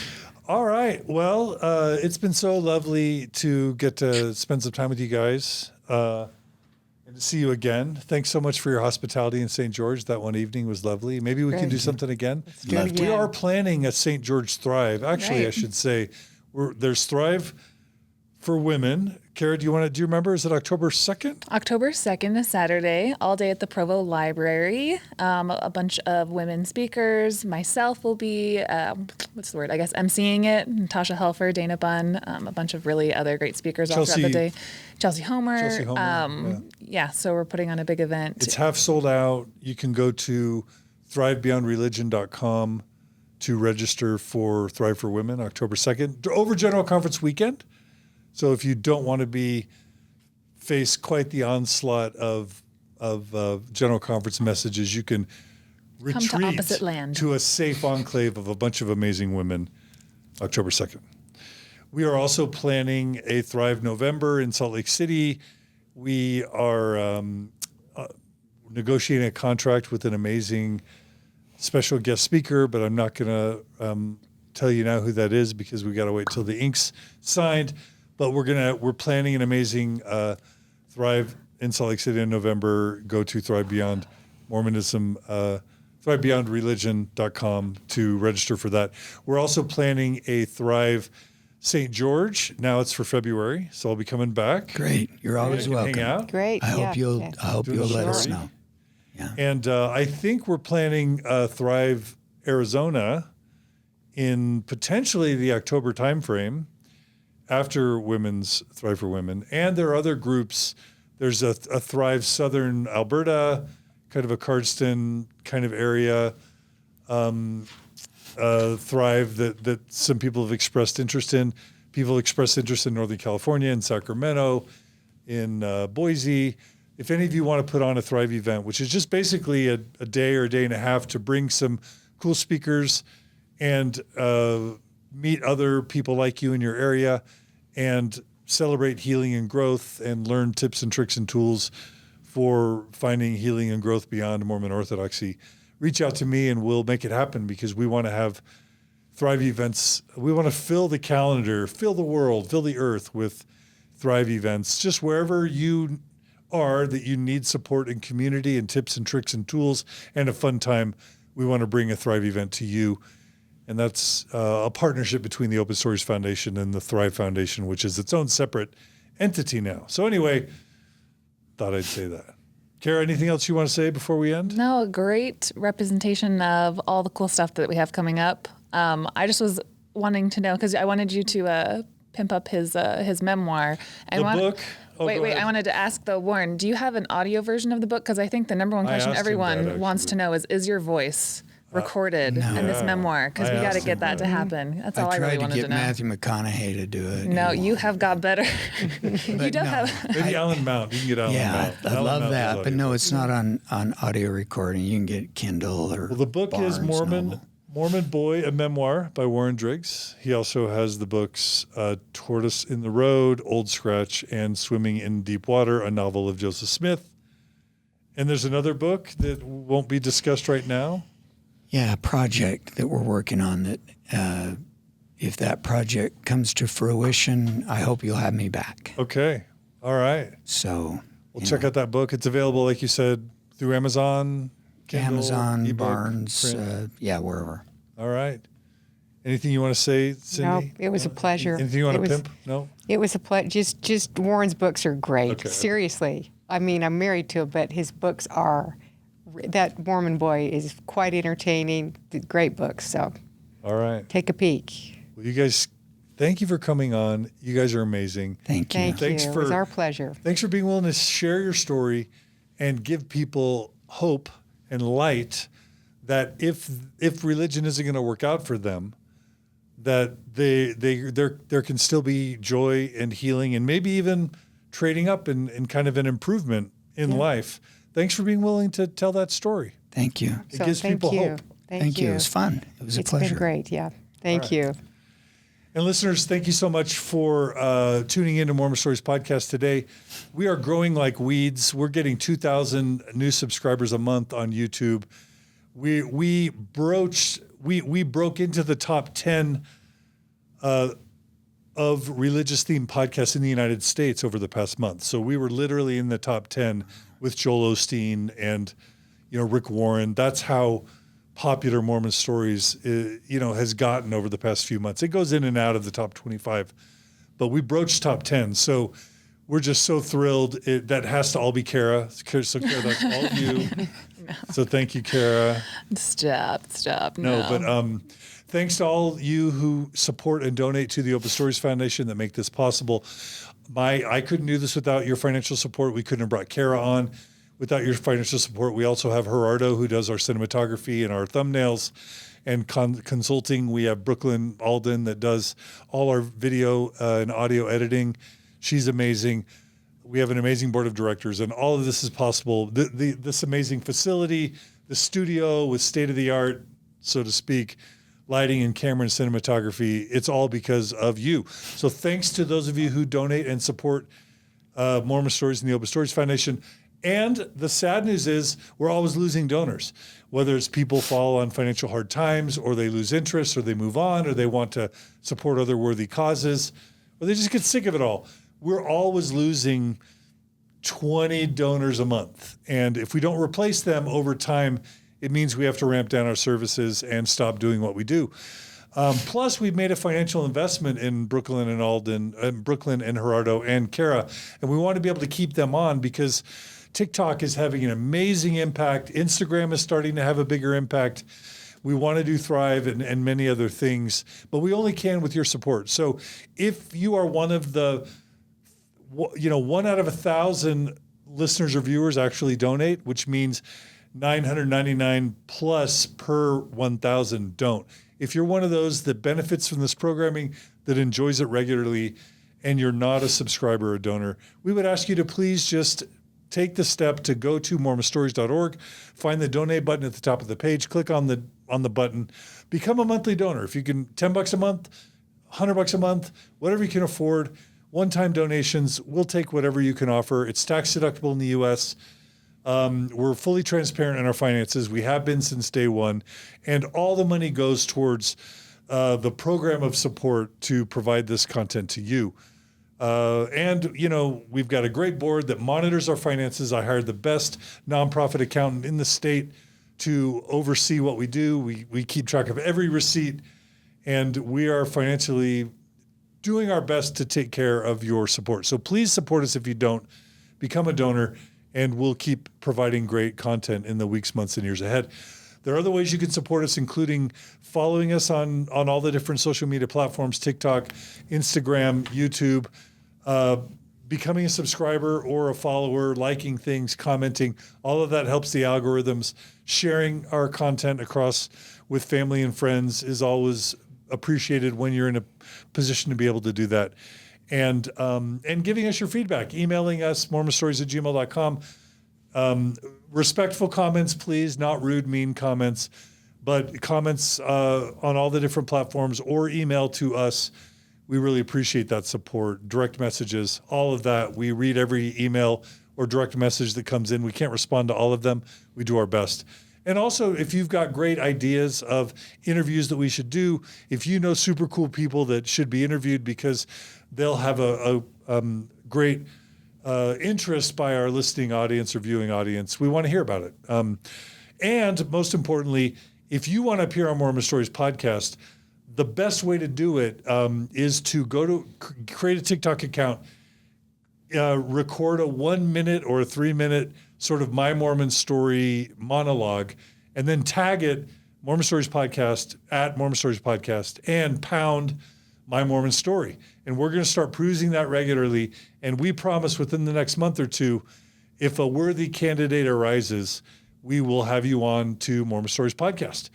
All right. Well, it's been so lovely to get to spend some time with you guys and to see you again. Thanks so much for your hospitality in St. George. That one evening was lovely. Maybe we can do something again. do it We again. are planning a St. George Thrive. Actually, I Right. should say there's Thrive for women. Kara, do you remember? Is it October 2nd? October 2nd is Saturday, all day at the Provo Library. A bunch of women speakers. Myself will be, emceeing it. Natasha Helfer, Dana Bunn, a bunch of really other great speakers all throughout the day. Chelsea Homer. So we're putting on a big event. It's half sold out. You can go to thrivebeyondreligion.com to register for Thrive for Women, October 2nd, over General Conference weekend. So if you don't want to face quite the onslaught of General Conference messages, you can retreat to opposite land. to a safe enclave of a bunch of amazing women, October 2nd. We are also planning a Thrive November in Salt Lake City. We are negotiating a contract with an amazing special guest speaker, but I'm not going to tell you now who that is because we got to wait till the ink's signed. But we're planning an amazing Thrive in Salt Lake City in November. Go to Thrive Beyond Mormonism, thrivebeyondreligion.com to register for that. We're also planning a Thrive St. George. Now it's for February, so I'll be coming back. Great. You're always welcome. Hang out. Great. I hope you'll let us sorority. know. Yeah. And I think we're planning Thrive Arizona in potentially the October timeframe after Women's Thrive for Women. And there are other groups. There's a Thrive Southern Alberta, kind of a Cardston kind of area, Thrive that some people have expressed interest in. People expressed interest in Northern California, in Sacramento, in Boise. If any of you want to put on a Thrive event, which is just basically a day or a day and a half to bring some cool speakers and meet other people like you in your area and celebrate healing and growth and learn tips and tricks and tools for finding healing and growth beyond Mormon orthodoxy, reach out to me and we'll make it happen because we want to have Thrive events. We want to fill the calendar, fill the world, fill the earth with Thrive events, just wherever you are that you need support and community and tips and tricks and tools and a fun time. We want to bring a Thrive event to you. And that's a partnership between the Open Stories Foundation and the Thrive Foundation, which is its own separate entity now. So anyway, thought I'd say that. Kara, anything else you want to say before we end? No, great representation of all the cool stuff that we have coming up. I just was wanting to know, because I wanted you to pimp up his memoir. The book? Oh, wait. I wanted to ask, though, Warren, do you have an audio version of the book? Because I think the number one question asked him that, everyone wants to know is your voice recorded in this memour? Because we got to get that to happen. That's all I really wanted to know. I tried to get Matthew McConaughey to do it. No, you have got better. You don't have. Maybe Alan Mount. You can get Alan Mount. Yeah, I love that. But no, it's not on audio recording. You can get Kindle or Well, the book is Mormon Boy, a memoir by Warren Driggs. He also has the books Tortoise in the Road, Old Scratch, and Swimming in Deep Water, a novel of Joseph Smith. And there's another book that won't be discussed right now. Yeah, a project that we're working on that if that project comes to fruition, I hope you'll have me back. Okay. All right. So We'll check out that book. It's available, like you said, through Amazon, Kindle, Amazon, ebook, Barnes, print. wherever. All right. Anything you want to say, Cindy? No, it was a pleasure. Anything you want to pimp? No? It was a pleasure. Just Warren's books are great. Okay. Seriously. I mean, I'm married to him, but his books are, that Mormon Boy is quite entertaining. Great books. So All right. take a peek. Well, you guys, thank you for coming on. You guys are amazing. Thank you. Thank Thanks you. for- It was our pleasure. Thanks for being willing to share your story and give people hope and light that if religion isn't going to work out for them, that there can still be joy and healing and maybe even trading up and kind of an improvement in life. Thanks for being willing to tell that story. Thank you. It gives people hope. Thank you. It was fun. It was a It's pleasure. been great. Yeah. Thank right. you. And listeners, thank you so much for tuning into Mormon Stories Podcast today. We are growing like weeds. We're getting 2,000 new subscribers a month on YouTube. We broke into the top 10 of religious themed podcasts in the United States over the past month. So we were literally in the top 10 with Joel Osteen and Rick Warren. That's how popular Mormon Stories has gotten over the past few months. It goes in and out of the top 25, but we broached top 10. So we're just so thrilled. That has to all be Kara. So Kara, that's all you. No. So thank you, Kara. Stop. No, but thanks to all you who support and donate to the Open Stories Foundation that make this possible. I couldn't do this without your financial support. We couldn't have brought Kara on without your financial support. We also have Gerardo, who does our cinematography and our thumbnails. and consulting. We have Brooklyn Alden that does all our video and audio editing. She's amazing. We have an amazing board of directors, and all of this is possible. This amazing facility, the studio with state-of-the-art, so to speak, lighting and camera and cinematography, it's all because of you. So thanks to those of you who donate and support Mormon Stories and the Open Stories Foundation. And the sad news is we're always losing donors, whether it's people fall on financial hard times, or they lose interest, or they move on, or they want to support other worthy causes, or they just get sick of it all. We're always losing 20 donors a month. And if we don't replace them over time, it means we have to ramp down our services and stop doing what we do. Plus, we've made a financial investment in Brooklyn and Alden, Brooklyn and Gerardo and Kara, and we want to be able to keep them on because TikTok is having an amazing impact. Instagram is starting to have a bigger impact. We want to do Thrive and many other things, but we only can with your support. So if you are one of the, 1 out of 1,000 listeners or viewers actually donate, which means 999 plus per 1,000 don't. If you're one of those that benefits from this programming, that enjoys it regularly, and you're not a subscriber or donor, we would ask you to please just take the step to go to mormonstories.org, find the donate button at the top of the page, click on the button, become a monthly donor. If you can, $10 a month, $100 a month, whatever you can afford, one-time donations, we'll take whatever you can offer. It's tax deductible in the U.S. We're fully transparent in our finances. We have been since day one. And all the money goes towards the program of support to provide this content to you. We've got a great board that monitors our finances. I hired the best nonprofit accountant in the state to oversee what we do. We keep track of every receipt, and we are financially doing our best to take care of your support. So please support us if you don't. Become a donor, and we'll keep providing great content in the weeks, months, and years ahead. There are other ways you can support us, including following us on all the different social media platforms, TikTok, Instagram, YouTube, becoming a subscriber or a follower, liking things, commenting. All of that helps the algorithms. Sharing our content across with family and friends is always appreciated when you're in a position to be able to do that. And giving us your feedback, emailing us, mormonstories@gmail.com. Respectful comments, please, not rude, mean comments, but comments on all the different platforms or email to us. We really appreciate that support. Direct messages, all of that. We read every email or direct message that comes in. We can't respond to all of them. We do our best. And also, if you've got great ideas of interviews that we should do, if you know super cool people that should be interviewed because they'll have a great interest by our listening audience or viewing audience, we want to hear about it. And most importantly, if you want to appear on Mormon Stories podcast, the best way to do it is to create a TikTok account, record a 1 minute or a 3 minute sort of My Mormon Story monologue, and then tag it Mormon Stories Podcast at Mormon Stories Podcast and pound My Mormon Story. And we're going to start perusing that regularly. And we promise within the next month or two, if a worthy candidate arises, we will have you on to Mormon Stories Podcast.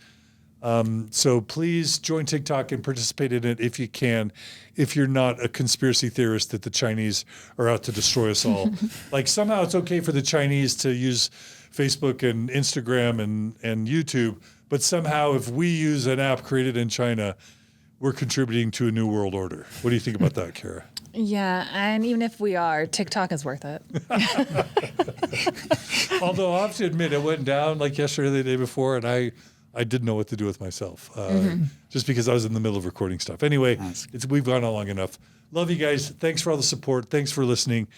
So please join TikTok and participate in it if you can, if you're not a conspiracy theorist that the Chinese are out to destroy us all. Like somehow it's okay for the Chinese to use Facebook and Instagram and YouTube, but somehow if we use an app created in China, we're contributing to a new world order. What do you think about that, Kara? Yeah, and even if we are, TikTok is worth it. Although I have to admit, it went down like yesterday or the day before, and I didn't know what to do with myself, just because I was in the middle of recording stuff. Anyway, we've gone on long enough. Love you guys. Thanks for all the support. Thanks for listening.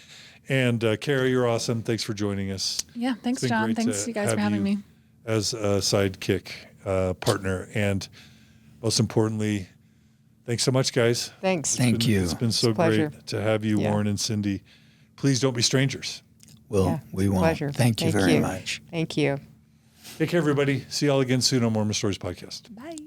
And Kara, you're awesome. Thanks for joining us. Yeah, thanks, John. Thanks, you guys, for having me. As a sidekick partner. And most importantly, thanks so much, guys. Thanks. Thank you. It's been so great to have you, Warren and Cindy. Please don't be strangers. Well, we won't. Pleasure. Thank you very much. Thank you. Take care, everybody. See y'all again soon on Mormon Stories Podcast. Bye.